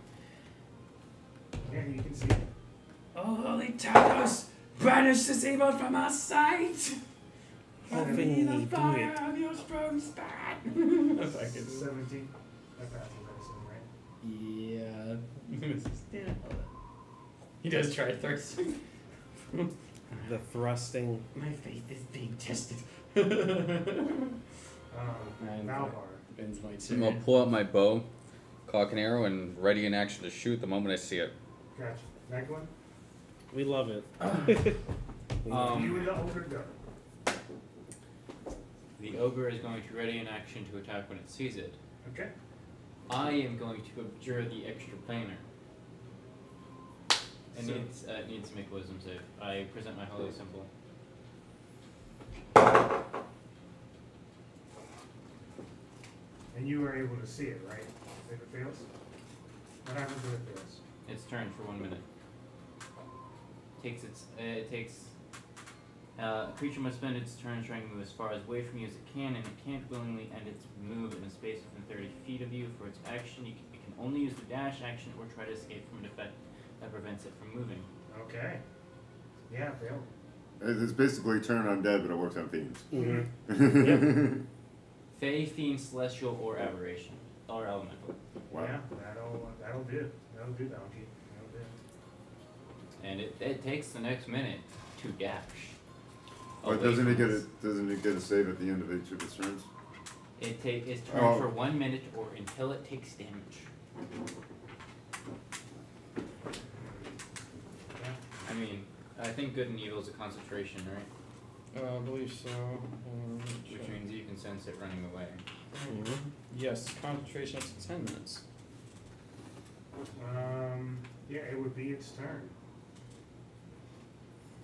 Speaker 1: Yeah, you can see it.
Speaker 3: Oh, holy Talos! Banish this evil from our sight!
Speaker 2: Hoping you do it.
Speaker 3: of your strong spirit! If I could.
Speaker 1: 17. That passes, I assume, right?
Speaker 3: Yeah. He does try thirsting.
Speaker 8: The thrusting.
Speaker 3: My faith is being tested.
Speaker 1: Valbar.
Speaker 3: Ben's my
Speaker 4: I'm gonna pull out my bow, cock an arrow, and ready in action to shoot the moment I see it.
Speaker 1: Gotcha. Nycowin?
Speaker 8: We love it.
Speaker 1: You and the ogre go.
Speaker 6: The ogre is going to ready in action to attack when it sees it.
Speaker 1: Okay.
Speaker 6: I am going to abjure the extra planar. It needs to make a wisdom save. I present my holy symbol.
Speaker 1: And you were able to see it, right? If it fails? What happens if it fails?
Speaker 6: Its turn for 1 minute. A creature must spend its turn trying to move as far away from you as it can, and it can't willingly end its move in a space within 30 feet of you. For its action, it can only use the dash action or try to escape from an effect that prevents it from moving.
Speaker 1: Okay. Yeah, fail.
Speaker 5: It's basically turn undead, but it works on fiends.
Speaker 8: Mm-hmm.
Speaker 6: Fey, fiend, celestial, or aberration, or elemental.
Speaker 5: Wow.
Speaker 1: Yeah, that'll do. That'll do, Donkey. That'll do.
Speaker 6: And it takes the next minute to dash.
Speaker 5: But
Speaker 6: away
Speaker 5: doesn't it
Speaker 6: from
Speaker 5: get
Speaker 6: us.
Speaker 5: doesn't it get a save at the end of each of its turns?
Speaker 6: Its turn for 1 minute or until it takes damage.
Speaker 1: Yeah.
Speaker 6: I mean, I think good and evil is a concentration, right?
Speaker 3: I believe so.
Speaker 6: Which means you can sense it running away.
Speaker 3: Yes, concentration up to 10 minutes.
Speaker 1: Yeah, it would be its turn.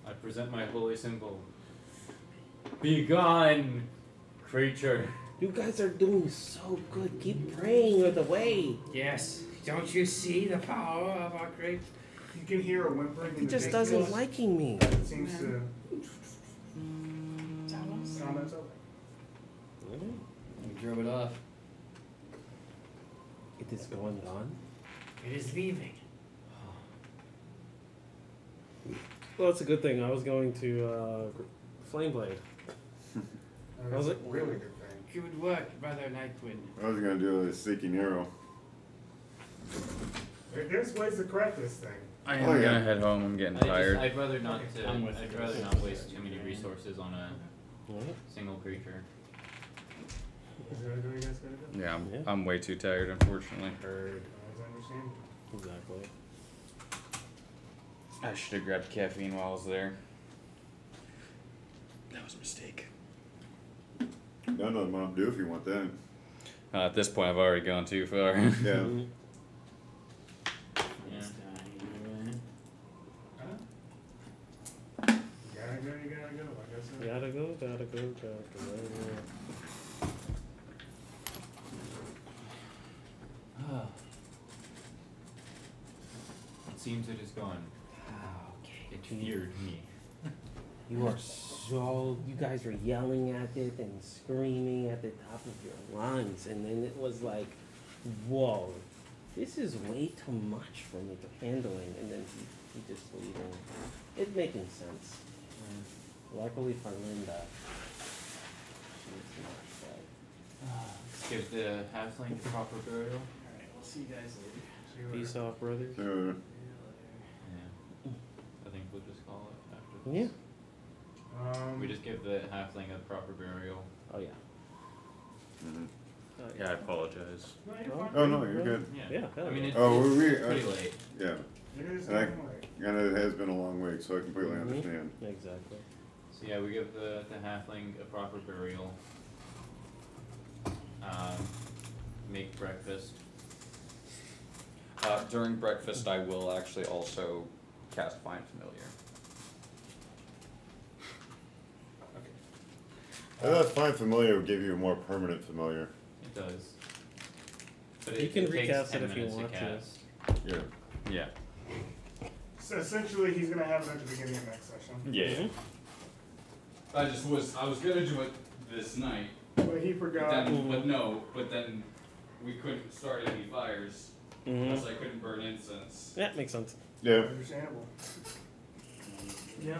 Speaker 6: I present my holy symbol. Be gone, creature.
Speaker 2: You guys are doing so good. Keep praying with the way.
Speaker 7: Yes. Don't you see the power of our great?
Speaker 1: You can hear a whimpering in
Speaker 2: He
Speaker 1: the
Speaker 2: just
Speaker 1: distance.
Speaker 2: doesn't liking me.
Speaker 1: It seems to. Comments over.
Speaker 3: We drove it off.
Speaker 2: It is going on.
Speaker 7: It is leaving.
Speaker 8: Well, that's a good thing. I was going to Flame Blade.
Speaker 1: That's
Speaker 8: was
Speaker 1: a
Speaker 8: it?
Speaker 1: really good thing.
Speaker 7: Good work, Brother Nycowin.
Speaker 5: I was gonna do a seeking arrow.
Speaker 1: There's ways to correct this thing.
Speaker 4: I am
Speaker 5: Oh, yeah.
Speaker 4: gonna head home. I'm getting tired.
Speaker 6: I'd rather not.
Speaker 3: I'm with
Speaker 6: I'd
Speaker 3: you.
Speaker 6: rather not waste too many resources on a single creature.
Speaker 1: Is that what you guys gotta do?
Speaker 4: Yeah,
Speaker 8: Yeah.
Speaker 4: I'm way too tired, unfortunately.
Speaker 8: Heard.
Speaker 1: That's understandable.
Speaker 8: Exactly.
Speaker 4: I should have grabbed caffeine while I was there. That was a mistake.
Speaker 5: None of them I'll do if you want that.
Speaker 4: At this point, I've already gone too far.
Speaker 5: Yeah.
Speaker 6: Yeah.
Speaker 1: You gotta go, like I said.
Speaker 8: Gotta go.
Speaker 6: It seems it is gone. It feared me.
Speaker 2: You are so. You guys were yelling at it and screaming at the top of your lungs, and then it was like, whoa, this is way too much for me to handling, and then he just leaving. It's making sense. Luckily for Linda, she's not dead.
Speaker 6: Let's give the halfling the proper burial.
Speaker 3: Alright, we'll see you guys later.
Speaker 1: See you later.
Speaker 8: Peace off, brothers.
Speaker 5: So,
Speaker 6: Yeah. I think we'll just call it after
Speaker 2: Yeah.
Speaker 6: this. We just give the halfling a proper burial.
Speaker 2: Oh yeah.
Speaker 5: mhm.
Speaker 4: Yeah, I apologize.
Speaker 1: No, you're fine.
Speaker 5: Oh no, you're good.
Speaker 8: Yeah, hell
Speaker 6: I mean,
Speaker 8: yeah.
Speaker 6: it's,
Speaker 5: Oh,
Speaker 6: it's
Speaker 5: we
Speaker 6: pretty late.
Speaker 5: yeah.
Speaker 1: It is
Speaker 5: And I-
Speaker 1: long way.
Speaker 5: And it has been a long week, so I completely
Speaker 2: Mhm.
Speaker 5: understand.
Speaker 8: Exactly.
Speaker 6: So yeah, we give the halfling a proper burial. Make breakfast.
Speaker 4: During breakfast, I will actually also cast Find Familiar.
Speaker 5: I thought Find Familiar would give you a more permanent familiar.
Speaker 6: It does. But
Speaker 8: You can
Speaker 6: takes
Speaker 8: recast
Speaker 6: 10
Speaker 8: it if you
Speaker 6: minutes
Speaker 8: want to.
Speaker 6: cast.
Speaker 5: Yeah.
Speaker 4: Yeah.
Speaker 1: So essentially, he's gonna have it at the beginning of next session.
Speaker 4: Yeah. I was gonna do it this night,
Speaker 1: But he forgot.
Speaker 4: but then we couldn't start any fires,
Speaker 8: Mm-hmm.
Speaker 4: I couldn't burn incense.
Speaker 8: Yeah, makes sense.
Speaker 5: Yeah.
Speaker 1: Understandable. Yeah.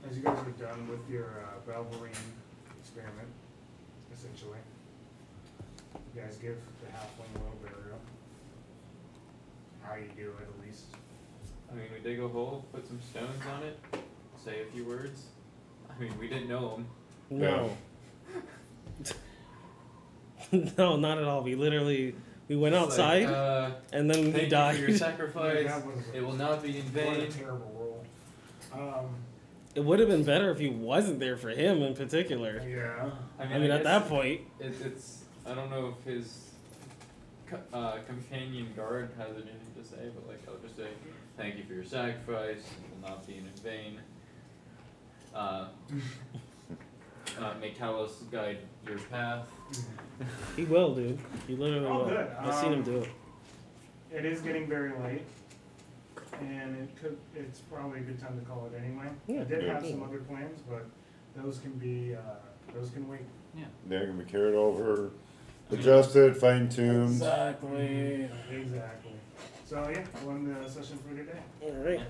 Speaker 1: As you guys are done with your Valbarine experiment, essentially, you guys give the halfling a little burial. How you do it, at least.
Speaker 6: I mean, we dig a hole, put some stones on it, say a few words. I mean, we didn't know him.
Speaker 8: No. No, not at all. We went outside, and then he
Speaker 6: Thank
Speaker 8: died.
Speaker 6: you for your sacrifice.
Speaker 1: That was
Speaker 6: It will not be in
Speaker 1: what a
Speaker 6: vain.
Speaker 1: terrible roll.
Speaker 8: It would have been better if he wasn't there for him in particular.
Speaker 1: Yeah.
Speaker 8: I mean, at
Speaker 6: guess
Speaker 8: that point,
Speaker 6: it's I don't know if his companion guard has anything to say, but like I'll just say, thank you for your sacrifice. It will not be in vain. May Talos guide your path.
Speaker 8: he will, dude. He literally
Speaker 1: Oh,
Speaker 8: will.
Speaker 1: good.
Speaker 8: I've seen him do it.
Speaker 1: It is getting very late, and it's probably a good time to call it anyway.
Speaker 8: Yeah.
Speaker 1: I did
Speaker 5: Yeah.
Speaker 1: have some other plans, but those can wait.
Speaker 5: They're gonna be carried over, adjusted, fine-tuned.
Speaker 1: Exactly. So yeah, we'll end the session for today.
Speaker 8: All right.